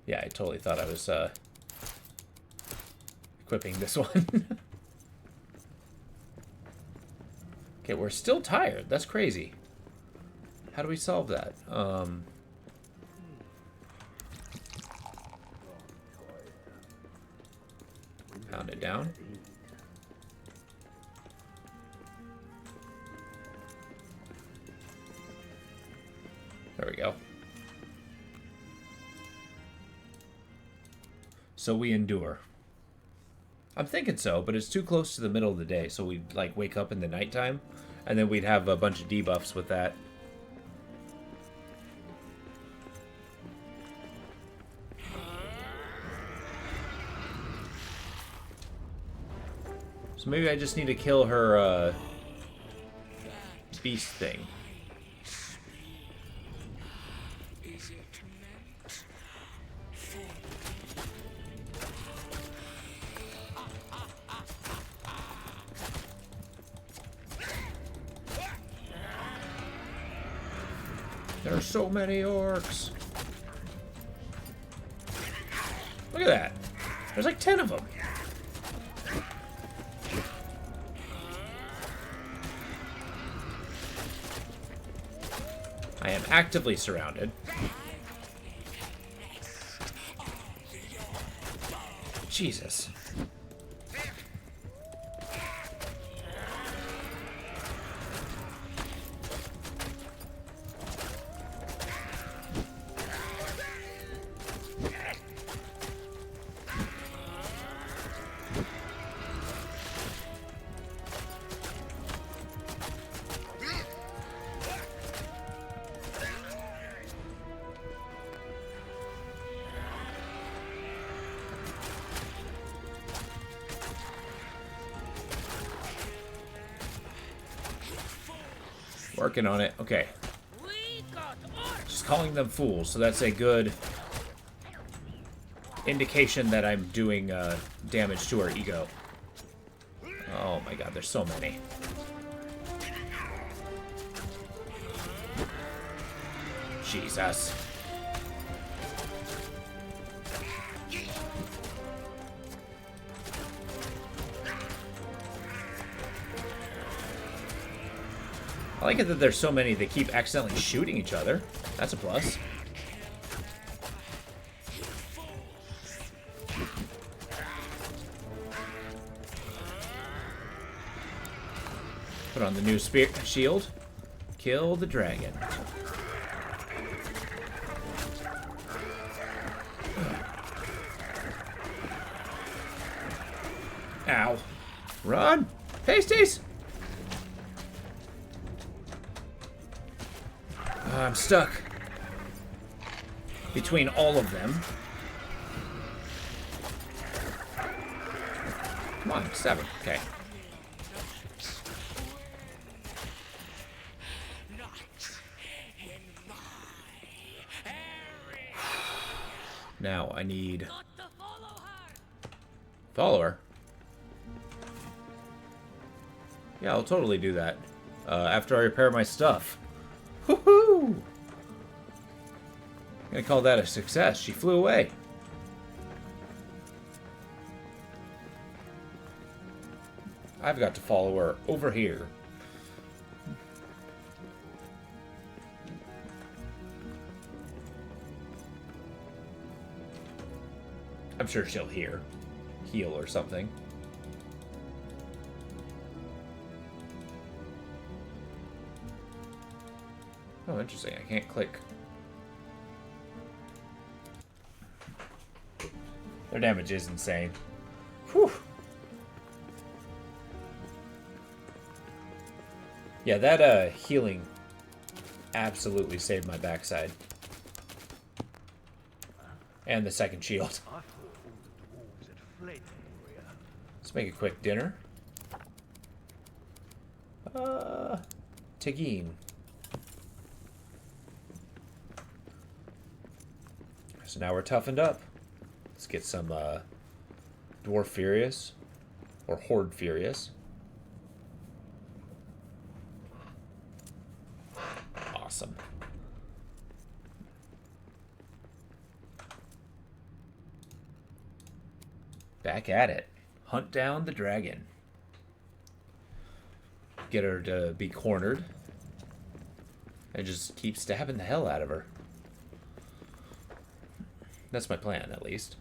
Yeah, I totally thought I was equipping this one. Okay, we're still tired. That's crazy. How do we solve that? Pound it down. There we go. So we endure. I'm thinking so, but it's too close to the middle of the day, so we'd like wake up in the nighttime, and then we'd have a bunch of debuffs with that. So maybe I just need to kill her beast thing. Is it meant for There are so many orcs. Look at that. There's like 10 of them. I am actively surrounded. Jesus. Working on it. Okay. We got orcs. Just calling them fools, so that's a good indication that I'm doing damage to her ego. Oh my god, there's so many. Jesus. I like it that there's so many that keep accidentally shooting each other. That's a plus. Put on the new spear shield. Kill the dragon. Ow. Run! Pasties! I'm stuck between all of them. Come on, 7. Okay. Now I need Got to follow her. follower. Yeah, I'll totally do that after I repair my stuff. Woohoo! I'm gonna call that a success. She flew away. I've got to follow her over here. I'm sure she'll heal or something. Oh, interesting. I can't click. Their damage is insane. Whew. Yeah, that healing absolutely saved my backside. And the second shield. I thought all the dwarves had fled Moria. Let's make a quick dinner. Tigine. So now we're toughened up. Let's get some Dwarf Furious. Or Horde Furious. Awesome. Back at it. Hunt down the dragon. Get her to be cornered. And just keep stabbing the hell out of her. That's my plan, at least.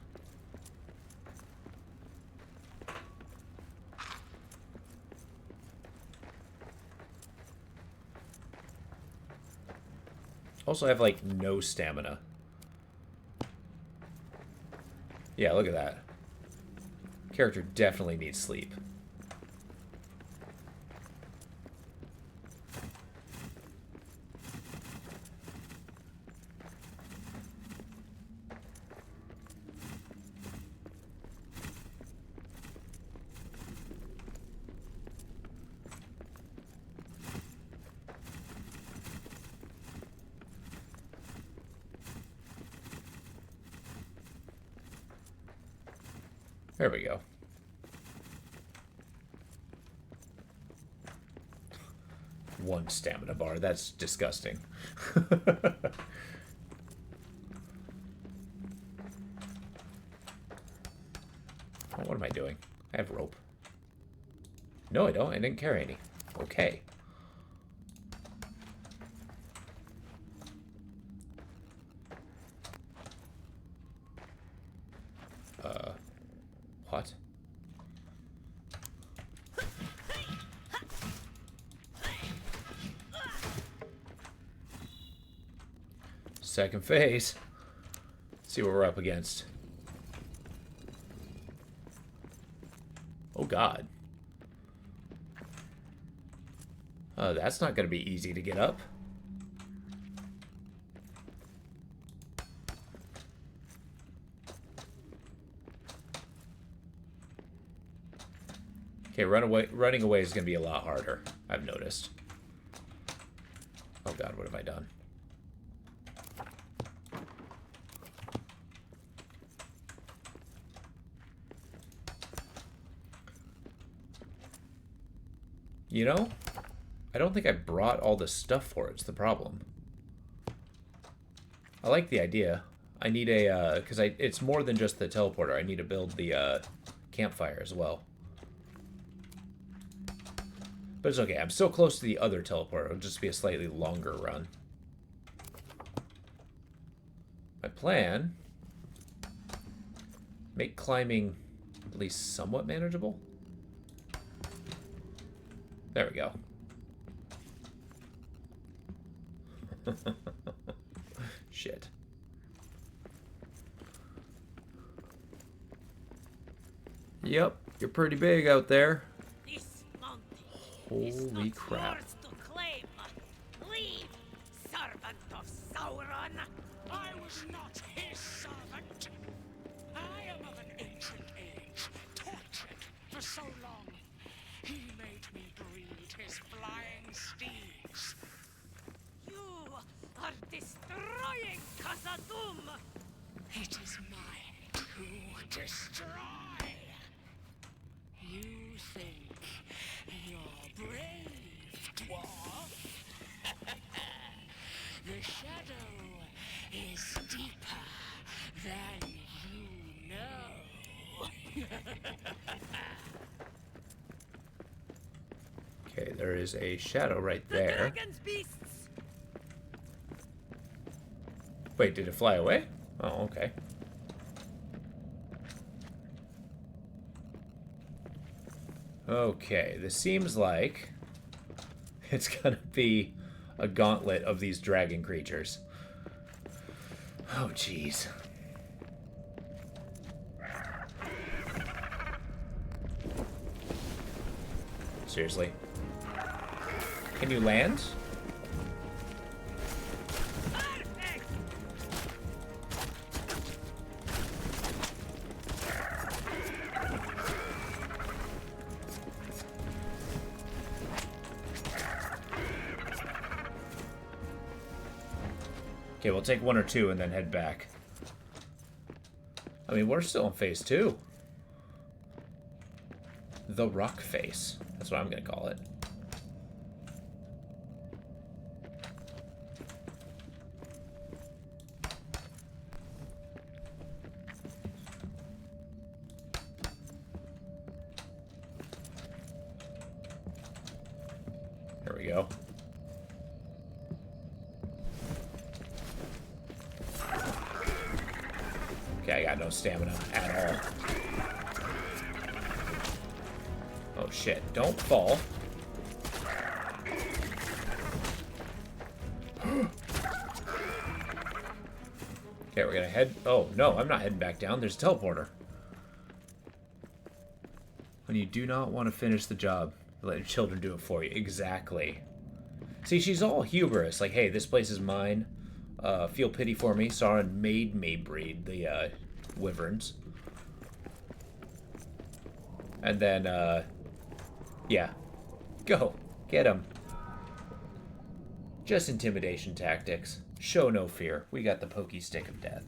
Also, I have, like, no stamina. Yeah, look at that. Character definitely needs sleep. There we go. One stamina bar. That's disgusting. Oh, what am I doing? I have rope. No, I don't. I didn't carry any. Okay. What? Second phase. Let's see what we're up against. Oh, God. That's not going to be easy to get up. Okay, running away is going to be a lot harder, I've noticed. Oh, God, what have I done? You know, I don't think I brought all the stuff for it. It's the problem. I like the idea. I need a, because it's more than just the teleporter. I need to build the campfire as well. But it's okay. I'm still close to the other teleporter. It'll just be a slightly longer run. My plan, make climbing at least somewhat manageable. There we go. Shit. Yep, you're pretty big out there. This mountain is Holy not crap. yours to claim. Leave, servant of Sauron. I was not his servant. I am of an ancient age, tortured for so long. He made me breed his flying steeds. You are destroying Khazad-dûm. It is mine to destroy. You think you're brave, dwarf? The shadow is deeper than you know. Okay, there is a shadow right there. Dragon's beasts. Wait, did it fly away? Oh, okay. Okay, this seems like it's gonna be a gauntlet of these dragon creatures. Oh, jeez. Seriously? Can you land? Perfect. Okay, we'll take one or two and then head back. I mean, we're still in phase 2. The rock face. That's what I'm gonna call it. There we go. Okay, I got no stamina at all. Oh shit, don't fall. Okay, we're gonna head... Oh, no, I'm not heading back down. There's a teleporter. When you do not want to finish the job, let your children do it for you. Exactly. See, she's all hubris. Like, hey, this place is mine. Feel pity for me. Sauron made me breed the wyverns. And then, yeah. Go. Get him. Just intimidation tactics. Show no fear. We got the pokey stick of death.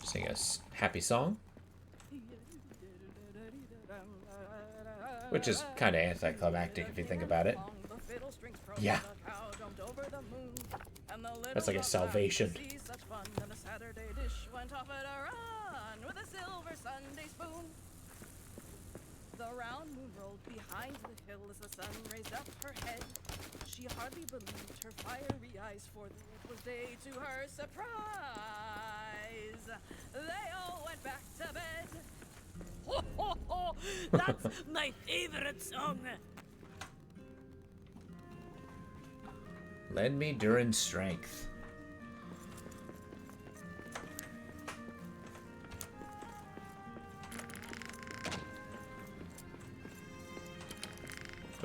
Sing a happy song. Which is kind of anticlimactic if you think about it. Yeah. That's like a salvation. The round moon rolled behind the hill as the sun raised up her head. She hardly believed her fiery eyes, for it was day to her surprise. They all went back to bed. Ho, ho, ho! That's my favorite song. Lend me Durin's strength.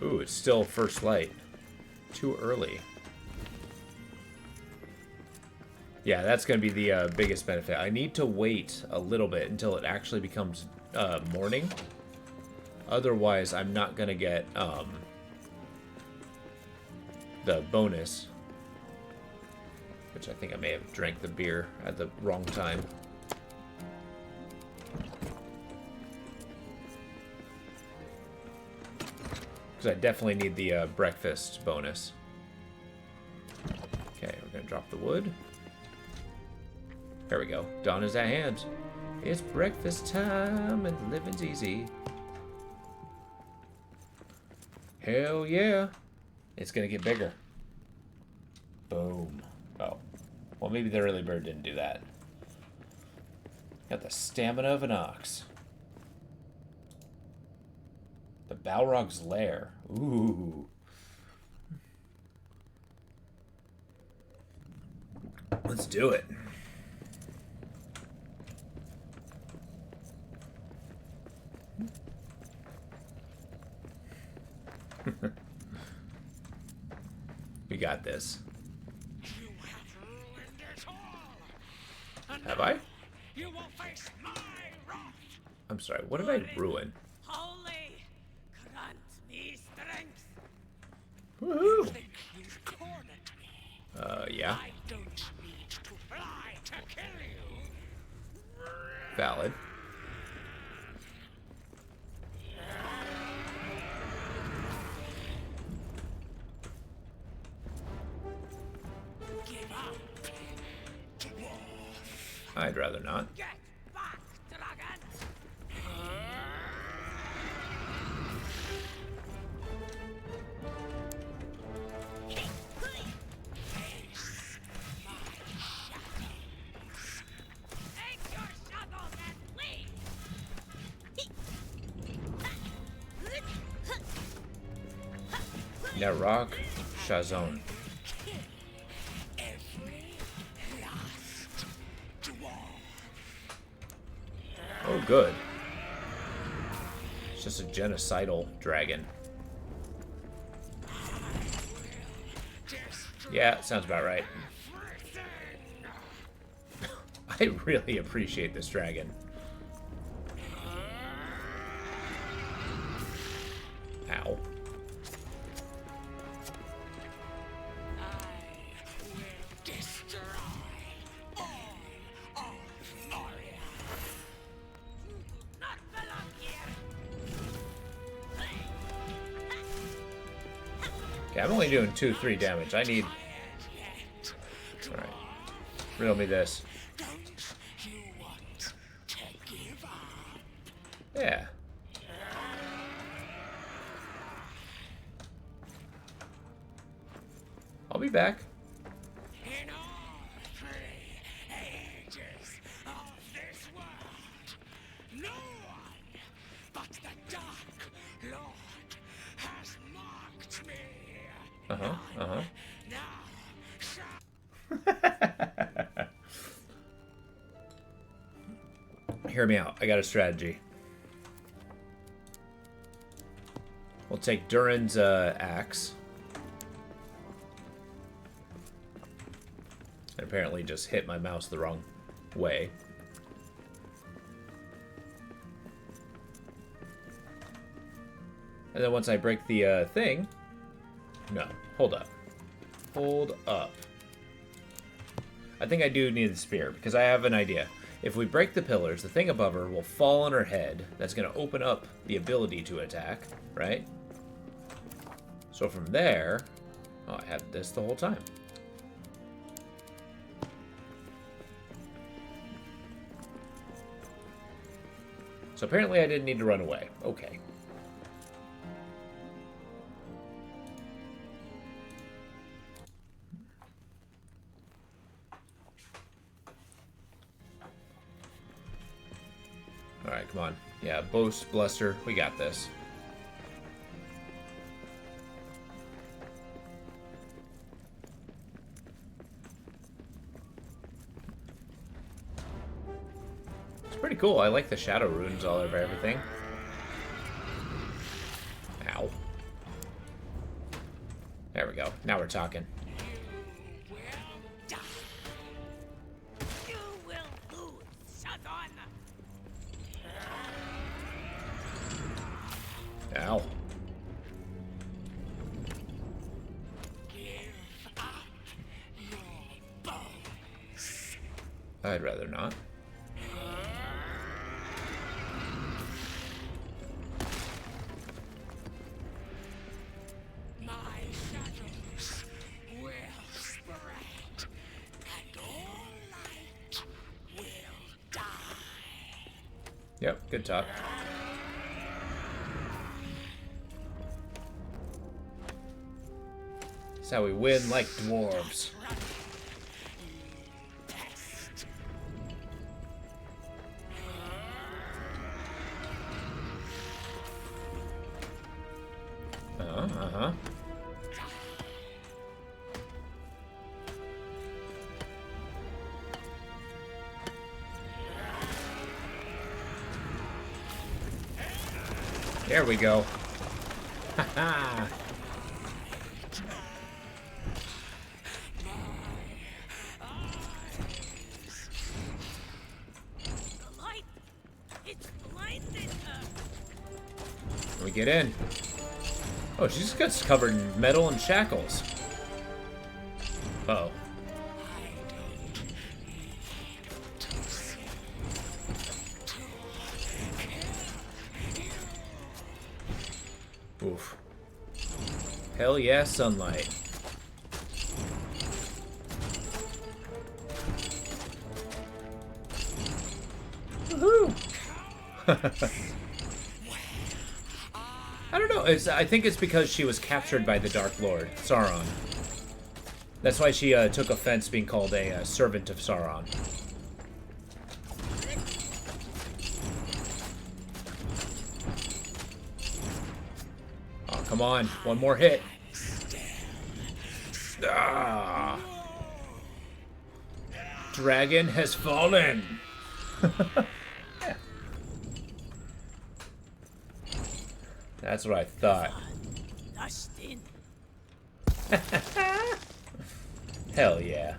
Ooh, it's still first light. Too early. Yeah, that's going to be the biggest benefit. I need to wait a little bit until it actually becomes morning. Otherwise, I'm not going to get the bonus. Which I think I may have drank the beer at the wrong time. Because I definitely need the breakfast bonus. Okay, we're going to drop the wood. There we go. Dawn is at hand. It's breakfast time and living's easy. Hell yeah. It's going to get bigger. Boom. Oh. Well, maybe the early bird didn't do that. Got the stamina of an ox. The Balrog's lair. Ooh. Let's do it. We got this. You have ruined it all. And Have now I? You will face my wrath. I'm sorry, what did I ruin? Holy, grant me strength. Woohoo! Think you've cornered me. Yeah. I don't need to fly to kill you. Valid. Give up, dwarf. I'd rather not. Get back, dragon. Take your shadows and flee. Narok Shazon. Every last dwarf. Oh, good. It's just a genocidal dragon. Yeah, sounds about right. I really appreciate this dragon. Ow. Destroy all of Moria. Not belong here. Okay, I'm only doing 2-3 damage. I need... Alright. Riddle me this. Don't you want to give up? Yeah. I'll be back. In all 3 ages of this world, hear me out. I got a strategy. We'll take Durin's axe. I apparently just hit my mouse the wrong way. And then once I break the thing... No, hold up. Hold up. I think I do need the spear, because I have an idea. If we break the pillars, the thing above her will fall on her head. That's going to open up the ability to attack, right? So from there... Oh, I had this the whole time. So apparently I didn't need to run away. Okay. Alright, come on. Yeah, boast, bluster. We got this. It's pretty cool. I like the shadow runes all over everything. Ow. There we go. Now we're talking. You will lose, Shadon. Ow. Give up your bones. I'd rather not. My shadows will spread, and all light will die. Yep, good talk. That's how we win like dwarves. Uh-huh. There we go. Ha-ha. The light! It's blinded her! We get in. Oh, she's got covered in metal and shackles. Uh-oh. Oof. Hell yeah, sunlight. Woohoo! I don't know. I think it's because she was captured by the Dark Lord, Sauron. That's why she took offense being called a servant of Sauron. Oh, come on. One more hit. Ah. Dragon has fallen. Yeah. That's what I thought. Dashed in. Hell yeah.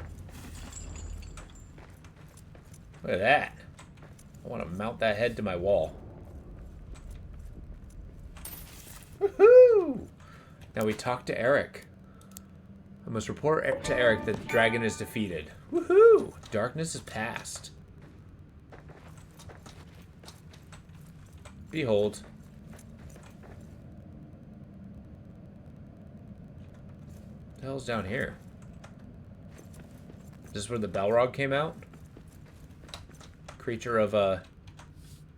Look at that. I want to mount that head to my wall. Woohoo! Now we talk to Eric. I must report to Eric that the dragon is defeated. Woohoo! Darkness is past. Behold. What the hell's down here? Is this where the Balrog came out? Creature of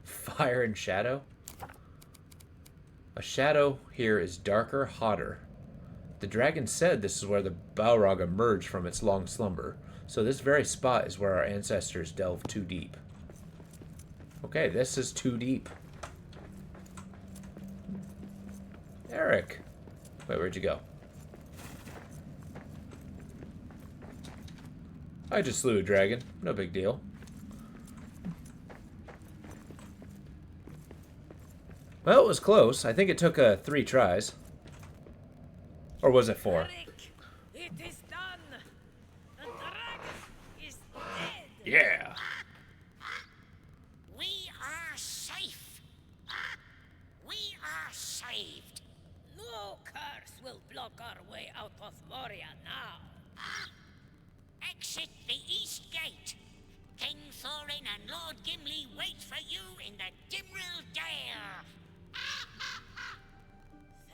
fire and shadow? A shadow here is darker, hotter. The dragon said this is where the Balrog emerged from its long slumber. So this very spot is where our ancestors delved too deep. Okay, this is too deep. Eric. Wait, where'd you go? I just slew a dragon. No big deal. Well, it was close. I think it took 3 tries. Or was it 4? Eric, it is done. The dragon is dead. Yeah. We are safe. We are saved. No curse will block our way out of Moria now. Exit the east gate. King Thorin and Lord Gimli wait for you in the Dimrill Dale.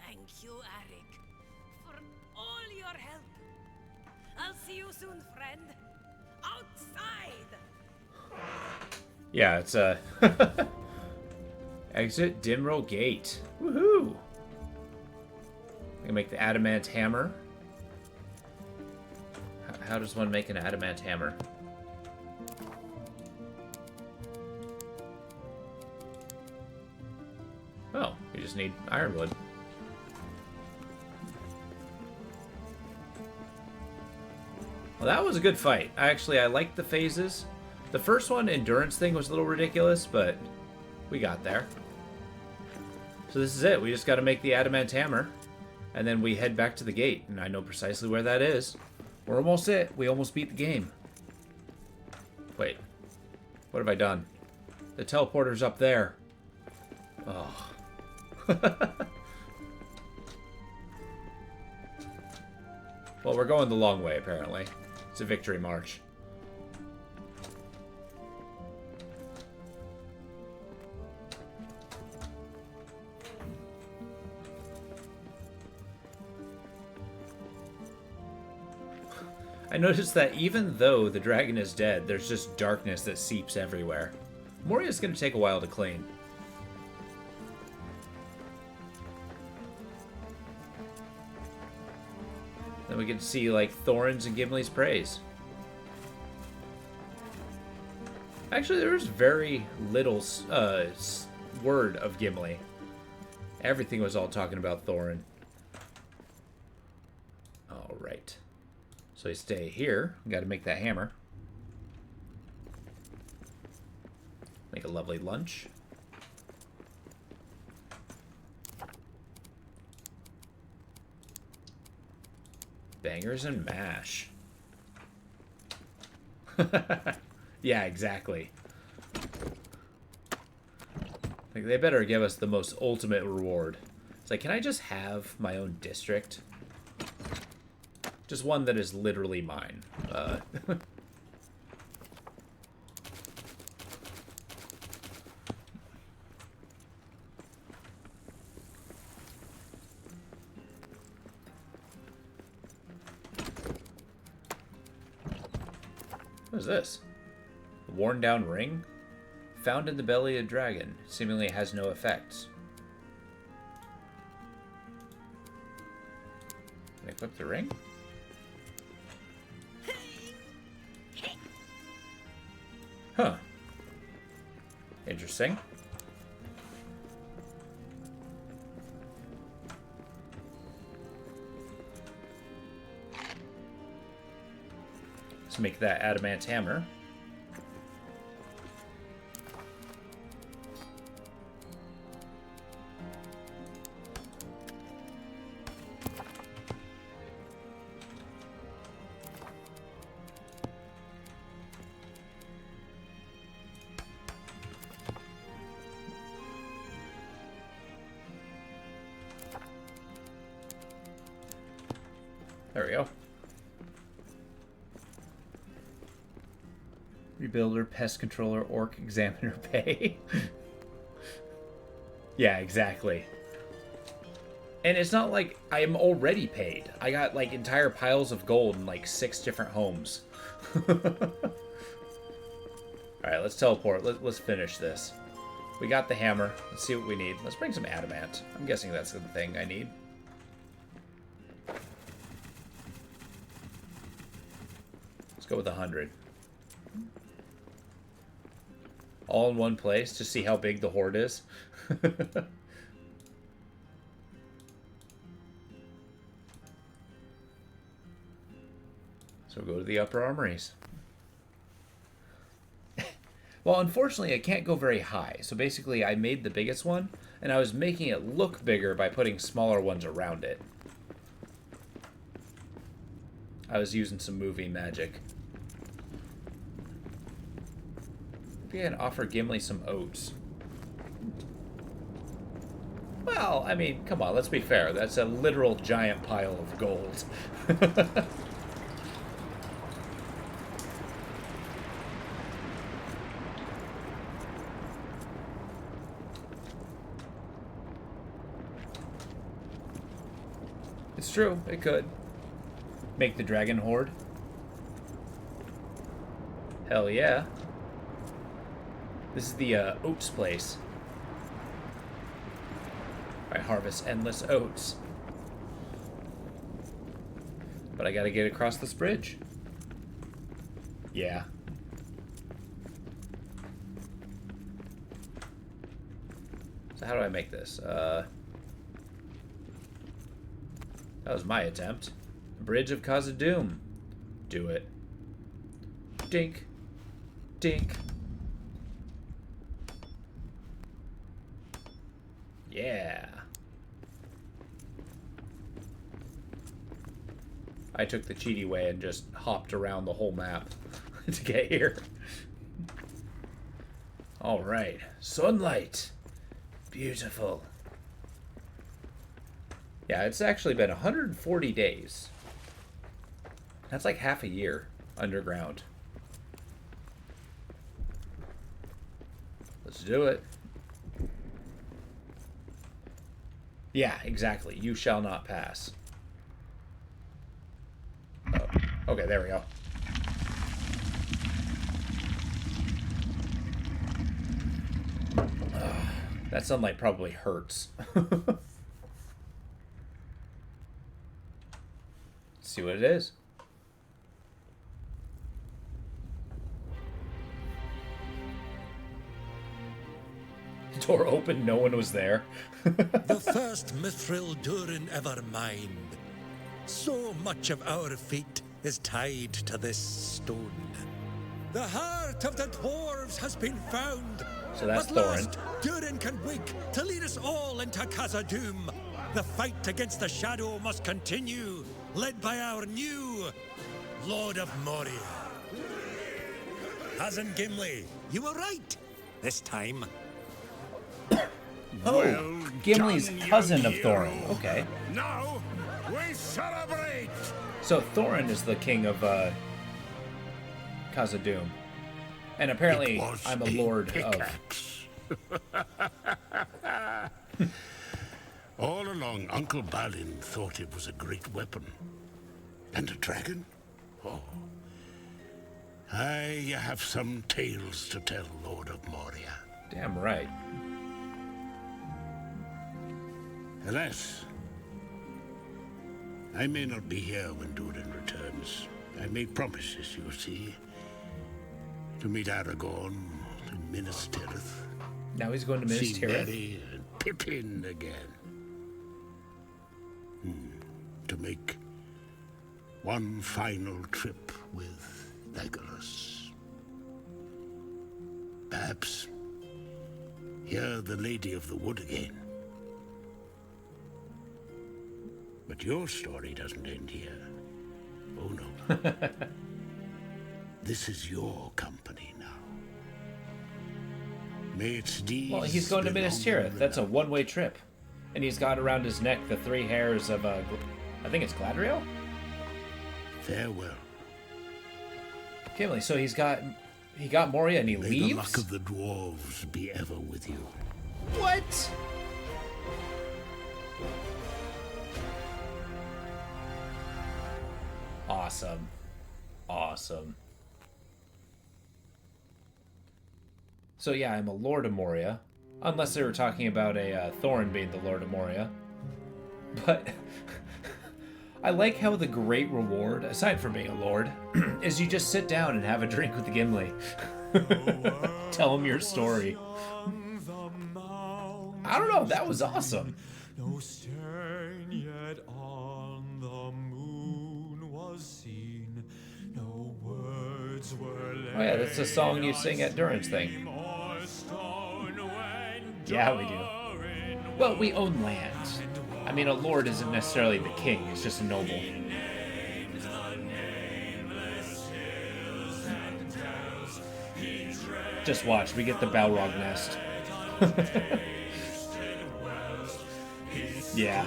Thank you, Eric, for all your help. I'll see you soon, friend. Outside! Yeah, it's exit Dimrill Gate. Woohoo! I can make the adamant hammer. How does one make an adamant hammer? Oh, you just need ironwood. Well, that was a good fight. I liked the phases. The first one, endurance thing, was a little ridiculous, but we got there. So this is it. We just got to make the adamant hammer, and then we head back to the gate, and I know precisely where that is. We're almost it. We almost beat the game. Wait. What have I done? The teleporter's up there. Oh. Well, we're going the long way, apparently. It's a victory march. I noticed that even though the dragon is dead, there's just darkness that seeps everywhere. Moria's gonna take a while to clean. Then we get to see, like, Thorin's and Gimli's praise. Actually, there was very little word of Gimli. Everything was all talking about Thorin. Alright. So we stay here. Got to make that hammer. Make a lovely lunch. Bangers and mash. Yeah, exactly. Like, they better give us the most ultimate reward. It's like, can I just have my own district? Just one that is literally mine. What is this? A worn down ring? Found in the belly of a dragon. Seemingly has no effects. Can I equip the ring? Huh. Interesting. Let's make that adamant hammer. There we go. Rebuilder, pest controller, orc examiner pay. Yeah, exactly. And it's not like I am already paid. I got like entire piles of gold in like 6 different homes. Alright, let's teleport. Let's finish this. We got the hammer. Let's see what we need. Let's bring some adamant. I'm guessing that's the thing I need. Let's go with 100. All in one place to see how big the horde is. So go to the upper armories. Well, unfortunately, I can't go very high. So basically, I made the biggest one, and I was making it look bigger by putting smaller ones around it. I was using some movie magic. Maybe I can offer Gimli some oats. Well, I mean, come on, let's be fair. That's a literal giant pile of gold. It's true, it could. Make the dragon horde. Hell yeah. This is the oats place. I harvest endless oats. But I gotta get across this bridge. Yeah. So how do I make this? That was my attempt. Bridge of Khazad-dûm. Do it. Dink. Dink. Yeah. I took the cheaty way and just hopped around the whole map to get here. Alright. Sunlight. Beautiful. Yeah, it's actually been 140 days. That's like half a year underground. Let's do it. Yeah, exactly. You shall not pass. Oh, okay, there we go. That sunlight probably hurts. Let's see what it is. Door open, no one was there. The first mithril Durin ever mined. So much of our fate is tied to this stone. The heart of the dwarves has been found. So that's At Thorin. last, Durin can wake to lead us all into Khazad-dûm. The fight against the shadow must continue, led by our new Lord of Moria. Cousin Gimli, you were right this time. Oh, Gimli's cousin of Thorin. Okay. Now we celebrate. So Thorin is the king of Khazad-dûm. And apparently I'm a lord pickaxe. All along, Uncle Balin thought it was a great weapon. And a dragon? Oh. You have some tales to tell, Lord of Moria. Damn right. Alas, I may not be here when Durin returns. I made promises, you see, to meet Aragorn in Minas Tirith. Now he's going to Minas See Tirith. Merry and Pippin again. To make one final trip with Legolas. Perhaps hear the Lady of the Wood again. But your story doesn't end here. Oh no. This is your company now. May its deeds. Well, he's going to Minas Tirith. That's a one-way trip. And he's got around his neck the 3 hairs of, I think it's Gladriel? Farewell. Gimli, so he got Moria and he May leaves? the luck of the dwarves be ever with you. What? Awesome. Awesome. So yeah, I'm a Lord of Moria. Unless they were talking about a Thorin being the Lord of Moria. But I like how the great reward, aside from being a lord, is you just sit down and have a drink with Gimli. Tell him your story. I don't know, that was awesome. No stain yet on the moon was seen. No words were Oh yeah, that's the song you sing at Durin's thing. Yeah, we do. Well, we own lands. I mean, a lord isn't necessarily the king, it's just a noble. Just watch, we get the Balrog nest. Yeah.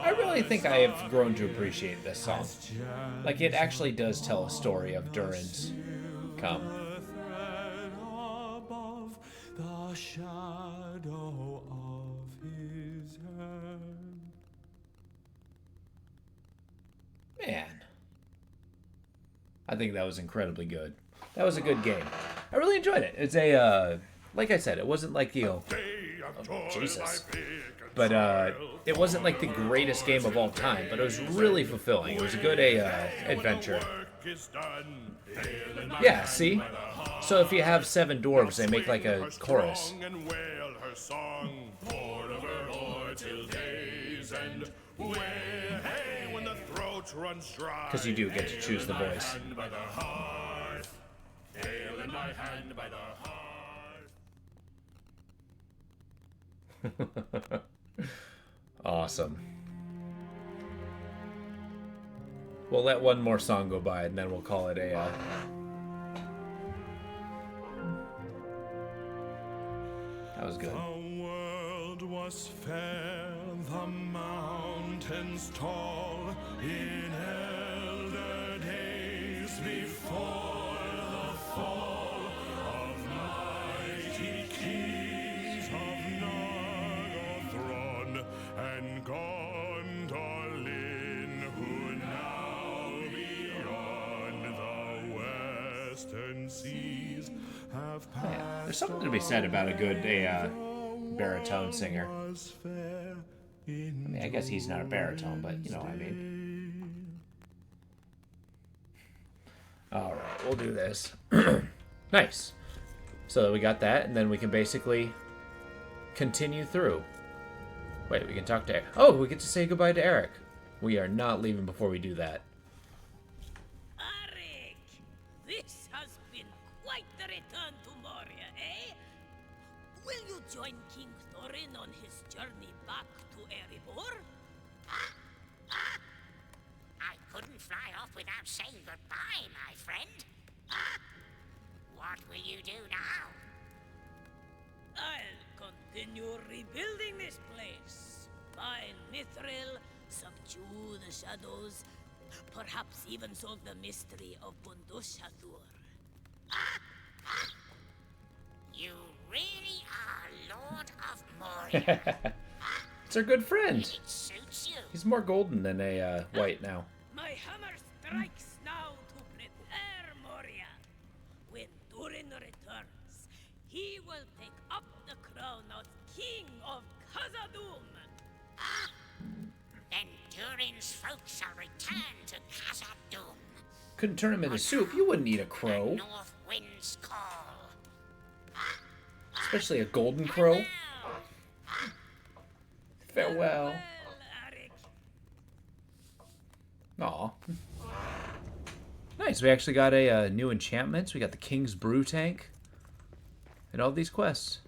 I really think I have grown to appreciate this song. Like, it actually does tell a story of Durin's come. The shadow of his hand. Man. I think that was incredibly good. That was a good game. I really enjoyed it. It's a, like I said, it wasn't like, you know, oh, Jesus. But it wasn't like the greatest game of all time, but it was really fulfilling. It was a good adventure. Yeah, see? So if you have 7 dwarves, they make like a chorus. Because you do get to choose the voice. Awesome. We'll let one more song go by and then we'll call it a that was good. The world was fair, the mountains tall, in elder days before the fall of mighty kings of Nargothrond and Gondolin, who now beyond the western seas have passed. Yeah, there's something to be said about a good baritone singer. I mean, I guess he's not a baritone, but you know what I mean. Alright, we'll do this. Nice. So we got that, and then we can basically continue through. Wait, we can talk to Eric. Oh, we get to say goodbye to Eric. We are not leaving before we do that. Arik, this has been quite the return to Moria, eh? Will you join King Thorin on his journey back to Erebor? I couldn't fly off without saying goodbye, my friend. What will you do now? I'll continue rebuilding this place. Find Mithril, subdue the shadows, perhaps even solve the mystery of Bundushathur. You really are Lord of Moria. It's our good friend. It suits you. He's more golden than a white now. My hammer strikes now to prepare Moria. When Durin returns, he will take up the crown of King of Khazad-dûm. Then Durin's folk shall return to Khazad-dûm. Couldn't turn him into soup. You wouldn't eat a crow. North Wind's call. Especially a golden crow. Farewell. Arik. Aw. Nice. We actually got a new enchantments. We got the King's Brew Tank. And all these quests.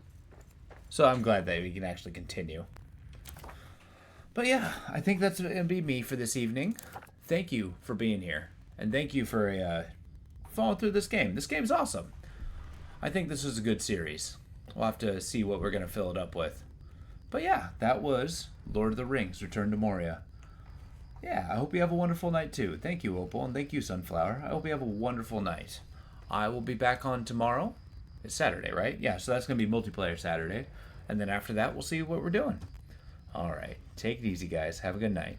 So I'm glad that we can actually continue. But yeah, I think that's going to be me for this evening. Thank you for being here. And thank you for following through this game. This game's awesome. I think this was a good series. We'll have to see what we're going to fill it up with. But yeah, that was Lord of the Rings, Return to Moria. Yeah, I hope you have a wonderful night too. Thank you, Opal, and thank you, Sunflower. I hope you have a wonderful night. I will be back on tomorrow. It's Saturday, right? Yeah, so that's going to be multiplayer Saturday. And then after that, we'll see what we're doing. All right. Take it easy, guys. Have a good night.